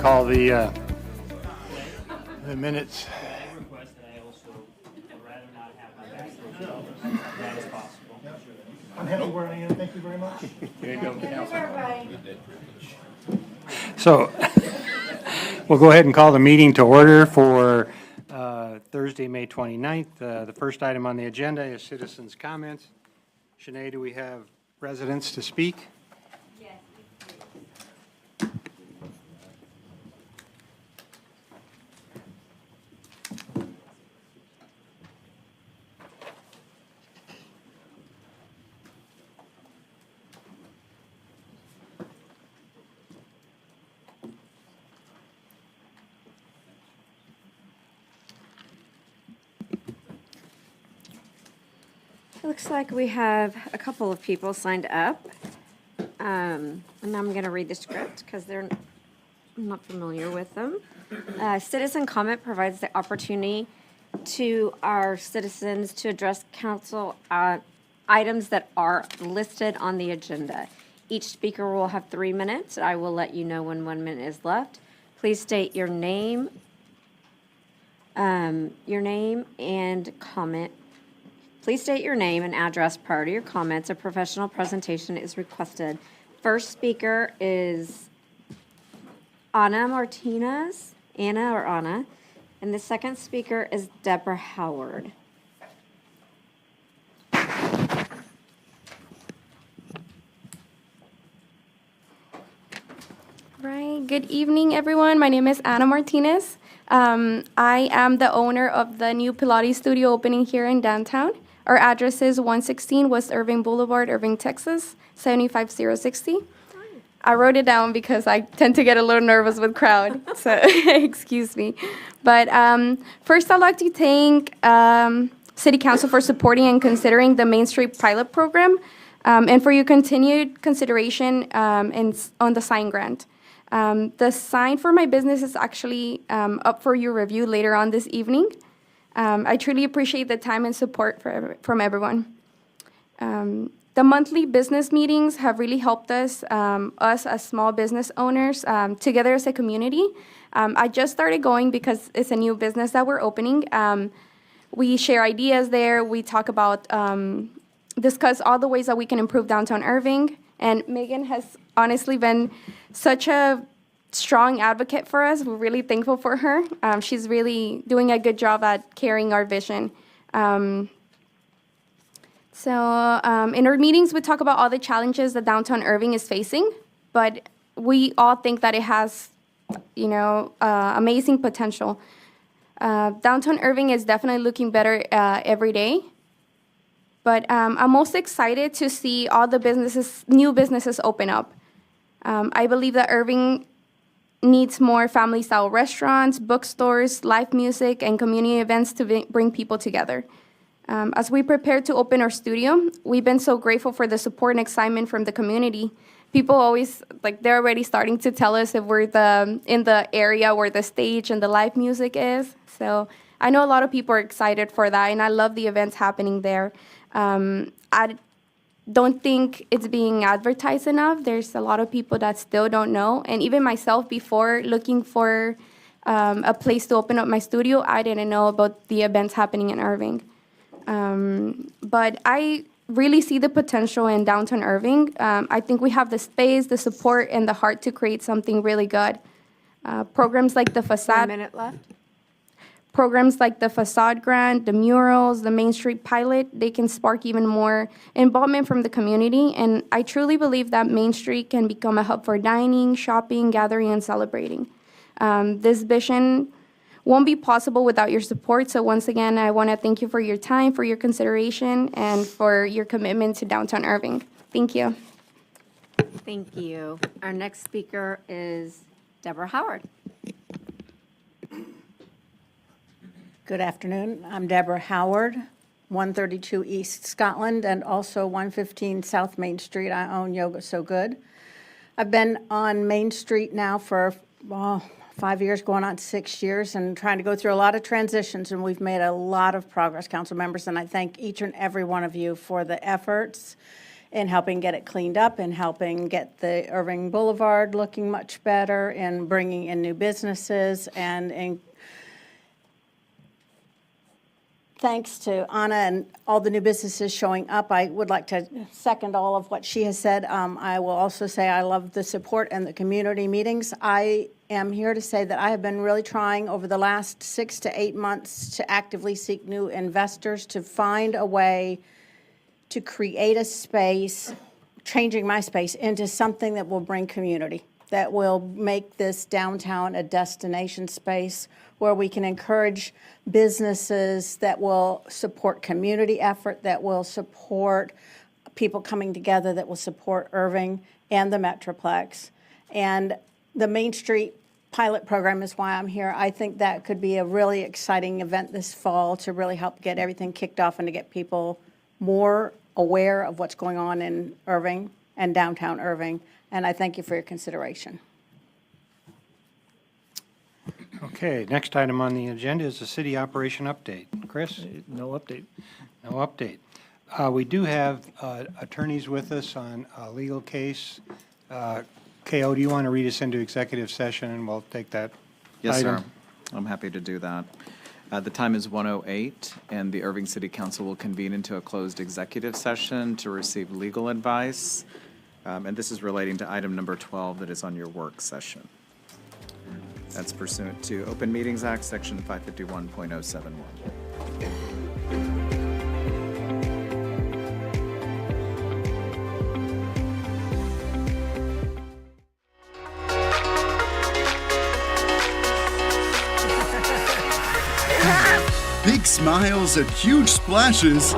call the minutes. Request that I also would rather not have my back to that is possible. I'm happy where I am. Thank you very much. There you go. So we'll go ahead and call the meeting to order for Thursday, May 29th. The first item on the agenda is citizens' comments. Shanae, do we have residents to speak? Looks like we have a couple of people signed up. And I'm going to read the script because I'm not familiar with them. Citizen comment provides the opportunity to our citizens to address council items that are listed on the agenda. Each speaker will have 3 minutes. I will let you know when 1 minute is left. Please state your name and comment. Please state your name and address prior to your comments. A professional presentation is requested. First speaker is Anna Martinez, Anna or Anna, and the second speaker is Deborah Howard. Right. Good evening, everyone. My name is Anna Martinez. I am the owner of the new Pilates studio opening here in downtown. Our address is 116 West Irving Boulevard, Irving, Texas, 75060. I wrote it down because I tend to get a little nervous with crowd, so excuse me. But first, I'd like to thank City Council for supporting and considering the Main Street pilot program and for your continued consideration on the sign grant. The sign for my business is actually up for your review later on this evening. I truly appreciate the time and support from everyone. The monthly business meetings have really helped us as small business owners, together as a community. I just started going because it's a new business that we're opening. We share ideas there. We talk about, discuss all the ways that we can improve downtown Irving. And Megan has honestly been such a strong advocate for us. We're really thankful for her. She's really doing a good job at carrying our vision. In our meetings, we talk about all the challenges that downtown Irving is facing, but we all think that it has, amazing potential. Downtown Irving is definitely looking better every day, but I'm most excited to see all the new businesses open up. I believe that Irving needs more family-style restaurants, bookstores, live music, and community events to bring people together. As we prepare to open our studio, we've been so grateful for the support and excitement from the community. People always, they're already starting to tell us if we're in the area where the stage and the live music is. So I know a lot of people are excited for that, and I love the events happening there. I don't think it's being advertised enough. There's a lot of people that still don't know. And even myself, before looking for a place to open up my studio, I didn't know about the events happening in Irving. But I really see the potential in downtown Irving. I think we have the space, the support, and the heart to create something really good. Programs like the facade. 1 minute left. Programs like the facade grant, the murals, the Main Street pilot, they can spark even more involvement from the community. And I truly believe that Main Street can become a hub for dining, shopping, gathering, and celebrating. This vision won't be possible without your support. So once again, I want to thank you for your time, for your consideration, and for your commitment to downtown Irving. Thank you. Thank you. Our next speaker is Deborah Howard. Good afternoon. I'm Deborah Howard, 132 East Scotland, and also 115 South Main Street. I own Yoga So Good. I've been on Main Street now for 5 years, going on 6 years, and trying to go through a lot of transitions, and we've made a lot of progress, council members, and I thank each and every one of you for the efforts in helping get it cleaned up, in helping get the Irving Boulevard looking much better, in bringing in new businesses, and in thanks to Anna and all the new businesses showing up. I would like to second all of what she has said. I will also say I love the support and the community meetings. I am here to say that I have been really trying over the last 6 to 8 months to actively seek new investors to find a way to create a space, changing my space into something that will bring community, that will make this downtown a destination space where we can encourage businesses that will support community effort, that will support people coming together, that will support Irving and the Metroplex. And the Main Street pilot program is why I'm here. I think that could be a really exciting event this fall to really help get everything kicked off and to get people more aware of what's going on in Irving and downtown Irving. And I thank you for your consideration. Okay, next item on the agenda is the city operation update. Chris? No update. No update. We do have attorneys with us on a legal case. KO, do you want to read us into executive session, and we'll take that Yes, item? sir. I'm happy to do that. The time is 1:08, and the Irving City Council will convene into a closed executive session to receive legal advice. And this is relating to item number 12 that is on your work session. That's pursuant to Open Meetings Act, Section 551.071. Big smiles and huge splashes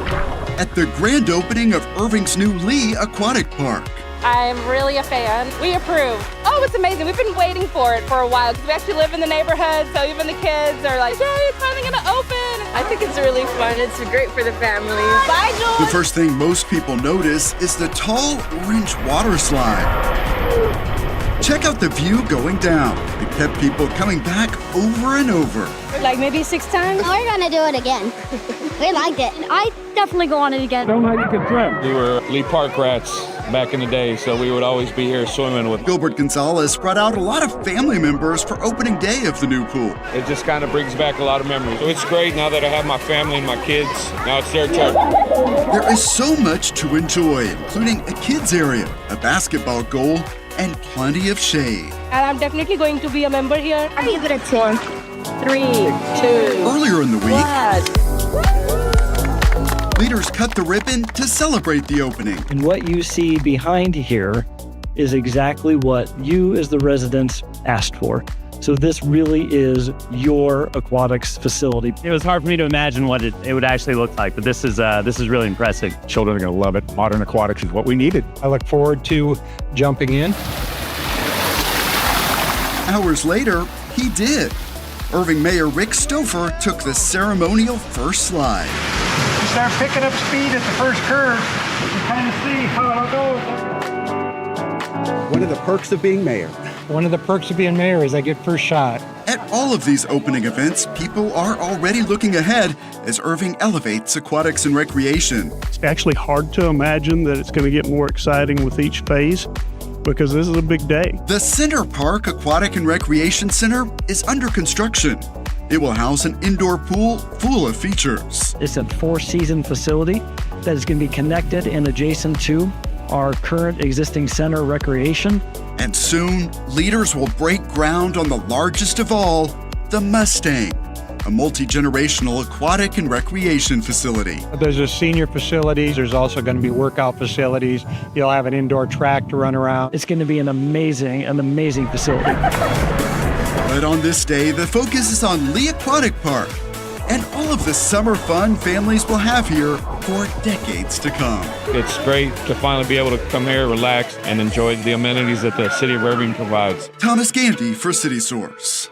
at the grand opening of Irving's new Lee Aquatic Park. I'm really a fan. We approve. Oh, it's amazing. We've been waiting for it for a while because we actually live in the neighborhood, so even the kids are like, yay, it's finally going to open. I think it's really fun. It's great for the family. Bye, Jules. The first thing most people notice is the tall orange water slide. Check out the view going down. It kept people coming back over and over. Like maybe 6 times? We're gonna do it again. We liked it. I definitely go on it again. Don't know how you can swim. We were Lee Park rats back in the day, so we would always be here swimming with. Gilbert Gonzalez brought out a lot of family members for opening day of the new pool. It just kind of brings back a lot of memories. So it's great now that I have my family and my kids. Now it's their turn. There is so much to enjoy, including a kids area, a basketball goal, and plenty of shade. And I'm definitely going to be a member here. I give it a 10. 3, 2, Earlier in the week, 1. leaders cut the ribbon to celebrate the opening. And what you see behind here is exactly what you as the residents asked for. So this really is your aquatics facility. It was hard for me to imagine what it would actually look like, but this is really impressive. Children are going to love it. Modern aquatics is what we needed. I look forward to jumping in. Hours later, he did. Irving Mayor Rick Stouffer took the ceremonial first slide. You start picking up speed at the first curve. You kind of see how it goes. One of the perks of being mayor. One of the perks of being mayor is I get first shot. At all of these opening events, people are already looking ahead as Irving elevates aquatics and recreation. It's actually hard to imagine that it's going to get more exciting with each phase because this is a big day. The Center Park Aquatic and Recreation Center is under construction. It will house an indoor pool full of features. It's a 4-season facility that is going to be connected and adjacent to our current existing center recreation. And soon, leaders will break ground on the largest of all, the Mustang, a multi-generational aquatic and recreation facility. There's a senior facilities. There's also going to be workout facilities. You'll have an indoor track to run around. It's going to be an amazing facility. But on this day, the focus is on Lee Aquatic Park and all of the summer fun families will have here for decades to come. It's great to finally be able to come here, relax, and enjoy the amenities that the city of Irving provides. Thomas Gandy for City Source.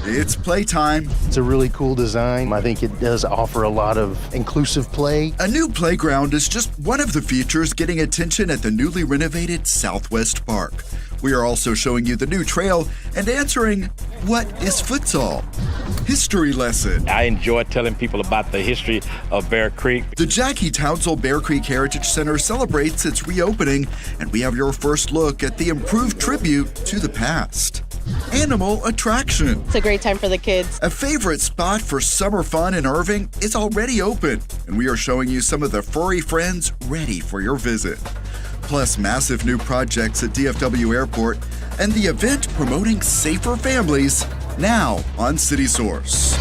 It's playtime. It's a really cool design. I think it does offer a lot of inclusive play. A new playground is just one of the features getting attention at the newly renovated Southwest Park, We are also showing you the new trail and answering, what is futsal? History lesson. I enjoy telling people about the history of Bear Creek. The Jackie Townsell Bear Creek Heritage Center celebrates its reopening, and we have your first look at the improved tribute to the past. Animal attraction. It's a great time for the kids. A favorite spot for summer fun in Irving is already open, and we are showing you some of the furry friends ready for your visit. Plus massive new projects at DFW Airport and the event promoting safer families now on City Source.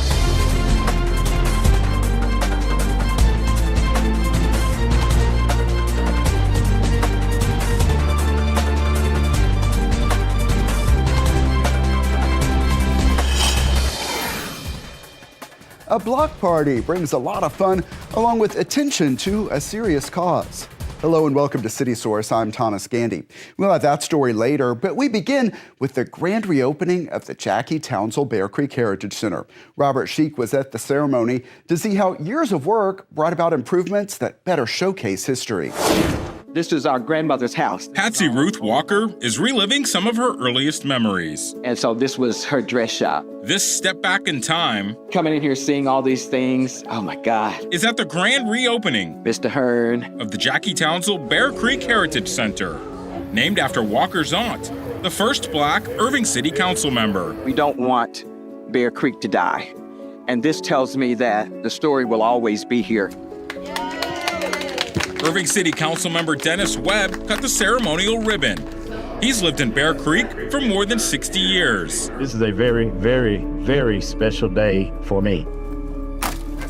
A block party brings a lot of fun along with attention to a serious cause. Hello and welcome to City Source. I'm Thomas Gandy. We'll have that story later, but we begin with the grand reopening of the Jackie Townsell Bear Creek Heritage Center. Robert Sheik was at the ceremony to see how years of work brought about improvements that better showcase history. This is our grandmother's house. Patsy Ruth Walker is reliving some of her earliest memories. And so this was her dress shop. This step back in time, coming in here, seeing all these things, oh my God. Is at the grand reopening, Mr. Hearn, of the Jackie Townsell Bear Creek Heritage Center, named after Walker's aunt, the first Black Irving City Council member. We don't want Bear Creek to die. And this tells me that the story will always be here. Irving City Council member Dennis Webb cut the ceremonial ribbon. He's lived in Bear Creek for more than 60 years. This is a very, very, very special day for me.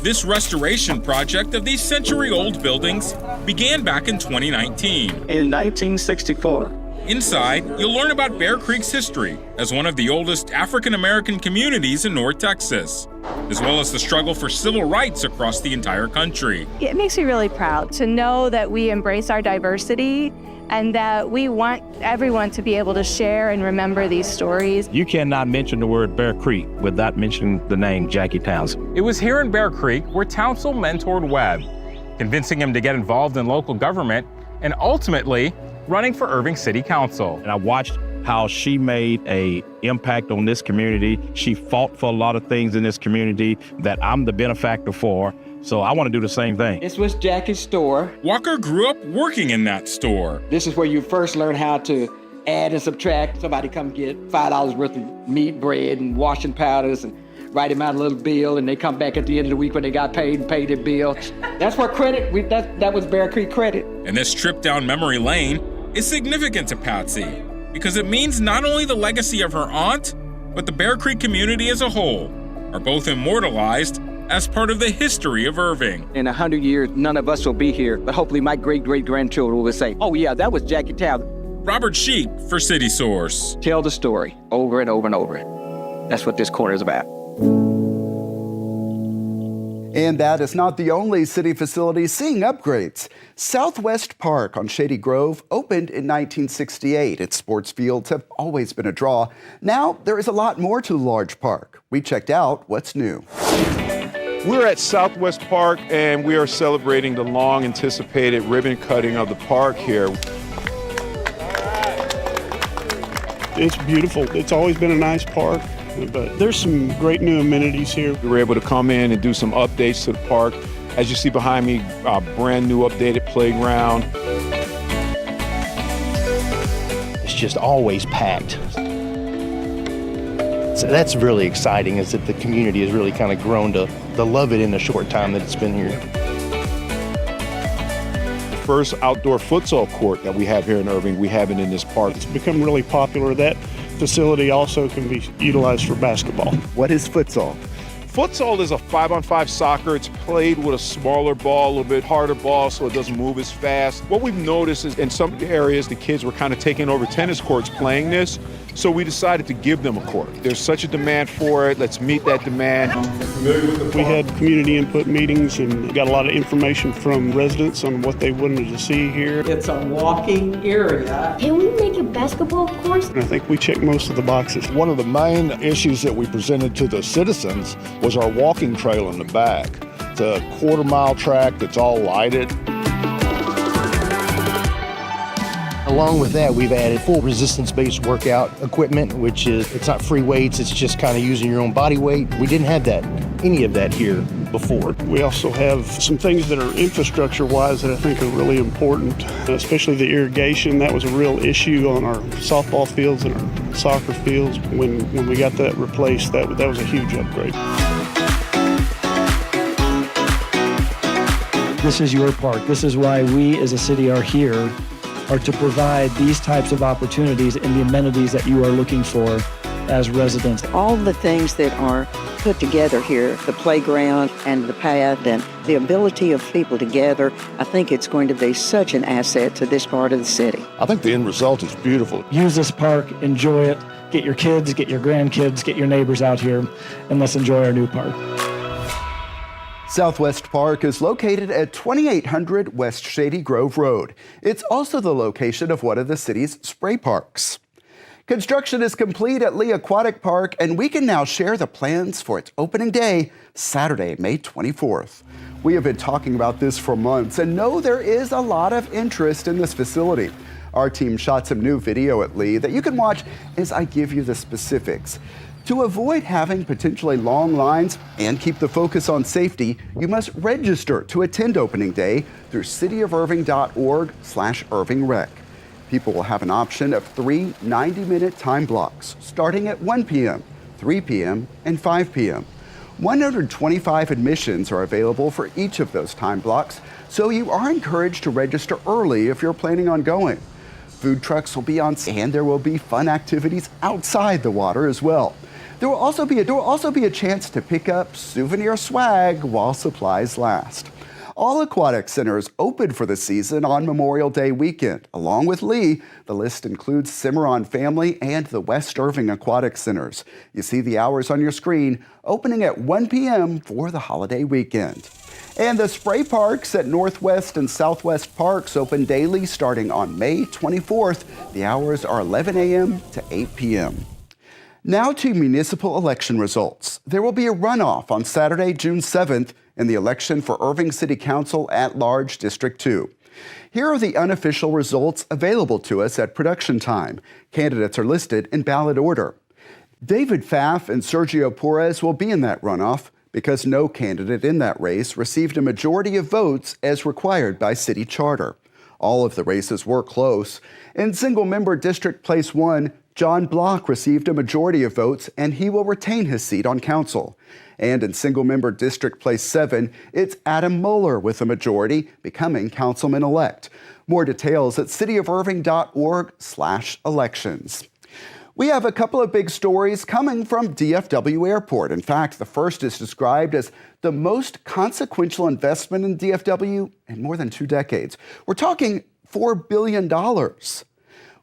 This restoration project of these century-old buildings began back in 2019. In 1964. Inside, you'll learn about Bear Creek's history as one of the oldest African-American communities in North Texas, as well as the struggle for civil rights across the entire country. It makes me really proud to know that we embrace our diversity and that we want everyone to be able to share and remember these stories. You cannot mention the word Bear Creek without mentioning the name Jackie Townsell. It was here in Bear Creek where Townsell mentored Webb, convincing him to get involved in local government and ultimately running for Irving City Council. And I watched how she made an impact on this community. She fought for a lot of things in this community that I'm the benefactor for. So I want to do the same thing. This was Jackie's store. Walker grew up working in that store. This is where you first learn how to add and subtract. Somebody come get $5 worth of meat, bread, and washing powders and write them out a little bill, and they come back at the end of the week when they got paid and paid their bill. That's where credit, that was Bear Creek credit. And this trip down memory lane is significant to Patsy because it means not only the legacy of her aunt, but the Bear Creek community as a whole are both immortalized as part of the history of Irving. In 100 years, none of us will be here, but hopefully my great-great-grandchildren will say, oh yeah, that was Jackie Townsell. Robert Sheik for City Source. Tell the story over and over and over. That's what this corner is about. And that is not the only city facility seeing upgrades. Southwest Park on Shady Grove opened in 1968. Its sports fields have always been a draw. Now there is a lot more to the large park. We checked out what's new. We're at Southwest Park and we are celebrating the long anticipated ribbon cutting of the park here. It's beautiful. It's always been a nice park, but there's some great new amenities here. We were able to come in and do some updates to the park. As you see behind me, a brand new updated playground. It's just always packed. So that's really exciting, is that the community has really kind of grown to love it in the short time that it's been here. The first outdoor futsal court that we have here in Irving, we have it in this park. It's become really popular. That facility also can be utilized for basketball. What is futsal? Futsal is a 5-on-5 soccer. It's played with a smaller ball, a little bit harder ball, so it doesn't move as fast. What we've noticed is in some areas, the kids were kind of taking over tennis courts playing this, so we decided to give them a court. There's such a demand for it. Let's meet that demand. We had community input meetings and got a lot of information from residents on what they wanted to see here. It's a walking area. Can we make a basketball course? And I think we checked most of the boxes. One of the main issues that we presented to the citizens was our walking trail in the back. It's a quarter-mile track that's all lighted. Along with that, we've added full resistance-based workout equipment, which is, it's not free weights, it's just kind of using your own body weight. We didn't have any of that here before. We also have some things that are infrastructure-wise that I think are really important, especially the irrigation. That was a real issue on our softball fields and our soccer fields. When we got that replaced, that was a huge upgrade. This is your park. This is why we as a city are here, are to provide these types of opportunities and the amenities that you are looking for as residents. All the things that are put together here, the playground and the path and the ability of people to gather, I think it's going to be such an asset to this part of the city. I think the end result is beautiful. Use this park, enjoy it, get your kids, get your grandkids, get your neighbors out here, and let's enjoy our new park. Southwest Park is located at 2800 West Shady Grove Road. It's also the location of one of the city's spray parks. Construction is complete at Lee Aquatic Park, and we can now share the plans for its opening day, Saturday, May 24th. We have been talking about this for months and know there is a lot of interest in this facility. Our team shot some new video at Lee that you can watch as I give you the specifics. To avoid having potentially long lines and keep the focus on safety, you must register to attend opening day through cityofirving.org/IrvingRec. People will have an option of 3 90-minute time blocks starting at 1 p.m., 3 p.m., and 5 p.m. 125 admissions are available for each of those time blocks, so you are encouraged to register early if you're planning on going. Food trucks will be on, and there will be fun activities outside the water as well. There will also be a chance to pick up souvenir swag while supplies last. All aquatic centers open for the season on Memorial Day weekend. Along with Lee, the list includes Cimarron Family and the West Irving Aquatic Centers. You see the hours on your screen, opening at 1 p.m. for the holiday weekend. And the spray parks at Northwest and Southwest Parks open daily starting on May 24th. The hours are 11 a.m. to 8 p.m. Now to municipal election results. There will be a runoff on Saturday, June 7th in the election for Irving City Council at-large District 2. Here are the unofficial results available to us at production time. Candidates are listed in ballot order. David Pfaff and Sergio Perez will be in that runoff because no candidate in that race received a majority of votes as required by city charter. All of the races were close. In single-member District Place 1, John Block received a majority of votes, and he will retain his seat on council. And in single-member District Place 7, it's Adam Mueller with a majority, becoming councilman-elect. More details at cityofirving.org/elections. We have a couple of big stories coming from DFW Airport. In fact, the first is described as the most consequential investment in DFW in more than 2 decades. We're talking $4 billion.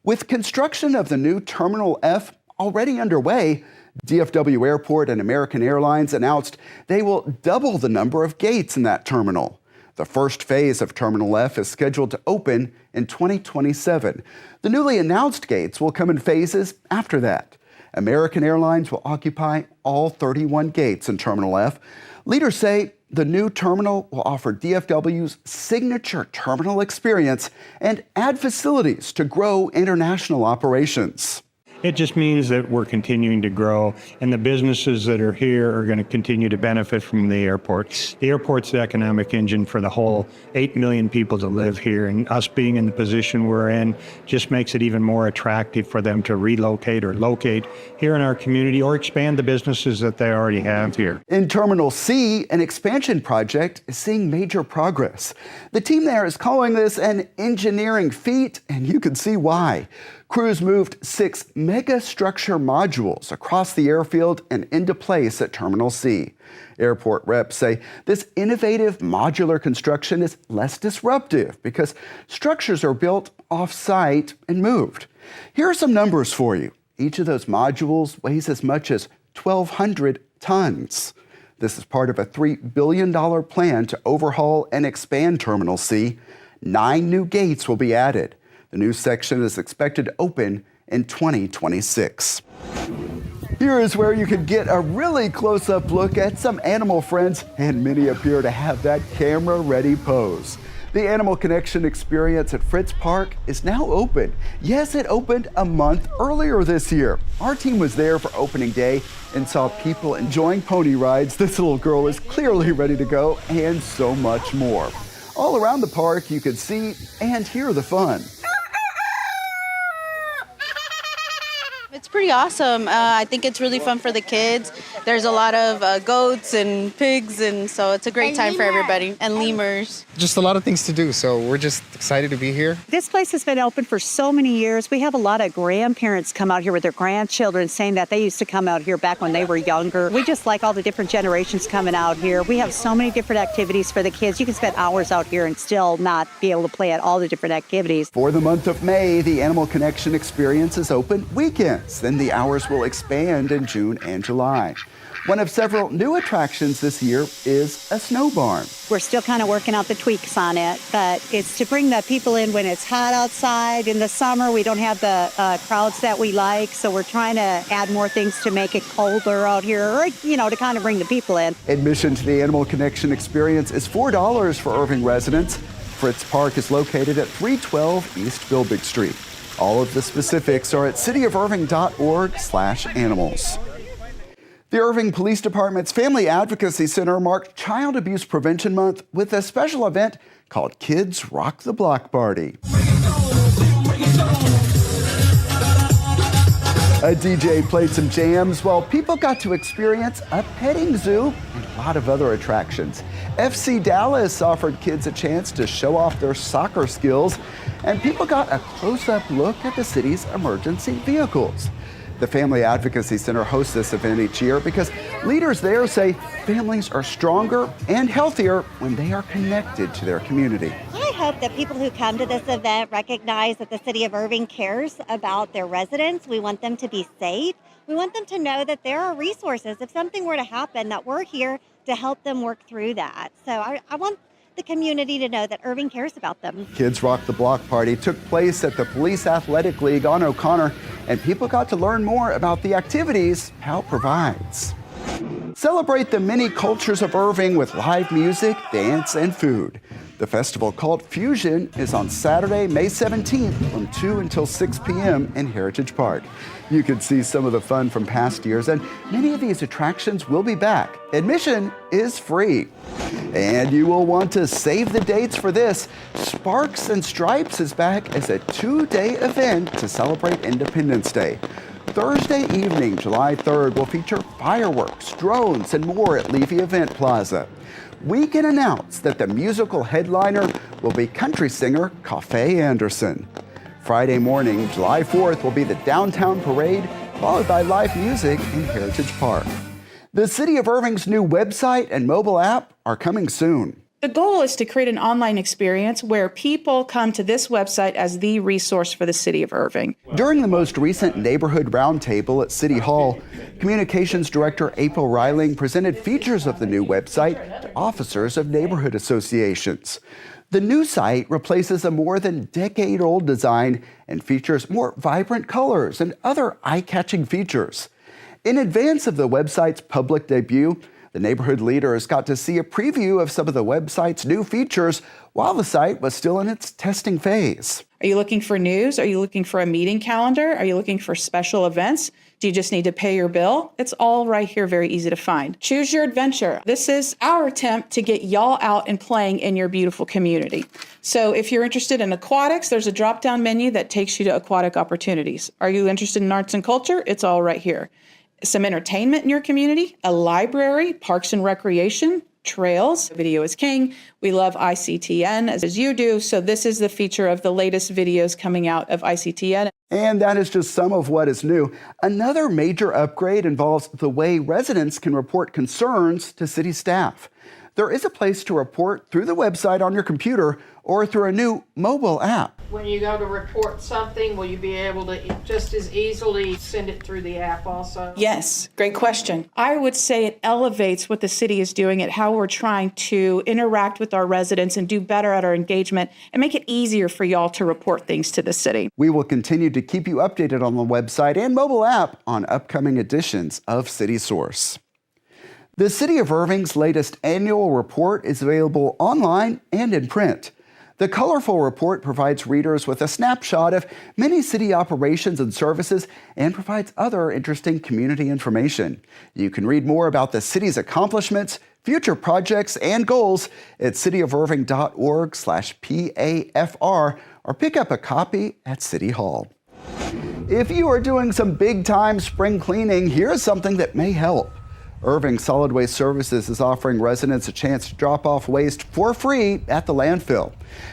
With construction of the new Terminal F already underway, DFW Airport and American Airlines announced they will double the number of gates in that terminal. The first phase of Terminal F is scheduled to open in 2027. The newly announced gates will come in phases after that. American Airlines will occupy all 31 gates in Terminal F. Leaders say the new terminal will offer DFW's signature terminal experience and add facilities to grow international operations. It just means that we're continuing to grow, and the businesses that are here are going to continue to benefit from the airport. The airport's the economic engine for the whole 8 million people that live here, and us being in the position we're in just makes it even more attractive for them to relocate or locate here in our community or expand the businesses that they already have here. In Terminal C, an expansion project is seeing major progress. The team there is calling this an engineering feat, and you can see why. Crews moved 6 mega-structure modules across the airfield and into place at Terminal C. Airport reps say this innovative modular construction is less disruptive because structures are built off-site and moved. Here are some numbers for you. Each of those modules weighs as much as 1,200 tons. This is part of a $3 billion plan to overhaul and expand Terminal C. 9 new gates will be added. The new section is expected to open in 2026. Here is where you can get a really close-up look at some animal friends, and many appear to have that camera-ready pose. The Animal Connection experience at Fritz Park is now open. Yes, it opened a month earlier this year. Our team was there for opening day and saw people enjoying pony rides. This little girl is clearly ready to go, and so much more. All around the park, you could see and hear the fun. It's pretty awesome. I think it's really fun for the kids. There's a lot of goats and pigs, and so it's a great time for everybody. And lemurs. Just a lot of things to do, so we're just excited to be here. This place has been open for so many years. We have a lot of grandparents come out here with their grandchildren saying that they used to come out here back when they were younger. We just like all the different generations coming out here. We have so many different activities for the kids. You can spend hours out here and still not be able to play at all the different activities. For the month of May, the Animal Connection experience is open weekends. Then the hours will expand in June and July. One of several new attractions this year is a snow barn. We're still kind of working out the tweaks on it, but it's to bring the people in when it's hot outside. In the summer, we don't have the crowds that we like, so we're trying to add more things to make it colder out here, or, to kind of bring the people in. Admission to the Animal Connection experience is $4 for Irving residents. Fritz Park is located at 312 East Bilbig Street. All of the specifics are at cityofirving.org/animals. The Irving Police Department's Family Advocacy Center marked Child Abuse Prevention Month with a special event called Kids Rock the Block Party. A DJ played some jams while people got to experience a petting zoo and a lot of other attractions. FC Dallas offered kids a chance to show off their soccer skills, and people got a close-up look at the city's emergency vehicles. The Family Advocacy Center hosts this event each year because leaders there say families are stronger and healthier when they are connected to their community. I hope that people who come to this event recognize that the city of Irving cares about their residents. We want them to be safe. We want them to know that there are resources. If something were to happen, that we're here to help them work through that. So I want the community to know that Irving cares about them. Kids Rock the Block Party took place at the Police Athletic League on O'Connor, and people got to learn more about the activities PAL provides. Celebrate the many cultures of Irving with live music, dance, and food. The festival called Fusion is on Saturday, May 17th from 2 until 6 p.m. in Heritage Park. You can see some of the fun from past years, and many of these attractions will be back. Admission is free. And you will want to save the dates for this. Sparks and Stripes is back as a 2-day event to celebrate Independence Day. Thursday evening, July 3rd, will feature fireworks, drones, and more at Levy Event Plaza. We can announce that the musical headliner will be country singer Cafe Anderson. Friday morning, July 4th, will be the downtown parade, followed by live music in Heritage Park. The City of Irving's new website and mobile app are coming soon. The goal is to create an online experience where people come to this website as the resource for the city of Irving. During the most recent neighborhood roundtable at City Hall, Communications Director April Reiling presented features of the new website to officers of neighborhood associations. The new site replaces a more than decade-old design and features more vibrant colors and other eye-catching features. In advance of the website's public debut, the neighborhood leaders got to see a preview of some of the website's new features while the site was still in its testing phase. Are you looking for news? Are you looking for a meeting calendar? Are you looking for special events? Do you just need to pay your bill? It's all right here, very easy to find. Choose your adventure. This is our attempt to get y'all out and playing in your beautiful community. So if you're interested in aquatics, there's a drop-down menu that takes you to aquatic opportunities. Are you interested in arts and culture? It's all right here. Some entertainment in your community, a library, parks and recreation, trails. Video is king. We love ICTN as you do. So this is the feature of the latest videos coming out of ICTN. And that is just some of what is new. Another major upgrade involves the way residents can report concerns to city staff. There is a place to report through the website on your computer or through a new mobile app. When you go to report something, will you be able to just as easily send it through the app also? Yes, great question. I would say it elevates what the city is doing and how we're trying to interact with our residents and do better at our engagement and make it easier for y'all to report things to the city. We will continue to keep you updated on the website and mobile app on upcoming editions of City Source. The City of Irving's latest annual report is available online and in print. The colorful report provides readers with a snapshot of many city operations and services and provides other interesting community information. You can read more about the city's accomplishments, future projects, and goals at cityofirving.org/PAFR or pick up a copy at City Hall. If you are doing some big-time spring cleaning, here's something that may help. Irving Solid Waste Services is offering residents a chance to drop off waste for free at the landfill.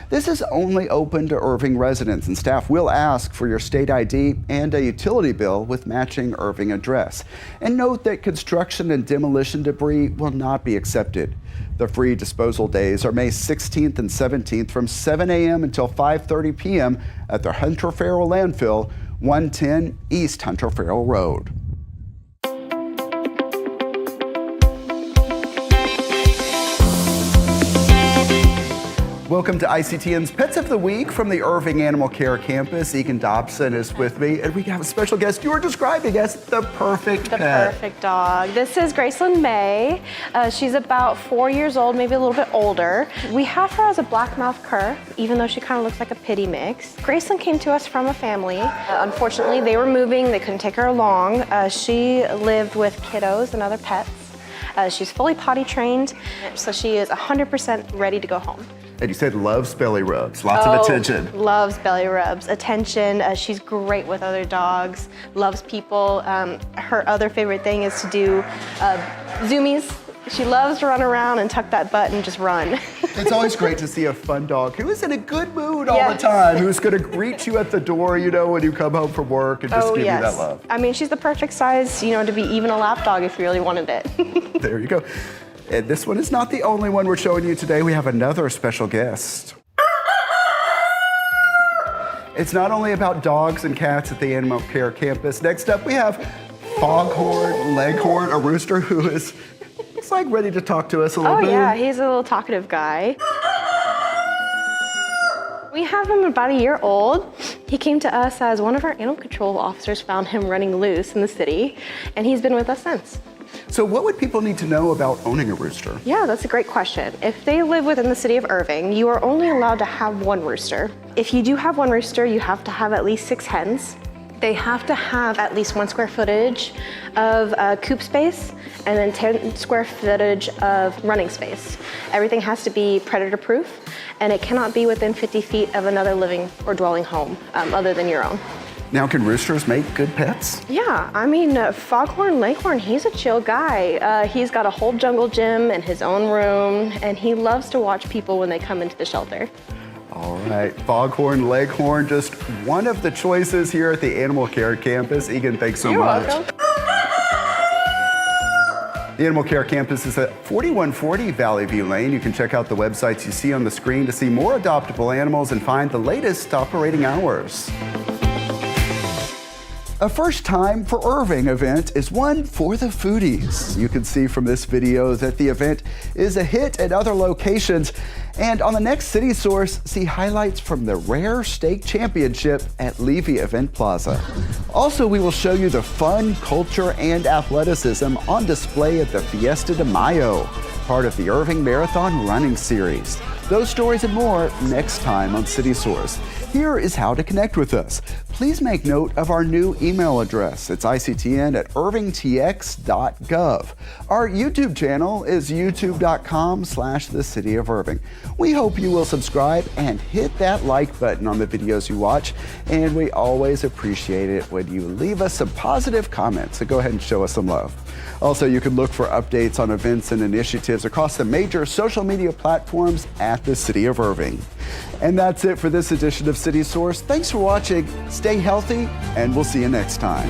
This is only open to Irving residents, and staff will ask for your state ID and a utility bill with matching Irving address. And note that construction and demolition debris will not be accepted. The free disposal days are May 16th and 17th from 7 a.m. until 5:30 p.m. at the Hunter Farrell Landfill, 110 East Hunter Farrell Road. Welcome to ICTN's Pets of the Week from the Irving Animal Care Campus. Egan Dobson is with me, and we have a special guest you are describing as the perfect pet. The perfect dog. This is Graceland May. She's about 4 years old, maybe a little bit older. We have her as a black-mouthed cur, even though she kind of looks like a pitty mix. Graceland came to us from a family. Unfortunately, they were moving. They couldn't take her along. She lived with kiddos and other pets. She's fully potty trained, so she is 100% ready to go home. And you said loves belly rubs, lots of attention. Loves belly rubs, attention. She's great with other dogs, loves people. Her other favorite thing is to do zoomies. She loves to run around and tuck that butt and just run. It's always great to see a fun dog who is in a good mood all the time, who's going to greet you at the door, you know, when you come home from work and just give you that love. I mean, she's the perfect size, you know, to be even a lap dog if you really wanted it. There you go. And this one is not the only one we're showing you today. We have another special guest. It's not only about dogs and cats at the Animal Care Campus. Next up, we have Foghorn Leghorn, a rooster who is looks like ready to talk to us a little bit. Oh yeah, he's a little talkative guy. We have him about a year old. He came to us as one of our animal control officers found him running loose in the city, and he's been with us since. So what would people need to know about owning a rooster? Yeah, that's a great question. If they live within the city of Irving, you are only allowed to have one rooster. If you do have one rooster, you have to have at least 6 hens. They have to have at least 1 square footage of coop space and then 10 square footage of running space. Everything has to be predator proof, and it cannot be within 50 feet of another living or dwelling home other than your own. Now, can roosters make good pets? Yeah, I mean, Foghorn Leghorn, he's a chill guy. He's got a whole jungle gym in his own room, and he loves to watch people when they come into the shelter. All right, Foghorn Leghorn, just one of the choices here at the Animal Care Campus. Egan, thanks so much. You're welcome. The Animal Care Campus is at 4140 Valley View Lane. You can check out the websites you see on the screen to see more adoptable animals and find the latest operating hours. A first time for Irving event is one for the foodies. You can see from this video that the event is a hit at other locations. And on the next City Source, see highlights from the Rare Steak Championship at Levy Event Plaza. Also, we will show you the fun, culture, and athleticism on display at the Fiesta de Mayo, part of the Irving Marathon Running Series. Those stories and more next time on City Source. Here is how to connect with us. Please make note of our new email address. It's ictn@irvingtx.gov. Our YouTube channel is youtube.com/the City of Irving. We hope you will subscribe and hit that like button on the videos you watch. And we always appreciate it when you leave us some positive comments. So go ahead and show us some love. Also, you can look for updates on events and initiatives across the major social media platforms at the City of Irving. And that's it for this edition of City Source. Thanks for watching. Stay healthy, and we'll see you next time.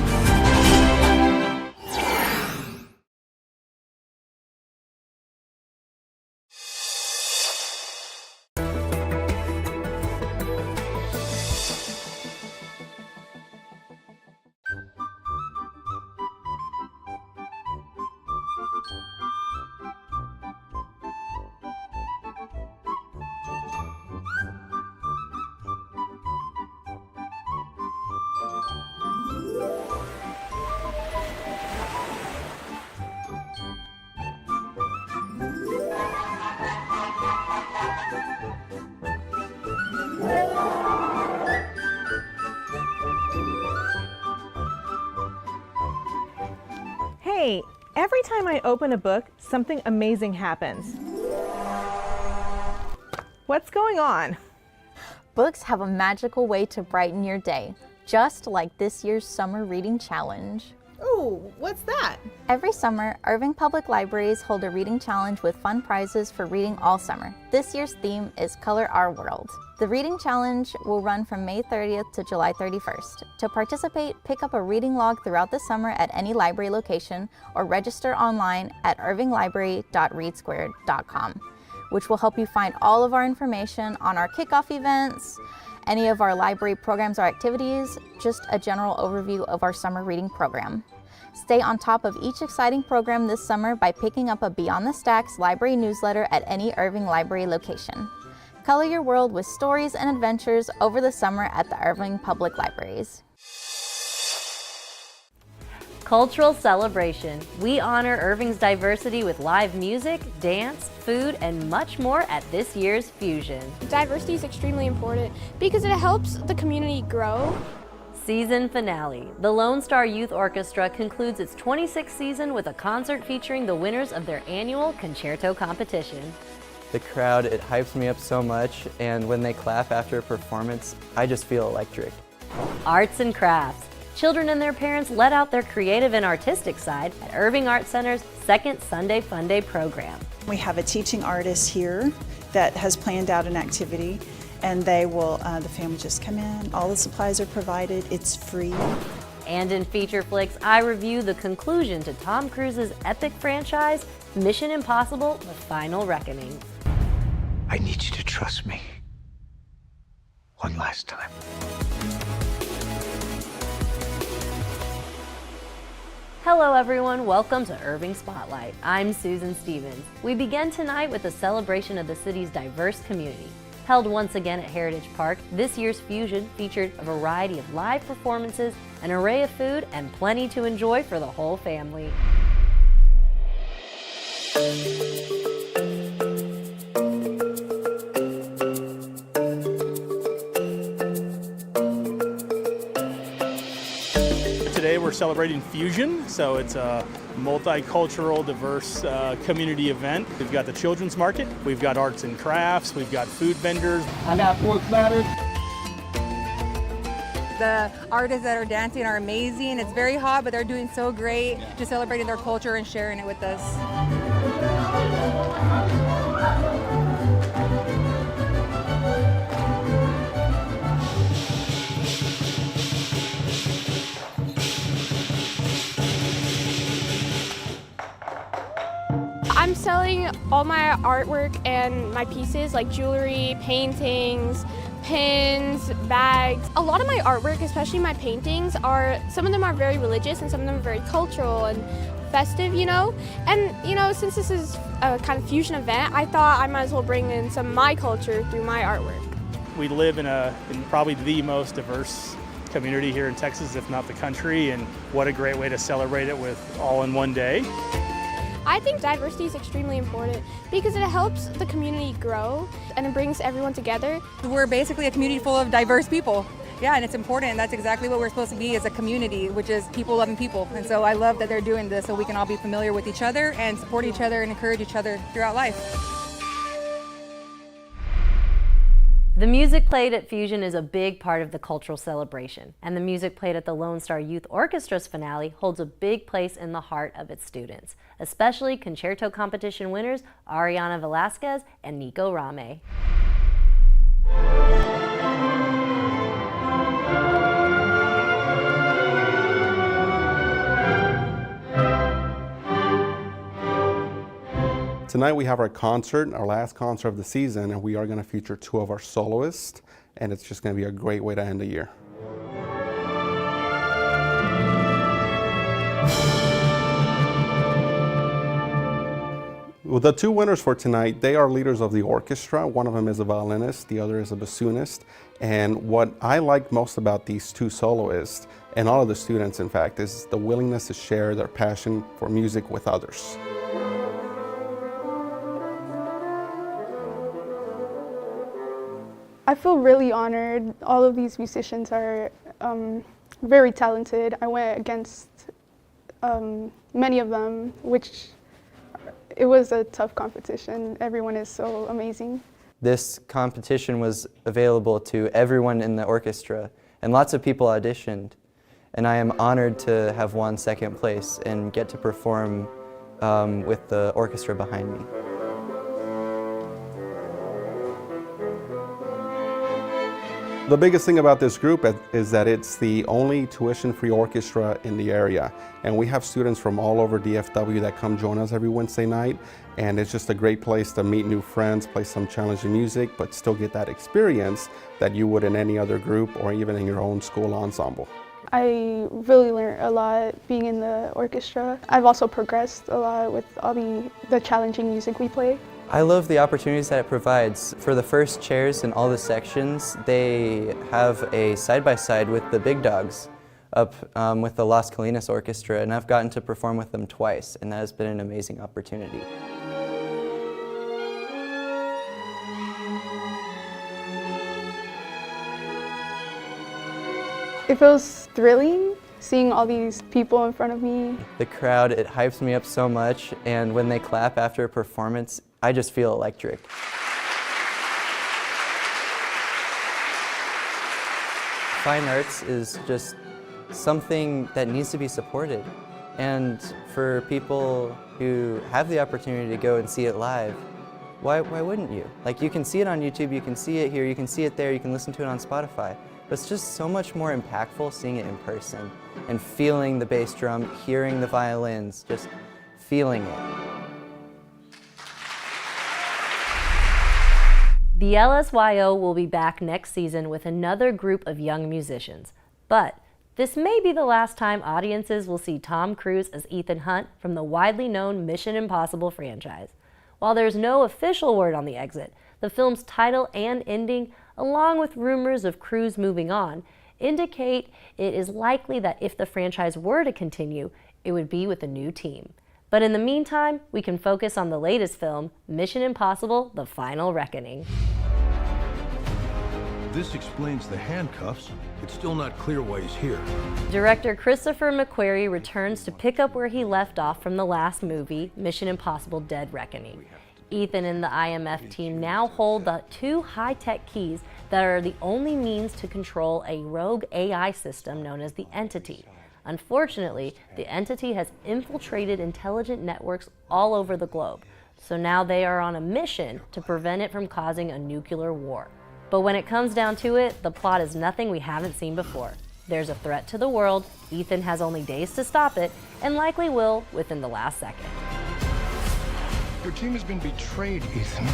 time I open a book, something amazing happens. What's going on? Books have a magical way to brighten your day, just like this year's Summer Reading Challenge. Ooh, what's that? Every summer, Irving Public Libraries hold a reading challenge with fun prizes for reading all summer. This year's theme is Color Our World. The reading challenge will run from May 30th to July 31st. To participate, pick up a reading log throughout the summer at any library location or register online at irvinglibrary.readsquared.com, which will help you find all of our information on our kickoff events, any of our library programs or activities, just a general overview of our summer reading program. Stay on top of each exciting program this summer by picking up a Beyond the Stacks library newsletter at any Irving Library location. Color your world with stories and adventures over the summer at the Irving Public Libraries. Cultural celebration. We honor Irving's diversity with live music, dance, food, and much more at this year's Fusion. Diversity is extremely important because it helps the community grow. Season finale. The Lone Star Youth Orchestra concludes its 26th season with a concert featuring the winners of their annual concerto competition. The crowd, it hypes me up so much, and when they clap after a performance, I just feel electric. Arts and crafts. Children and their parents let out their creative and artistic side at Irving Art Center's second Sunday Fun Day program. We have a teaching artist here that has planned out an activity, and they will, the family just come in, all the supplies are provided, it's free. And in Feature Flicks, I review the conclusion to Tom Cruise's epic franchise, Mission Impossible: The Final Reckoning. I need you to trust me. One last time. Hello everyone, welcome to Irving Spotlight. I'm Susan Stevens. We begin tonight with a celebration of the city's diverse community. Held once again at Heritage Park, this year's Fusion featured a variety of live performances, an array of food, and plenty to enjoy for the whole family. Today we're celebrating Fusion, so it's a multicultural, diverse community event. We've got the children's market, we've got arts and crafts, we've got food vendors. I got pork platters. The artists that are dancing are amazing. It's very hot, but they're doing so great, just celebrating their culture and sharing it with us. I'm selling all my artwork and my pieces like jewelry, paintings, pins, bags. A lot of my artwork, especially my paintings, some of them are very religious and some of them are very cultural and festive, you know? And, you know, since this is a kind of fusion event, I thought I might as well bring in some of my culture through my artwork. We live in probably the most diverse community here in Texas, if not the country, and what a great way to celebrate it with all in one day. I think diversity is extremely important because it helps the community grow and it brings everyone together. We're basically a community full of diverse people. Yeah, and it's important. That's exactly what we're supposed to be as a community, which is people loving people. And so I love that they're doing this so we can all be familiar with each other and support each other and encourage each other throughout life. The music played at Fusion is a big part of the cultural celebration, and the music played at the Lone Star Youth Orchestra's finale holds a big place in the heart of its students, especially concerto competition winners Ariana Velasquez and Nico Rame. Tonight we have our concert, our last concert of the season, and we are going to feature two of our soloists, and it's just going to be a great way to end the year. Well, the two winners for tonight, they are leaders of the orchestra. One of them is a violinist, the other is a bassoonist. And what I like most about these two soloists, and all of the students in fact, is the willingness to share their passion for music with others. I feel really honored. All of these musicians are very talented. I went against many of them, which it was a tough competition. Everyone is so amazing. This competition was available to everyone in the orchestra, and lots of people auditioned. And I am honored to have won second place and get to perform with the orchestra behind me. The biggest thing about this group is that it's the only tuition-free orchestra in the area. And we have students from all over DFW that come join us every Wednesday night. And it's just a great place to meet new friends, play some challenging music, but still get that experience that you would in any other group or even in your own school ensemble. I really learned a lot being in the orchestra. I've also progressed a lot with all the challenging music we play. I love the opportunities that it provides. For the first chairs in all the sections, they have a side-by-side with the big dogs up with the Las Colinas Orchestra, and I've gotten to perform with them twice, and that has been an amazing opportunity. It feels thrilling seeing all these people in front of me. The crowd, it hypes me up so much, and when they clap after a performance, I just feel electric. Fine arts is just something that needs to be supported. And for people who have the opportunity to go and see it live, why wouldn't you? Like, you can see it on YouTube, you can see it here, you can see it there, you can listen to it on Spotify. But it's just so much more impactful seeing it in person and feeling the bass drum, hearing the violins, just feeling it. The LSYO will be back next season with another group of young musicians. But this may be the last time audiences will see Tom Cruise as Ethan Hunt from the widely known Mission Impossible franchise. While there's no official word on the exit, the film's title and ending, along with rumors of Cruise moving on, indicate it is likely that if the franchise were to continue, it would be with a new team. But in the meantime, we can focus on the latest film, Mission Impossible: The Final Reckoning. This explains the handcuffs. It's still not clear why he's here. Director Christopher McQuarrie returns to pick up where he left off from the last movie, Mission Impossible: Dead Reckoning. Ethan and the IMF team now hold the two high-tech keys that are the only means to control a rogue AI system known as the Entity. Unfortunately, the Entity has infiltrated intelligent networks all over the globe, so now they are on a mission to prevent it from causing a nuclear war. But when it comes down to it, the plot is nothing we haven't seen before. There's a threat to the world, Ethan has only days to stop it, and likely will within the last second. Your team has been betrayed, Ethan.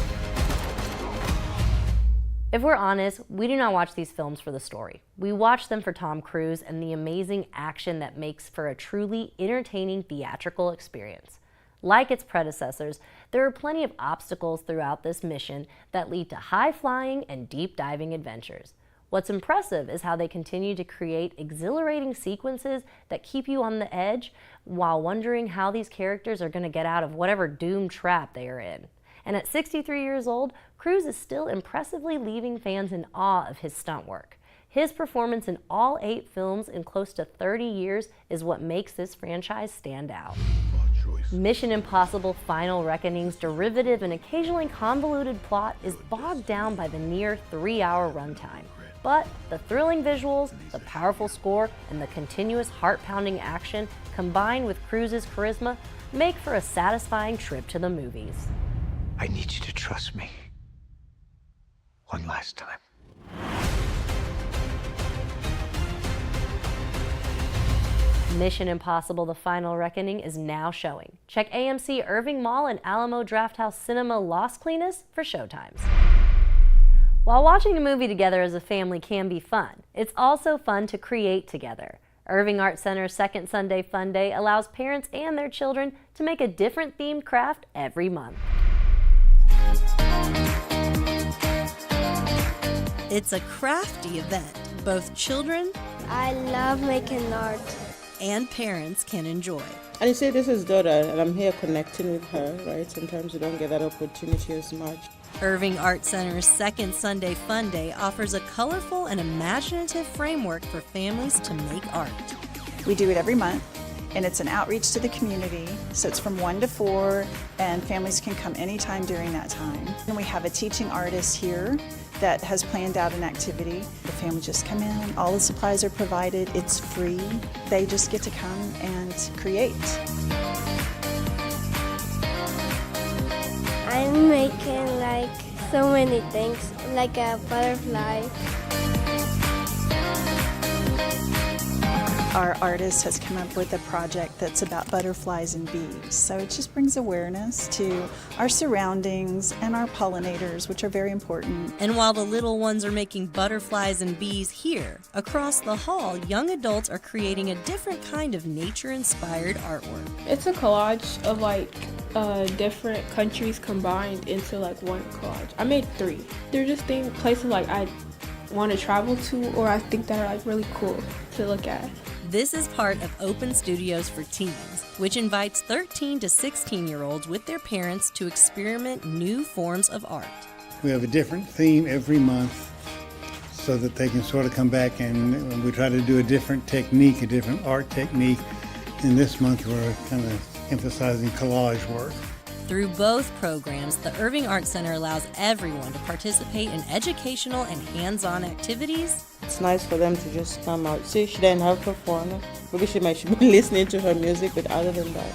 If we're honest, we do not watch these films for the story. We watch them for Tom Cruise and the amazing action that makes for a truly entertaining theatrical experience. Like its predecessors, there are plenty of obstacles throughout this mission that lead to high-flying and deep-diving adventures. What's impressive is how they continue to create exhilarating sequences that keep you on the edge while wondering how these characters are going to get out of whatever doomed trap they are in. And at 63 years old, Cruise is still impressively leaving fans in awe of his stunt work. His performance in all 8 films in close to 30 years is what makes this franchise stand out. Mission Impossible: Final Reckoning's derivative and occasionally convoluted plot is bogged down by the near 3-hour runtime. But the thrilling visuals, the powerful score, and the continuous heart-pounding action combined with Cruise's charisma make for a satisfying trip to the movies. I need you to trust me. One last time. Mission Impossible: The Final Reckoning is now showing. Check AMC Irving Mall and Alamo Drafthouse Cinema Las Colinas for showtimes. While watching a movie together as a family can be fun, it's also fun to create together. Irving Art Center's Second Sunday Fun Day allows parents and their children to make a different themed craft every month. It's a crafty event. Both children I love making art. and parents can enjoy. And you say this is Dora, and I'm here connecting with her, right? Sometimes you don't get that opportunity as much. Irving Art Center's Second Sunday Fun Day offers a colorful and imaginative framework for families to make art. We do it every month, and it's an outreach to the community. So it's from 1 to 4, and families can come anytime during that time. And we have a teaching artist here that has planned out an activity. The family just come in, all the supplies are provided, it's free. They just get to come and create. I'm making like so many things, like a butterfly. Our artist has come up with a project that's about butterflies and bees. So it just brings awareness to our surroundings and our pollinators, which are very important. And while the little ones are making butterflies and bees here, across the hall, young adults are creating a different kind of nature-inspired artwork. It's a collage of like different countries combined into like one collage. I made 3. They're just places like I want to travel to, or I think that are like really cool to look at. This is part of Open Studios for Teens, which invites 13 to 16-year-olds with their parents to experiment new forms of art. We have a different theme every month so that they can sort of come back, and we try to do a different technique, a different art technique. And this month we're kind of emphasizing collage work. Through both programs, the Irving Art Center allows everyone to participate in educational and hands-on activities. It's nice for them to just come out. See, she didn't have performance. Maybe she might be listening to her music, but other than that,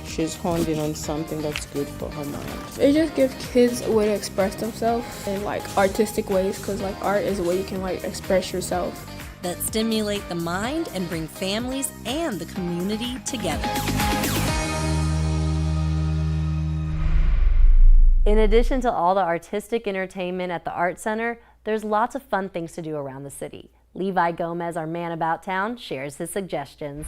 she's honed in on something that's good for her mind. It just gives kids a way to express themselves in like artistic ways, because like art is a way you can like express yourself. That stimulate the mind and bring families and the community together. In addition to all the artistic entertainment at the Art Center, there's lots of fun things to do around the city. Levi Gomez, our man about town, shares his suggestions.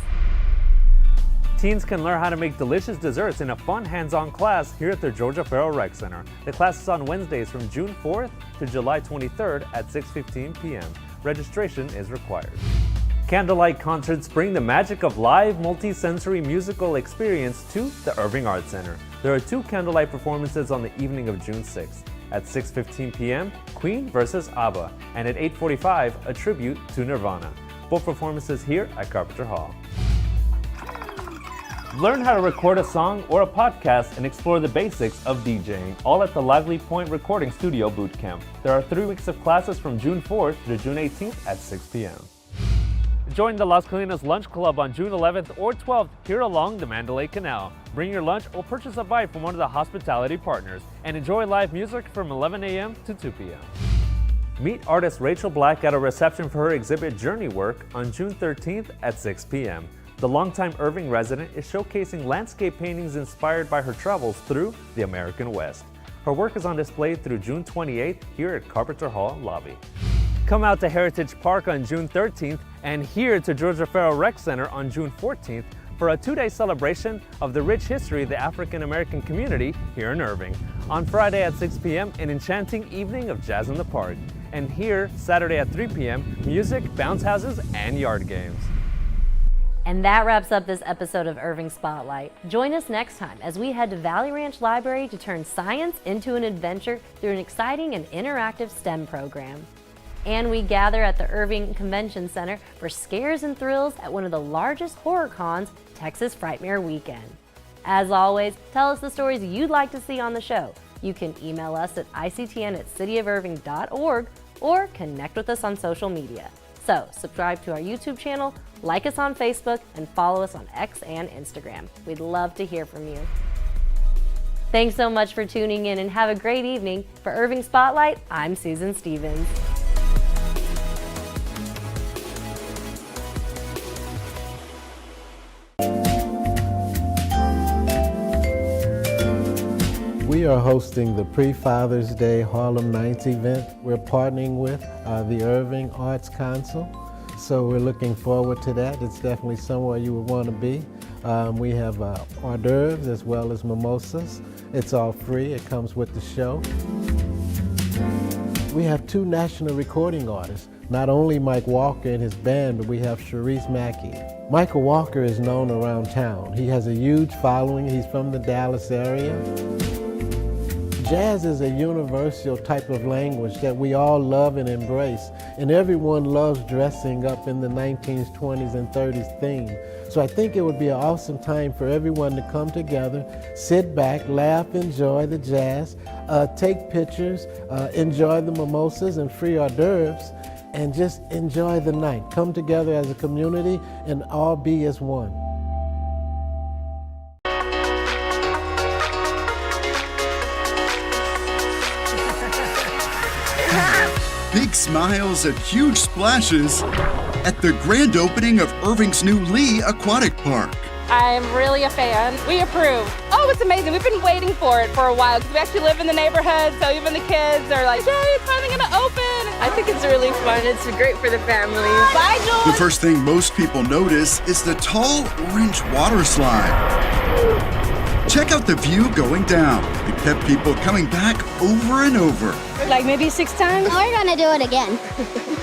Teens can learn how to make delicious desserts in a fun hands-on class here at the Georgia Farrell Rec Center. The class is on Wednesdays from June 4th to July 23rd at 6:15 p.m. Registration is required. Candlelight concerts bring the magic of live multi-sensory musical experience to the Irving Art Center. There are 2 candlelight performances on the evening of June 6th. At 6:15 p.m., Queen vs. ABBA, and at 8:45, a tribute to Nirvana. Both performances here at Carpenter Hall. Learn how to record a song or a podcast and explore the basics of DJing, all at the Lively Point Recording Studio Bootcamp. There are 3 weeks of classes from June 4th to June 18th at 6 p.m. Join the Las Colinas Lunch Club on June 11th or 12th here along the Mandalay Canal. Bring your lunch or purchase a bite from one of the hospitality partners and enjoy live music from 11 a.m. to 2 p.m. Meet artist Rachel Black at a reception for her exhibit Journey Work on June 13th at 6 p.m. The longtime Irving resident is showcasing landscape paintings inspired by her travels through the American West. Her work is on display through June 28th here at Carpenter Hall lobby. Come out to Heritage Park on June 13th and here to Georgia Farrell Rec Center on June 14th for a 2-day celebration of the rich history of the African American community here in Irving. On Friday at 6 p.m., an enchanting evening of jazz in the park. And here, Saturday at 3 p.m., music, bounce houses, and yard games. And that wraps up this episode of Irving Spotlight. Join us next time as we head to Valley Ranch Library to turn science into an adventure through an exciting and interactive STEM program. And we gather at the Irving Convention Center for scares and thrills at one of the largest horror cons, Texas Frightmare Weekend. As always, tell us the stories you'd like to see on the show. You can email us at ictn@cityofirving.org or connect with us on social media. So subscribe to our YouTube channel, like us on Facebook, and follow us on X and Instagram. We'd love to hear from you. Thanks so much for tuning in and have a great evening. For Irving Spotlight, I'm Susan Stevens. We are hosting the Pre-Father's Day Harlem Nights event. We're partnering with the Irving Arts Council, so we're looking forward to that. It's definitely somewhere you would want to be. We have hors d'oeuvres as well as mimosas. It's all free. It comes with the show. We have 2 national recording artists, not only Mike Walker and his band, but we have Sharice Mackey. Michael Walker is known around town. He has a huge following. He's from the Dallas area. jazz is a universal type of language that we all love and embrace, and everyone loves dressing up in the 19s, 20s, and 30s theme. So I think it would be an awesome time for everyone to come together, sit back, laugh, enjoy the jazz, take pictures, enjoy the mimosas and free hors d'oeuvres, and just enjoy the night. Come together as a community and all be as one. Big smiles and huge splashes at the grand opening of Irving's new Lee Aquatic Park. I'm really a fan. We approve. Oh, it's amazing. We've been waiting for it for a while because we actually live in the neighborhood, so even the kids are like, hey, it's finally gonna open. I think it's really fun. It's great for the families. Bye, George. The first thing most people notice is the tall orange water slide. Check out the view going down. It kept people coming back over and over. Like maybe 6 times? We're gonna do it again.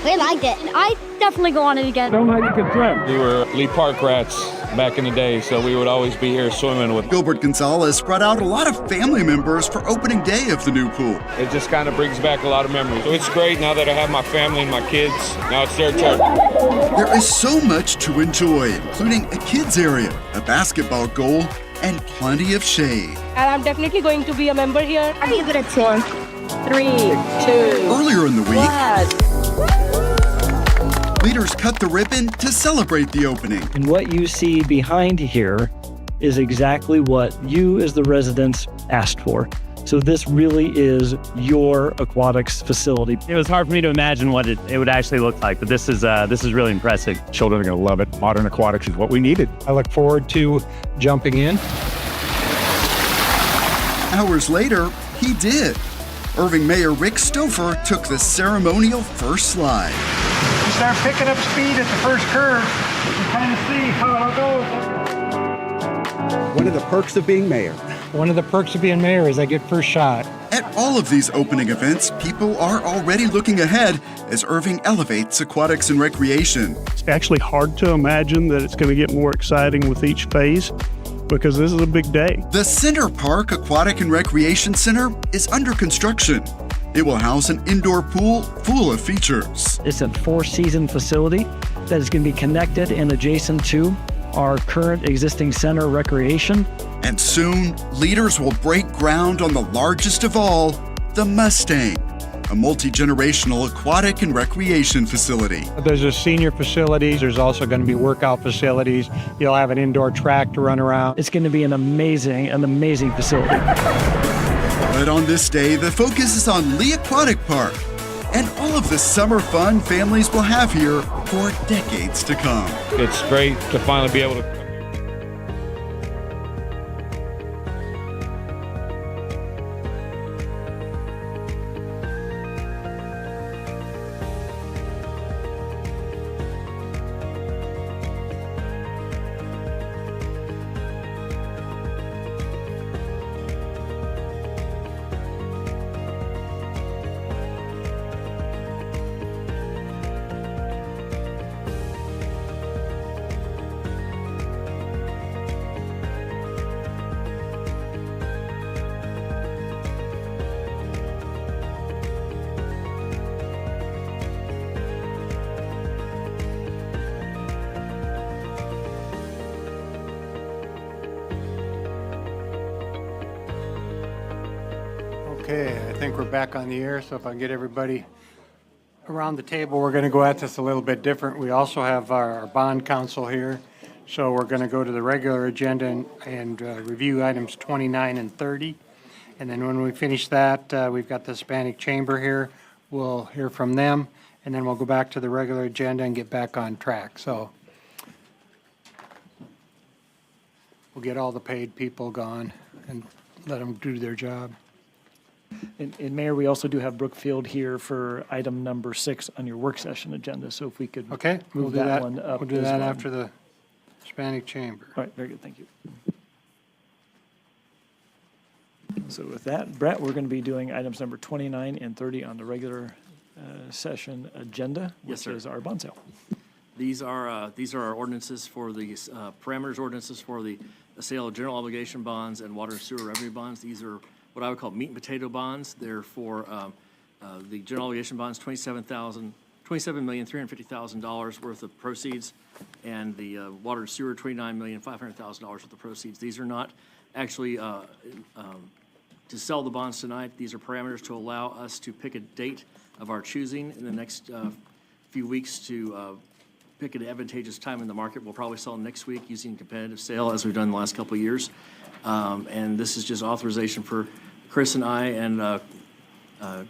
We liked it. I definitely go on it again. Don't know how you can swim. We were Lee Park rats back in the day, so we would always be here swimming with. Gilbert Gonzalez brought out a lot of family members for opening day of the new pool. It just kind of brings back a lot of memories. So it's great now that I have my family and my kids. Now it's their turn. There is so much to enjoy, including a kids area, a basketball goal, and plenty of shade. And I'm definitely going to be a member here. I give it a 10. 3, 2. Earlier in the week, leaders cut the ribbon to celebrate the opening. And what you see behind here is exactly what you as the residents asked for. So this really is your aquatics facility. It was hard for me to imagine what it would actually look like, but this is really impressive. Children are going to love it. Modern aquatics is what we needed. I look forward to jumping in. Hours later, he did. Irving Mayor Rick Stouffer took the ceremonial first slide. You start picking up speed at the first curve. You kind of see how it goes. One of the perks of being mayor. One of the perks of being mayor is I get first shot. At all of these opening events, people are already looking ahead as Irving elevates aquatics and recreation. It's actually hard to imagine that it's going to get more exciting with each phase because this is a big day. The Center Park Aquatic and Recreation Center is under construction. It will house an indoor pool full of features. It's a 4-season facility that is going to be connected and adjacent to our current existing center recreation. And soon, leaders will break ground on the largest of all, the Mustang, a multi-generational aquatic and recreation facility. There's a senior facilities. There's also going to be workout facilities. You'll have an indoor track to run around. It's going to be an amazing facility. But on this day, the focus is on Lee Aquatic Park and all of the summer fun families will have here for decades to come. It's great to finally be able to Okay, I think we're back on the air, so if I can get everybody around the table, we're going to go at this a little bit different. We also have our bond counsel here, so we're going to go to the regular agenda and review items 29 and 30. And then when we finish that, we've got the Hispanic Chamber here. We'll hear from them, and then we'll go back to the regular agenda and get back on track. So we'll get all the paid people gone and let them do their job. And Mayor, we also do have Brookfield here for item number 6 on your work session agenda, so if we could Okay, we'll move do that. one up. We'll do as that well. after the Hispanic Chamber. All right, very good, thank you. So with that, Brett, we're going to be doing items number 29 and 30 on the regular session agenda, which is our bond sale. These are our ordinances for the parameters ordinances for the sale of general obligation bonds and water and sewer revenue bonds. These are what I would call meat and potato bonds. They're for the general obligation bonds, $27,350,000 worth of proceeds, and the water and sewer, $29,500,000 worth of proceeds. These are not actually to sell the bonds tonight. These are parameters to allow us to pick a date of our choosing in the next few weeks to pick an advantageous time in the market. We'll probably sell next week using competitive sale as we've done the last couple of years. And this is just authorization for Chris and I and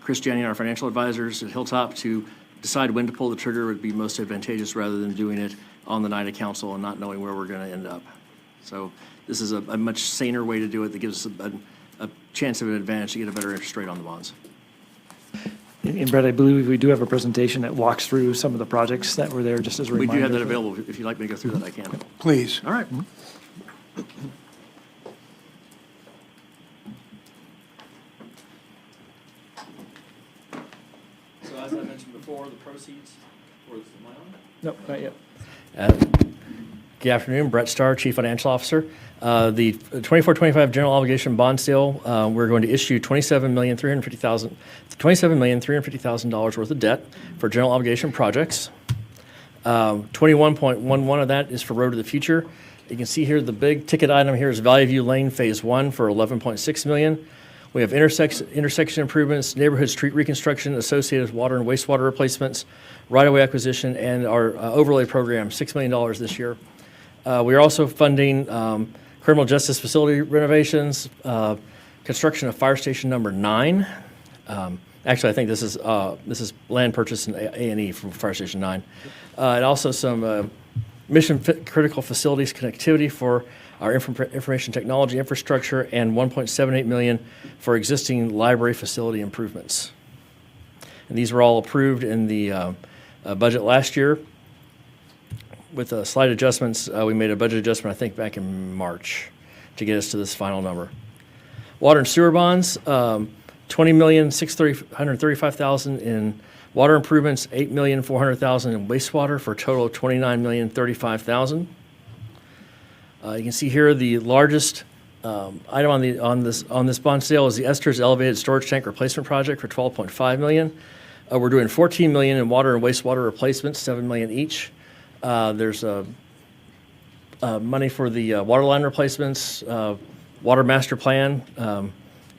Chris Janney, our financial advisors at Hilltop, to decide when to pull the trigger would be most advantageous rather than doing it on the night of council and not knowing where we're going to end up. So this is a much saner way to do it that gives us a chance of an advantage to get a better interest rate on the bonds. And Brett, I believe we do have a presentation that walks through some of the projects that were there, just as a reminder. We do have that available. If you'd like me to go through that, I can. Please. All right. So as I mentioned before, the proceeds for this, am I on? Nope, not yet. Good afternoon, Brett Starr, Chief Financial Officer. The 24-25 general obligation bond sale, we're going to issue $27,350,000 worth of debt for general obligation projects. 21.11 of that is for Road to the Future. You can see here the big ticket item here is Valley View Lane Phase 1 for $11.6 million. We have intersection improvements, neighborhood street reconstruction associated with water and wastewater replacements, right-of-way acquisition, and our overlay program, $6 million this year. We are also funding criminal justice facility renovations, construction of fire station number 9. Actually, I think this is land purchase and A&E from fire station 9. And also some mission critical facilities connectivity for our information technology infrastructure, and $1.78 million for existing library facility improvements. And these were all approved in the budget last year. With slight adjustments, we made a budget adjustment, I think, back in March to get us to this final number. Water and sewer bonds, $20,635,000 in water improvements, $8,400,000 in wastewater for a total of $29,035,000. You can see here the largest item on this bond sale is the Esther's Elevated Storage Tank Replacement Project for $12.5 million. We're doing $14 million in water and wastewater replacements, $7 million each. There's money for the water line replacements, water master plan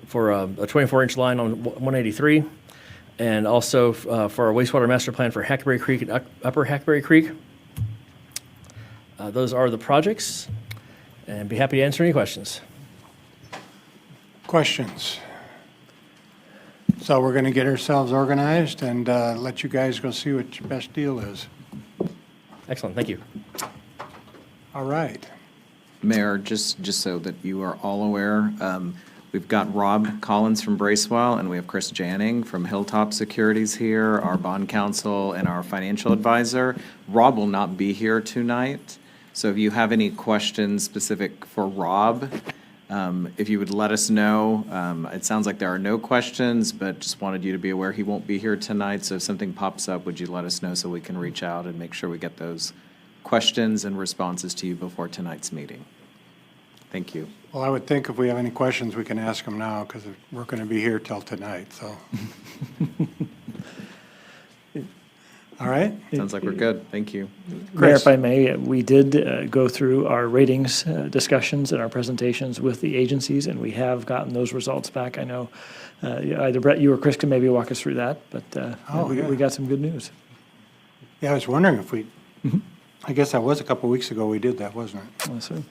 for a 24-inch line on 183, and also for our wastewater master plan for Hackberry Creek and Upper Hackberry Creek. Those are the projects, and be happy to answer any questions. Questions? So we're going to get ourselves organized and let you guys go see what your best deal is. Excellent, thank you. All right. Mayor, just so that you are all aware, we've got Rob Collins from Bracewell, and we have Chris Janning from Hilltop Securities here, our bond counsel and our financial advisor. Rob will not be here tonight, so if you have any questions specific for Rob, if you would let us know. It sounds like there are no questions, but just wanted you to be aware he won't be here tonight, so if something pops up, would you let us know so we can reach out and make sure we get those questions and responses to you before tonight's meeting. Thank you. Well, I would think if we have any questions, we can ask them now because we're going to be here till tonight, so. All right. Sounds like we're good. Thank you. Mayor, if I may, we did go through our ratings discussions and our presentations with the agencies, and we have gotten those results back. I know either Brett, you or Chris can maybe walk us through that, but we got some good news. Yeah, I was wondering if we, I guess that was a couple of weeks ago we did that, wasn't it? Yes, sir.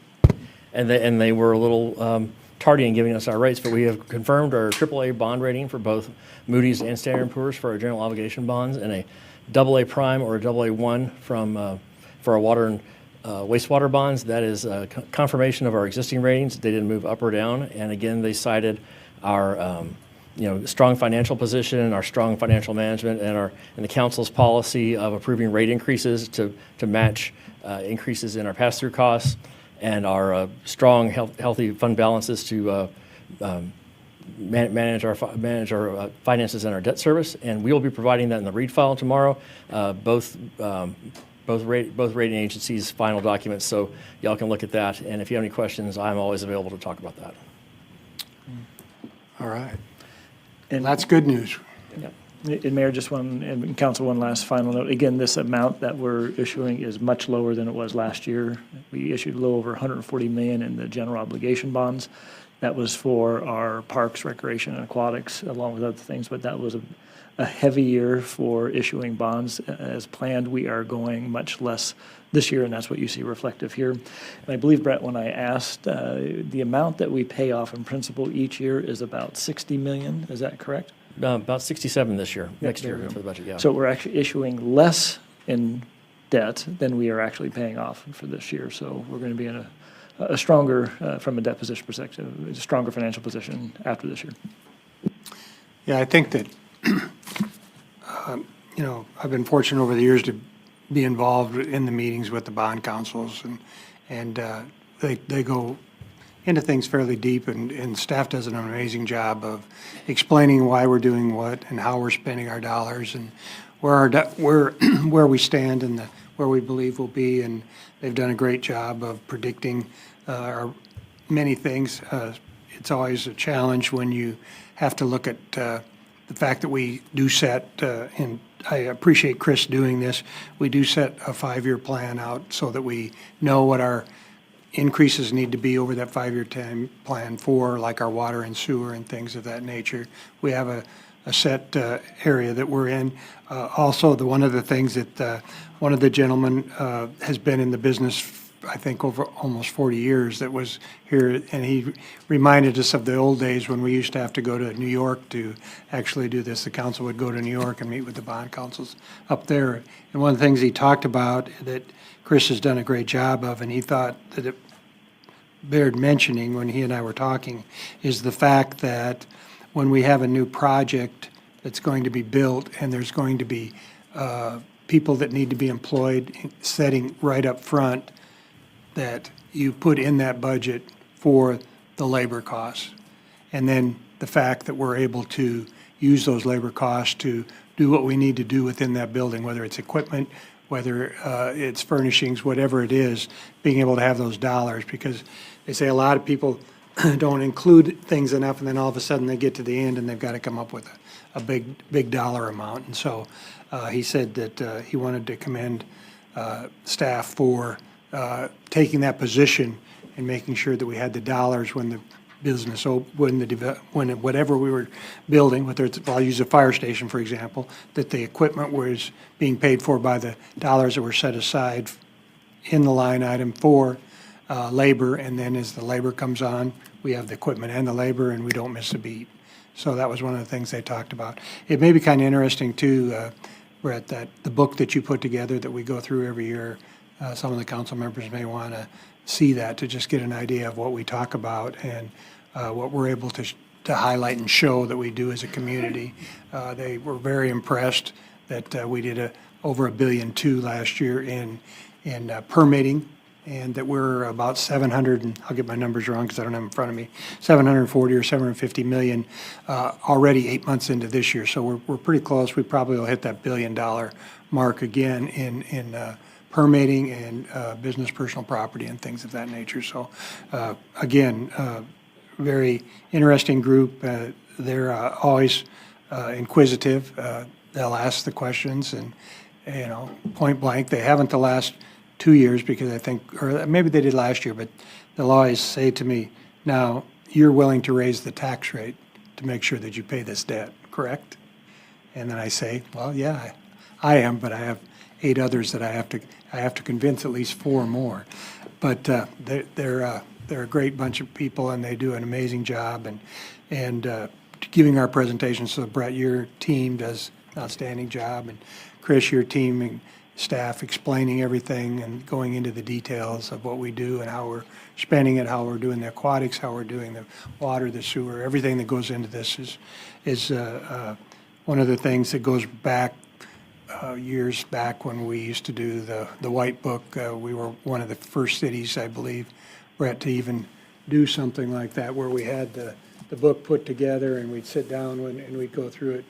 And they were a little tardy in giving us our rates, but we have confirmed our AAA bond rating for both Moody's and Standard & Poor's for our general obligation bonds, and a AA prime or a AA1 for our water and wastewater bonds. That is a confirmation of our existing ratings. They didn't move up or down, and again, they cited our strong financial position, our strong financial management, and the council's policy of approving rate increases to match increases in our pass-through costs, and our strong, healthy fund balances to manage our finances and our debt service. And we will be providing that in the read file tomorrow. Both both rating agencies' final documents, so y'all can look at that. And if you have any questions, I'm always available to talk about that. All right. And That's good news. Yep. And Mayor, just one, and Council, one last final note. Again, this amount that we're issuing is much lower than it was last year. We issued a little over $140 million in the general obligation bonds. That was for our parks, recreation, and aquatics, along with other things, but that was a heavy year for issuing bonds. As planned, we are going much less this year, and that's what you see reflective here. And I believe, Brett, when I asked, the amount that we pay off in principal each year is about $60 million. Is that correct? About 67 this year, next there year we go. for the budget, yeah. So we're actually issuing less in debt than we are actually paying off for this year. So we're going to be in a stronger, from a debt position perspective, a stronger financial position after this year. Yeah, I think that, I've been fortunate over the years to be involved in the meetings with the bond councils, and they go into things fairly deep, and staff does an amazing job of explaining why we're doing what and how we're spending our dollars and where we stand and where we believe we'll be. And they've done a great job of predicting many things. It's always a challenge when you have to look at the fact that we do set, and I appreciate Chris doing this, we do set a 5-year plan out so that we know what our increases need to be over that 5-year time plan for, like our water and sewer and things of that nature. We have a set area that we're in. Also, one of the things that one of the gentlemen has been in the business, I think, over almost 40 years, that was here, and he reminded us of the old days when we used to have to go to New York to actually do this. The council would go to New York and meet with the bond councils up there. And one of the things he talked about that Chris has done a great job of, and he thought that it bared mentioning when he and I were talking, is the fact that when we have a new project that's going to be built and there's going to be people that need to be employed, setting right up front, that you put in that budget for the labor costs. And then the fact that we're able to use those labor costs to do what we need to do within that building, whether it's equipment, whether it's furnishings, whatever it is, being able to have those dollars, because they say a lot of people don't include things enough, and then all of a sudden they get to the end and they've got to come up with a big dollar amount. And so he said that he wanted to commend staff for taking that position and making sure that we had the dollars when the business, when whatever we were building, whether it's, I'll use a fire station, for example, that the equipment was being paid for by the dollars that were set aside in the line item for labor, and then as the labor comes on, we have the equipment and the labor, and we don't miss a beat. So that was one of the things they talked about. It may be kind of interesting, too, Brett, that the book that you put together that we go through every year, some of the council members may want to see that to just get an idea of what we talk about and what we're able to highlight and show that we do as a community. They were very impressed that we did over $1.2 billion last year in permitting, and that we're about 700, and I'll get my numbers wrong because I don't have them in front of me, 740 or 750 million already 8 months into this year. So we're pretty close. We probably will hit that $1 billion mark again in permitting and business personal property and things of that nature. So again, very interesting group. They're always inquisitive. They'll ask the questions, and point blank. They haven't the last 2 years, because I think, or maybe they did last year, but they'll always say to me, now you're willing to raise the tax rate to make sure that you pay this debt, correct? And then I say, well, yeah, I am, but I have 8 others that I have to convince at least 4 more. But they're a great bunch of people, and they do an amazing job, and giving our presentations. So Brett, your team does an outstanding job, and Chris, your team and staff explaining everything and going into the details of what we do and how we're spending it, how we're doing the aquatics, how we're doing the water, the sewer, everything that goes into this is one of the things that goes back years back when we used to do the White Book. We were one of the first cities, I believe, Brett, to even do something like that, where we had the book put together and we'd sit down and we'd go through it.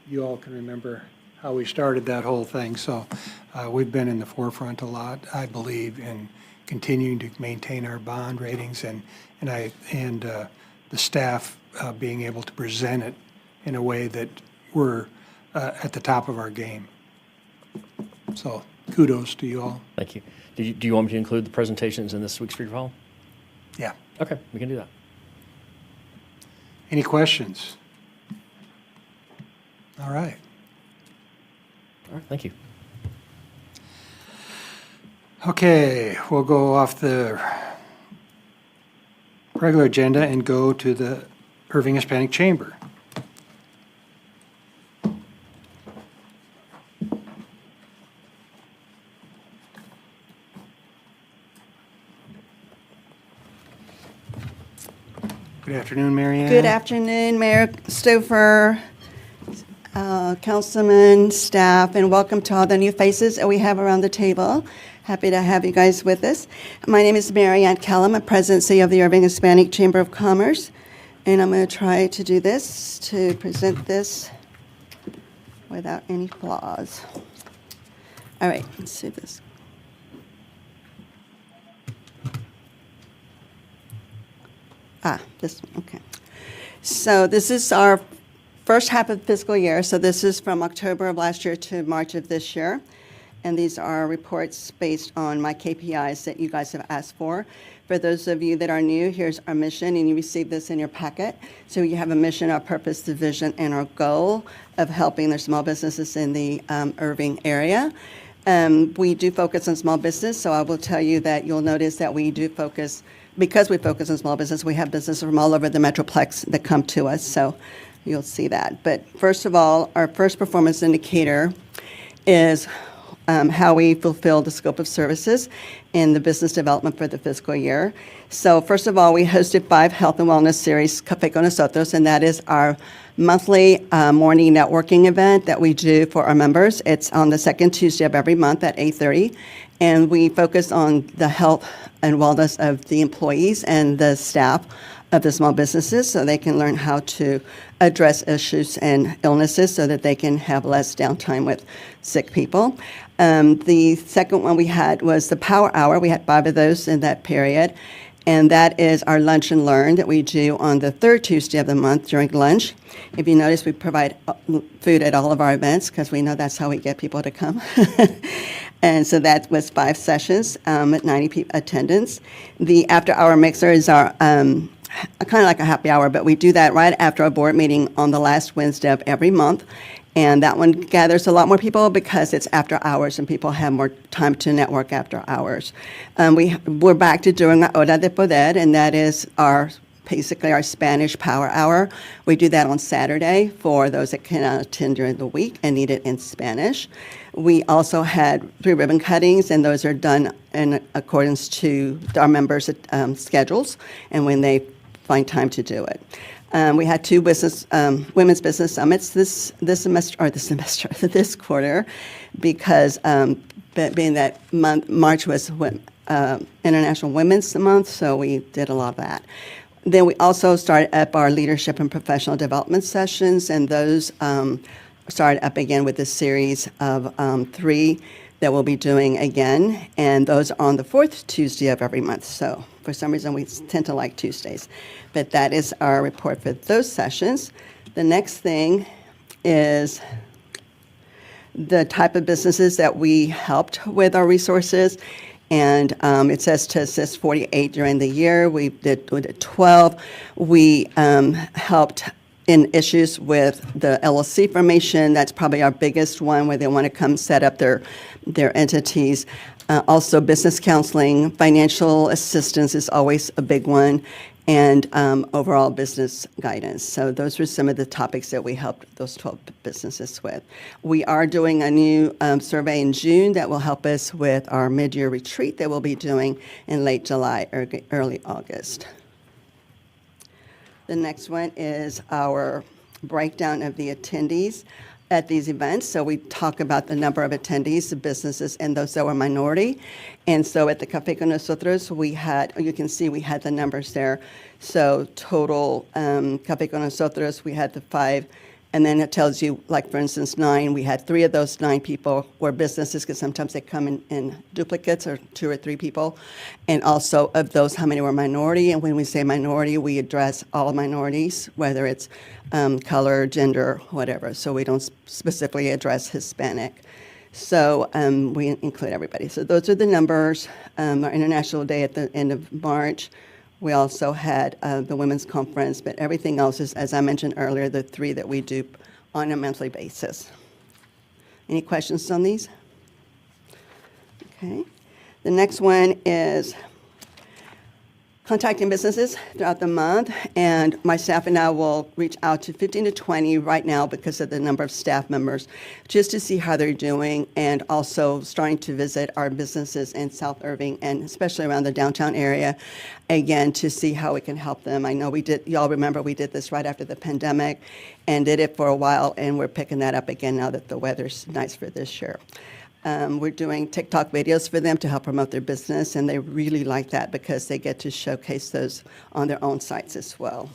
You all can remember how we started that whole thing. So We've been in the forefront a lot, I believe, in continuing to maintain our bond ratings and the staff being able to present it in a way that we're at the top of our game. So kudos to you all. Thank you. Do you want me to include the presentations in this week's Free Fall? Yeah. Okay, we can do that. Any questions? All right. All right, thank you. Okay, we'll go off the regular agenda and go to the Irving Hispanic Chamber. Good afternoon, Mary Ann. Good afternoon, Mayor Stouffer, councilman, staff, and welcome to all the new faces that we have around the table. Happy to have you guys with us. My name is Mary Ann Kellum, I'm presidency of the Irving Hispanic Chamber of Commerce, and I'm going to try to do this, to present this without any flaws. All right, let's see this. This one, okay. So this is our first half of the fiscal year. So this is from October of last year to March of this year. And these are reports based on my KPIs that you guys have asked for. For those of you that are new, here's our mission, and you received this in your packet. So you have a mission, our purpose, the vision, and our goal of helping the small businesses in the Irving area. We do focus on small business, so I will tell you that you'll notice that we do focus, because we focus on small business, we have businesses from all over the Metroplex that come to us, so you'll see that. But first of all, our first performance indicator is how we fulfill the scope of services in the business development for the fiscal year. So first of all, we hosted 5 health and wellness series, Café con Nosotros, and that is our monthly morning networking event that we do for our members. It's on the second Tuesday of every month at 8:30, and we focus on the health and wellness of the employees and the staff of the small businesses so they can learn how to address issues and illnesses so that they can have less downtime with sick people. The second one we had was the Power Hour. We had 5 of those in that period. And that is our lunch and learn that we do on the third Tuesday of the month during lunch. If you notice, we provide food at all of our events because we know that's how we get people to come. And so that was 5 sessions at 90 attendance. The after-hour mixer is our kind of like a happy hour, but we do that right after our board meeting on the last Wednesday of every month. And that one gathers a lot more people because it's after hours and people have more time to network after hours. We're back to doing our Hora de Poder, and that is basically our Spanish Power Hour. We do that on Saturday for those that cannot attend during the week and need it in Spanish. We also had 3 ribbon cuttings, and those are done in accordance to our members' schedules and when they find time to do it. We had 2 women's business summits this quarter, because being that March was International Women's Month, so we did a lot of that. Then we also started up our leadership and professional development sessions, and those started up again with a series of 3 that we'll be doing again, and those are on the 4th Tuesday of every month. So for some reason, we tend to like Tuesdays. But that is our report for those sessions. The next thing is the type of businesses that we helped with our resources. And it says to assist 48 during the year. We did 12. We helped in issues with the LLC formation. That's probably our biggest one, where they want to come set up their entities. Also business counseling, financial assistance is always a big one, and overall business guidance. So those were some of the topics that we helped those 12 businesses with. We are doing a new survey in June that will help us with our mid-year retreat that we'll be doing in late July or early August. The next one is our breakdown of the attendees at these events. So we talk about the number of attendees, the businesses, and those that were minority. And so at the Café con Nosotros, we had, you can see we had the numbers there. So total Café con Nosotros, we had the 5 And then it tells you, like for instance, 9, we had 3 of those 9 people were businesses, because sometimes they come in duplicates or 2 or 3 people. And also of those, how many were minority. And when we say minority, we address all minorities, whether it's color, gender, whatever. So we don't specifically address Hispanic. So we include everybody. So those are the numbers. Our International Day at the end of March. We also had the Women's Conference, but everything else is, as I mentioned earlier, the 3 that we do on a monthly basis. Any questions on these? Okay. The next one is contacting businesses throughout the month, and my staff and I will reach out to 15 to 20 right now because of the number of staff members, just to see how they're doing, and also starting to visit our businesses in South Irving and especially around the downtown area, again, to see how we can help them. I know we did, y'all remember we did this right after the pandemic and did it for a while, and we're picking that up again now that the weather's nice for this year. We're doing TikTok videos for them to help promote their business, and they really like that because they get to showcase those on their own sites as well.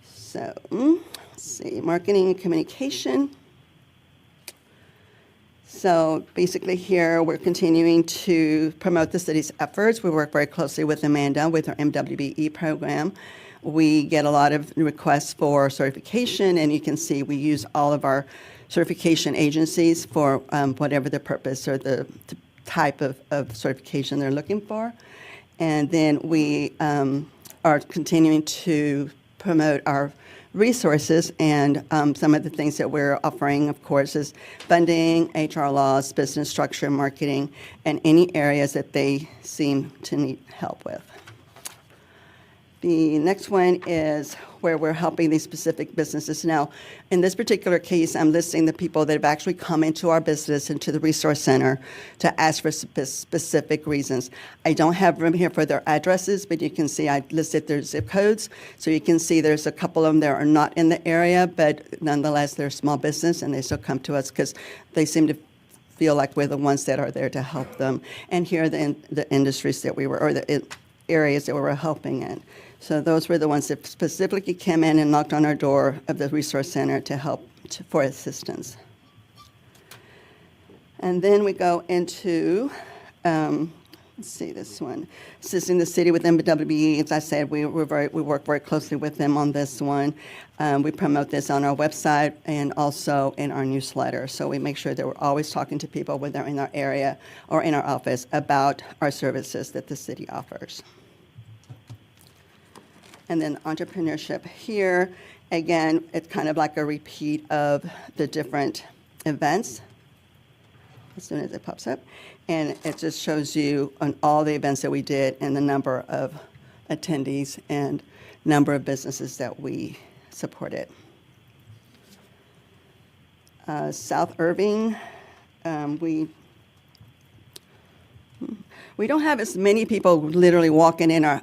So, let's see, marketing and communication. So basically here, we're continuing to promote the city's efforts. We work very closely with Amanda with our MWBE program. We get a lot of requests for certification, and you can see we use all of our certification agencies for whatever the purpose or the type of certification they're looking for. And then we are continuing to promote our resources, and some of the things that we're offering, of course, is funding, HR laws, business structure, marketing, and any areas that they seem to need help with. The next one is where we're helping these specific businesses. Now, in this particular case, I'm listing the people that have actually come into our business, into the resource center, to ask for specific reasons. I don't have room here for their addresses, but you can see I listed their zip codes. So you can see there's a couple of them that are not in the area, but nonetheless, they're a small business, and they still come to us because they seem to feel like we're the ones that are there to help them. And here are the industries that we were, or the areas that we were helping in. So those were the ones that specifically came in and knocked on our door of the Resource Center to help for assistance. And then we go into, let's see this one, assisting the city with MWBE. As I said, we work very closely with them on this one. We promote this on our website and also in our newsletter. So we make sure that we're always talking to people when they're in our area or in our office about our services that the city offers. And then entrepreneurship here, again, it's kind of like a repeat of the different events as soon as it pops up. And it just shows you on all the events that we did and the number of attendees and number of businesses that we supported. South Irving, we don't have as many people literally walking in our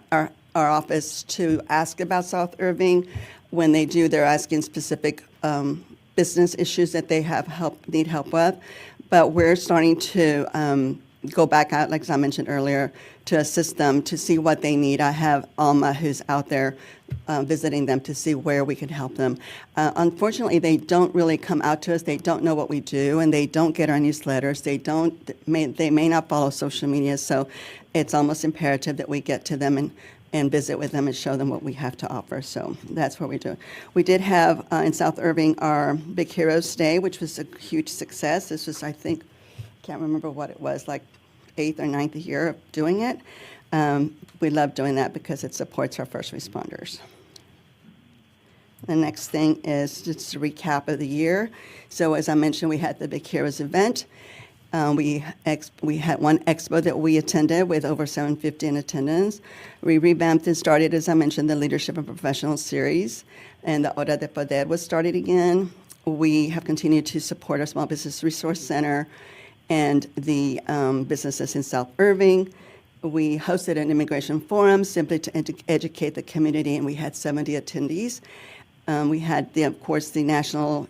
office to ask about South Irving. When they do, they're asking specific business issues that they need help with. But we're starting to go back out, like I mentioned earlier, to assist them to see what they need. I have Alma who's out there visiting them to see where we can help them. Unfortunately, they don't really come out to us. They don't know what we do, and they don't get our newsletters. They may not follow social media, so it's almost imperative that we get to them and visit with them and show them what we have to offer. So that's what we do. We did have in South Irving our Big Heroes Day, which was a huge success. This was, I think, can't remember what it was, like 8th or 9th year of doing it. We love doing that because it supports our first responders. The next thing is just a recap of the year. So as I mentioned, we had the Big Heroes event. We had one expo that we attended with over 750 in attendance. We revamped and started, as I mentioned, the Leadership and Professional Series, and the Hora de Poder was started again. We have continued to support our Small Business Resource Center and the businesses in South Irving. We hosted an immigration forum simply to educate the community, and we had 70 attendees. We had, of course, the National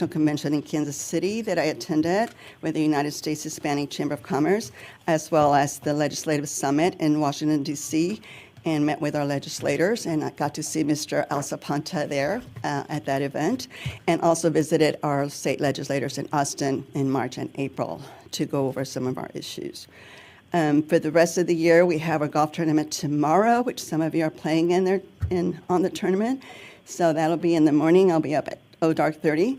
Convention in Kansas City that I attended with the United States Hispanic Chamber of Commerce, as well as the Legislative Summit in Washington, D.C., and met with our legislators, and I got to see Mr. Alzapanta there at that event, and also visited our state legislators in Austin in March and April to go over some of our issues. For the rest of the year, we have a golf tournament tomorrow, which some of you are playing in there on the tournament. So that'll be in the morning. I'll be up at dark 30.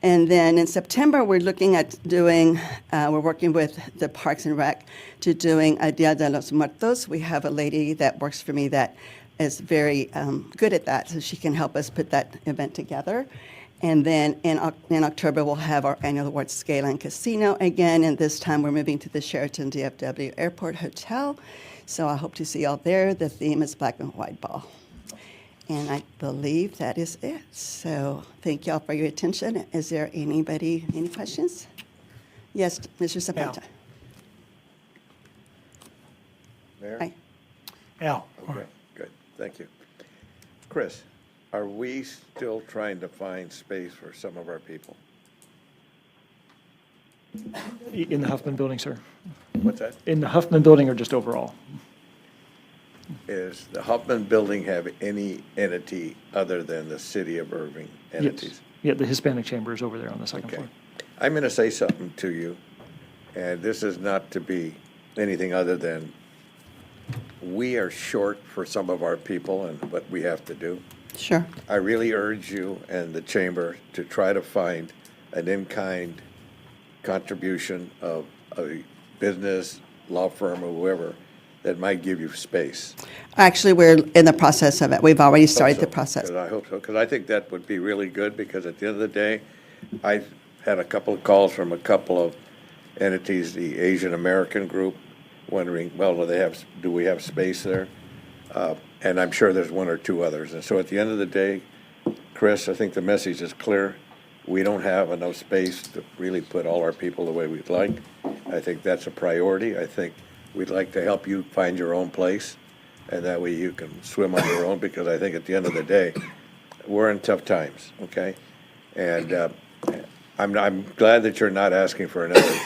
And then in September, we're looking at doing, we're working with the Parks and Rec to doing a Dia de los Muertos. We have a lady that works for me that is very good at that, so she can help us put that event together. And then in October, we'll have our annual awards gala and casino again, and this time we're moving to the Sheraton DFW Airport Hotel. So I hope to see y'all there. The theme is black and white ball. And I believe that is it. So thank y'all for your attention. Is there any questions? Yes, Mr. Zapata. Mayor? Hi. Al. Okay, good, thank you. Chris, are we still trying to find space for some of our people? In the Huffman Building, sir. What's that? In the Huffman Building or just overall? Is the Huffman Building have any entity other than the City of Irving entities? Yes. Yeah, the Hispanic Chamber is over there on the second Okay. floor. I'm going to say something to you, and this is not to be anything other than we are short for some of our people and what we have to do. Sure. I really urge you and the chamber to try to find an in-kind contribution of a business, law firm, or whoever that might give you space. Actually, we're in the process of it. We've already started the process. I hope so, because I think that would be really good, because at the end of the day, I've had a couple of calls from a couple of entities, the Asian American group, wondering, well, do we have space there? And I'm sure there's one or two others. And so at the end of the day, Chris, I think the message is clear. We don't have enough space to really put all our people the way we'd like. I think that's a priority. I think we'd like to help you find your own place, and that way you can swim on your own, because I think at the end of the day, we're in tough times, okay? And I'm glad that you're not asking for another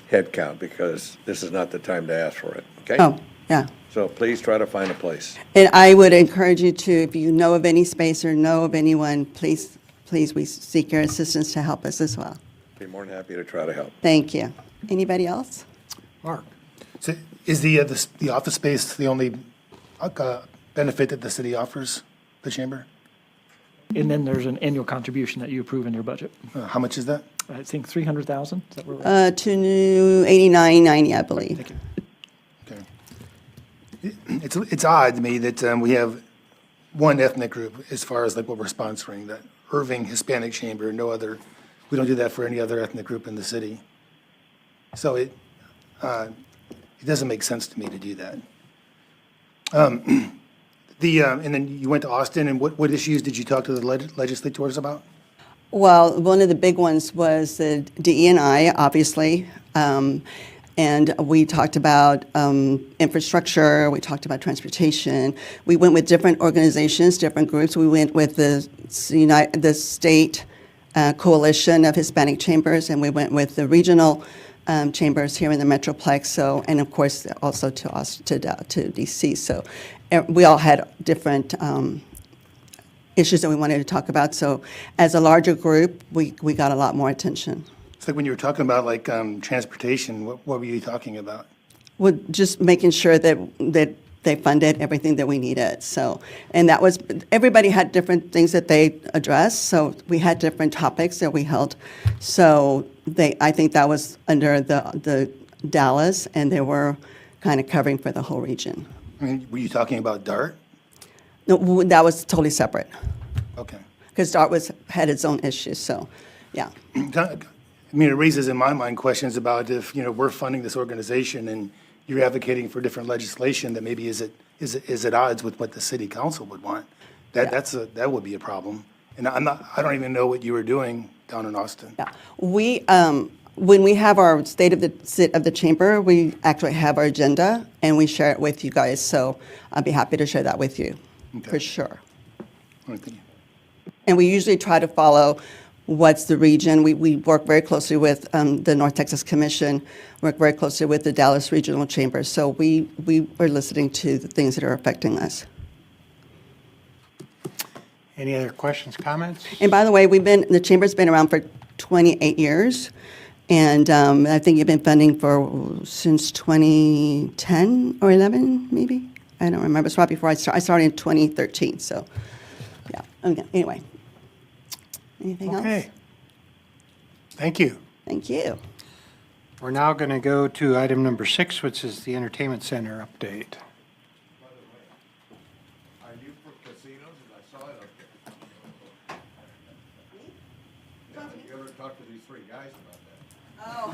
head count, because this is not the time to ask for it, okay? Oh, yeah. So please try to find a place. And I would encourage you to, if you know of any space or know of anyone, please, we seek your assistance to help us as well. Be more than happy to try to help. Thank you. Anybody else? Mark, so is the office space the only benefit that the city offers the chamber? And then there's an annual contribution that you approve in your budget. How much is that? I think 300,000. Is that where we're at? To $89.90, I believe. Thank you. It's odd to me that we have one ethnic group as far as like what we're sponsoring, that Irving Hispanic Chamber, no other, we don't do that for any other ethnic group in the city. So it doesn't make sense to me to do that. And then you went to Austin, and what issues did you talk to the legislators about? Well, one of the big ones was the DE&I, obviously. And we talked about infrastructure, we talked about transportation. We went with different organizations, different groups. We went with the state coalition of Hispanic chambers, and we went with the regional chambers here in the Metroplex, so, and of course also to DC. So we all had different issues that we wanted to talk about. So as a larger group, we got a lot more attention. It's like when you were talking about like transportation, what were you talking about? Well, just making sure that they funded everything that we needed. So, and that was, everybody had different things that they addressed. So we had different topics that we held. So I think that was under the Dallas, and they were kind of covering for the whole region. I mean, were you talking about DART? No, that was totally separate. Okay. Because DART had its own issues. So, yeah. I mean, it raises in my mind questions about if, we're funding this organization and you're advocating for different legislation that maybe is at odds with what the city council would want. That would be a problem. And I don't even know what you were doing down in Austin. Yeah. We when we have our state of the chamber, we actually have our agenda and we share it with you guys. So I'd be happy to share that with you for sure. All right, thank you. And we usually try to follow what's the region. We work very closely with the North Texas Commission, work very closely with the Dallas Regional Chamber. So we are listening to the things that are affecting us. Any other questions, comments? And by the way, the Chamber's been around for 28 years. And I think you've been funding since 2010 or 11, maybe? I don't remember. It's right before I started in 2013. So, yeah. Okay. Anyway. Anything else? Okay. Thank you. Thank you. We're now going to go to item number 6, which is the entertainment center update. Are you for casinos? I saw it up there. Yeah, you ever talk to these 3 guys about that? Oh.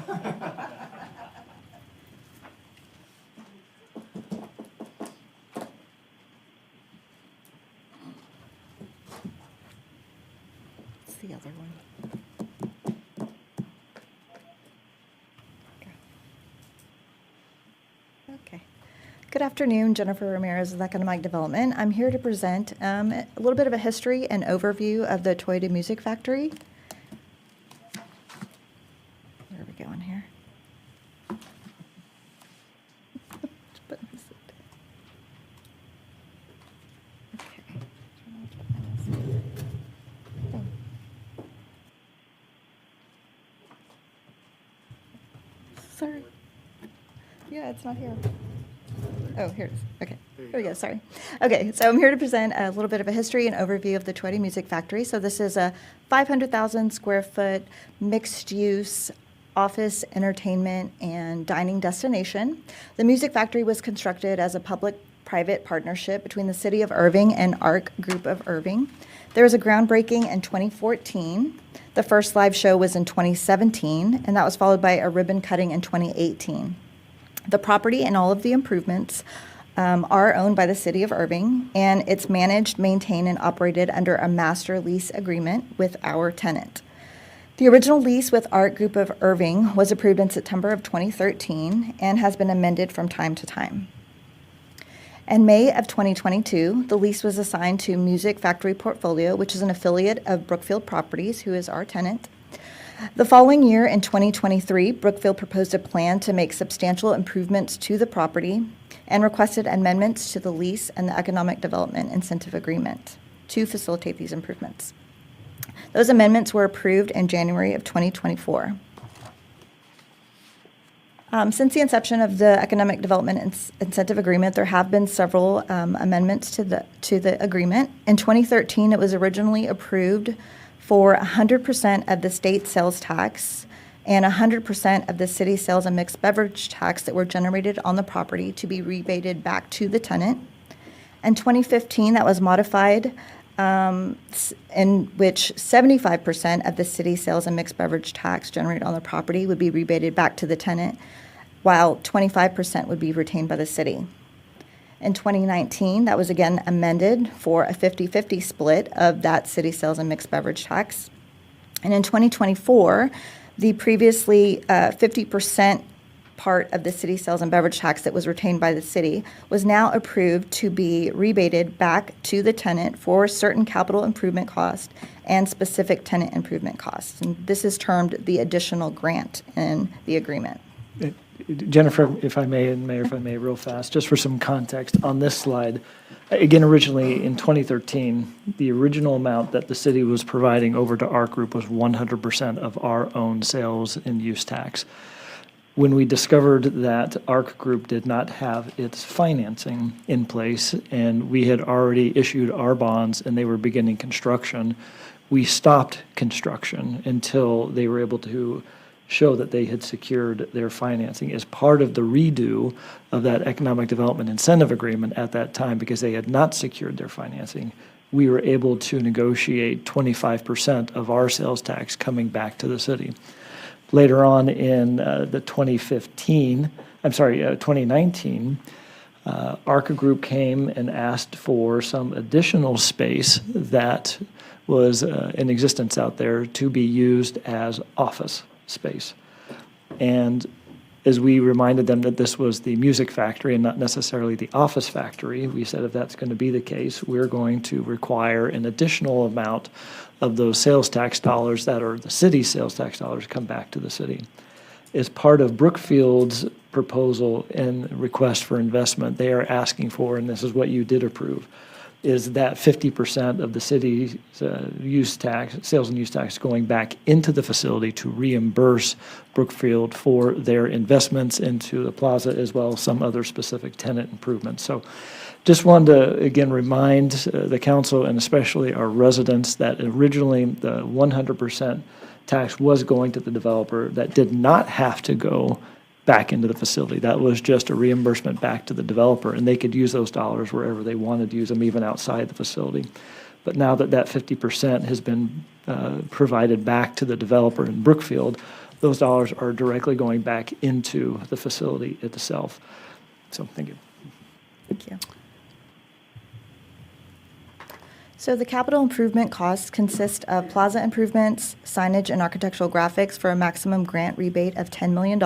What's the other one? Okay. Good afternoon, Jennifer Ramirez with Economic Development. I'm here to present a little bit of a history and overview of the Toyota Music Factory. Where are we going here? Which button is it? Okay. Sorry. Yeah, it's not here. Oh, here it is. Okay. Here we go. Sorry. Okay, so I'm here to present a little bit of a history and overview of the Toyota Music Factory. So this is a 500,000 square foot mixed use office, entertainment, and dining destination. The Music Factory was constructed as a public-private partnership between the City of Irving and ARC Group of Irving. There was a groundbreaking in 2014. The first live show was in 2017, and that was followed by a ribbon cutting in 2018. The property and all of the improvements are owned by the City of Irving, and it's managed, maintained, and operated under a master lease agreement with our tenant. The original lease with ARC Group of Irving was approved in September of 2013 and has been amended from time to time. In May of 2022, the lease was assigned to Music Factory Portfolio, which is an affiliate of Brookfield Properties, who is our tenant. The following year, in 2023, Brookfield proposed a plan to make substantial improvements to the property and requested amendments to the lease and the Economic Development Incentive Agreement to facilitate these improvements. Those amendments were approved in January of 2024. Since the inception of the Economic Development Incentive Agreement, there have been several amendments to the agreement. In 2013, it was originally approved for 100% of the state sales tax and 100% of the city sales and mixed beverage tax that were generated on the property to be rebated back to the tenant. In 2015, that was modified, in which 75% of the city sales and mixed beverage tax generated on the property would be rebated back to the tenant, while 25% would be retained by the city. In 2019, that was again amended for a 50-50 split of that city sales and mixed beverage tax. And in 2024, the previously 50% part of the city sales and beverage tax that was retained by the city was now approved to be rebated back to the tenant for certain capital improvement costs and specific tenant improvement costs. And this is termed the additional grant in the agreement. Jennifer, if I may, and Mayor, if I may, real fast, just for some context, on this slide, again, originally in 2013, the original amount that the city was providing over to ARC Group was 100% of our own sales and use tax. When we discovered that ARC Group did not have its financing in place, and we had already issued our bonds and they were beginning construction, we stopped construction until they were able to show that they had secured their financing as part of the redo of that Economic Development Incentive Agreement at that time. Because they had not secured their financing, we were able to negotiate 25% of our sales tax coming back to the city. Later on in the 2019, ARCA Group came and asked for some additional space that was in existence out there to be used as office space. And as we reminded them that this was the music factory and not necessarily the office factory, we said if that's going to be the case, we're going to require an additional amount of those sales tax dollars that are the city's sales tax dollars come back to the city. As part of Brookfield's proposal and request for investment, they are asking for, and this is what you did approve, is that 50% of the city's use tax, sales and use tax going back into the facility to reimburse Brookfield for their investments into the plaza as well as some other specific tenant improvements. So just wanted to, again, remind the council and especially our residents that originally the 100% tax was going to the developer. That did not have to go back into the facility. That was just a reimbursement back to the developer, and they could use those dollars wherever they wanted to use them, even outside the facility. But now that that 50% has been provided back to the developer in Brookfield, those dollars are directly going back into the facility itself. So thank you. Thank you. So the capital improvement costs consist of plaza improvements, signage, and architectural graphics for a maximum grant rebate of $10 million.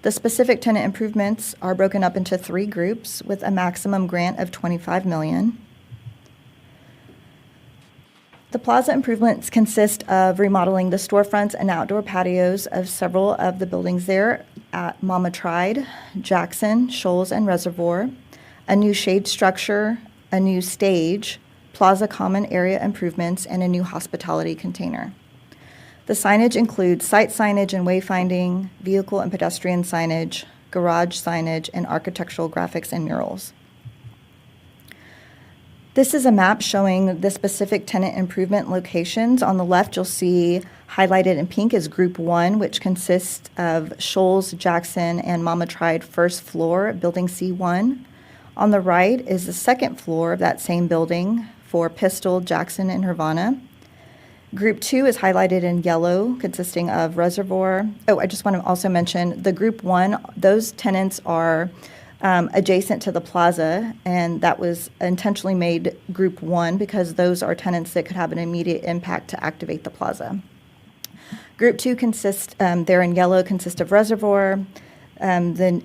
The specific tenant improvements are broken up into 3 groups with a maximum grant of $25 million. The plaza improvements consist of remodeling the storefronts and outdoor patios of several of the buildings there at Mama Tried, Jackson, Shoals, and Reservoir, a new shade structure, a new stage, plaza common area improvements, and a new hospitality container. The signage includes site signage and wayfinding, vehicle and pedestrian signage, garage signage, and architectural graphics and murals. This is a map showing the specific tenant improvement locations. On the left, you'll see highlighted in pink is Group 1, which consists of Shoals, Jackson, and Mama Tried first floor, building C1. On the right is the second floor of that same building for Pistol, Jackson, and Nirvana. Group 2 is highlighted in yellow, consisting of Reservoir. Oh, I just want to also mention the Group 1, those tenants are adjacent to the plaza, and that was intentionally made Group 1 because those are tenants that could have an immediate impact to activate the plaza. Group 2 consists, there in yellow, consists of Reservoir, the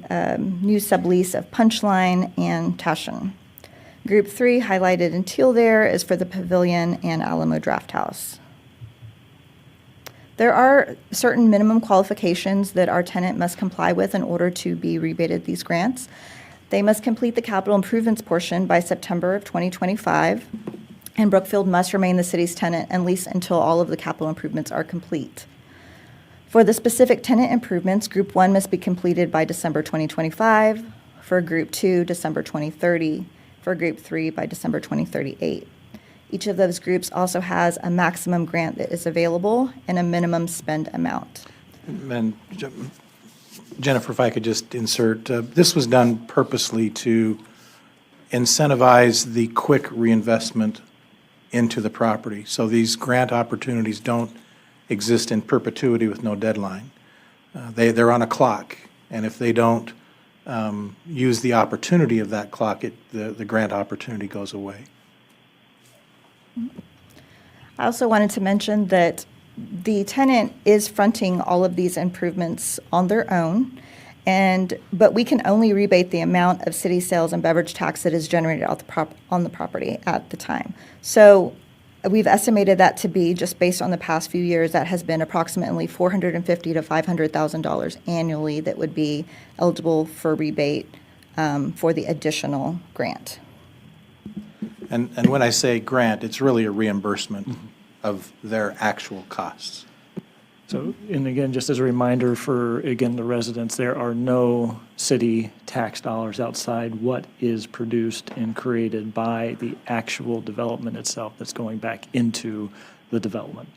new sublease of Punchline and Tashin. Group 3, highlighted in teal there, is for the Pavilion and Alamo Draft House. There are certain minimum qualifications that our tenant must comply with in order to be rebated these grants. They must complete the capital improvements portion by September of 2025, and Brookfield must remain the city's tenant at least until all of the capital improvements are complete. For the specific tenant improvements, Group 1 must be completed by December 2025, for Group 2, December 2030, for Group 3 by December 2038. Each of those groups also has a maximum grant that is available and a minimum spend amount. And Jennifer, if I could just insert, this was done purposely to incentivize the quick reinvestment into the property. So these grant opportunities don't exist in perpetuity with no deadline. They're on a clock, and if they don't use the opportunity of that clock, the grant opportunity goes away. I also wanted to mention that the tenant is fronting all of these improvements on their own, but we can only rebate the amount of city sales and beverage tax that is generated on the property at the time. So we've estimated that to be, just based on the past few years, that has been approximately $450,000 to $500,000 annually that would be eligible for rebate for the additional grant. And when I say grant, it's really a reimbursement of their actual costs. So, and again, just as a reminder for, again, the residents, there are no city tax dollars outside what is produced and created by the actual development itself that's going back into the development.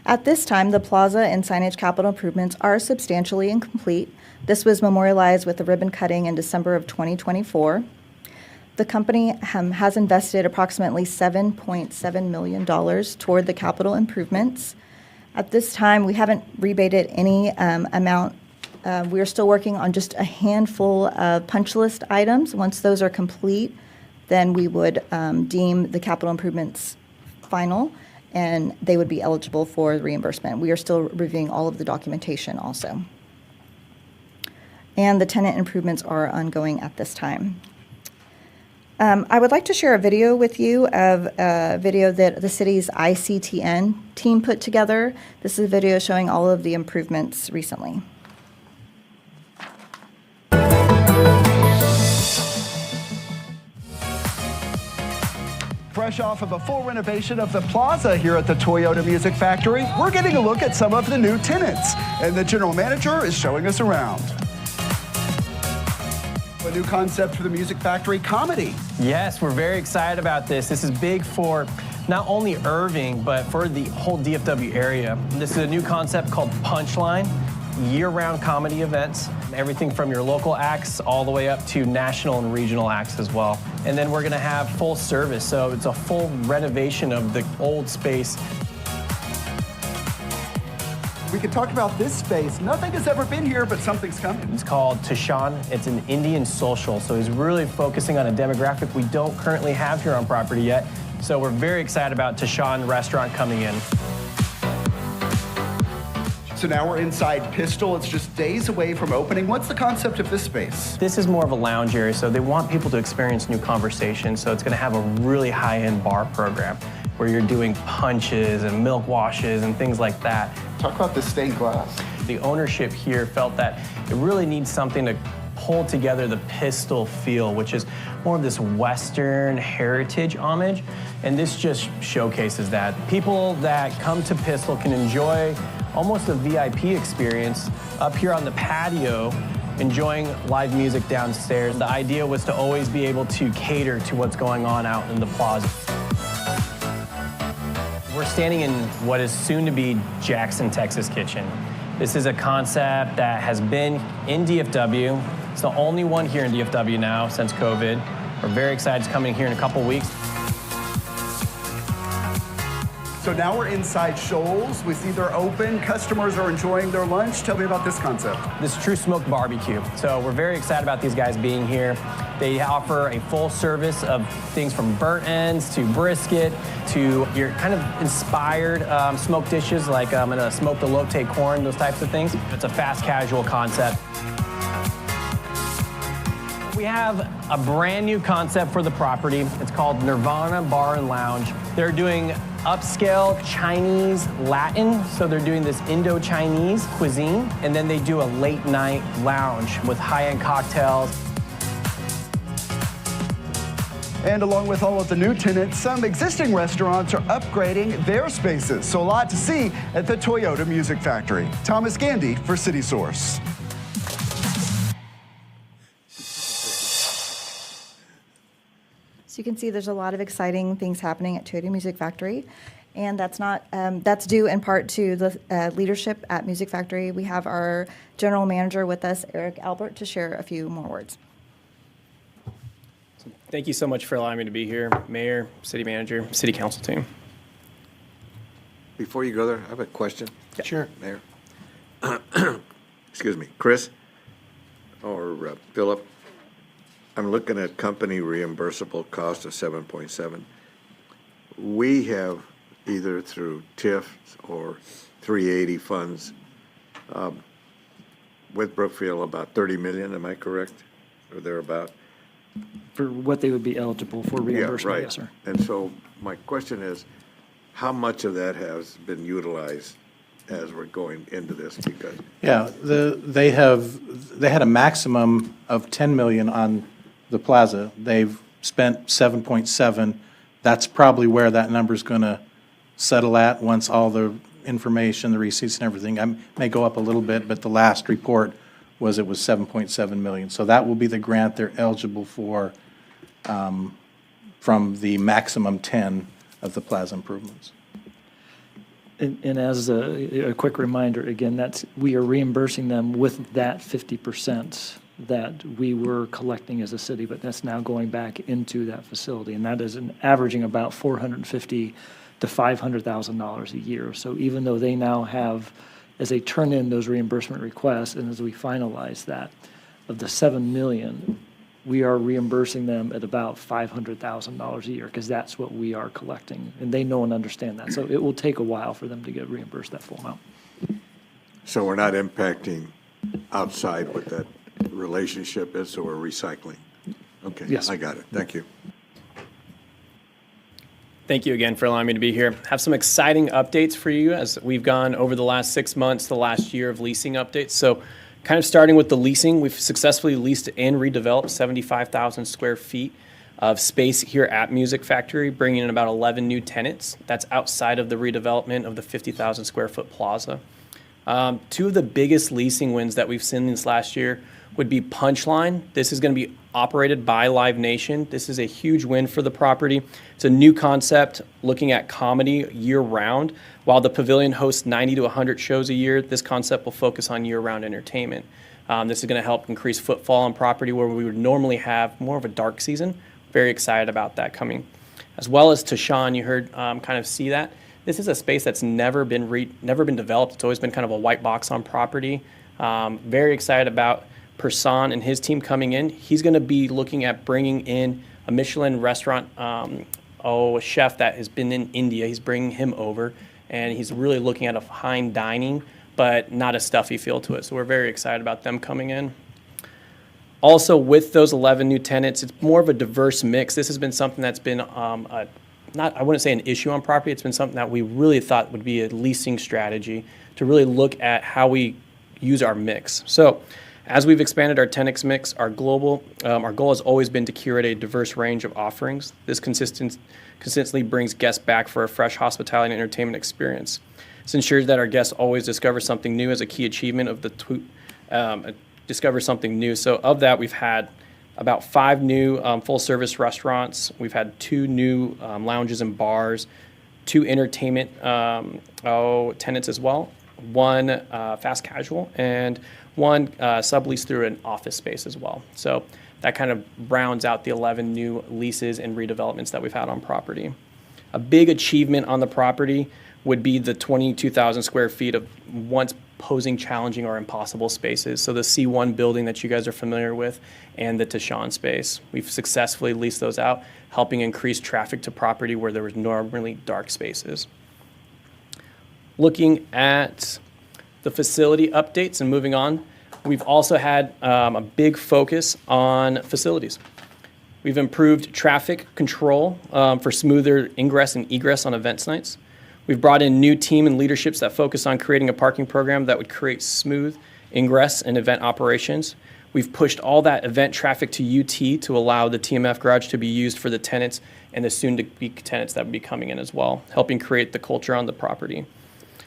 At this time, the plaza and signage capital improvements are substantially incomplete. This was memorialized with the ribbon cutting in December of 2024. The company has invested approximately $7.7 million toward the capital improvements. At this time, we haven't rebated any amount. We're still working on just a handful of punch list items. Once those are complete, then we would deem the capital improvements final, and they would be eligible for reimbursement. We are still reviewing all of the documentation also. And the tenant improvements are ongoing at this time. I would like to share a video with you of a video that the city's ICTN team put together. This is a video showing all of the improvements recently. Fresh off of a full renovation of the plaza here at the Toyota Music Factory, we're getting a look at some of the new tenants, and the general manager is showing us around. A new concept for the Music Factory, comedy. Yes, we're very excited about this. This is big for not only Irving, but for the whole DFW area. This is a new concept called Punchline, year-round comedy events, everything from your local acts all the way up to national and regional acts as well. And then we're gonna have full service, so it's a full renovation of the old space. We could talk about this space. Nothing has ever been here, but something's coming. It's called Tashan. It's an Indian social, so he's really focusing on a demographic we don't currently have here on property yet. So we're very excited about Tashan Restaurant coming in. So now we're inside Pistol. It's just days away from opening. What's the concept of this space? This is more of a lounge area, so they want people to experience new conversations, so it's gonna have a really high-end bar program where you're doing punches and milk washes and things like that. Talk about the stained glass. The ownership here felt that it really needs something to pull together the Pistol feel, which is more of this Western heritage homage, and this just showcases that. People that come to Pistol can enjoy almost a VIP experience up here on the patio, enjoying live music downstairs. The idea was to always be able to cater to what's going on out in the plaza. We're standing in what is soon to be Jackson, Texas Kitchen. This is a concept that has been in DFW. It's the only one here in DFW now since COVID. We're very excited it's coming here in a couple weeks. So now we're inside Shoals. We see they're open. Customers are enjoying their lunch. Tell me about this concept. This is True Smoked Barbecue. So we're very excited about these guys being here. They offer a full service of things from burnt ends to brisket to your kind of inspired smoked dishes like a smoked elote corn, those types of things. It's a fast casual concept. We have a brand new concept for the property. It's called Nirvana Bar and Lounge. They're doing upscale Chinese Latin, so they're doing this Indo-Chinese cuisine, and then they do a late night lounge with high-end cocktails. And along with all of the new tenants, some existing restaurants are upgrading their spaces. So a lot to see at the Toyota Music Factory. Thomas Gandy for City Source. So you can see there's a lot of exciting things happening at Toyota Music Factory, and that's due in part to the leadership at Music Factory. We have our general manager with us, Eric Albert, to share a few more words. Thank you so much for allowing me to be here, Mayor, City Manager, City Council team. Before you go there, I have a question. Sure. Mayor. Excuse me, Chris or Philip. I'm looking at company reimbursable cost of 7.7. We have either through TIF or 380 funds with Brookfield about 30 million, am I correct? Or thereabout? For what they would be eligible for reimbursement, Yeah, right. yes, sir. And so my question is, how much of that has been utilized as we're going into this? Because Yeah, they had a maximum of 10 million on the plaza. They've spent 7.7. That's probably where that number's going to settle at once all the information, the receipts and everything. I may go up a little bit, but the last report was it was 7.7 million. So that will be the grant they're eligible for from the maximum 10 of the plaza improvements. And as a quick reminder, again, we are reimbursing them with that 50% that we were collecting as a city, but that's now going back into that facility, and that is averaging about $450,000 to $500,000 a year. So even though they now have, as they turn in those reimbursement requests, and as we finalize that, of the $7 million, we are reimbursing them at about $500,000 a year because that's what we are collecting. And they know and understand that. So it will take a while for them to get reimbursed that full amount. So we're not impacting outside what that relationship is, so we're recycling? Okay, Yes. I got it. Thank you. Thank you again for allowing me to be here. Have some exciting updates for you as we've gone over the last 6 months, the last year of leasing updates. So kind of starting with the leasing, we've successfully leased and redeveloped 75,000 square feet of space here at Music Factory, bringing in about 11 new tenants. That's outside of the redevelopment of the 50,000 square foot plaza. Two of the biggest leasing wins that we've seen this last year would be Punchline. This is going to be operated by Live Nation. This is a huge win for the property. It's a new concept looking at comedy year-round. While the Pavilion hosts 90 to 100 shows a year, this concept will focus on year-round entertainment. This is going to help increase footfall on property where we would normally have more of a dark season. Very excited about that coming. As well as Tashawn, you heard kind of see that. This is a space that's never been developed. It's always been kind of a white box on property. Very excited about Person and his team coming in. He's going to be looking at bringing in a Michelin restaurant, a chef that has been in India. He's bringing him over, and he's really looking at a fine dining, but not a stuffy feel to it. So we're very excited about them coming in. Also, with those 11 new tenants, it's more of a diverse mix. This has been something that's been I wouldn't say an issue on property. It's been something that we really thought would be a leasing strategy to really look at how we use our mix. So as we've expanded our tenants mix, our goal has always been to curate a diverse range of offerings. This consistently brings guests back for a fresh hospitality and entertainment experience. This ensures that our guests always discover something new as a key achievement of the discover something new. So of that, we've had about 5 new full-service restaurants. We've had 2 new lounges and bars, 2 entertainment tenants as well, 1 fast casual, and 1 sublease through an office space as well. So that kind of rounds out the 11 new leases and redevelopments that we've had on property. A big achievement on the property would be the 22,000 square feet of once posing challenging or impossible spaces. So the C1 building that you guys are familiar with and the Tashawn space. We've successfully leased those out, helping increase traffic to property where there was normally dark spaces. Looking at the facility updates and moving on, we've also had a big focus on facilities. We've improved traffic control for smoother ingress and egress on events nights. We've brought in new team and leaderships that focus on creating a parking program that would create smooth ingress and event operations. We've pushed all that event traffic to UT to allow the TMF garage to be used for the tenants and the soon-to-be tenants that would be coming in as well, helping create the culture on the property.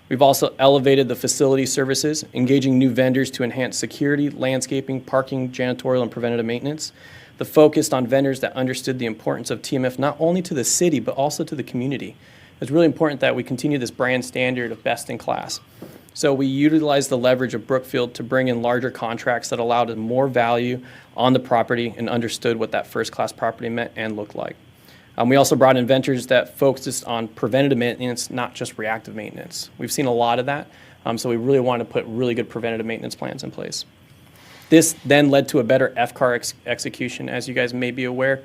We've also elevated the facility services, engaging new vendors to enhance security, landscaping, parking, janitorial, and preventative maintenance. The focus on vendors that understood the importance of TMF not only to the city, but also to the community. It's really important that we continue this brand standard of best in class. So we utilized the leverage of Brookfield to bring in larger contracts that allowed more value on the property and understood what that first-class property meant and looked like. We also brought in vendors that focused on preventative maintenance, not just reactive maintenance. We've seen a lot of that, so we really want to put really good preventative maintenance plans in place. This then led to a better FCAR execution. As you guys may be aware,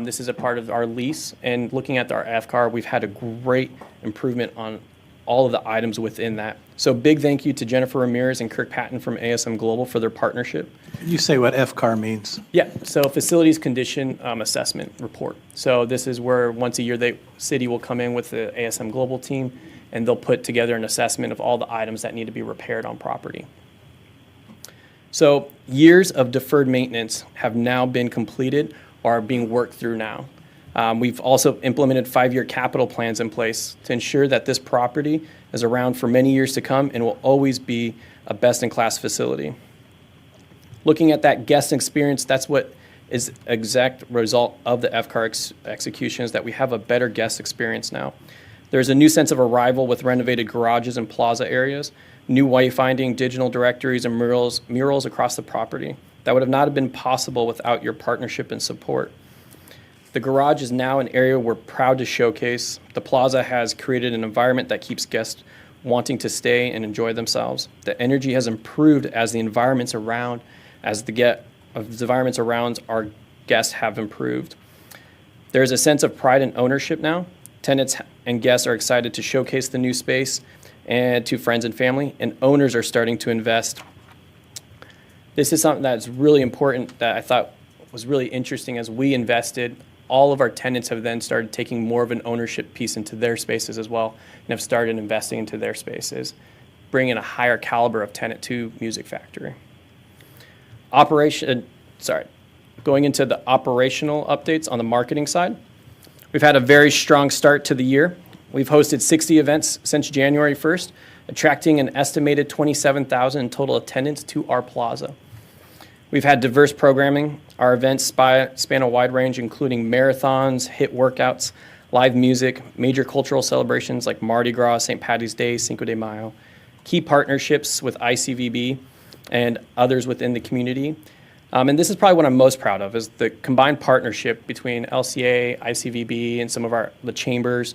this is a part of our lease, and looking at our FCAR, we've had a great improvement on all of the items within that. So big thank you to Jennifer Ramirez and Kirk Patton from ASM Global for their partnership. Can you say what FCAR means? Yeah, so Facilities Condition Assessment Report. So this is where once a year the city will come in with the ASM Global team, and they'll put together an assessment of all the items that need to be repaired on property. So years of deferred maintenance have now been completed or are being worked through now. We've also implemented 5-year capital plans in place to ensure that this property is around for many years to come and will always be a best-in-class facility. Looking at that guest experience, that's what is exact result of the FCAR execution, is that we have a better guest experience now. There's a new sense of arrival with renovated garages and plaza areas, new wayfinding, digital directories, and murals across the property. That would have not have been possible without your partnership and support. The garage is now an area we're proud to showcase. The plaza has created an environment that keeps guests wanting to stay and enjoy themselves. The energy has improved as the environments around are guests have improved. There is a sense of pride and ownership now. Tenants and guests are excited to showcase the new space and to friends and family, and owners are starting to invest. This is something that's really important that I thought was really interesting. As we invested, all of our tenants have then started taking more of an ownership piece into their spaces as well and have started investing into their spaces, bringing a higher caliber of tenant to Music Factory. Going into the operational updates on the marketing side. We've had a very strong start to the year. We've hosted 60 events since January 1st, attracting an estimated 27,000 in total attendance to our plaza. We've had diverse programming. Our events span a wide range, including marathons, hit workouts, live music, major cultural celebrations like Mardi Gras, St. Paddy's Day, Cinco de Mayo, key partnerships with ICVB and others within the community. And this is probably what I'm most proud of, is the combined partnership between LCA, ICVB, and some of the chambers,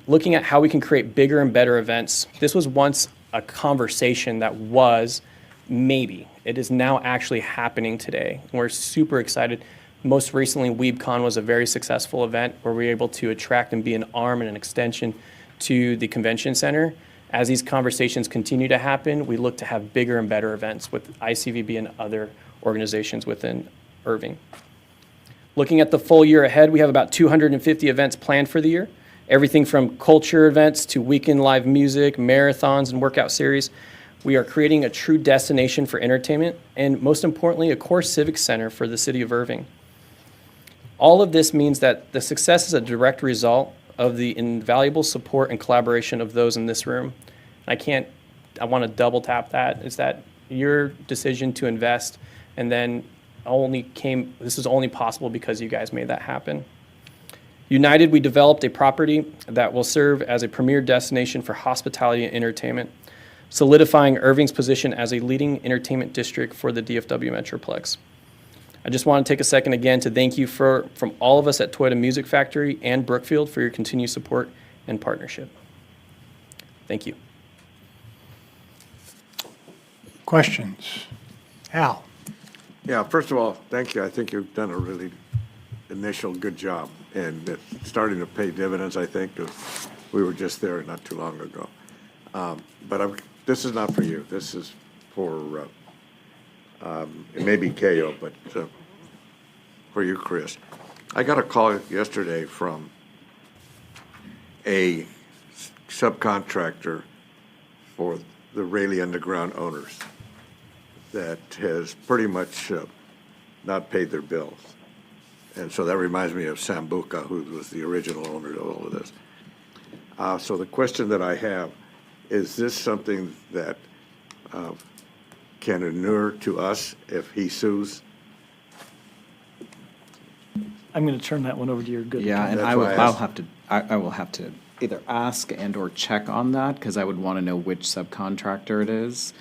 looking at how we can create bigger and better events. This was once a conversation that was maybe. It is now actually happening today. We're super excited. Most recently, WeebCon was a very successful event where we were able to attract and be an arm and an extension to the convention center. As these conversations continue to happen, we look to have bigger and better events with ICVB and other organizations within Irving. Looking at the full year ahead, we have about 250 events planned for the year. Everything from culture events to weekend live music, marathons, and workout series. We are creating a true destination for entertainment and, most importantly, a core civic center for the city of Irving. All of this means that the success is a direct result of the invaluable support and collaboration of those in this room. I want to double tap that, is that your decision to invest and then this is only possible because you guys made that happen. United, we developed a property that will serve as a premier destination for hospitality and entertainment, solidifying Irving's position as a leading entertainment district for the DFW Metroplex. I just want to take a second again to thank you from all of us at Toyota Music Factory and Brookfield for your continued support and partnership. Thank you. Questions? Al? Yeah, first of all, thank you. I think you've done a really initial good job, and it's starting to pay dividends, I think. We were just there not too long ago. But this is not for you. This is for, it may be KO, but for you, Chris. I got a call yesterday from a subcontractor for the Raleigh Underground owners that has pretty much not paid their bills. And so that reminds me of Sambuca, who was the original owner of all of this. So the question that I have, is this something that can inure to us if he sues? I'm going to turn that one over to your good. Yeah, and That's I why I will have to either ask and or check on that, because I would want to know which subcontractor it is.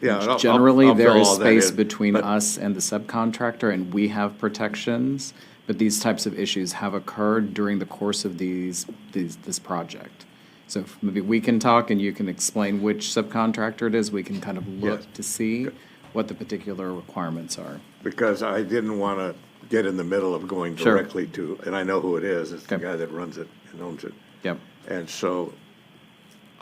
Yeah, Generally, I'll there fill is all that space in, between but- us and the subcontractor, and we have protections, but these types of issues have occurred during the course of this project. So if maybe we can talk and you can explain which subcontractor it is, we can kind of look to see what the particular requirements are. Because I didn't want to get in the middle of going Sure. directly to, and I know who it is. It's the guy that runs it and owns it. Yep. And so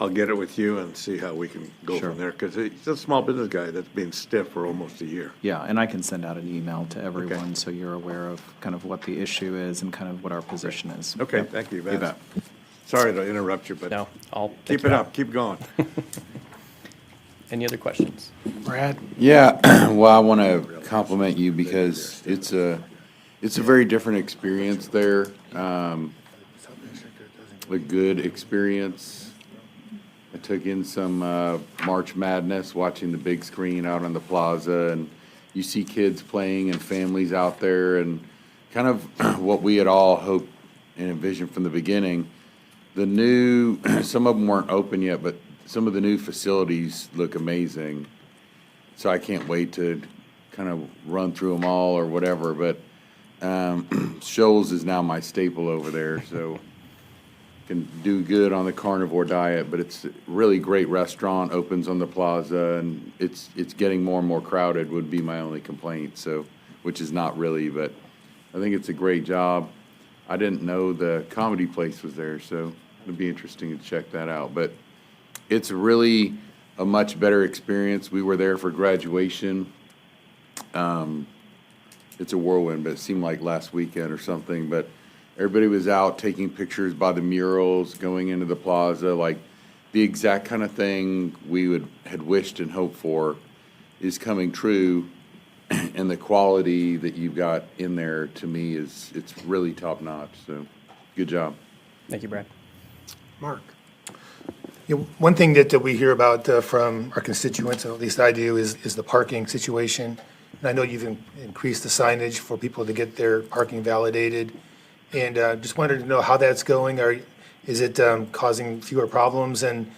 I'll get it with you and see how we can go Sure. from there, because he's a small business guy that's been stiff for almost a year. Yeah, and I can send out an email to everyone so you're aware of kind of what the issue is and kind of what our position is. Okay, Yep. thank you, You Vance. bet. Sorry to interrupt you, but No, I'll keep think it about up, keep going. Any other questions? Brad? Yeah, well, I want to compliment you because it's a very different experience there. A good experience. I took in some March Madness, watching the big screen out on the plaza, and you see kids playing and families out there, and kind of what we had all hoped and envisioned from the beginning. The new, some of them weren't open yet, but some of the new facilities look amazing. So I can't wait to kind of run through them all or whatever, but Shoals is now my staple over there, so can do good on the carnivore diet, but it's a really great restaurant, opens on the plaza, and it's getting more and more crowded would be my only complaint. So which is not really, but I think it's a great job. I didn't know the comedy place was there, so it'll be interesting to check that out. But it's really a much better experience. We were there for graduation. It's a whirlwind, but it seemed like last weekend or something. But everybody was out taking pictures by the murals, going into the plaza, like the exact kind of thing we had wished and hoped for is coming true. And the quality that you've got in there, to me, it's really top notch. So, good job. Thank you, Brad. Mark? One thing that we hear about from our constituents, at least I do, is the parking situation. And I know you've increased the signage for people to get their parking validated. And just wanted to know how that's going. Is it causing fewer problems? And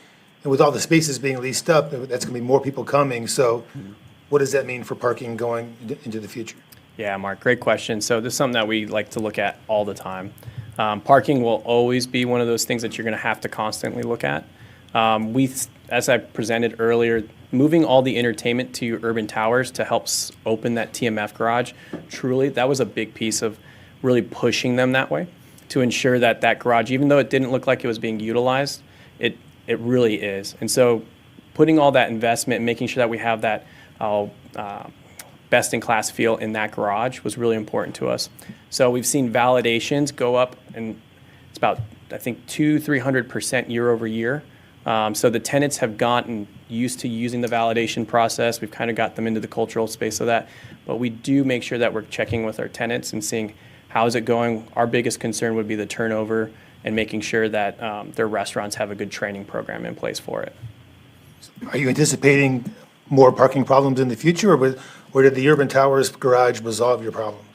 with all the spaces being leased up, that's going to be more people coming. So what does that mean for parking going into the future? Yeah, Mark, great question. So this is something that we like to look at all the time. Parking will always be one of those things that you're going to have to constantly look at. As I presented earlier, moving all the entertainment to Urban Towers to help open that TMF garage, truly, that was a big piece of really pushing them that way to ensure that that garage, even though it didn't look like it was being utilized, it really is. And so putting all that investment and making sure that we have that best-in-class feel in that garage was really important to us. So we've seen validations go up, and it's about, I think, 200-300% year over year. So the tenants have gotten used to using the validation process. We've kind of got them into the cultural space of that. But we do make sure that we're checking with our tenants and seeing how is it going. Our biggest concern would be the turnover and making sure that their restaurants have a good training program in place for it. Are you anticipating more parking problems in the future, or did the Urban Towers garage resolve your problems?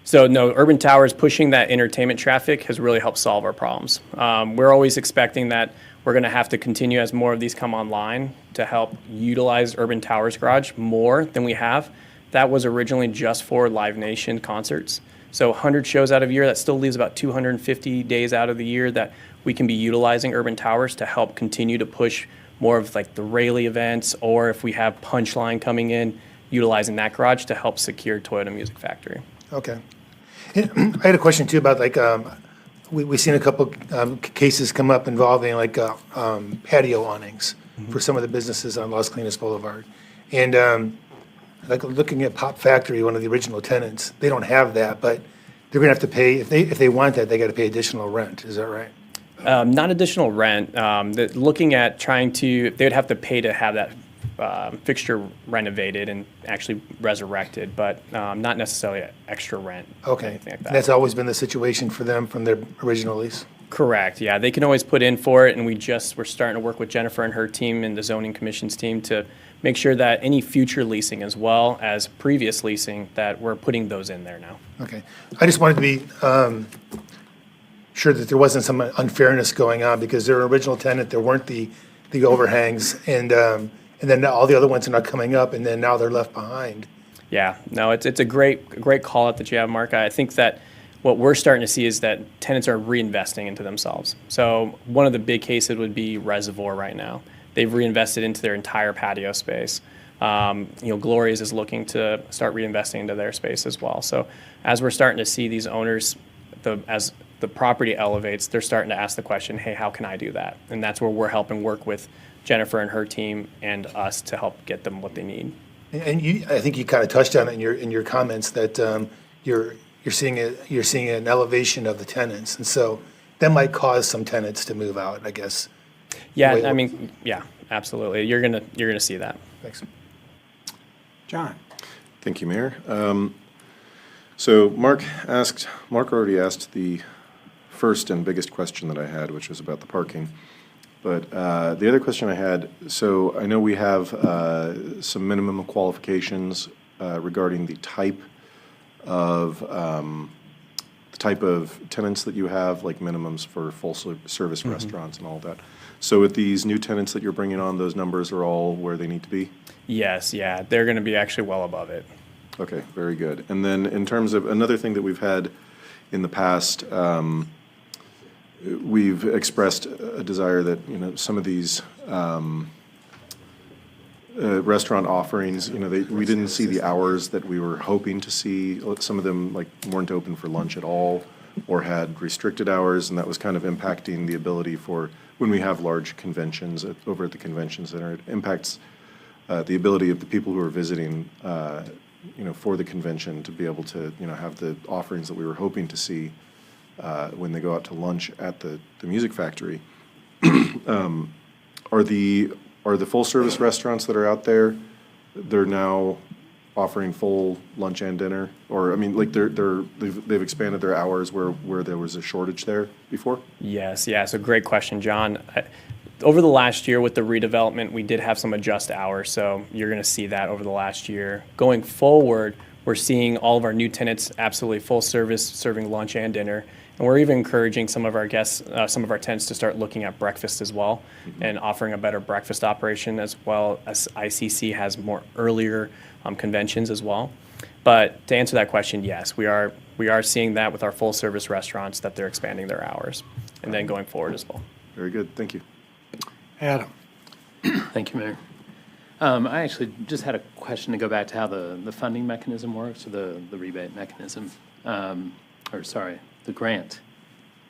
So no, Urban Towers pushing that entertainment traffic has really helped solve our problems. We're always expecting that we're going to have to continue as more of these come online to help utilize Urban Towers garage more than we have. That was originally just for Live Nation concerts. So 100 shows out of a year, that still leaves about 250 days out of the year that we can be utilizing Urban Towers to help continue to push more of like the Rayleigh events, or if we have Punchline coming in, utilizing that garage to help secure Toyota Music Factory. Okay. And I had a question too about like, we've seen a couple cases come up involving like patio awnings for some of the businesses on Los Colinas Boulevard. And like looking at Pop Factory, one of the original tenants, they don't have that, but they're going to have to pay, if they want that, they got to pay additional rent. Is that right? Not additional rent. Looking at trying to, they would have to pay to have that fixture renovated and actually resurrected, but not necessarily extra rent. Okay. Anything like that. That's always been the situation for them from their original lease? Correct, yeah. They can always put in for it, and we're starting to work with Jennifer and her team and the zoning commission's team to make sure that any future leasing as well as previous leasing, that we're putting those in there now. Okay. I just wanted to be sure that there wasn't some unfairness going on, because their original tenant, there weren't the overhangs, and then all the other ones are not coming up, and then now they're left behind. Yeah, no, it's a great call out that you have, Mark. I think that what we're starting to see is that tenants are reinvesting into themselves. So one of the big cases would be Reservoir right now. They've reinvested into their entire patio space. Gloria's is looking to start reinvesting into their space as well. So as we're starting to see these owners, as the property elevates, they're starting to ask the question, hey, how can I do that? And that's where we're helping work with Jennifer and her team and us to help get them what they need. And I think you kind of touched on it in your comments that you're seeing an elevation of the tenants, and so that might cause some tenants to move out, I guess. Yeah, I mean, yeah, absolutely. You're gonna see that. Thanks. John. Thank you, Mayor. So Mark already asked the first and biggest question that I had, which was about the parking. But the other question I had, so I know we have some minimum qualifications regarding the type of tenants that you have, like minimums for full service restaurants and all that. So with these new tenants that you're bringing on, those numbers are all where they need to be? Yes, yeah, they're going to be actually well above it. Okay, very good. And then in terms of another thing that we've had in the past, we've expressed a desire that some of these restaurant offerings, we didn't see the hours that we were hoping to see. Some of them weren't open for lunch at all or had restricted hours, and that was kind of impacting the ability for, when we have large conventions over at the convention center, it impacts the ability of the people who are visiting, for the convention to be able to, have the offerings that we were hoping to see when they go out to lunch at the Music Factory. Are the full-service restaurants that are out there, they're now offering full lunch and dinner? Or, I mean, they've expanded their hours where there was a shortage there before? Yes, yeah, so great question, John. Over the last year with the redevelopment, we did have some adjust hours, so you're going to see that over the last year. Going forward, we're seeing all of our new tenants absolutely full service, serving lunch and dinner. And we're even encouraging some of our guests, some of our tenants to start looking at breakfast as well and offering a better breakfast operation, as well as ICC has more earlier conventions as well. But to answer that question, yes, we are seeing that with our full service restaurants, that they're expanding their hours and then going forward as well. Very good, thank you. Adam. Thank you, Mayor. I actually just had a question to go back to how the funding mechanism works, or the rebate mechanism, the grant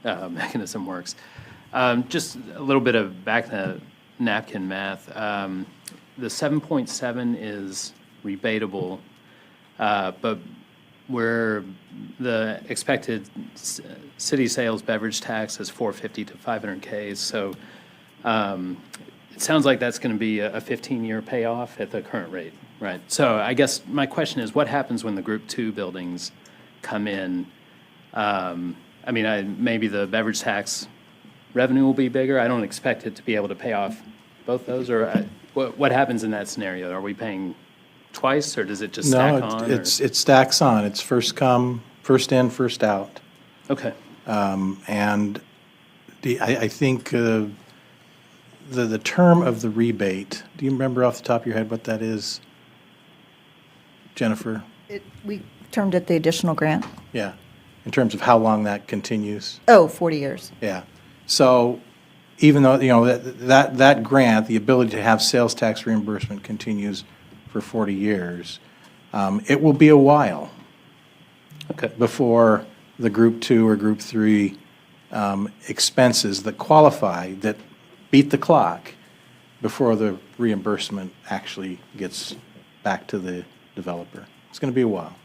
mechanism works. Just a little bit of back the napkin math. The 7.7 is rebatable, but where the expected city sales beverage tax is 450 to 500K, so it sounds like that's going to be a 15-year payoff at the current rate, right? So I guess my question is, what happens when the Group 2 buildings come in? Maybe the beverage tax revenue will be bigger. I don't expect it to be able to pay off both those, or what happens in that scenario? Are we paying twice, or does it just stack on? No, it stacks on. It's first come, first in, first out. Okay. And I think the term of the rebate, do you remember off the top of your head what that is, Jennifer? We termed it the additional grant. Yeah, in terms of how long that continues. Oh, 40 years. Yeah. So even though, that grant, the ability to have sales tax reimbursement continues for 40 years, it will be a while before the Group 2 or Group 3 expenses that qualify, that beat the clock, before the reimbursement actually gets back to the developer. It's going to be a while.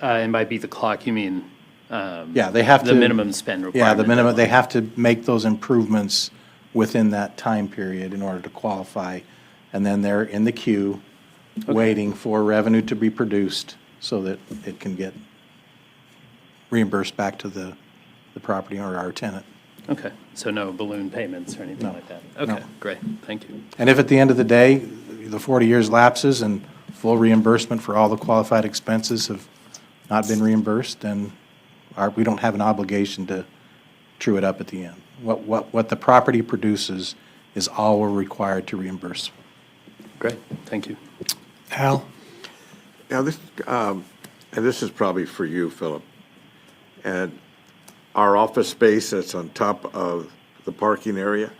And by beat the clock, you mean yeah, they have the minimum spend requirement? Yeah, the minimum. They have to make those improvements within that time period in order to qualify, and then they're in the queue waiting for revenue to be produced so that it can get reimbursed back to the property or our tenant. Okay, so no balloon payments or anything like that? Okay, No. Great, thank you. And if at the end of the day, the 40 years lapses and full reimbursement for all the qualified expenses have not been reimbursed, then we don't have an obligation to true it up at the end. What the property produces is all we're required to reimburse. Great, thank you. Al? Now, this is probably for you, Philip. And our office space that's on top of the parking area,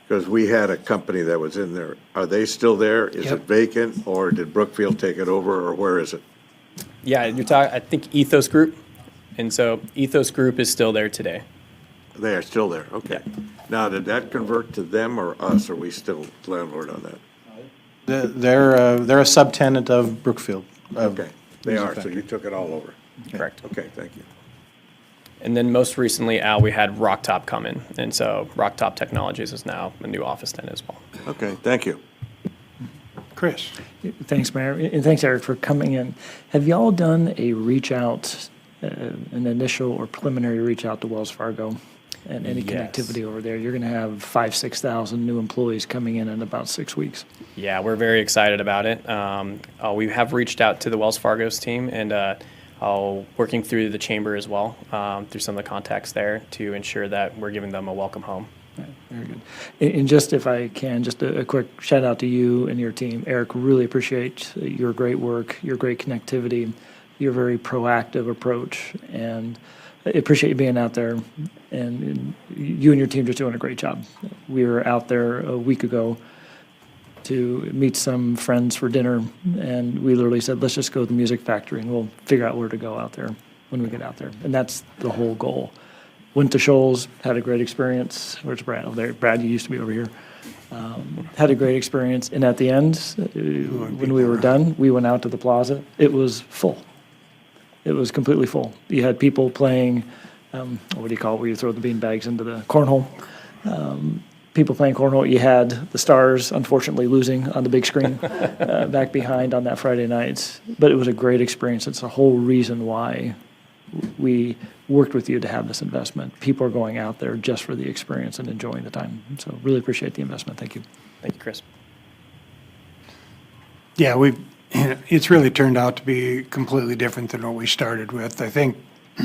because we had a company that was in there. Are they still there? Is it vacant, or did Brookfield take it over, or where is it? Yeah, you're talking, I think, Ethos Group. And so Ethos Group is still there today. They are still there, okay. Now, did that convert to them or us? Are we still landlord on that? They're a subtenant of Brookfield. Okay, they are, so you took it all over. Correct. Okay, thank you. And then most recently, Al, we had Rocktop come in. And so Rocktop Technologies is now a new office tenant as well. Okay, thank you. Chris? Thanks, Mayor, and thanks, Eric, for coming in. Have y'all done a reach out, an initial or preliminary reach out to Wells Fargo and any connectivity over there? You're going to have 5,000-6,000 new employees coming in about 6 weeks. Yeah, we're very excited about it. We have reached out to the Wells Fargo's team and working through the chamber as well, through some of the contacts there to ensure that we're giving them a welcome home. Right, very good. And just if I can, just a quick shout out to you and your team. Eric, really appreciate your great work, your great connectivity, your very proactive approach, and I appreciate you being out there. And you and your team just doing a great job. We were out there a week ago to meet some friends for dinner, and we literally said, let's just go to the Music Factory, and we'll figure out where to go out there when we get out there. And that's the whole goal. Went to Shoals, had a great experience. Where's Brad? Oh, there. Brad, you used to be over here. Had a great experience, and at the end, when we were done, we went out to the plaza. It was full. It was completely full. You had people playing, what do you call it, where you throw the bean bags into the cornhole. People playing cornhole. You had the Stars, unfortunately, losing on the big screen back behind on that Friday night. But it was a great experience. It's the whole reason why we worked with you to have this investment. People are going out there just for the experience and enjoying the time. So really appreciate the investment. Thank you. Thank you, Chris. Yeah, it's really turned out to be completely different than what we started with. I think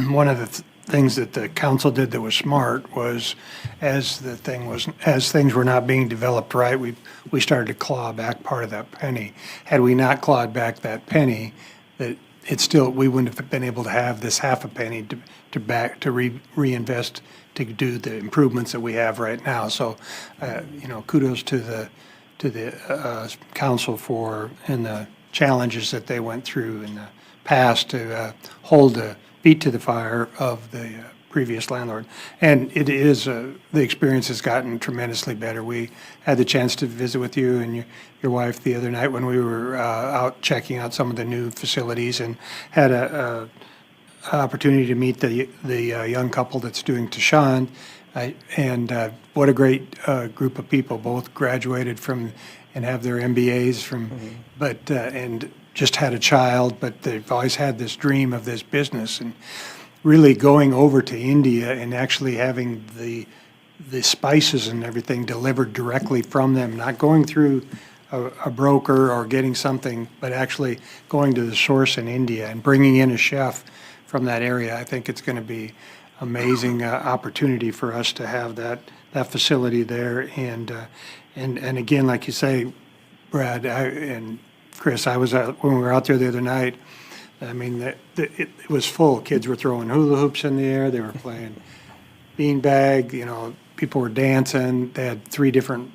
one of the things that the council did that was smart was as things were not being developed right, we started to claw back part of that penny. Had we not clawed back that penny, we wouldn't have been able to have this half a penny to reinvest to do the improvements that we have right now. So, kudos to the council and the challenges that they went through in the past to hold the feet to the fire of the previous landlord. And it is, the experience has gotten tremendously better. We had the chance to visit with you and your wife the other night when we were out checking out some of the new facilities, and had a opportunity to meet the young couple that's doing Tashawn. And what a great group of people, both graduated from and have their MBAs from, and just had a child, but they've always had this dream of this business. And really going over to India and actually having the spices and everything delivered directly from them, not going through a broker or getting something, but actually going to the source in India and bringing in a chef from that area. I think it's going to be amazing opportunity for us to have that facility there. And again, like you say, Brad and Chris, I was when we were out there the other night. I mean, it was full. Kids were throwing hula hoops in the air. They were playing beanbag. People were dancing. They had 3 different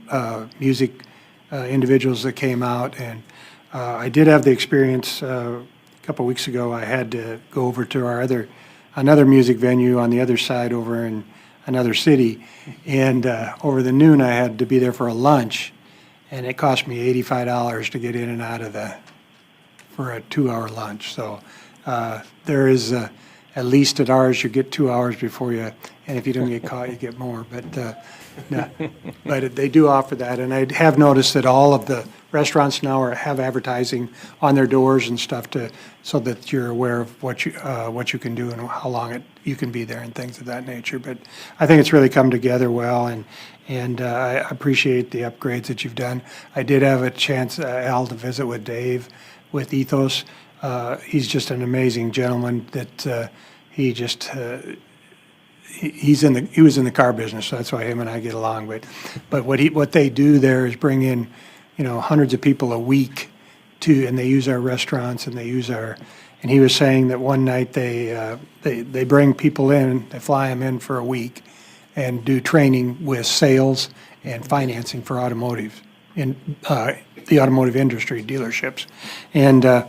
music individuals that came out. And I did have the experience a couple weeks ago. I had to go over to another music venue on the other side over in another city. And over the noon, I had to be there for a lunch. And it cost me $85 to get in and out of for a 2-hour lunch. So there is, at least at ours, you get 2 hours before and if you don't get caught, you get more. But they do offer that. And I have noticed that all of the restaurants now have advertising on their doors and stuff so that you're aware of what you can do and how long you can be there and things of that nature. But I think it's really come together well, and I appreciate the upgrades that you've done. I did have a chance, Al, to visit with Dave with Ethos. He's just an amazing gentleman that he was in the car business, so that's why him and I get along. But what they do there is bring in, hundreds of people a week and they use our restaurants and and he was saying that one night they bring people in, they fly them in for a week and do training with sales and financing for automotive in the automotive industry dealerships. And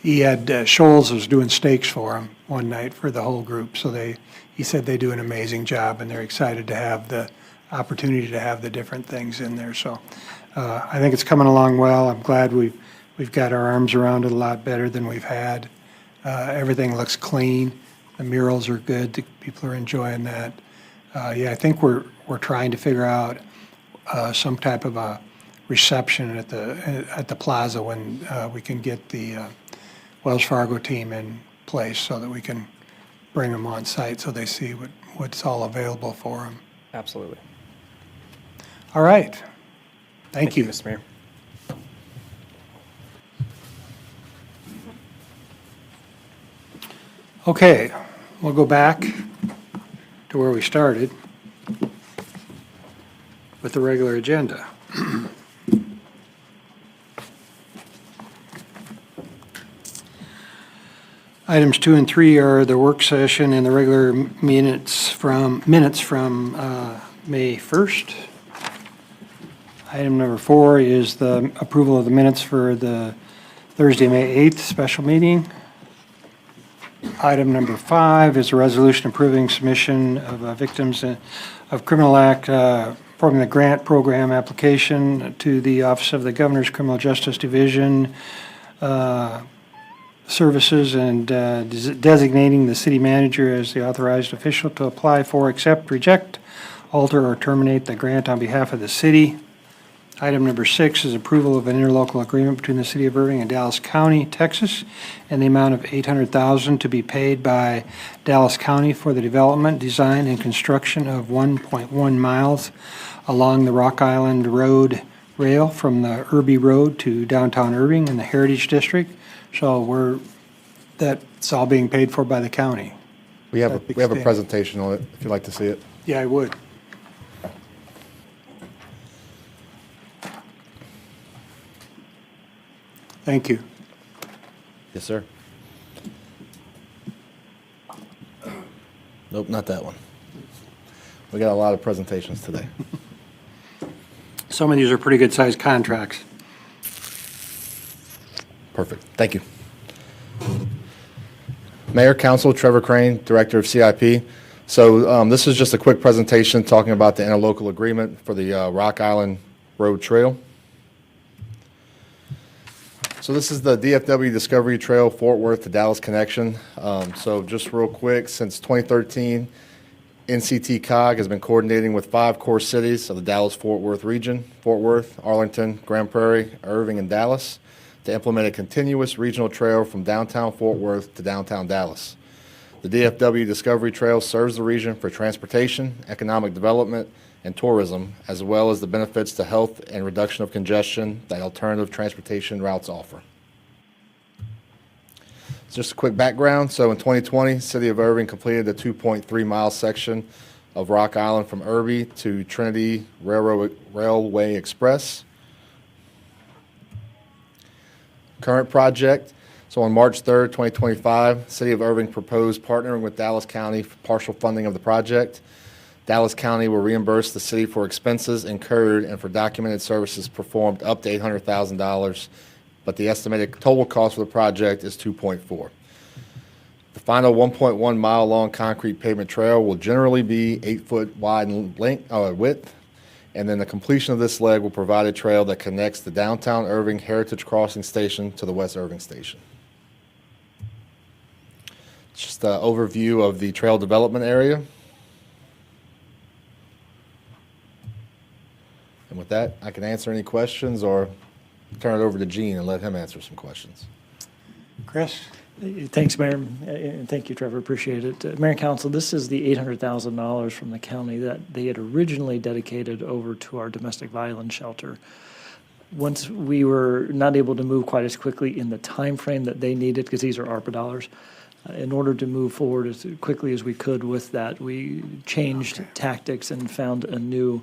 he had Shoals was doing steaks for him one night for the whole group. So he said they do an amazing job, and they're excited to have the opportunity to have the different things in there. So I think it's coming along well. I'm glad we've got our arms around it a lot better than we've had. Everything looks clean. The murals are good. The people are enjoying that. I think we're trying to figure out some type of a reception at the plaza when we can get the Wells Fargo team in place so that we can bring them on site so they see what's all available for them. Absolutely. All right. Thank you. Mr. Mayor. Okay, we'll go back to where we started with the regular agenda. Items 2 and 3 are the work session and the regular minutes from May 1st. Item number 4 is the approval of the minutes for the Thursday, May 8th special meeting. Item number 5 is a resolution approving submission of victims of criminal act forming the grant program application to the Office of the Governor's Criminal Justice Division services and designating the city manager as the authorized official to apply for, accept, reject, alter, or terminate the grant on behalf of the city. Item number 6 is approval of an interlocal agreement between the City of Irving and Dallas County, Texas, and the amount of $800,000 to be paid by Dallas County for the development, design, and construction of 1.1 miles along the Rock Island Road rail from the Irby Road to downtown Irving in the Heritage District. So that's all being paid for by the county. We have a presentation on it, if you'd like to see it. Yeah, I would. Thank you. Yes, sir. Nope, not that one. We got a lot of presentations today. Some of these are pretty good-sized contracts. Perfect. Thank you. Mayor, Council, Trevor Crane, Director of CIP. So this is just a quick presentation talking about the interlocal agreement for the Rock Island Road Trail. So this is the DFW Discovery Trail Fort Worth to Dallas connection. So just real quick, since 2013, NCT COG has been coordinating with 5 core cities of the Dallas-Fort Worth region, Fort Worth, Arlington, Grand Prairie, Irving, and Dallas, to implement a continuous regional trail from downtown Fort Worth to downtown Dallas. The DFW Discovery Trail serves the region for transportation, economic development, and tourism, as well as the benefits to health and reduction of congestion that alternative transportation routes offer. Just a quick background. So in 2020, City of Irving completed the 2.3-mile section of Rock Island from Irby to Trinity Railway Express. Current project. So on March 3rd, 2025, City of Irving proposed partnering with Dallas County for partial funding of the project. Dallas County will reimburse the city for expenses incurred and for documented services performed up to $800,000, but the estimated total cost for the project is $2.4. The final 1.1 mile long concrete pavement trail will generally be 8 foot wide in width, and then the completion of this leg will provide a trail that connects the downtown Irving Heritage Crossing Station to the West Irving Station. Just an overview of the trail development area. And with that, I can answer any questions or turn it over to Gene and let him answer some questions. Chris? Thanks, Mayor, and thank you, Trevor. Appreciate it. Mayor and Council, this is the $800,000 from the county that they had originally dedicated over to our domestic violence shelter. Once we were not able to move quite as quickly in the time frame that they needed, because these are ARPA dollars, in order to move forward as quickly as we could with that, we changed tactics and found a new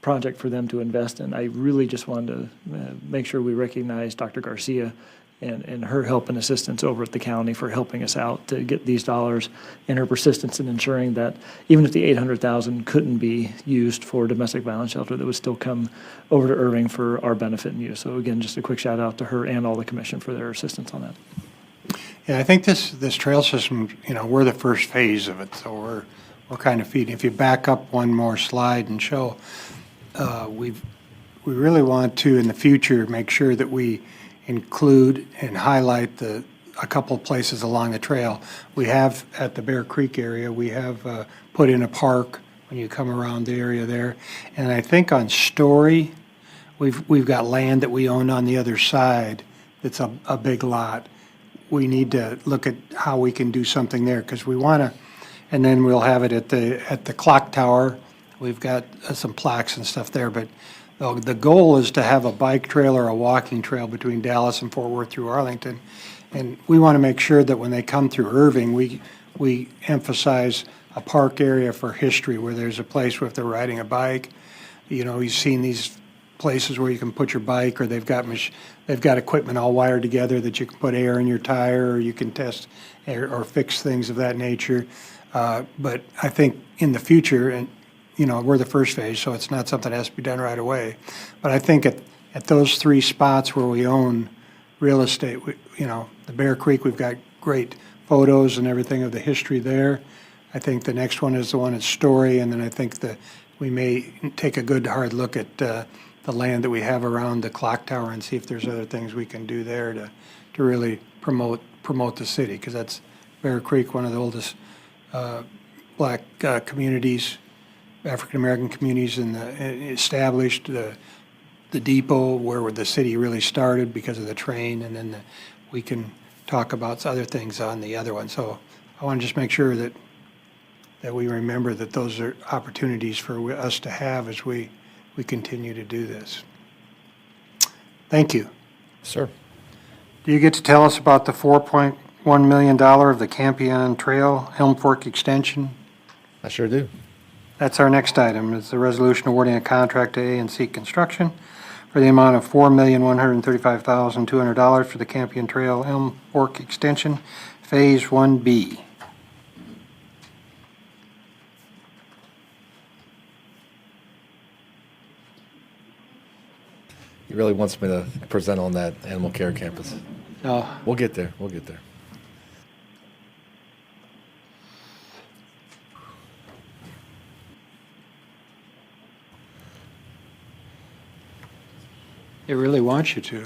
project for them to invest in. I really just wanted to make sure we recognize Dr. Garcia and her help and assistance over at the county for helping us out to get these dollars, and her persistence in ensuring that even if the $800,000 couldn't be used for domestic violence shelter, that would still come over to Irving for our benefit and use. So again, just a quick shout out to her and all the commission for their assistance on that. Yeah, I think this trail system, we're the first phase of it, so we're kind of feeding. If you back up one more slide and show, we really want to, in the future, make sure that we include and highlight a couple of places along the trail. We have, at the Bear Creek area, we have put in a park when you come around the area there. And I think on Story, we've got land that we own on the other side that's a big lot. We need to look at how we can do something there, because we want to. And then we'll have it at the clock tower. We've got some plaques and stuff there, but the goal is to have a bike trail or a walking trail between Dallas and Fort Worth through Arlington. And we want to make sure that when they come through Irving, we emphasize a park area for history, where there's a place where if they're riding a bike, you've seen these places where you can put your bike, or they've got equipment all wired together that you can put air in your tire, or you can test or fix things of that nature. But I think in the future, and we're the first phase, so it's not something that has to be done right away. But I think at those three spots where we own real estate, the Bear Creek, we've got great photos and everything of the history there. I think the next one is the one at Story, and then I think that we may take a good hard look at the land that we have around the clock tower and see if there's other things we can do there to really promote the city, because that's Bear Creek, one of the oldest black communities, African-American communities established, the depot where the city really started because of the train, and then we can talk about other things on the other one. So I want to just make sure that we remember that those are opportunities for us to have as we continue to do this. Thank you. Sir. Do you get to tell us about the $4.1 million of the Campion Trail Elm Fork Extension? I sure do. That's our next item. It's the resolution awarding a contract to A&C Construction for the amount of $4,135,200 for the Campion Trail Elm Fork Extension, Phase 1B. He really wants me to present on that animal care campus. No. We'll get there. We'll get there. It really wants you to.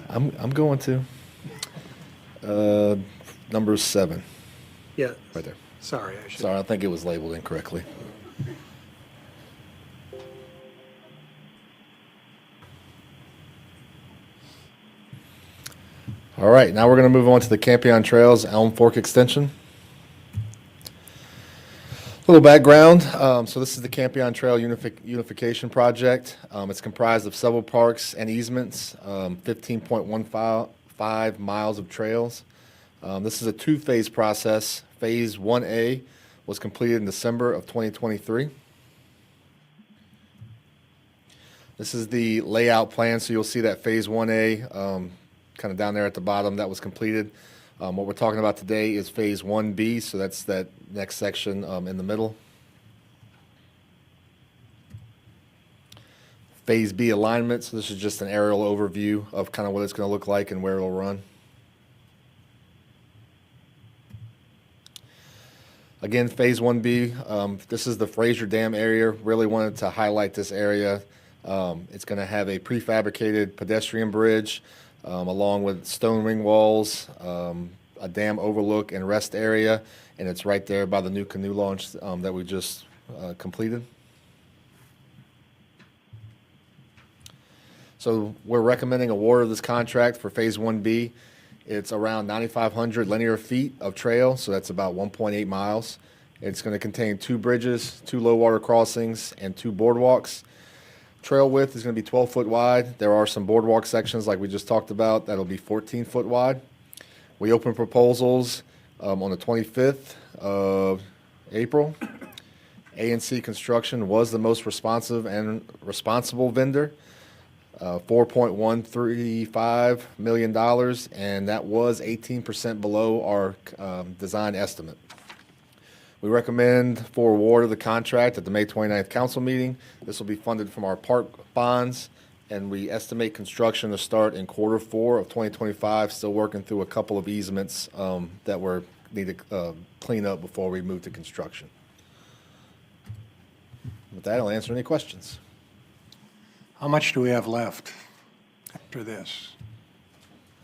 I'm going to. Number 7. Yeah. Right there. Sorry, Sorry, I think it was labeled incorrectly. All right, now we're going to move on to the Campion Trails Elm Fork Extension. A little background. So this is the Campion Trail Unification Project. It's comprised of several parks and easements, 15.15 miles of trails. This is a two-phase process. Phase 1A was completed in December of 2023. This is the layout plan, so you'll see that Phase 1A kind of down there at the bottom that was completed. What we're talking about today is Phase 1B, so that's that next section in the middle. Phase B alignment, so this is just an aerial overview of kind of what it's going to look like and where it'll run. Again, Phase 1B, this is the Fraser Dam area. Really wanted to highlight this area. It's going to have a prefabricated pedestrian bridge along with stone ring walls, a dam overlook and rest area, and it's right there by the new canoe launch that we just completed. So we're recommending award of this contract for Phase 1B. It's around 9,500 linear feet of trail, so that's about 1.8 miles. It's going to contain 2 bridges, 2 low water crossings, and 2 boardwalks. Trail width is going to be 12 foot wide. There are some boardwalk sections like we just talked about that'll be 14 foot wide. We opened proposals on the 25th of April. A&C Construction was the most responsive and responsible vendor, $4.135 million, and that was 18% below our design estimate. We recommend for award of the contract at the May 29th council meeting. This will be funded from our park bonds, and we estimate construction to start in Q4 of 2025. Still working through a couple of easements that we need to clean up before we move to construction. With that, I'll answer any questions. How much do we have left after this?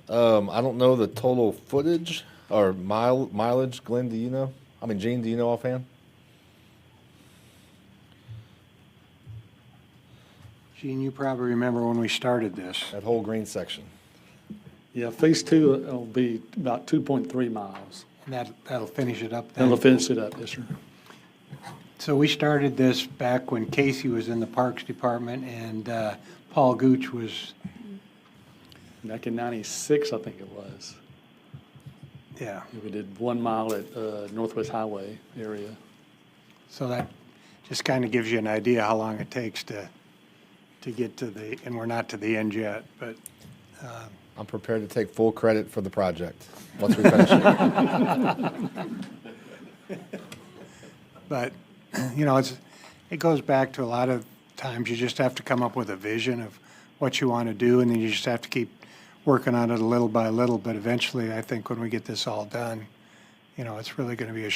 I don't know the total footage or mileage. Glenn, do you know? Gene, do you know offhand? Gene, you probably remember when we started this. That whole green section. Yeah, Phase 2 will be about 2.3 miles. And that'll finish it up then? That'll finish it up, yes, sir. So we started this back when Casey was in the Parks Department and Paul Gooch was... Back in 96, I think it was. Yeah. We did 1 mile at Northwest Highway area. So that just kind of gives you an idea how long it takes to get to the, and we're not to the end yet, but. I'm prepared to take full credit for the project once we finish it. But, it goes back to a lot of times you just have to come up with a vision of what you want to do, and then you just have to keep working on it a little by little. But eventually, I think when we get this all done, it's really going to be a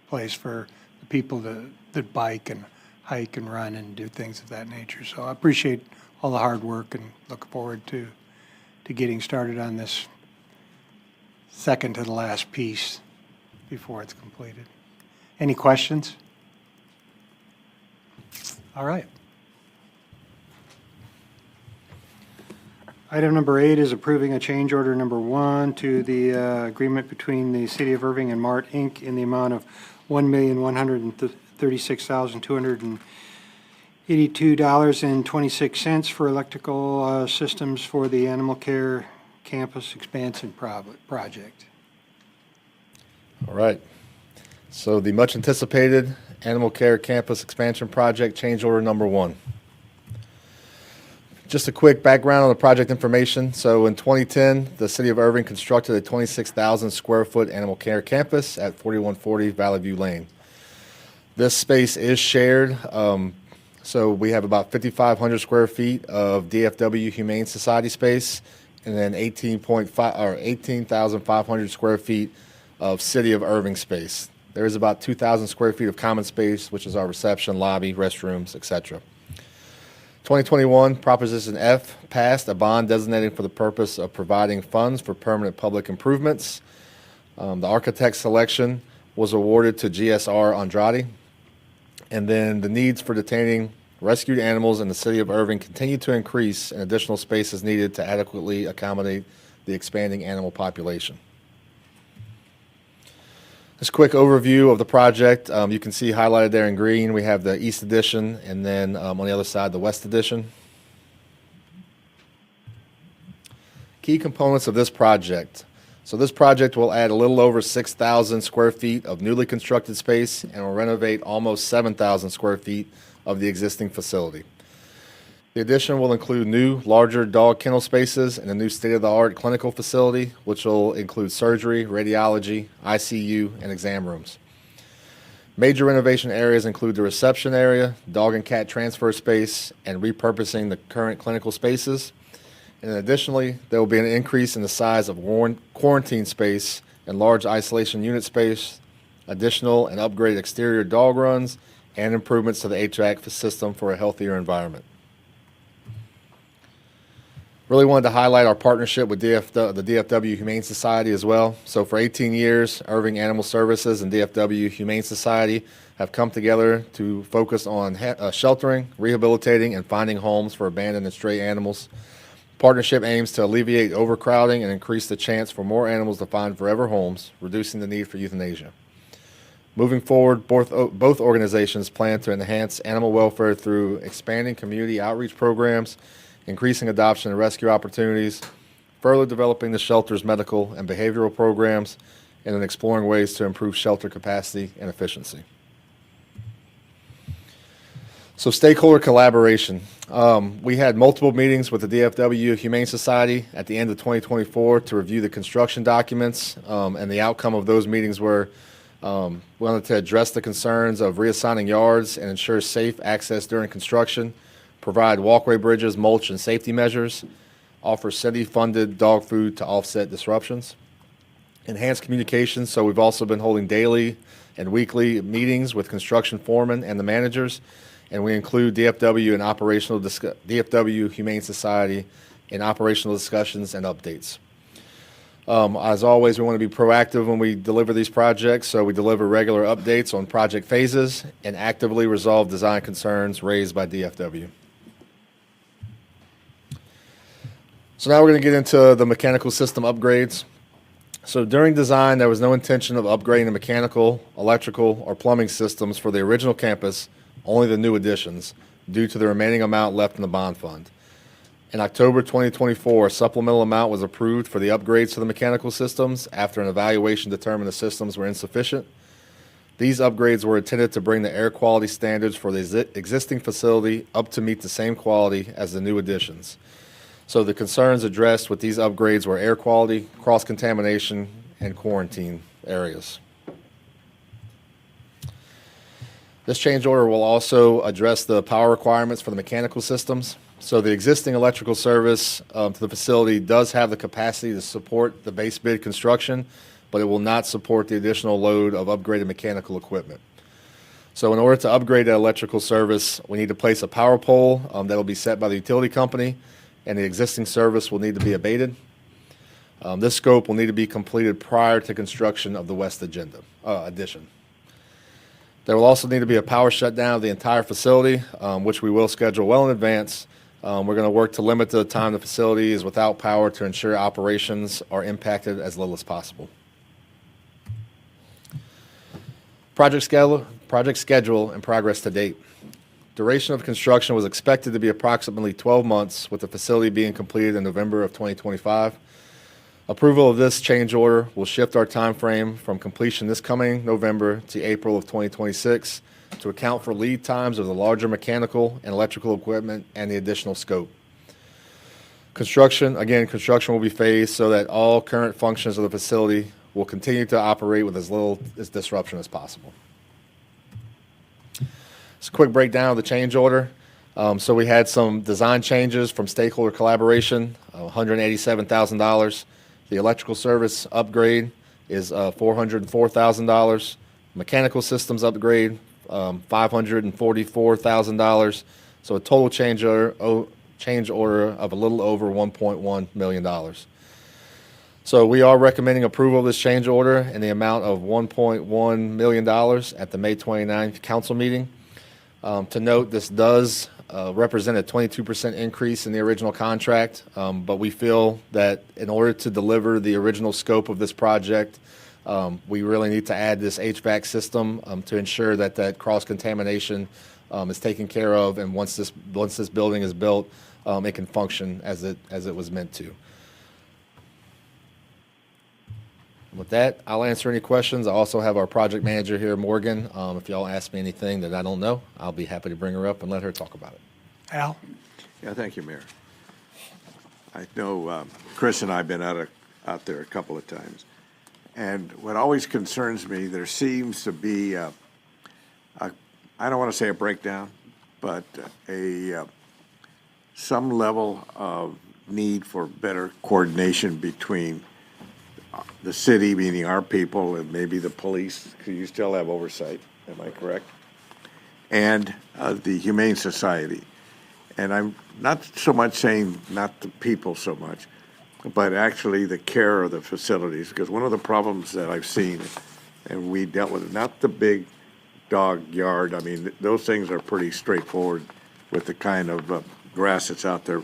place for the people that bike and hike and run and do things of that nature. So I appreciate all the hard work and look forward to getting started on this second to the last piece before it's completed. Any questions? All right. Item number 8 is approving a change order number 1 to the agreement between the City of Irving and MART, Inc. in the amount of $1,136,282.26 for electrical systems for the Animal Care Campus Expansion Project. All right. So the much anticipated Animal Care Campus Expansion Project, change order number 1. Just a quick background on the project information. So in 2010, the City of Irving constructed a 26,000 square foot animal care campus at 4140 Valley View Lane. This space is shared. So we have about 5,500 square feet of DFW Humane Society space, and then 18,500 square feet of City of Irving space. There is about 2,000 square feet of common space, which is our reception, lobby, restrooms, etc. 2021, Proposition F passed a bond designating for the purpose of providing funds for permanent public improvements. The architect selection was awarded to GSR Andrade. And then the needs for detaining rescued animals in the City of Irving continue to increase, and additional space is needed to adequately accommodate the expanding animal population. Just a quick overview of the project. You can see highlighted there in green, we have the East Edition, and then on the other side, the West Edition. Key components of this project. So this project will add a little over 6,000 square feet of newly constructed space and will renovate almost 7,000 square feet of the existing facility. The addition will include new, larger dog kennel spaces and a new state-of-the-art clinical facility, which will include surgery, radiology, ICU, and exam rooms. Major renovation areas include the reception area, dog and cat transfer space, and repurposing the current clinical spaces. And additionally, there will be an increase in the size of quarantine space and large isolation unit space, additional and upgraded exterior dog runs, and improvements to the HVAC system for a healthier environment. Really wanted to highlight our partnership with the DFW Humane Society as well. So for 18 years, Irving Animal Services and DFW Humane Society have come together to focus on sheltering, rehabilitating, and finding homes for abandoned and stray animals. Partnership aims to alleviate overcrowding and increase the chance for more animals to find forever homes, reducing the need for euthanasia. Moving forward, both organizations plan to enhance animal welfare through expanding community outreach programs, increasing adoption and rescue opportunities, further developing the shelter's medical and behavioral programs, and then exploring ways to improve shelter capacity and efficiency. So stakeholder collaboration. We had multiple meetings with the DFW Humane Society at the end of 2024 to review the construction documents, and the outcome of those meetings were we wanted to address the concerns of reassigning yards and ensure safe access during construction, provide walkway bridges, mulch, and safety measures, offer city-funded dog food to offset disruptions, enhance communications. So we've also been holding daily and weekly meetings with construction foremen and the managers, and we include DFW and DFW Humane Society in operational discussions and updates. As always, we want to be proactive when we deliver these projects, so we deliver regular updates on project phases and actively resolve design concerns raised by DFW. So now we're going to get into the mechanical system upgrades. So during design, there was no intention of upgrading the mechanical, electrical, or plumbing systems for the original campus, only the new additions, due to the remaining amount left in the bond fund. In October 2024, a supplemental amount was approved for the upgrades to the mechanical systems after an evaluation determined the systems were insufficient. These upgrades were intended to bring the air quality standards for the existing facility up to meet the same quality as the new additions. So the concerns addressed with these upgrades were air quality, cross-contamination, and quarantine areas. This change order will also address the power requirements for the mechanical systems. So the existing electrical service to the facility does have the capacity to support the base bid construction, but it will not support the additional load of upgraded mechanical equipment. So in order to upgrade the electrical service, we need to place a power pole that will be set by the utility company, and the existing service will need to be abated. This scope will need to be completed prior to construction of the west addition. There will also need to be a power shutdown of the entire facility, which we will schedule well in advance. We're going to work to limit the time the facility is without power to ensure operations are impacted as little as possible. Project schedule and progress to date. Duration of construction was expected to be approximately 12 months, with the facility being completed in November of 2025. Approval of this change order will shift our time frame from completion this coming November to April of 2026 to account for lead times of the larger mechanical and electrical equipment and the additional scope. Construction will be phased so that all current functions of the facility will continue to operate with as little disruption as possible. Just a quick breakdown of the change order. So we had some design changes from stakeholder collaboration, $187,000. The electrical service upgrade is $404,000. Mechanical systems upgrade, $544,000. So a total change order of a little over $1.1 million. So we are recommending approval of this change order in the amount of $1.1 million at the May 29th council meeting. To note, this does represent a 22% increase in the original contract, but we feel that in order to deliver the original scope of this project, we really need to add this HVAC system to ensure that that cross-contamination is taken care of, and once this building is built, it can function as it was meant to. With that, I'll answer any questions. I also have our project manager here, Morgan. If y'all ask me anything that I don't know, I'll be happy to bring her up and let her talk about it. Al? Yeah, thank you, Mayor. I know Chris and I have been out there a couple of times, and what always concerns me, there seems to be I don't want to say a breakdown, but some level of need for better coordination between the city, meaning our people, and maybe the police, because you still have oversight, am I correct? And the Humane Society. And I'm not so much saying not the people so much, but actually the care of the facilities, because one of the problems that I've seen, and we dealt with, not the big dog yard, I mean, those things are pretty straightforward with the kind of grass that's out there.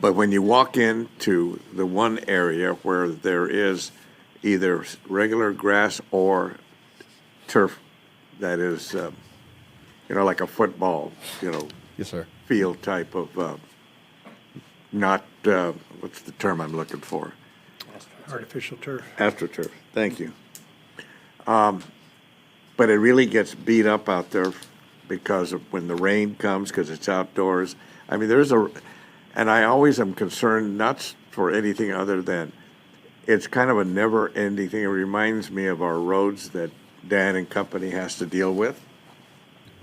But when you walk into the one area where there is either regular grass or turf that is, like a football, Yes, sir. field type of, not, what's the term I'm looking for? Artificial turf. AstroTurf, thank you. But it really gets beat up out there because of when the rain comes, because it's outdoors. I mean, and I always am concerned, not for anything other than, it's kind of a never-ending thing. It reminds me of our roads that Dan and company has to deal with.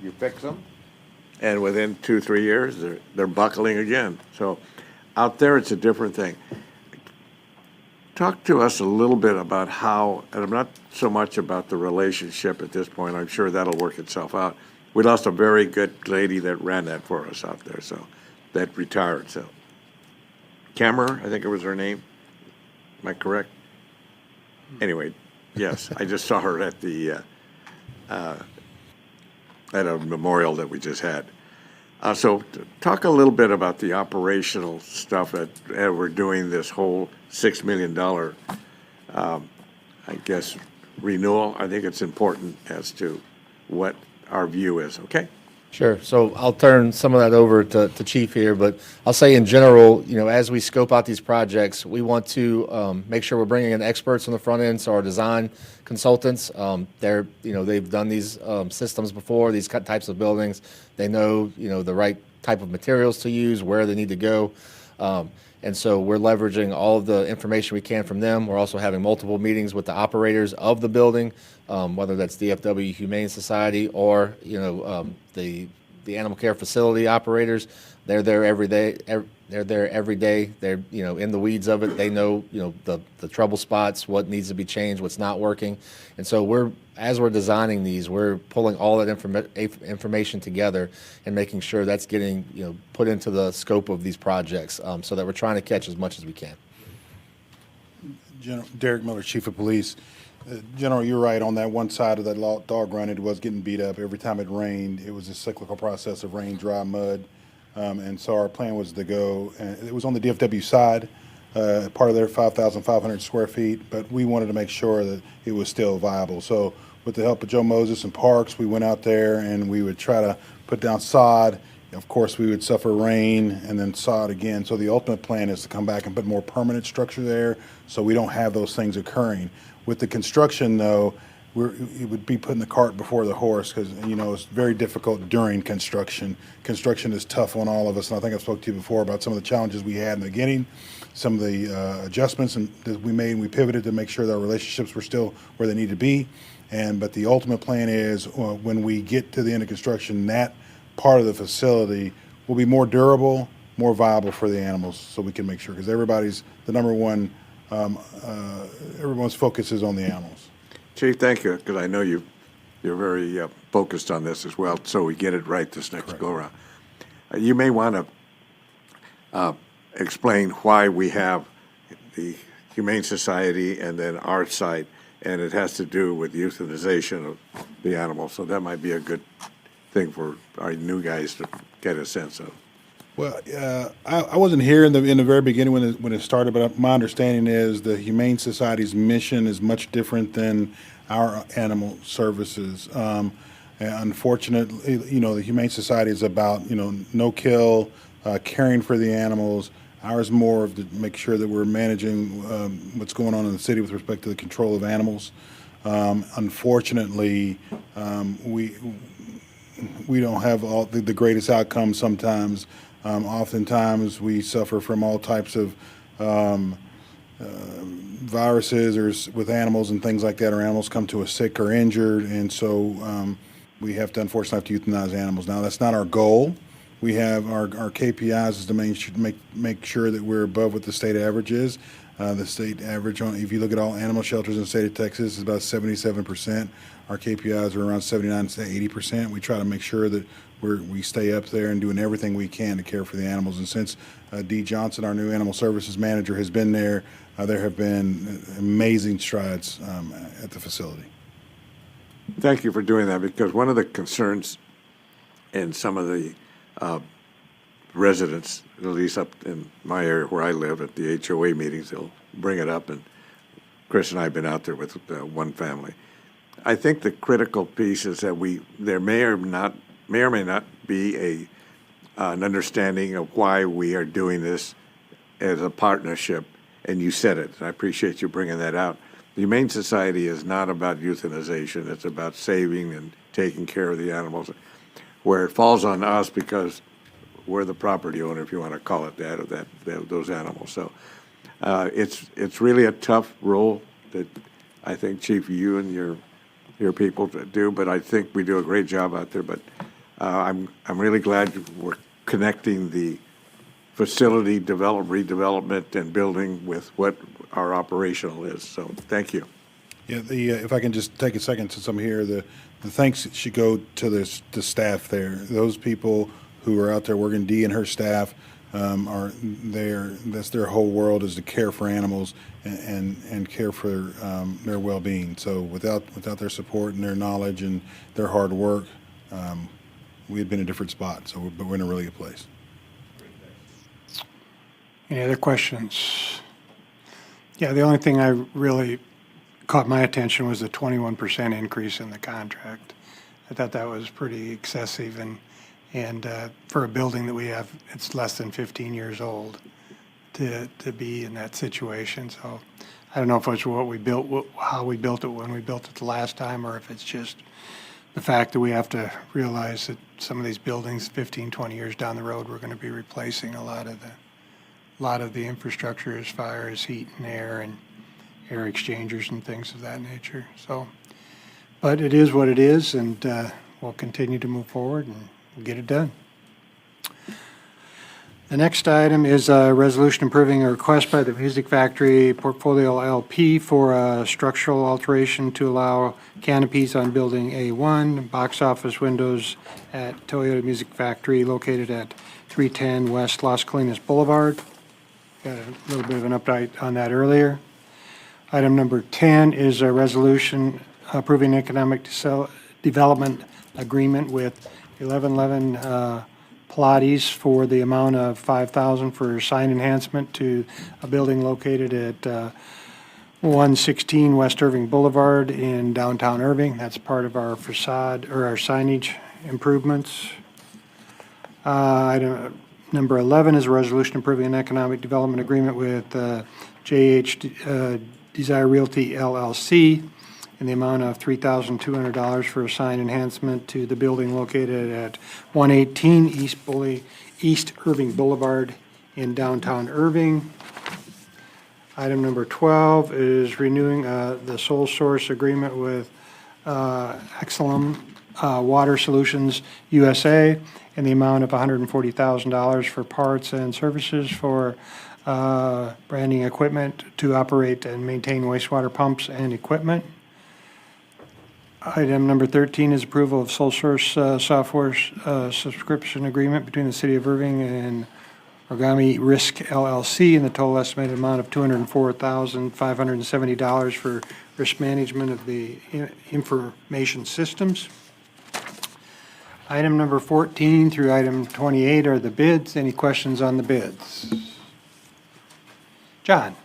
You fix them, and within 2-3 years, they're buckling again. So out there, it's a different thing. Talk to us a little bit about how, and I'm not so much about the relationship at this point. I'm sure that'll work itself out. We lost a very good lady that ran that for us out there, so that retired. So Cameron, I think it was her name. Am I correct? Anyway, yes, I just saw her at the at a memorial that we just had. So talk a little bit about the operational stuff that we're doing this whole $6 million, I guess, renewal. I think it's important as to what our view is, okay? Sure. So I'll turn some of that over to Chief here, but I'll say in general, as we scope out these projects, we want to make sure we're bringing in experts on the front end. So our design consultants, they've done these systems before, these types of buildings. They know, the right type of materials to use, where they need to go. And so we're leveraging all of the information we can from them. We're also having multiple meetings with the operators of the building, whether that's DFW Humane Society or, the animal care facility operators. They're there every day. They're there every day. They're, in the weeds of it. They know, the trouble spots, what needs to be changed, what's not working. And so as we're designing these, we're pulling all that information together and making sure that's getting, put into the scope of these projects, so that we're trying to catch as much as we can. General Derek Miller, Chief of Police. General, you're right. On that one side of that dog run, it was getting beat up. Every time it rained, it was a cyclical process of rain, dry, mud. And so our plan was to go, and it was on the DFW side, part of their 5,500 square feet, but we wanted to make sure that it was still viable. So with the help of Joe Moses and Parks, we went out there and we would try to put down sod. Of course, we would suffer rain and then sod again. So the ultimate plan is to come back and put more permanent structure there so we don't have those things occurring. With the construction, though, it would be putting the cart before the horse because, it's very difficult during construction. Construction is tough on all of us, and I think I've spoke to you before about some of the challenges we had in the beginning, some of the adjustments that we made, and we pivoted to make sure that our relationships were still where they need to be. But the ultimate plan is when we get to the end of construction, that part of the facility will be more durable, more viable for the animals, so we can make sure, because everybody's the number one, everyone's focus is on the animals. Chief, thank you, because I know you're very focused on this as well, so we get it right this next go-around. You may want to explain why we have the Humane Society and then our site, and it has to do with euthanization of the animals, so that might be a good thing for our new guys to get a sense of. Well, I wasn't here in the very beginning when it started, but my understanding is the Humane Society's mission is much different than our animal services. And unfortunately, the Humane Society is about no kill, caring for the animals. Ours more of to make sure that we're managing what's going on in the city with respect to the control of animals. Unfortunately, we don't have all the greatest outcomes sometimes. Oftentimes we suffer from all types of viruses or with animals and things like that, or animals come to us sick or injured, and so we have to unfortunately have to euthanize animals. Now that's not our goal. We have our KPIs is to make sure that we're above what the state average is. The state average, if you look at all animal shelters in the state of Texas, is about 77%. Our KPIs are around 79 to 80%. We try to make sure that we stay up there and doing everything we can to care for the animals. And since Dee Johnson, our new animal services manager, has been there, there have been amazing strides at the facility. Thank you for doing that, because one of the concerns in some of the residents, at least up in my area where I live at the HOA meetings, they'll bring it up, and Chris and I have been out there with one family. I think the critical piece is that there may or may not be an understanding of why we are doing this as a partnership, and you said it, and I appreciate you bringing that out. The Humane Society is not about euthanization. It's about saving and taking care of the animals, where it falls on us because we're the property owner, if you want to call it that, of those animals. So it's really a tough role that I think, Chief, you and your people do, but I think we do a great job out there. But I'm really glad we're connecting the facility redevelopment and building with what our operational is. So thank you. Yeah, if I can just take a second since I'm here, the thanks should go to the staff there. Those people who are out there working, Dee and her staff are there. That's their whole world, is to care for animals and care for their well-being. So without their support and their knowledge and their hard work, we had been in a different spot. So, but we're in a really good place. Any other questions? Yeah, the only thing I really caught my attention was the 21% increase in the contract. I thought that was pretty excessive, and for a building that we have, it's less than 15 years old to be in that situation. So I don't know if it's what we built, how we built it when we built it the last time, or if it's just the fact that we have to realize that some of these buildings 15, 20 years down the road, we're going to be replacing a lot of lot of the infrastructure as far as heat and air exchangers and things of that nature. So, but it is what it is, and we'll continue to move forward and we'll get it done. The next item is a resolution approving a request by the Music Factory Portfolio LP for a structural alteration to allow canopies on Building A1, box office windows at Toyota Music Factory located at 310 West Las Colinas Boulevard. Got a little bit of an update on that earlier. Item number 10 is a resolution approving economic development agreement with 1111 Pilates for the amount of $5,000 for sign enhancement to a building located at 116 West Irving Boulevard in downtown Irving. That's part of our facade or our signage improvements. Item number 11 is a resolution approving an economic development agreement with JH Desire Realty LLC in the amount of $3,200 for a sign enhancement to the building located at 118 East Irving Boulevard in downtown Irving. Item number 12 is renewing the sole source agreement with Exelum Water Solutions USA in the amount of $140,000 for parts and services for branding equipment to operate and maintain wastewater pumps and equipment. Item number 13 is approval of sole source software subscription agreement between the City of Irving and Origami Risk LLC in the total estimated amount of $204,570 for risk management of the information systems. Item number 14 through item 28 are the bids. Any questions on the bids? John.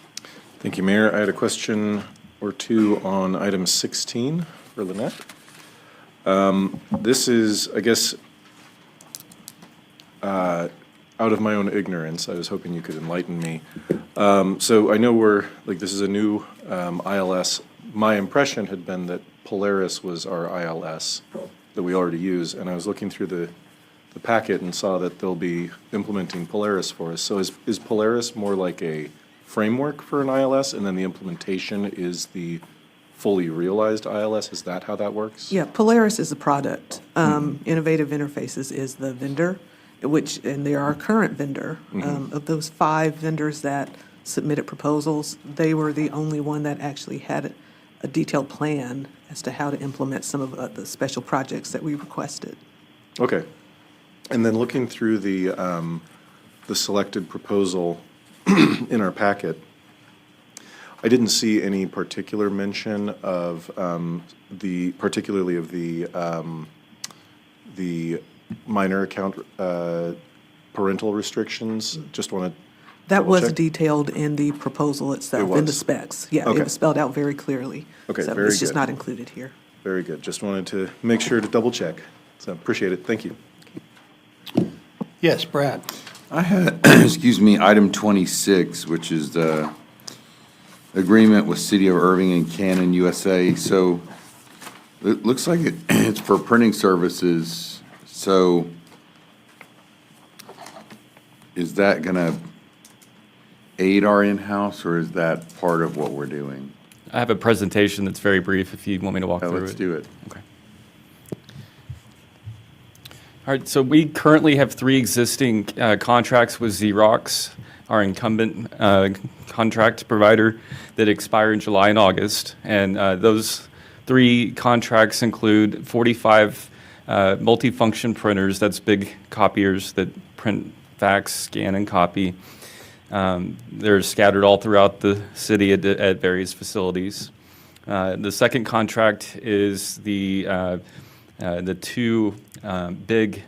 Thank you, Mayor. I had a question or two on item 16 for Lynette. This is, I guess, out of my own ignorance, I was hoping you could enlighten me. So I know this is a new ILS. My impression had been that Polaris was our ILS that we already use, and I was looking through the packet and saw that they'll be implementing Polaris for us. So is Polaris more like a framework for an ILS, and then the implementation is the fully realized ILS? Is that how that works? Yeah, Polaris is a product. Innovative Interfaces is the vendor, and they are our current vendor. Of those 5 vendors that submitted proposals, they were the only one that actually had a detailed plan as to how to implement some of the special projects that we requested. Okay. And then looking through the selected proposal in our packet, I didn't see any particular mention of particularly of the minor account parental restrictions. Just want to That was detailed in the proposal itself, in the specs. Yeah, Okay. it was spelled out very clearly. Okay, So very it's just good. not included here. Very good. Just wanted to make sure to double check. So appreciate it. Thank you. Yes, Brad. I had, excuse me, item 26, which is the agreement with City of Irving and Canon USA. So it looks like it's for printing services. So is that going to aid our in-house, or is that part of what we're doing? I have a presentation that's very brief if you want me to walk through it. Let's do it. Okay. All right, so we currently have 3 existing contracts with Xerox, our incumbent contract provider, that expire in July and August. And those 3 contracts include 45 multifunction printers, that's big copiers that print, fax, scan, and copy. They're scattered all throughout the city at various facilities. The second contract is the 2 big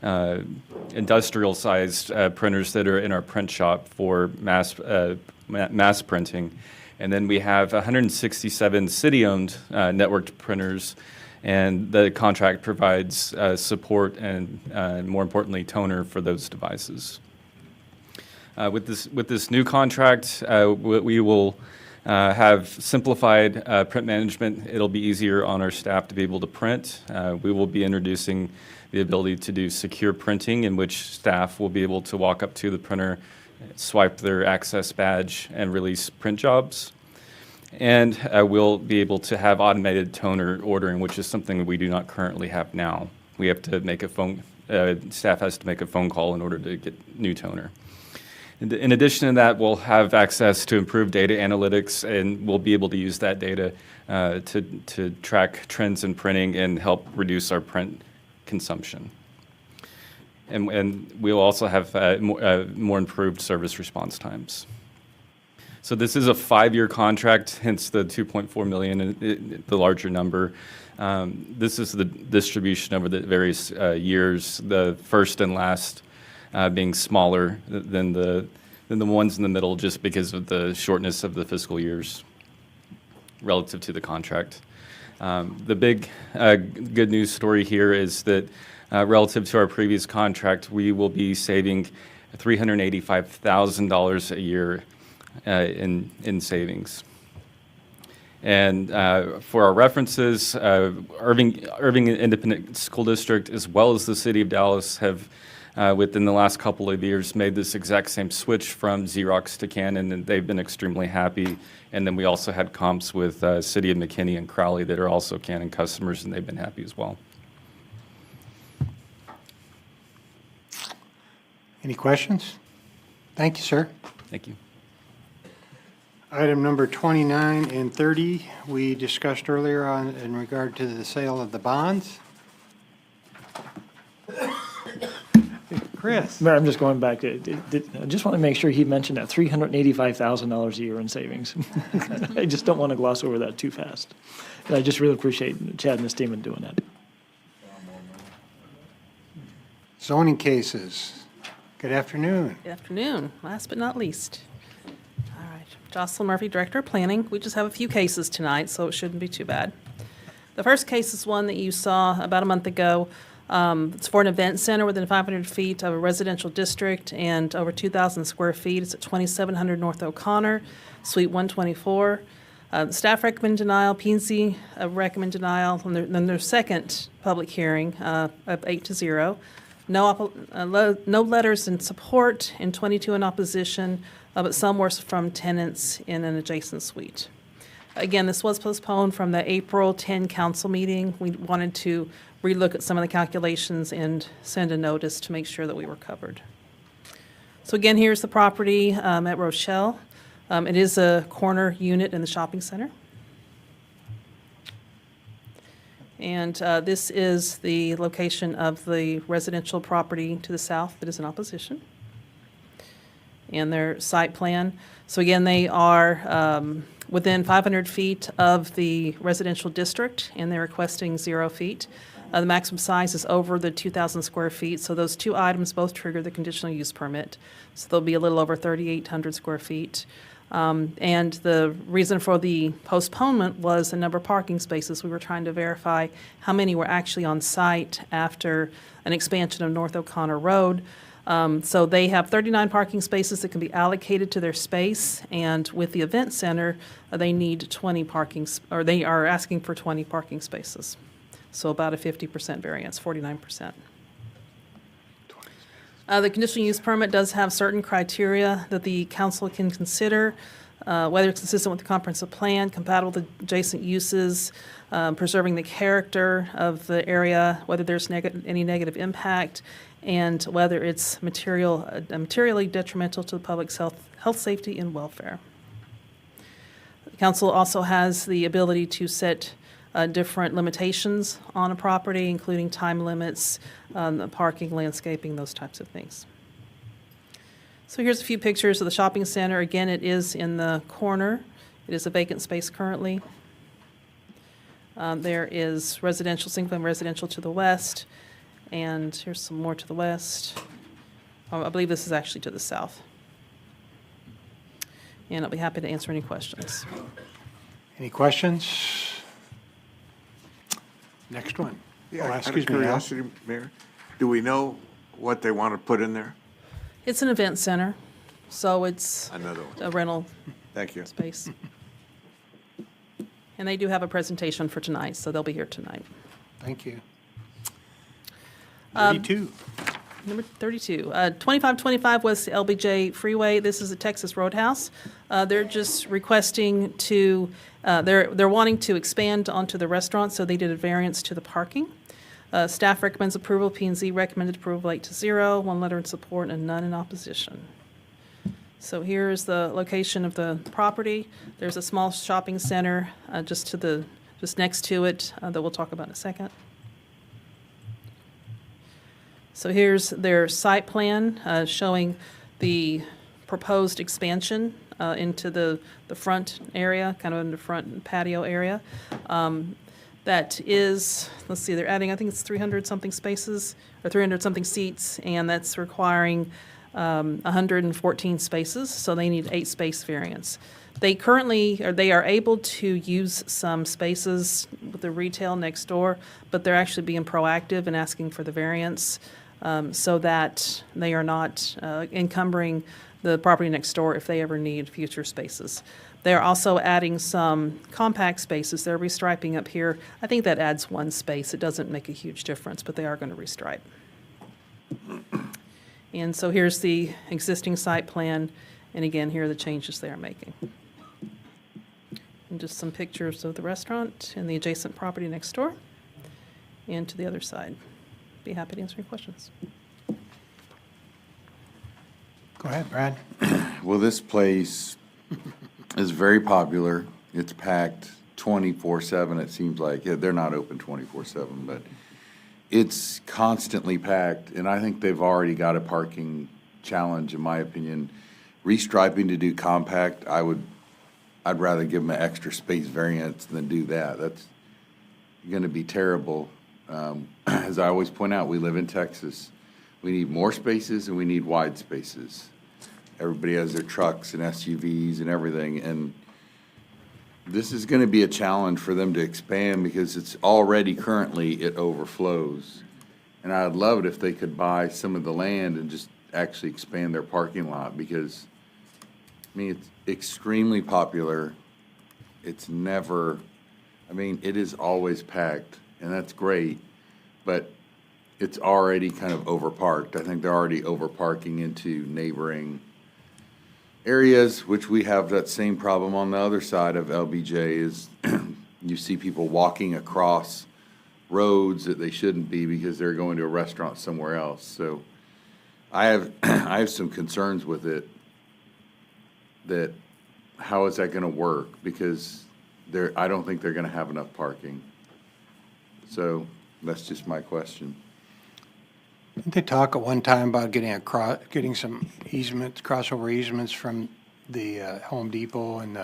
industrial-sized printers that are in our print shop for mass printing. And then we have 167 city-owned networked printers, and the contract provides support and, more importantly, toner for those devices. With this new contract, we will have simplified print management. It'll be easier on our staff to be able to print. We will be introducing the ability to do secure printing, in which staff will be able to walk up to the printer, swipe their access badge and release print jobs. And we'll be able to have automated toner ordering, which is something we do not currently have now. We have to make a phone, staff has to make a phone call in order to get new toner. In addition to that, we'll have access to improved data analytics, and we'll be able to use that data to track trends in printing and help reduce our print consumption. And we'll also have more improved service response times. So this is a 5-year contract, hence the 2.4 million, the larger number. This is the distribution over the various years, the first and last being smaller than the ones in the middle, just because of the shortness of the fiscal years relative to the contract. The big good news story here is that relative to our previous contract, we will be saving $385,000 a year in savings. And for our references, Irving Independent School District, as well as the City of Dallas, have within the last couple of years made this exact same switch from Xerox to Canon, and they've been extremely happy. And then we also had comps with City of McKinney and Crowley that are also Canon customers, and they've been happy as well. Any questions? Thank you, sir. Thank you. Item number 29 and 30, we discussed earlier on in regard to the sale of the bonds. Chris. Mayor, I'm just going back to, I just want to make sure he mentioned that $385,000 a year in savings. I just don't want to gloss over that too fast. And I just really appreciate Chad and his team in doing that. Zoning cases. Good afternoon. Good afternoon. Last but not least. All right. Jocelyn Murphy, Director of Planning. We just have a few cases tonight, so it shouldn't be too bad. The first case is one that you saw about a month ago. It's for an event center within 500 feet of a residential district and over 2,000 square feet. It's at 2700 North O'Connor, Suite 124. Staff recommend denial, P&Z recommend denial, and then their second public hearing of 8-0. No letters in support and 22 in opposition, but some were from tenants in an adjacent suite. Again, this was postponed from the April 10 council meeting. We wanted to relook at some of the calculations and send a notice to make sure that we were covered. So again, here's the property at Rochelle. It is a corner unit in the shopping center. And this is the location of the residential property to the south that is in opposition. And their site plan. So again, they are within 500 feet of the residential district, and they're requesting 0 feet. The maximum size is over the 2,000 square feet, so those two items both trigger the conditional use permit. So they'll be a little over 3,800 square feet. And the reason for the postponement was the number of parking spaces. We were trying to verify how many were actually on site after an expansion of North O'Connor Road. So they have 39 parking spaces that can be allocated to their space, and with the event center, they need 20 or they are asking for 20 parking spaces. So about a 50% variance, 49%. The conditional use permit does have certain criteria that the council can consider, whether it's consistent with the comprehensive plan, compatible with adjacent uses, preserving the character of the area, whether there's any negative impact, and whether it's materially detrimental to the public's health, safety, and welfare. The council also has the ability to set different limitations on a property, including time limits, parking, landscaping, those types of things. So here's a few pictures of the shopping center. Again, it is in the corner. It is a vacant space currently. There is residential, single-family residential to the west, and here's some more to the west. I believe this is actually to the south. And I'll be happy to answer any questions. Any questions? Next one. Yeah, Oh, out of excuse me, Al. curiosity, Mayor, do we know what they want to put in there? It's an event center, so it's Another one. a rental Thank you. space. And they do have a presentation for tonight, so they'll be here tonight. Thank you. Um, 32. number 32, 2525 West LBJ Freeway. This is a Texas Roadhouse. They're just requesting to, they're wanting to expand onto the restaurant, so they did a variance to the parking. Staff recommends approval. P&Z recommended approval 8-0, 1 letter in support and none in opposition. So here's the location of the property. There's a small shopping center just next to it that we'll talk about in a second. So here's their site plan showing the proposed expansion into the front area, kind of in the front patio area. That is, let's see, they're adding, I think it's 300-something spaces, or 300-something seats, and that's requiring 114 spaces, so they need 8 space variance. They are able to use some spaces with the retail next door, but they're actually being proactive and asking for the variance so that they are not encumbering the property next door if they ever need future spaces. They're also adding some compact spaces. They're restriping up here. I think that adds 1 space. It doesn't make a huge difference, but they are going to restripe. And so here's the existing site plan, and again, here are the changes they are making. And just some pictures of the restaurant and the adjacent property next door, and to the other side. Be happy to answer any questions. Go ahead, Brad. Well, this place is very popular. It's packed 24/7, it seems like. Yeah, they're not open 24/7, but it's constantly packed, and I think they've already got a parking challenge, in my opinion. Restriping to do compact, I'd rather give them an extra space variance than do that. That's going to be terrible. As I always point out, we live in Texas. We need more spaces and we need wide spaces. Everybody has their trucks and SUVs and everything, and this is going to be a challenge for them to expand because it's already currently, it overflows. And I'd love it if they could buy some of the land and just actually expand their parking lot because, I mean, it's extremely popular. It's never, I mean, it is always packed, and that's great, but it's already kind of overparked. I think they're already overparking into neighboring areas, which we have that same problem on the other side of LBJ is you see people walking across roads that they shouldn't be because they're going to a restaurant somewhere else. So I have some concerns with it, that how is that going to work? Because I don't think they're going to have enough parking. So that's just my question. Didn't they talk at one time about getting some easements, crossover easements from the Home Depot and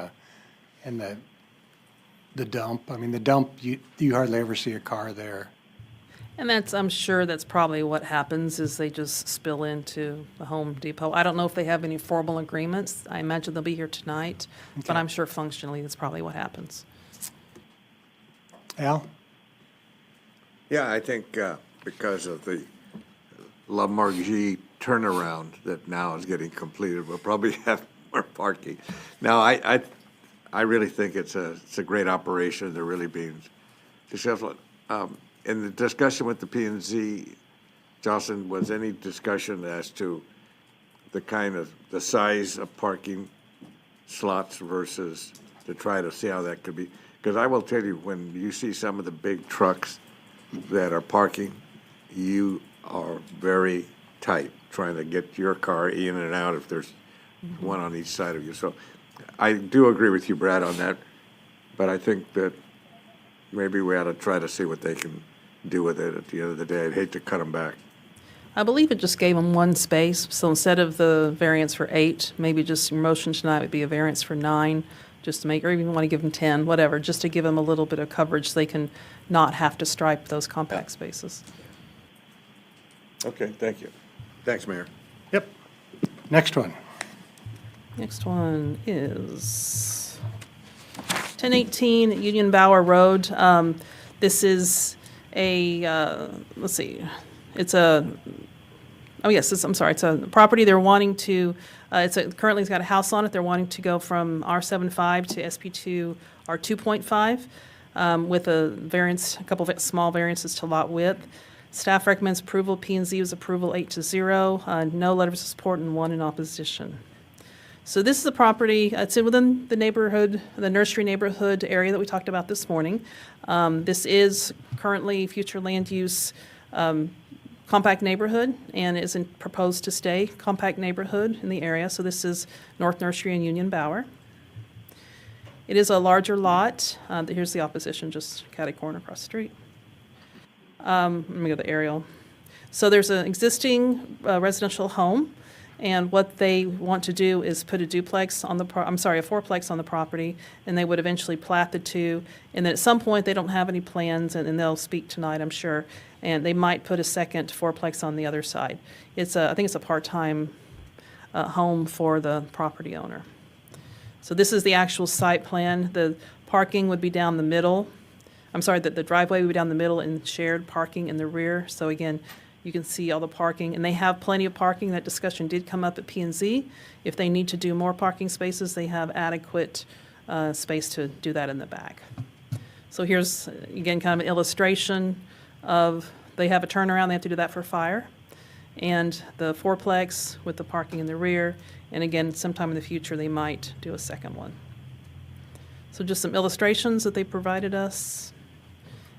the dump? I mean, the dump, you hardly ever see a car there. And I'm sure that's probably what happens is they just spill into the Home Depot. I don't know if they have any formal agreements. I imagine they'll be here tonight, but I'm sure functionally that's probably what happens. Al? Yeah, I think because of the La Margie turnaround that now is getting completed, we'll probably have more parking. Now, I really think it's a great operation. They're really being successful. In the discussion with the P&Z, Jocelyn, was any discussion as to the size of parking slots versus to try to see how that could be? Because I will tell you, when you see some of the big trucks that are parking, you are very tight trying to get your car in and out if there's one on each side of you. So I do agree with you, Brad, on that, but I think that maybe we ought to try to see what they can do with it at the end of the day. I'd hate to cut them back. I believe it just gave them 1 space, so instead of the variance for 8, maybe just your motion tonight would be a variance for 9, just to make, or even want to give them 10, whatever, just to give them a little bit of coverage so they can not have to stripe those compact spaces. Okay, thank you. Thanks, Mayor. Yep. Next one. Next one is 1018 Union Bower Road. This is let's see, it's a property they're wanting to, currently it's got a house on it. They're wanting to go from R7.5 to SP2 R2.5 with a couple of small variances to lot width. Staff recommends approval. P&Z was approval 8-0. No letters of support and 1 in opposition. So this is the property, it's within the neighborhood, the nursery neighborhood area that we talked about this morning. This is currently future land use compact neighborhood and is proposed to stay compact neighborhood in the area. So this is North Nursery and Union Bower. It is a larger lot. Here's the opposition, just catty corner across the street. Let me go to the aerial. So there's an existing residential home, and what they want to do is put a duplex on the, a fourplex on the property, and they would eventually plat the two. And then at some point, they don't have any plans, and they'll speak tonight, I'm sure, and they might put a second fourplex on the other side. It's I think it's a part-time home for the property owner. So this is the actual site plan. The parking would be down the middle. The driveway would be down the middle and shared parking in the rear. So again, you can see all the parking, and they have plenty of parking. That discussion did come up at P&Z. If they need to do more parking spaces, they have adequate space to do that in the back. So here's, again, kind of an illustration of, they have a turnaround, they have to do that for fire, and the fourplex with the parking in the rear, and again, sometime in the future, they might do a second one. So just some illustrations that they provided us.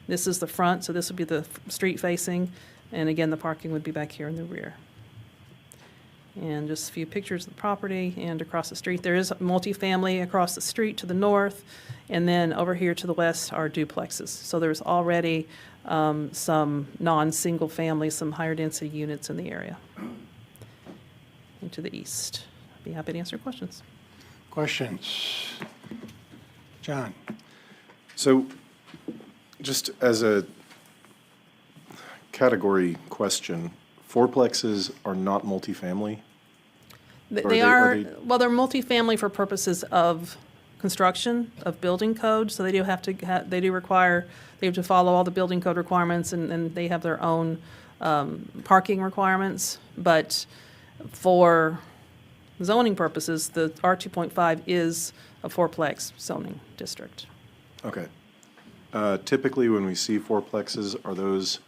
This is the front, so this would be the street facing, and again, the parking would be back here in the rear. And just a few pictures of the property and across the street. There is multifamily across the street to the north, and then over here to the west are duplexes. So there's already some non-single family, some higher density units in the area. And to the east. I'd be happy to answer questions. Questions? John? So just as a category question, fourplexes are not multifamily? They are, well, they're multifamily for purposes of construction, of building code, so they do have to, they have to follow all the building code requirements, and they have their own parking requirements, but for zoning purposes, the R2.5 is a fourplex zoning district. Okay. Typically, when we see fourplexes, are those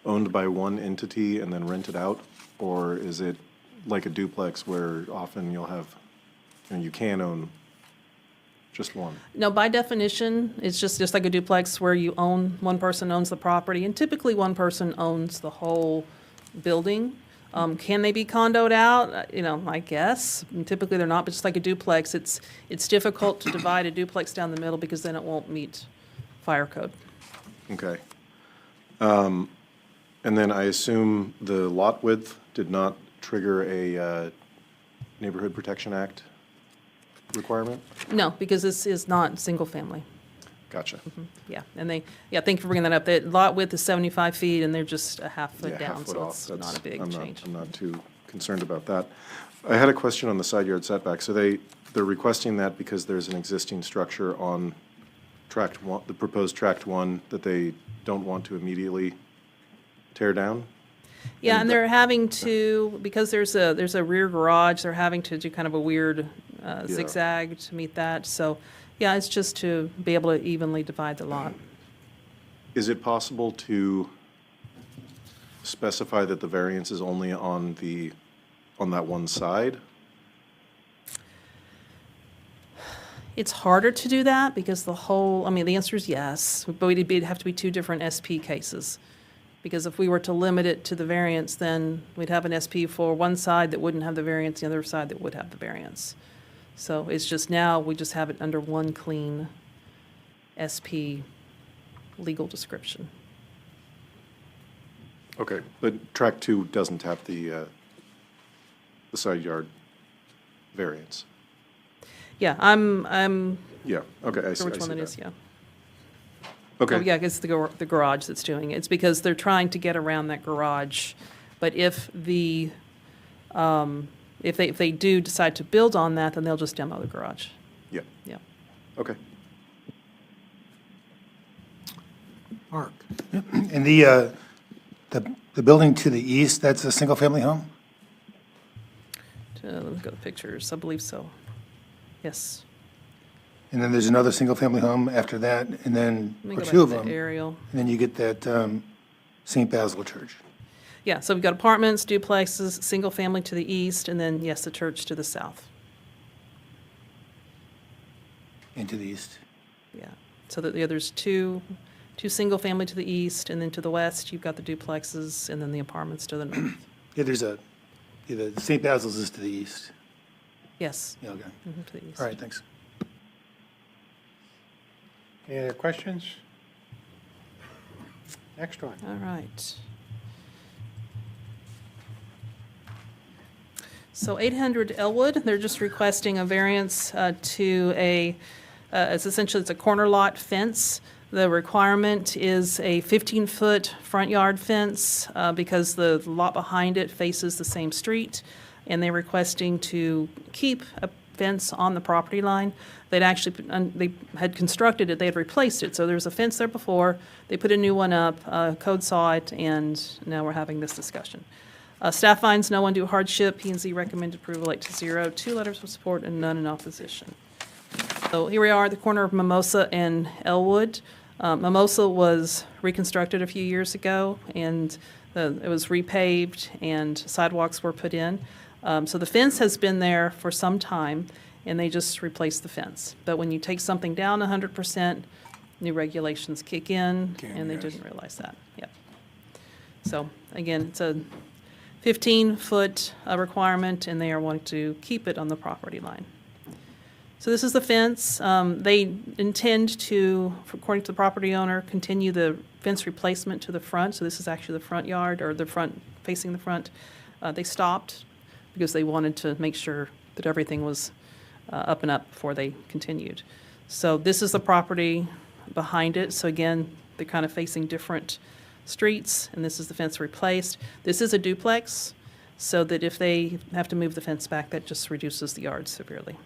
owned by one entity and then rented out? Or is it like a duplex where often you'll have, you can own just one? No, by definition, it's just like a duplex where you own, one person owns the property, and typically one person owns the whole building. Can they be condoed out? I guess. And typically they're not, but just like a duplex, it's difficult to divide a duplex down the middle because then it won't meet fire code. Okay. And then I assume the lot width did not trigger a Neighborhood Protection Act requirement? No, because this is not single family. Gotcha. Mm-hmm. Yeah, and thank you for bringing that up. The lot width is 75 feet, and they're just a half foot Yeah, down, half foot so off. it's That's- not a big change. I'm not too concerned about that. I had a question on the side yard setback. So they're requesting that because there's an existing structure on tract one, the proposed tract one, that they don't want to immediately tear down? Yeah, and they're having to, because there's a rear garage, they're having to do kind of a weird zigzag to meet that. So, yeah, it's just to be able to evenly divide the lot. Is it possible to specify that the variance is only on that one side? It's harder to do that because the answer is yes, but it'd have to be two different SP cases. Because if we were to limit it to the variance, then we'd have an SP for one side that wouldn't have the variance, the other side that would have the variance. So it's just now, we just have it under one clean SP legal description. Okay, but tract two doesn't have the side yard variance? Yeah, I'm. Yeah, okay, I see which one that. it is, yeah. Okay. Oh, yeah, it's the garage that's doing it. It's because they're trying to get around that garage. But if they do decide to build on that, then they'll just demo the garage. Yeah. Yeah. Okay. Mark? And the building to the east, that's a single-family home? Let me go to pictures. I believe so. Yes. And then there's another single-family home after that, and then, Let me or go two back of to the them. aerial. And then you get that St. Basil Church. Yeah, so we've got apartments, duplexes, single family to the east, and then, yes, the church to the south. And to the east. Yeah, so that, yeah, there's two single family to the east, and then to the west, you've got the duplexes, and then the apartments to the north. Yeah, the St. Basil's is to the east. Yes. Yeah, okay. To the east. All right, thanks. Any other questions? Next one. All right. So 800 Elwood, they're just requesting a variance to it's essentially a corner lot fence. The requirement is a 15-foot front yard fence because the lot behind it faces the same street, and they're requesting to keep a fence on the property line. They had constructed it, they had replaced it, so there was a fence there before. They put a new one up, code saw it, and now we're having this discussion. Staff finds no undue hardship. P&Z recommended approval 8-0, 2 letters of support and none in opposition. So here we are at the corner of Mimosa and Elwood. Mimosa was reconstructed a few years ago, and it was repaved and sidewalks were put in. So the fence has been there for some time, and they just replaced the fence. But when you take something down 100%, new regulations kick in, and they didn't realize that. Yep. So again, it's a 15-foot requirement, and they are wanting to keep it on the property line. So this is the fence. They intend to, according to the property owner, continue the fence replacement to the front. So this is actually the front yard, or the front, facing the front. They stopped because they wanted to make sure that everything was up and up before they continued. So this is the property behind it. So again, they're kind of facing different streets, and this is the fence replaced. This is a duplex, so that if they have to move the fence back, that just reduces the yard severely.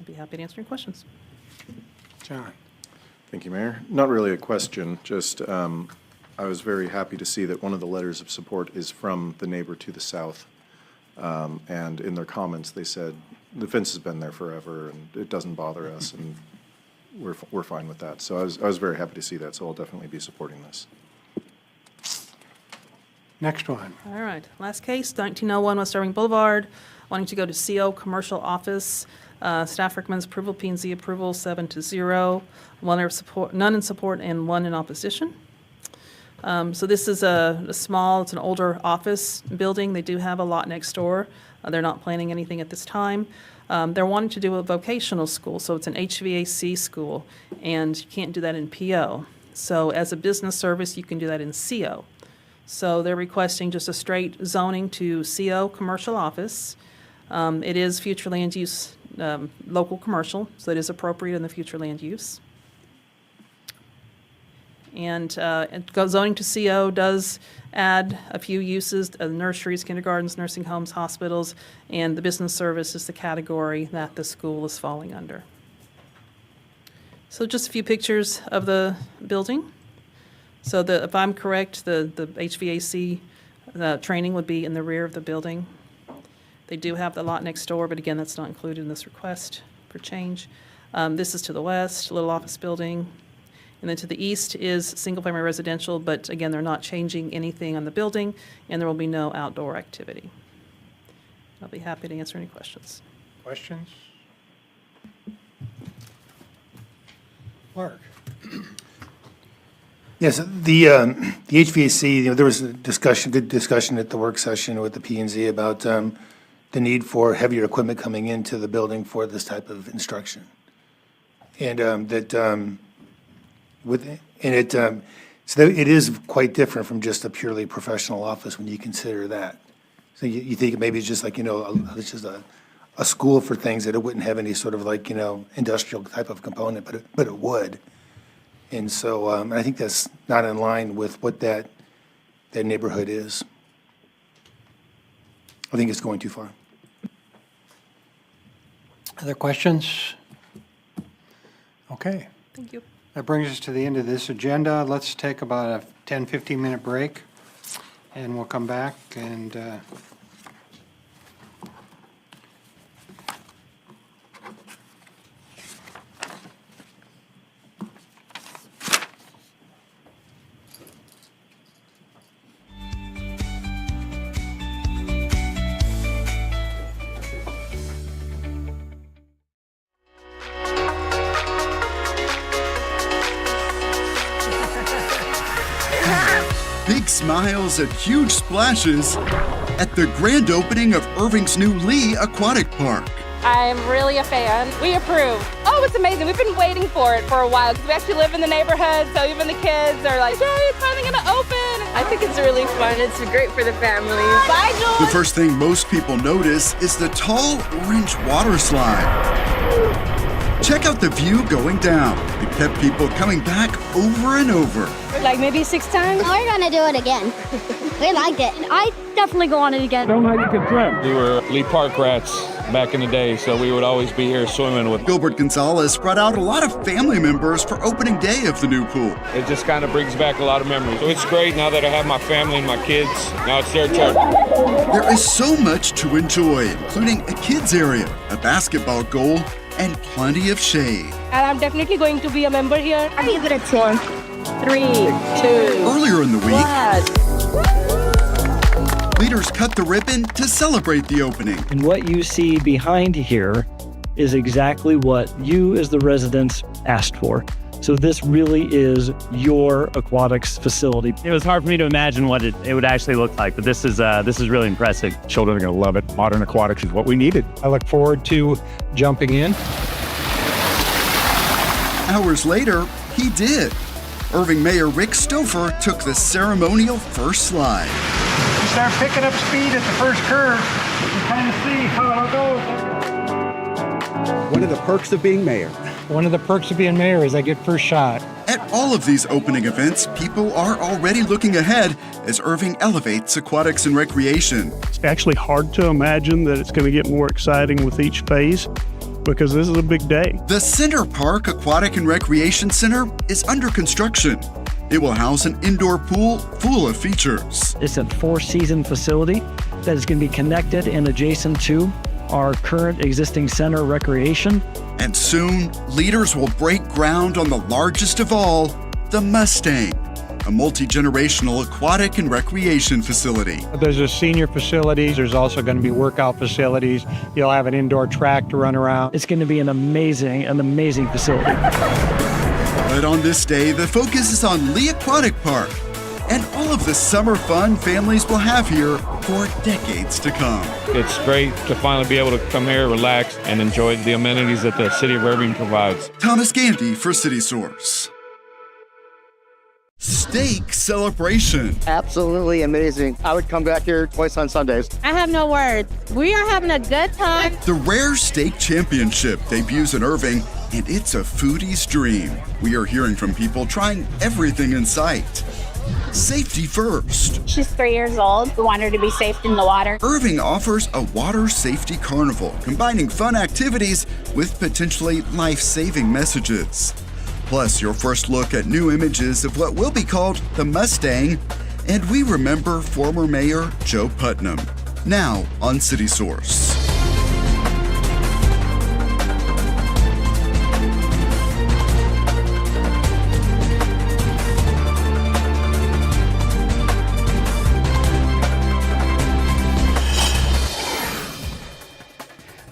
I'd be happy to answer any questions. John. Thank you, Mayor. Not really a question, just I was very happy to see that one of the letters of support is from the neighbor to the south. And in their comments, they said, the fence has been there forever, and it doesn't bother us, and we're fine with that. So I was very happy to see that, so I'll definitely be supporting this. Next one. All right, last case, 1901 West Irving Boulevard, wanting to go to CO Commercial Office. Staff recommends approval, P&Z approval, 7-0, none in support and 1 in opposition. So this is it's an older office building. They do have a lot next door. They're not planning anything at this time. They're wanting to do a vocational school, so it's an HVAC school, and you can't do that in PO. So as a business service, you can do that in CO. So they're requesting just a straight zoning to CO Commercial Office. It is future land use, local commercial, so it is appropriate in the future land use. And zoning to CO does add a few uses, nurseries, kindergartens, nursing homes, hospitals, and the business service is the category that the school is falling under. So just a few pictures of the building. So if I'm correct, the HVAC training would be in the rear of the building. They do have the lot next door, but again, that's not included in this request for change. This is to the west, a little office building. And then to the east is single-family residential, but again, they're not changing anything on the building, and there will be no outdoor activity. I'll be happy to answer any questions. Questions? Mark. Yes, the HVAC, there was a good discussion at the work session with the P&Z about the need for heavier equipment coming into the building for this type of instruction. And so it is quite different from just a purely professional office when you consider that. So you think maybe it's just like, it's just a school for things that it wouldn't have any sort of like, industrial type of component, but it would. And so I think that's not in line with what that neighborhood is. I think it's going too far. Other questions? Okay. Thank you. That brings us to the end of this agenda. Let's take about a 10, 15-minute break, and we'll come back and big smiles and huge splashes at the grand opening of Irving's new Lee Aquatic Park. I'm really a fan. We approve. Oh, it's amazing. We've been waiting for it for a while because we actually live in the neighborhood, so even the kids are like, yay, it's finally going to open. I think it's really fun. It's great for the families. Bye, Jules. The first thing most people notice is the tall orange water slide. Check out the view going down. It kept people coming back over and over. Like maybe 6 times? We're gonna do it again. We liked it. I definitely go on it again. Don't know how you can swim. We were Lee Park rats back in the day, so we would always be here swimming with. Gilbert Gonzalez brought out a lot of family members for opening day of the new pool. It just kind of brings back a lot of memories. So it's great now that I have my family and my kids. Now it's their turn. There is so much to enjoy, including a kids area, a basketball goal, and plenty of shade. And I'm definitely going to be a member here. I give it a 10. 3, 2. Earlier in the week, leaders cut the ribbon to celebrate the opening. And what you see behind here is exactly what you as the residents asked for. So this really is your aquatics facility. It was hard for me to imagine what it would actually look like, but this is really impressive. Children are going to love it. Modern aquatics is what we needed. I look forward to jumping in. Hours later, he did. Irving Mayor Rick Stouffer took the ceremonial first slide. You start picking up speed at the first curve. You can kind of see how it goes. One of the perks of being mayor. One of the perks of being mayor is I get first shot. At all of these opening events, people are already looking ahead as Irving elevates aquatics and recreation. It's actually hard to imagine that it's going to get more exciting with each phase because this is a big day. The Center Park Aquatic and Recreation Center is under construction. It will house an indoor pool full of features. It's a 4-season facility that is going to be connected and adjacent to our current existing center recreation. And soon, leaders will break ground on the largest of all, the Mustang, a multi-generational aquatic and recreation facility. There's a senior facilities. There's also going to be workout facilities. You'll have an indoor track to run around. It's going to be an amazing facility. But on this day, the focus is on Lee Aquatic Park and all of the summer fun families will have here for decades to come. It's great to finally be able to come here, relax, and enjoy the amenities that the city of Irving provides. Thomas Gandy for City Source. Steak celebration. Absolutely amazing. I would come back here twice on Sundays. I have no words. We are having a good time. The Rare Steak Championship debuts in Irving, and it's a foodie's dream. We are hearing from people trying everything in sight. Safety first. She's 3 years old. We want her to be safe in the water. Irving offers a water safety carnival, combining fun activities with potentially life-saving messages. Plus, your first look at new images of what will be called the Mustang, and we remember former Mayor Joe Putnam. Now on City Source.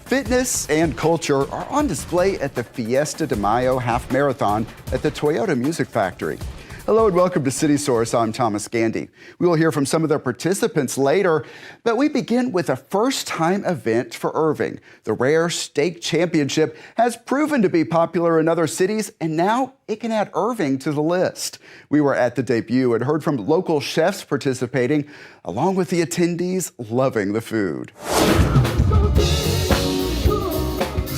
Fitness and culture are on display at the Fiesta de Mayo Half Marathon at the Toyota Music Factory. Hello and welcome to City Source. I'm Thomas Gandy. We will hear from some of the participants later, but we begin with a first-time event for Irving. The Rare Steak Championship has proven to be popular in other cities, and now it can add Irving to the list. We were at the debut and heard from local chefs participating, along with the attendees loving the food.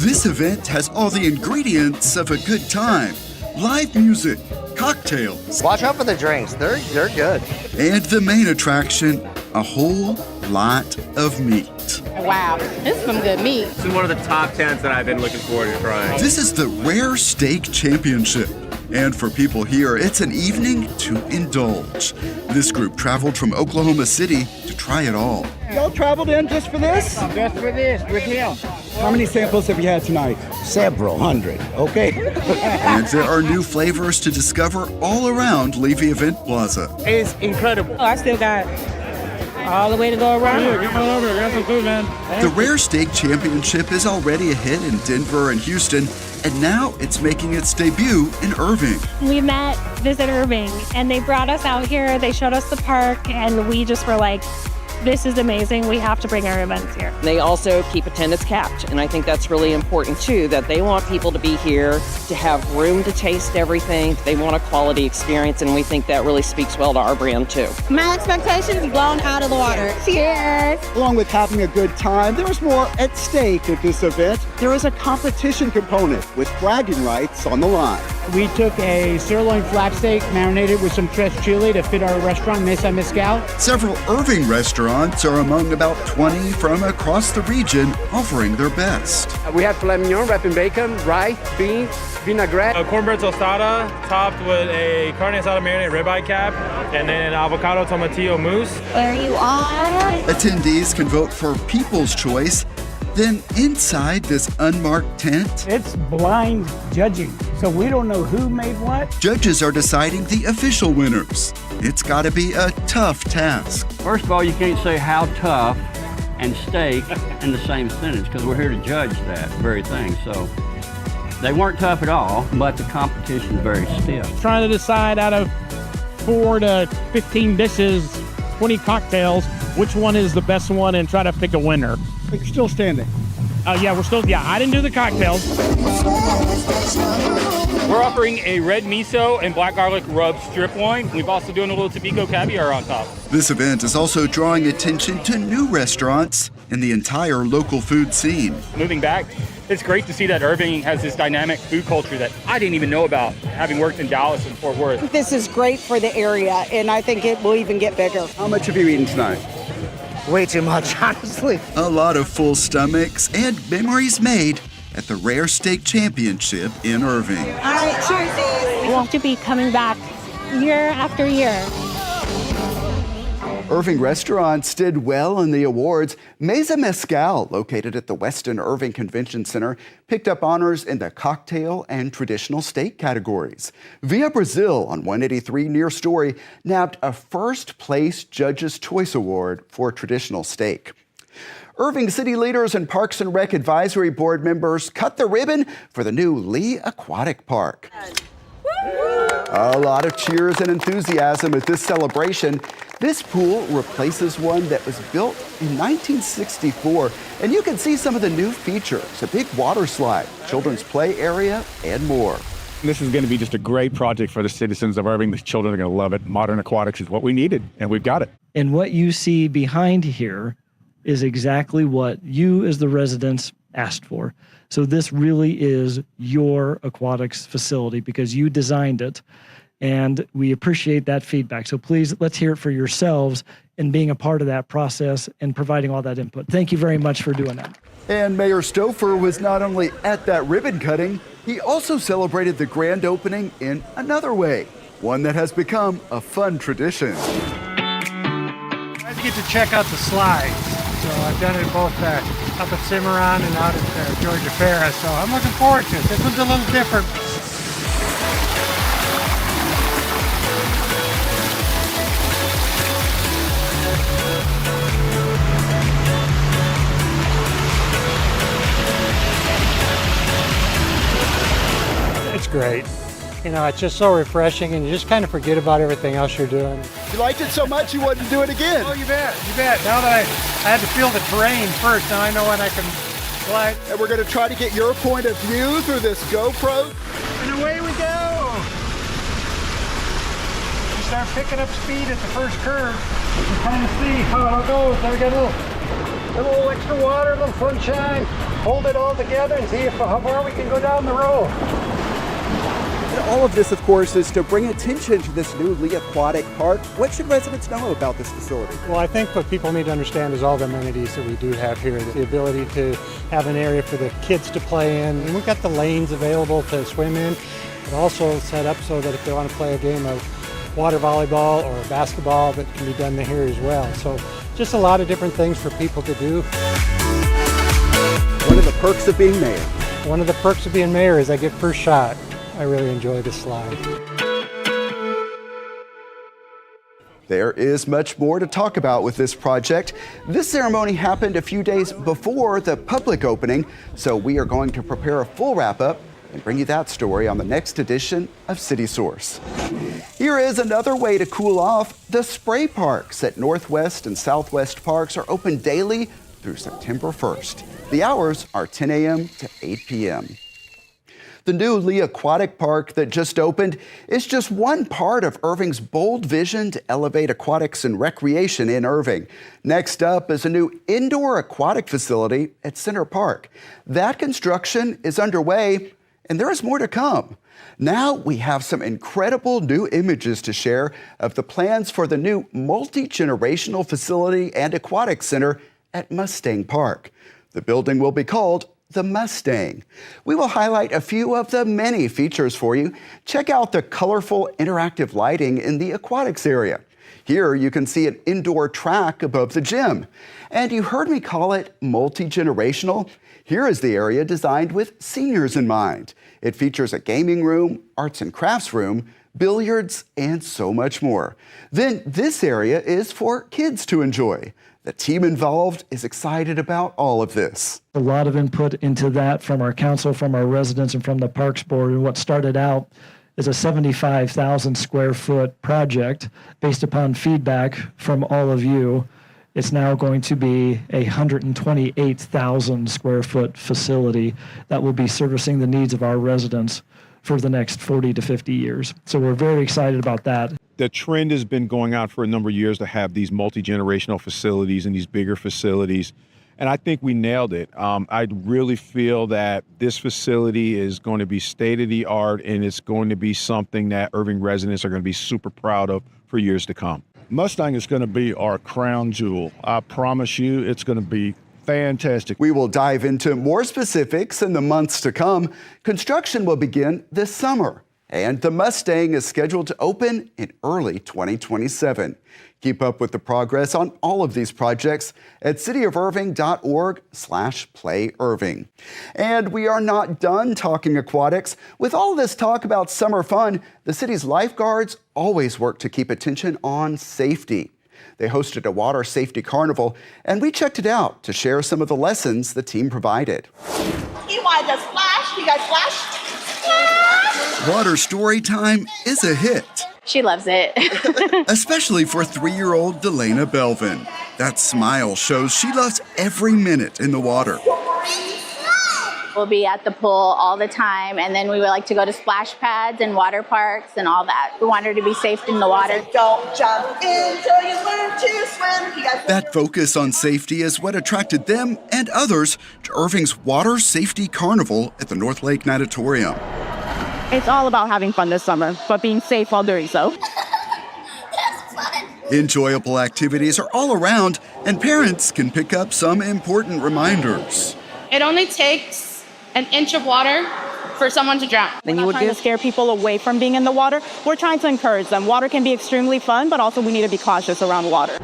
This event has all the ingredients of a good time. Live music, cocktails. Watch out for the drinks. They're good. And the main attraction, a whole lot of meat. Wow, this is some good meat. This is one of the top tents that I've been looking forward to trying. This is the Rare Steak Championship. And for people here, it's an evening to indulge. This group traveled from Oklahoma City to try it all. Y'all traveled in just for this? Just for this, with him. How many samples have you had tonight? Several hundred, okay? And there are new flavors to discover all around Levy Event Plaza. It's incredible. Oh, I still got All the way to go around? Yeah, come on over here. Grab some food, man. The Rare Steak Championship is already a hit in Denver and Houston, and now it's making its debut in Irving. We met Visit Irving, and they brought us out here. They showed us the park, and we just were like, this is amazing. We have to bring our events here. They also keep attendance capped, and I think that's really important too, that they want people to be here, to have room to taste everything. They want a quality experience, and we think that really speaks well to our brand too. My expectations blown out of the water. Cheers! Along with having a good time, there was more at stake at this event. There was a competition component with bragging rights on the line. We took a sirloin flat steak marinated with some tres chili to fit our restaurant, Mesa Mezcal. Several Irving restaurants are among about 20 from across the region offering their best. We have filet mignon wrapped in bacon, rice, beans, vinaigrette. A cornbread tostada topped with a carne asada marinated ribeye cap, and then an avocado tomatillo mousse. Where you are? Attendees can vote for People's Choice. Then inside this unmarked tent, It's blind judging, so we don't know who made what. judges are deciding the official winners. It's got to be a tough task. First of all, you can't say how tough and steak in the same sentence because we're here to judge that very thing. So they weren't tough at all, but the competition is very stiff. Trying to decide out of 4 to 15 dishes, 20 cocktails, which one is the best one and try to pick a winner. You're still standing. I didn't do the cocktails. We're offering a red miso and black garlic rub strip loin. We've also doing a little Tobacco caviar on top. This event is also drawing attention to new restaurants in the entire local food scene. Moving back, it's great to see that Irving has this dynamic food culture that I didn't even know about, having worked in Dallas and Fort Worth. This is great for the area, and I think it will even get bigger. How much have you eaten tonight? Way too much, honestly. A lot of full stomachs and memories made at the Rare Steak Championship in Irving. All right, cheers. We want to be coming back year after year. Irving restaurants did well in the awards. Mesa Mezcal, located at the Westin Irving Convention Center, picked up honors in the cocktail and traditional steak categories. Via Brazil on 183 near Story nabbed a first-place Judge's Choice Award for traditional steak. Irving city leaders and Parks and Rec Advisory Board members cut the ribbon for the new Lee Aquatic Park. A lot of cheers and enthusiasm at this celebration. This pool replaces one that was built in 1964, and you can see some of the new features, a big water slide, children's play area, and more. This is going to be just a great project for the citizens of Irving. The children are going to love it. Modern aquatics is what we needed, and we've got it. And what you see behind here is exactly what you as the residents asked for. So this really is your aquatics facility because you designed it, and we appreciate that feedback. So please, let's hear it for yourselves and being a part of that process and providing all that input. Thank you very much for doing that. And Mayor Stouffer was not only at that ribbon cutting, he also celebrated the grand opening in another way, one that has become a fun tradition. I get to check out the slides. So I've done it both up at Cimarron and out at Georgia Fair. So I'm looking forward to it. This one's a little different. It's great. You know, it's just so refreshing, and you just kind of forget about everything else you're doing. You liked it so much you wanted to do it again. Oh, you bet, you bet. Now that I had to feel the terrain first, now I know when I can glide. And we're going to try to get your point of view through this GoPro. And away we go. You start picking up speed at the first curve. You kind of see how it goes. There we got a little extra water, a little sunshine. Hold it all together and see how far we can go down the road. And all of this, of course, is to bring attention to this new Lee Aquatic Park. What should residents know about this facility? Well, I think what people need to understand is all the amenities that we do have here. The ability to have an area for the kids to play in. And we've got the lanes available to swim in, but also set up so that if they want to play a game of water volleyball or basketball, that can be done here as well. So just a lot of different things for people to do. One of the perks of being mayor. One of the perks of being mayor is I get first shot. I really enjoy this slide. There is much more to talk about with this project. This ceremony happened a few days before the public opening, so we are going to prepare a full wrap-up and bring you that story on the next edition of City Source. Here is another way to cool off. The spray parks at Northwest and Southwest Parks are open daily through September 1st. The hours are 10 a.m. to 8 p.m. The new Lee Aquatic Park that just opened is just one part of Irving's bold vision to elevate aquatics and recreation in Irving. Next up is a new indoor aquatic facility at Center Park. That construction is underway, and there is more to come. Now we have some incredible new images to share of the plans for the new multi-generational facility and aquatic center at Mustang Park. The building will be called the Mustang. We will highlight a few of the many features for you. Check out the colorful interactive lighting in the aquatics area. Here you can see an indoor track above the gym. And you heard me call it multi-generational. Here is the area designed with seniors in mind. It features a gaming room, arts and crafts room, billiards, and so much more. Then this area is for kids to enjoy. The team involved is excited about all of this. A lot of input into that from our council, from our residents, and from the Parks Board. And what started out as a 75,000 square foot project based upon feedback from all of you, it's now going to be a 128,000 square foot facility that will be servicing the needs of our residents for the next 40 to 50 years. So we're very excited about that. The trend has been going on for a number of years to have these multi-generational facilities and these bigger facilities. And I think we nailed it. I really feel that this facility is going to be state-of-the-art, and it's going to be something that Irving residents are going to be super proud of for years to come. Mustang is going to be our crown jewel. I promise you it's going to be fantastic. We will dive into more specifics in the months to come. Construction will begin this summer, and the Mustang is scheduled to open in early 2027. Keep up with the progress on all of these projects at cityofirving.org/playirving. And we are not done talking aquatics. With all this talk about summer fun, the city's lifeguards always work to keep attention on safety. They hosted a water safety carnival, and we checked it out to share some of the lessons the team provided. EY does splash. You guys splash? Water story time is a hit. She loves it. Especially for 3-year-old Delana Belvin. That smile shows she loves every minute in the water. We'll be at the pool all the time, and then we would like to go to splash pads and water parks and all that. We want her to be safe in the water. Don't jump in till you learn to swim. You guys That focus on safety is what attracted them and others to Irving's Water Safety Carnival at the North Lake Natatorium. It's all about having fun this summer, but being safe while doing so. Enjoyable activities are all around, and parents can pick up some important reminders. It only takes an inch of water for someone to drown. Then you would trying to scare people away from being in the water. We're trying to encourage them. Water can be extremely fun, but also we need to be cautious around water.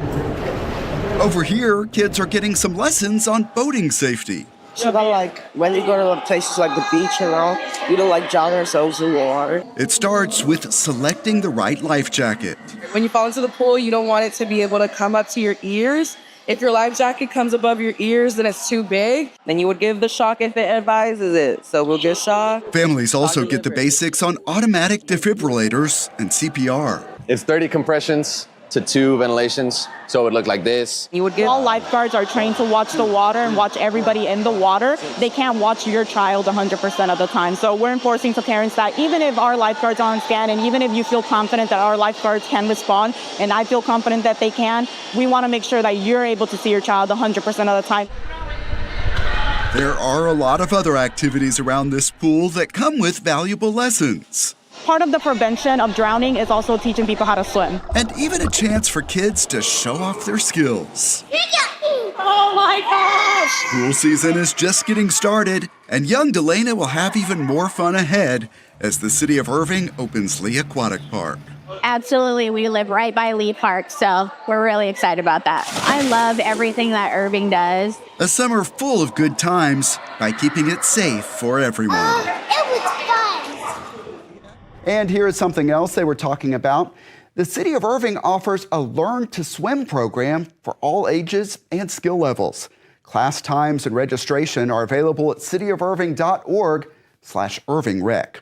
Over here, kids are getting some lessons on boating safety. So that, like, when you go to places like the beach and all, we don't like drown ourselves in the water. It starts with selecting the right life jacket. When you fall into the pool, you don't want it to be able to come up to your ears. If your life jacket comes above your ears, then it's too big. Then you would give the shock if it advises it. So we'll get shock. Families also get the basics on automatic defibrillators and CPR. It's 30 compressions to 2 ventilations, so it would look like this. You would give all lifeguards are trained to watch the water and watch everybody in the water. They can't watch your child 100% of the time. So we're enforcing to parents that even if our lifeguards are on scan and even if you feel confident that our lifeguards can respond, and I feel confident that they can, we want to make sure that you're able to see your child 100% of the time. There are a lot of other activities around this pool that come with valuable lessons. Part of the prevention of drowning is also teaching people how to swim. And even a chance for kids to show off their skills. Oh my gosh! Pool season is just getting started, and young Delana will have even more fun ahead as the city of Irving opens Lee Aquatic Park. Absolutely. We live right by Lee Park, so we're really excited about that. I love everything that Irving does. A summer full of good times by keeping it safe for everyone. It was fun. And here is something else they were talking about. The City of Irving offers a Learn to Swim program for all ages and skill levels. Class times and registration are available at cityofirving.org/IrvingRec.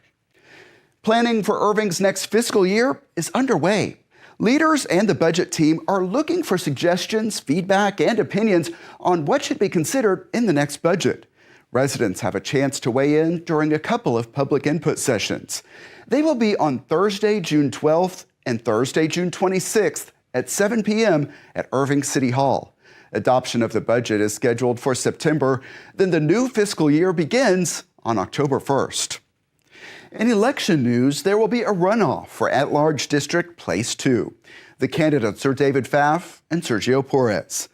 Planning for Irving's next fiscal year is underway. Leaders and the budget team are looking for suggestions, feedback, and opinions on what should be considered in the next budget. Residents have a chance to weigh in during a couple of public input sessions. They will be on Thursday, June 12th and Thursday, June 26th at 7 p.m. at Irving City Hall. Adoption of the budget is scheduled for September. Then the new fiscal year begins on October 1st. In election news, there will be a runoff for at-large district Place 2. The candidates are David Pfaff and Sergio Porres.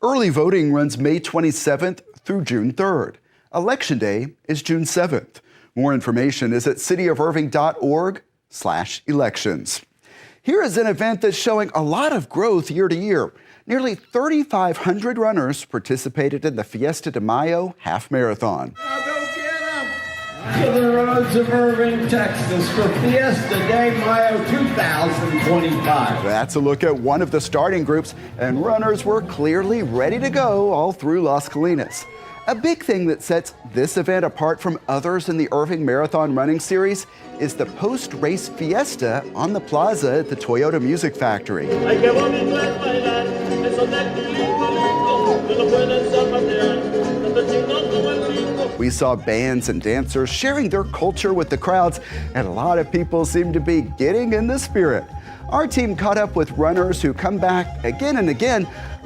Early voting runs May 27th through June 3rd. Election day is June 7th. More information is at cityofirving.org/elections. Here is an event that's showing a lot of growth year to year. Nearly 3,500 runners participated in the Fiesta de Mayo Half Marathon. To the roads of Irving, Texas for Fiesta de Mayo 2025. That's a look at one of the starting groups, and runners were clearly ready to go all through Las Colinas. A big thing that sets this event apart from others in the Irving Marathon Running Series is the post-race fiesta on the plaza at the Toyota Music Factory. We saw bands and dancers sharing their culture with the crowds, and a lot of people seem to be getting in the spirit. Our team caught up with runners who come back again and again,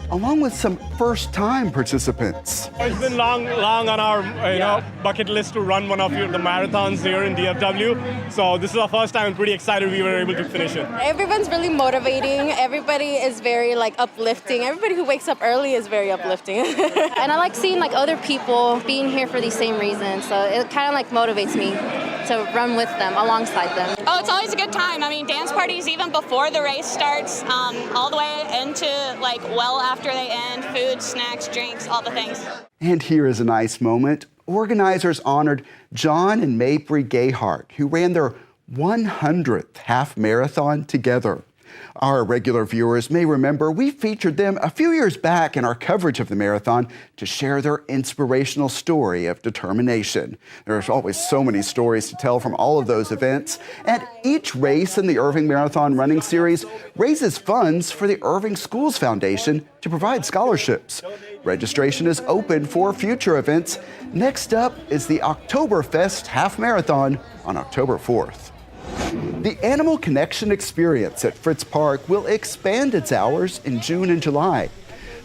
along with some first-time participants. It's been long on our bucket list to run one of the marathons here in DFW. So this is our first time. I'm pretty excited we were able to finish it. Everyone's really motivating. Everybody is very uplifting. Everybody who wakes up early is very uplifting. And I like seeing other people being here for these same reasons. So it kind of motivates me to run with them, alongside them. Oh, it's always a good time. I mean, dance parties even before the race starts, all the way into well after they end, food, snacks, drinks, all the things. And here is a nice moment. Organizers honored John and Mapry Gayhart, who ran their 100th half marathon together. Our regular viewers may remember we featured them a few years back in our coverage of the marathon to share their inspirational story of determination. There's always so many stories to tell from all of those events, and each race in the Irving Marathon Running Series raises funds for the Irving Schools Foundation to provide scholarships. Registration is open for future events. Next up is the Oktoberfest Half Marathon on October 4th. The Animal Connection experience at Fritz Park will expand its hours in June and July.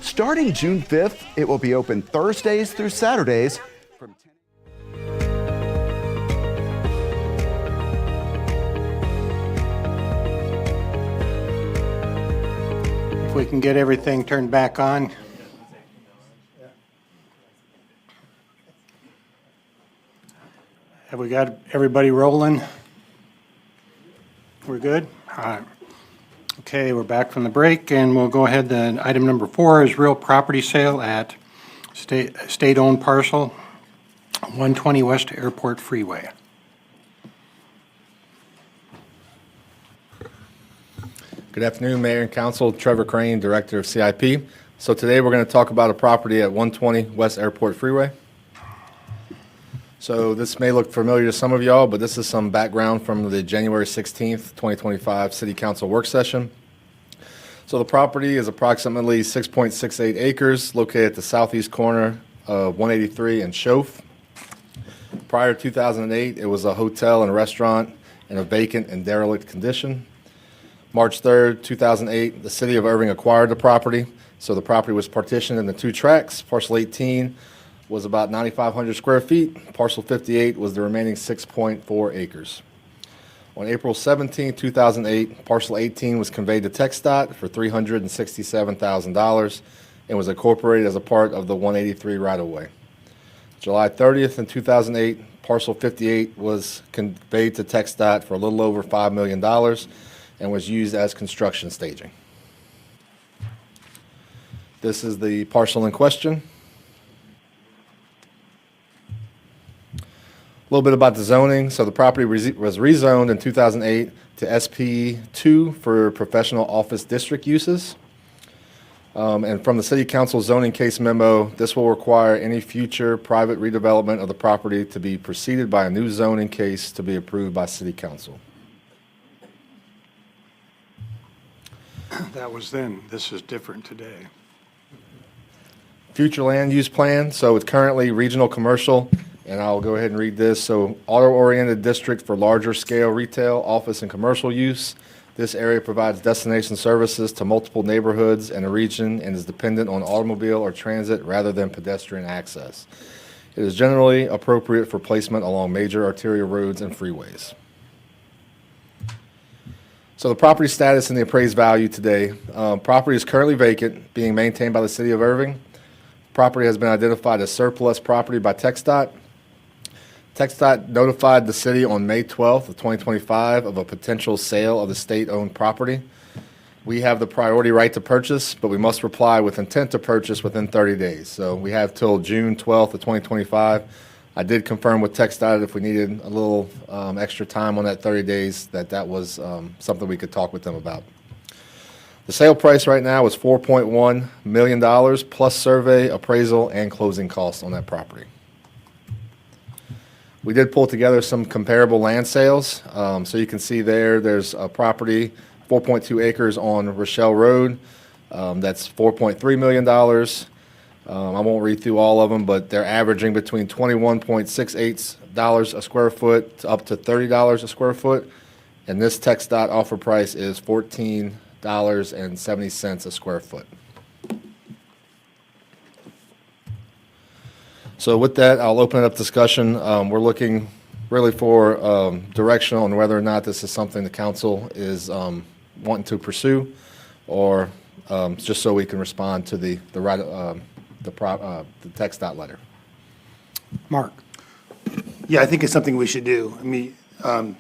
Starting June 5th, it will be open Thursdays through Saturdays from 10. If we can get everything turned back on. Have we got everybody rolling? We're good? All right. Okay, we're back from the break, and we'll go ahead. Then item number 4 is real property sale at state-owned parcel 120 West Airport Freeway. Good afternoon, Mayor and Council. Trevor Crane, Director of CIP. So today we're going to talk about a property at 120 West Airport Freeway. So this may look familiar to some of y'all, but this is some background from the January 16th, 2025 City Council work session. So the property is approximately 6.68 acres located at the southeast corner of 183 and Schoaf. Prior to 2008, it was a hotel and restaurant in a vacant and derelict condition. March 3rd, 2008, the City of Irving acquired the property. So the property was partitioned into 2 tracts. Parcel 18 was about 9,500 square feet. Parcel 58 was the remaining 6.4 acres. On April 17, 2008, Parcel 18 was conveyed to TxDOT for $367,000 and was incorporated as a part of the 183 right-of-way. July 30th, in 2008, Parcel 58 was conveyed to TxDOT for a little over $5 million and was used as construction staging. This is the parcel in question. little bit about the zoning. So the property was rezoned in 2008 to SP2 for professional office district uses. And from the City Council zoning case memo, this will require any future private redevelopment of the property to be preceded by a new zoning case to be approved by City Council. That was then. This is different today. Future land use plan. So it's currently regional commercial, and I'll go ahead and read this. So auto-oriented district for larger scale retail, office, and commercial use. This area provides destination services to multiple neighborhoods and a region and is dependent on automobile or transit rather than pedestrian access. It is generally appropriate for placement along major arterial roads and freeways. So the property status and the appraised value today. Property is currently vacant, being maintained by the City of Irving. Property has been identified as surplus property by TxDOT. TxDOT notified the city on May 12th of 2025 of a potential sale of the state-owned property. We have the priority right to purchase, but we must reply with intent to purchase within 30 days. So we have till June 12th of 2025. I did confirm with TxDOT if we needed a little extra time on that 30 days, that was something we could talk with them about. The sale price right now is $4.1 million plus survey, appraisal, and closing costs on that property. We did pull together some comparable land sales. So you can see there's a property, 4.2 acres on Rochelle Road. That's $4.3 million. I won't read through all of them, but they're averaging between $21.68 a square foot to up to $30 a square foot. And this TxDOT offer price is $14.70 a square foot. So with that, I'll open it up discussion. We're looking really for direction on whether or not this is something the council is wanting to pursue, or just so we can respond to the TxDOT letter. Mark. Yeah, I think it's something we should do. I mean,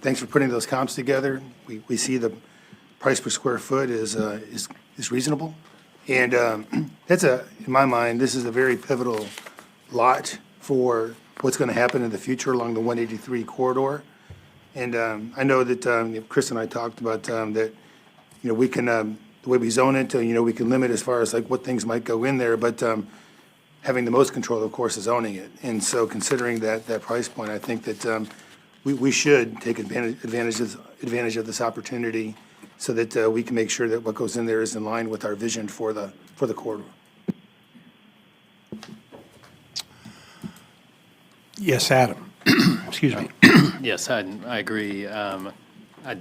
thanks for putting those comps together. We see the price per square foot is reasonable, and in my mind, this is a very pivotal lot for what's going to happen in the future along the 183 corridor. And I know that Chris and I talked about that, we can, the way we zone it, we can limit as far as like what things might go in there, but having the most control, of course, is owning it. And so considering that price point, I think that we should take advantage of this opportunity so that we can make sure that what goes in there is in line with our vision for the corridor. Yes, Adam. Excuse me. Yes, I agree. It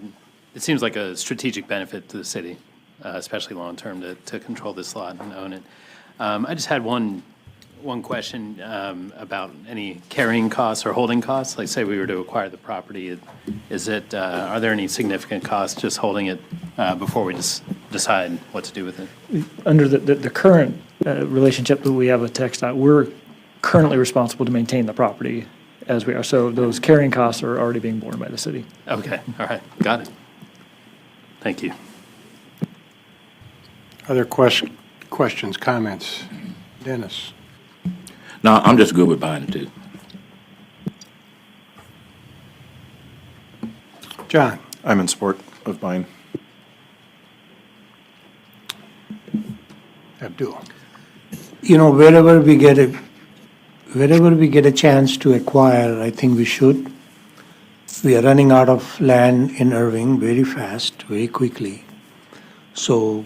seems like a strategic benefit to the city, especially long-term, to control this lot and own it. I just had one question about any carrying costs or holding costs. Like, say we were to acquire the property, are there any significant costs just holding it before we just decide what to do with it? Under the current relationship that we have with TxDOT, we're currently responsible to maintain the property as we are. So those carrying costs are already being borne by the city. Okay, all right, got it. Thank you. Other questions, comments? Dennis? No, I'm just good with buying it too. John? I'm in support of buying. Abdul? Wherever we get a chance to acquire, I think we should. We are running out of land in Irving very fast, very quickly. So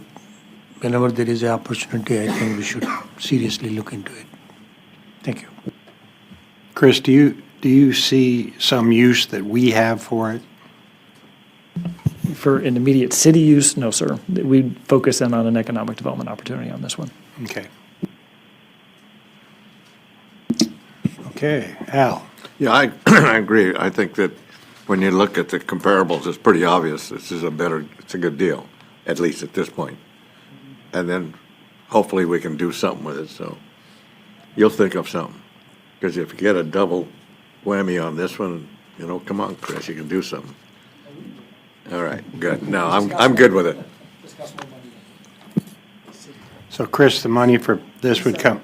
whenever there is an opportunity, I think we should seriously look into it. Thank you. Chris, do you see some use that we have for it? For an immediate city use, no, sir. We focus in on an economic development opportunity on this one. Okay. Okay, Al. Yeah, I agree. I think that when you look at the comparables, it's pretty obvious this is it's a good deal, at least at this point. And then hopefully we can do something with it. So you'll think of something. Because if you get a double whammy on this one, come on, Chris, you can do something. All right, good. No, I'm good with it. So Chris, the money for this would come.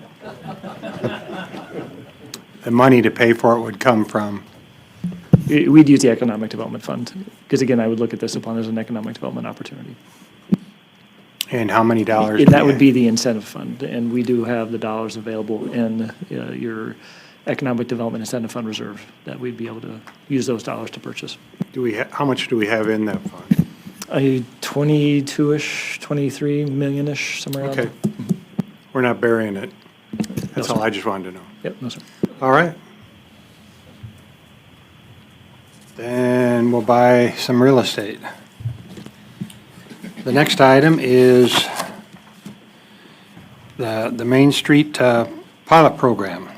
The money to pay for it would come from we'd use the Economic Development Fund, because again, I would look at this upon as an economic development opportunity. And how many dollars? And that would be the incentive fund, and we do have the dollars available in your Economic Development Incentive Fund reserve that we'd be able to use those dollars to purchase. How much do we have in that fund? 22-ish, 23 million-ish, somewhere around Okay. there. We're not burying it. That's No, all sir. I just wanted to know. Yep, no, sir. All right. Then we'll buy some real estate. The next item is the Main Street pilot program.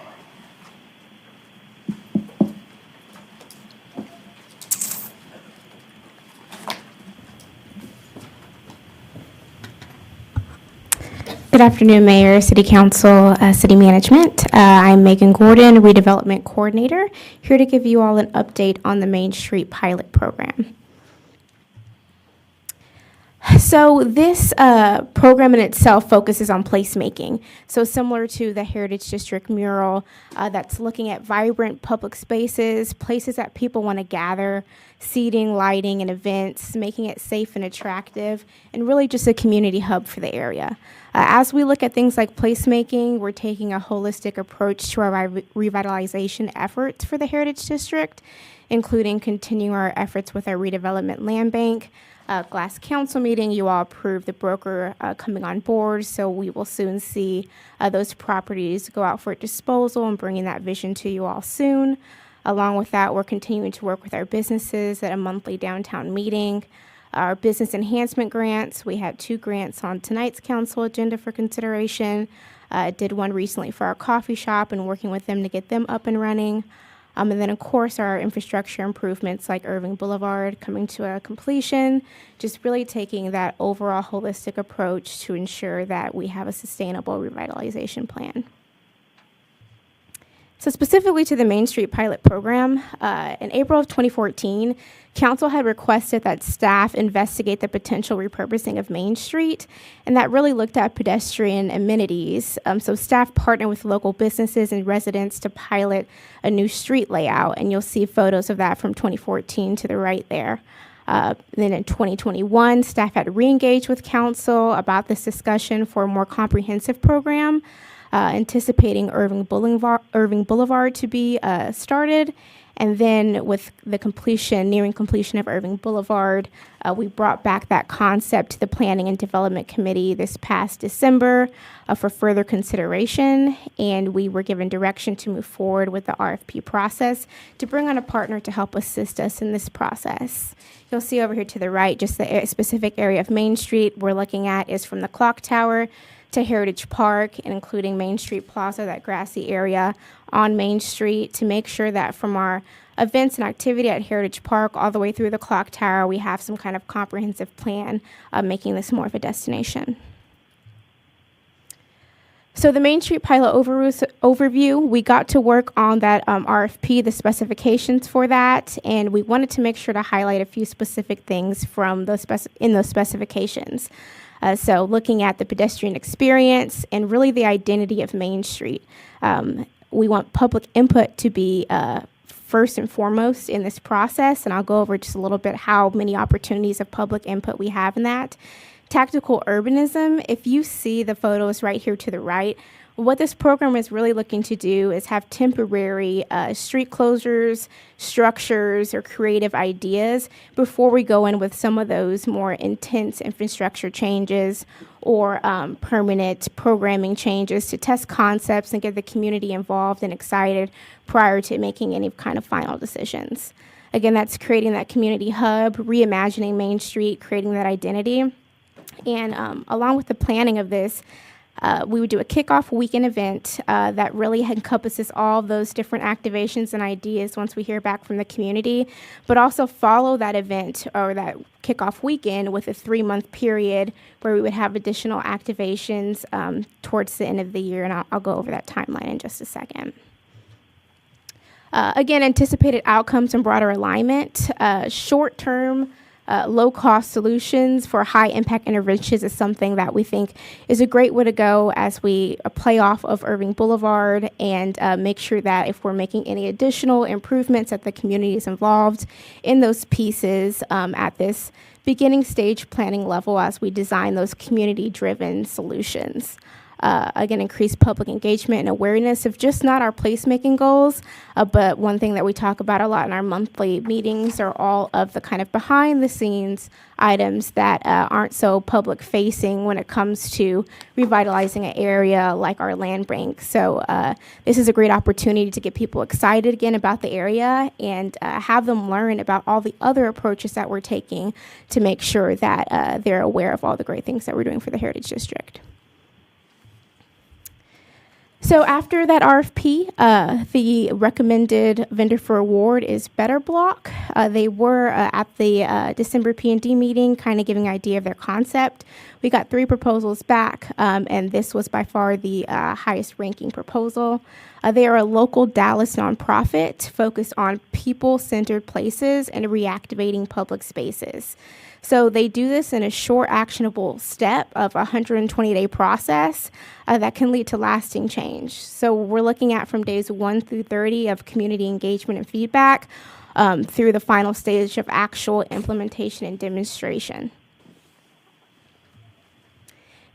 Good afternoon, Mayor, City Council, City Management. I'm Megan Gordon, Redevelopment Coordinator, here to give you all an update on the Main Street Pilot Program. So this program in itself focuses on placemaking. So similar to the Heritage District mural, that's looking at vibrant public spaces, places that people want to gather, seating, lighting, and events, making it safe and attractive, and really just a community hub for the area. As we look at things like placemaking, we're taking a holistic approach to our revitalization efforts for the Heritage District, including continuing our efforts with our redevelopment land bank. Last council meeting, you all approved the broker coming on board, so we will soon see those properties go out for disposal and bringing that vision to you all soon. Along with that, we're continuing to work with our businesses at a monthly downtown meeting. Our business enhancement grants, we had 2 grants on tonight's council agenda for consideration. Did one recently for our coffee shop and working with them to get them up and running. And then, of course, our infrastructure improvements like Irving Boulevard coming to a completion, just really taking that overall holistic approach to ensure that we have a sustainable revitalization plan. So specifically to the Main Street Pilot Program, in April of 2014, Council had requested that staff investigate the potential repurposing of Main Street, and that really looked at pedestrian amenities. So staff partnered with local businesses and residents to pilot a new street layout, and you'll see photos of that from 2014 to the right there. Then in 2021, staff had re-engaged with Council about this discussion for a more comprehensive program, anticipating Irving Boulevard to be started. And then with the nearing completion of Irving Boulevard, we brought back that concept to the Planning and Development Committee this past December for further consideration. And we were given direction to move forward with the RFP process to bring on a partner to help assist us in this process. You'll see over here to the right, just the specific area of Main Street we're looking at is from the Clock Tower to Heritage Park, and including Main Street Plaza, that grassy area on Main Street, to make sure that from our events and activity at Heritage Park all the way through the Clock Tower, we have some kind of comprehensive plan making this more of a destination. So the Main Street Pilot overview, we got to work on that RFP, the specifications for that, and we wanted to make sure to highlight a few specific things from in those specifications. So looking at the pedestrian experience and really the identity of Main Street. We want public input to be first and foremost in this process, and I'll go over just a little bit how many opportunities of public input we have in that. Tactical urbanism, if you see the photos right here to the right, what this program is really looking to do is have temporary street closures, structures, or creative ideas before we go in with some of those more intense infrastructure changes or permanent programming changes to test concepts and get the community involved and excited prior to making any kind of final decisions. Again, that's creating that community hub, reimagining Main Street, creating that identity. And along with the planning of this, we would do a kickoff weekend event that really encompasses all of those different activations and ideas once we hear back from the community, but also follow that event or that kickoff weekend with a 3-month period where we would have additional activations towards the end of the year, and I'll go over that timeline in just a second. Again, anticipated outcomes and broader alignment. Short-term low-cost solutions for high-impact interventions is something that we think is a great way to go as we play off of Irving Boulevard and make sure that if we're making any additional improvements that the community is involved in those pieces at this beginning stage planning level as we design those community-driven solutions. Again, increase public engagement and awareness of just not our placemaking goals, but one thing that we talk about a lot in our monthly meetings are all of the kind of behind-the-scenes items that aren't so public-facing when it comes to revitalizing an area like our land bank. So this is a great opportunity to get people excited again about the area and have them learn about all the other approaches that we're taking to make sure that they're aware of all the great things that we're doing for the Heritage District. So after that RFP, the recommended vendor for award is Better Block. They were at the December P&D meeting, kind of giving an idea of their concept. We got 3 proposals back, and this was by far the highest ranking proposal. They are a local Dallas nonprofit focused on people-centered places and reactivating public spaces. So they do this in a short, actionable step of a 120-day process that can lead to lasting change. So we're looking at from days 1 through 30 of community engagement and feedback through the final stage of actual implementation and demonstration.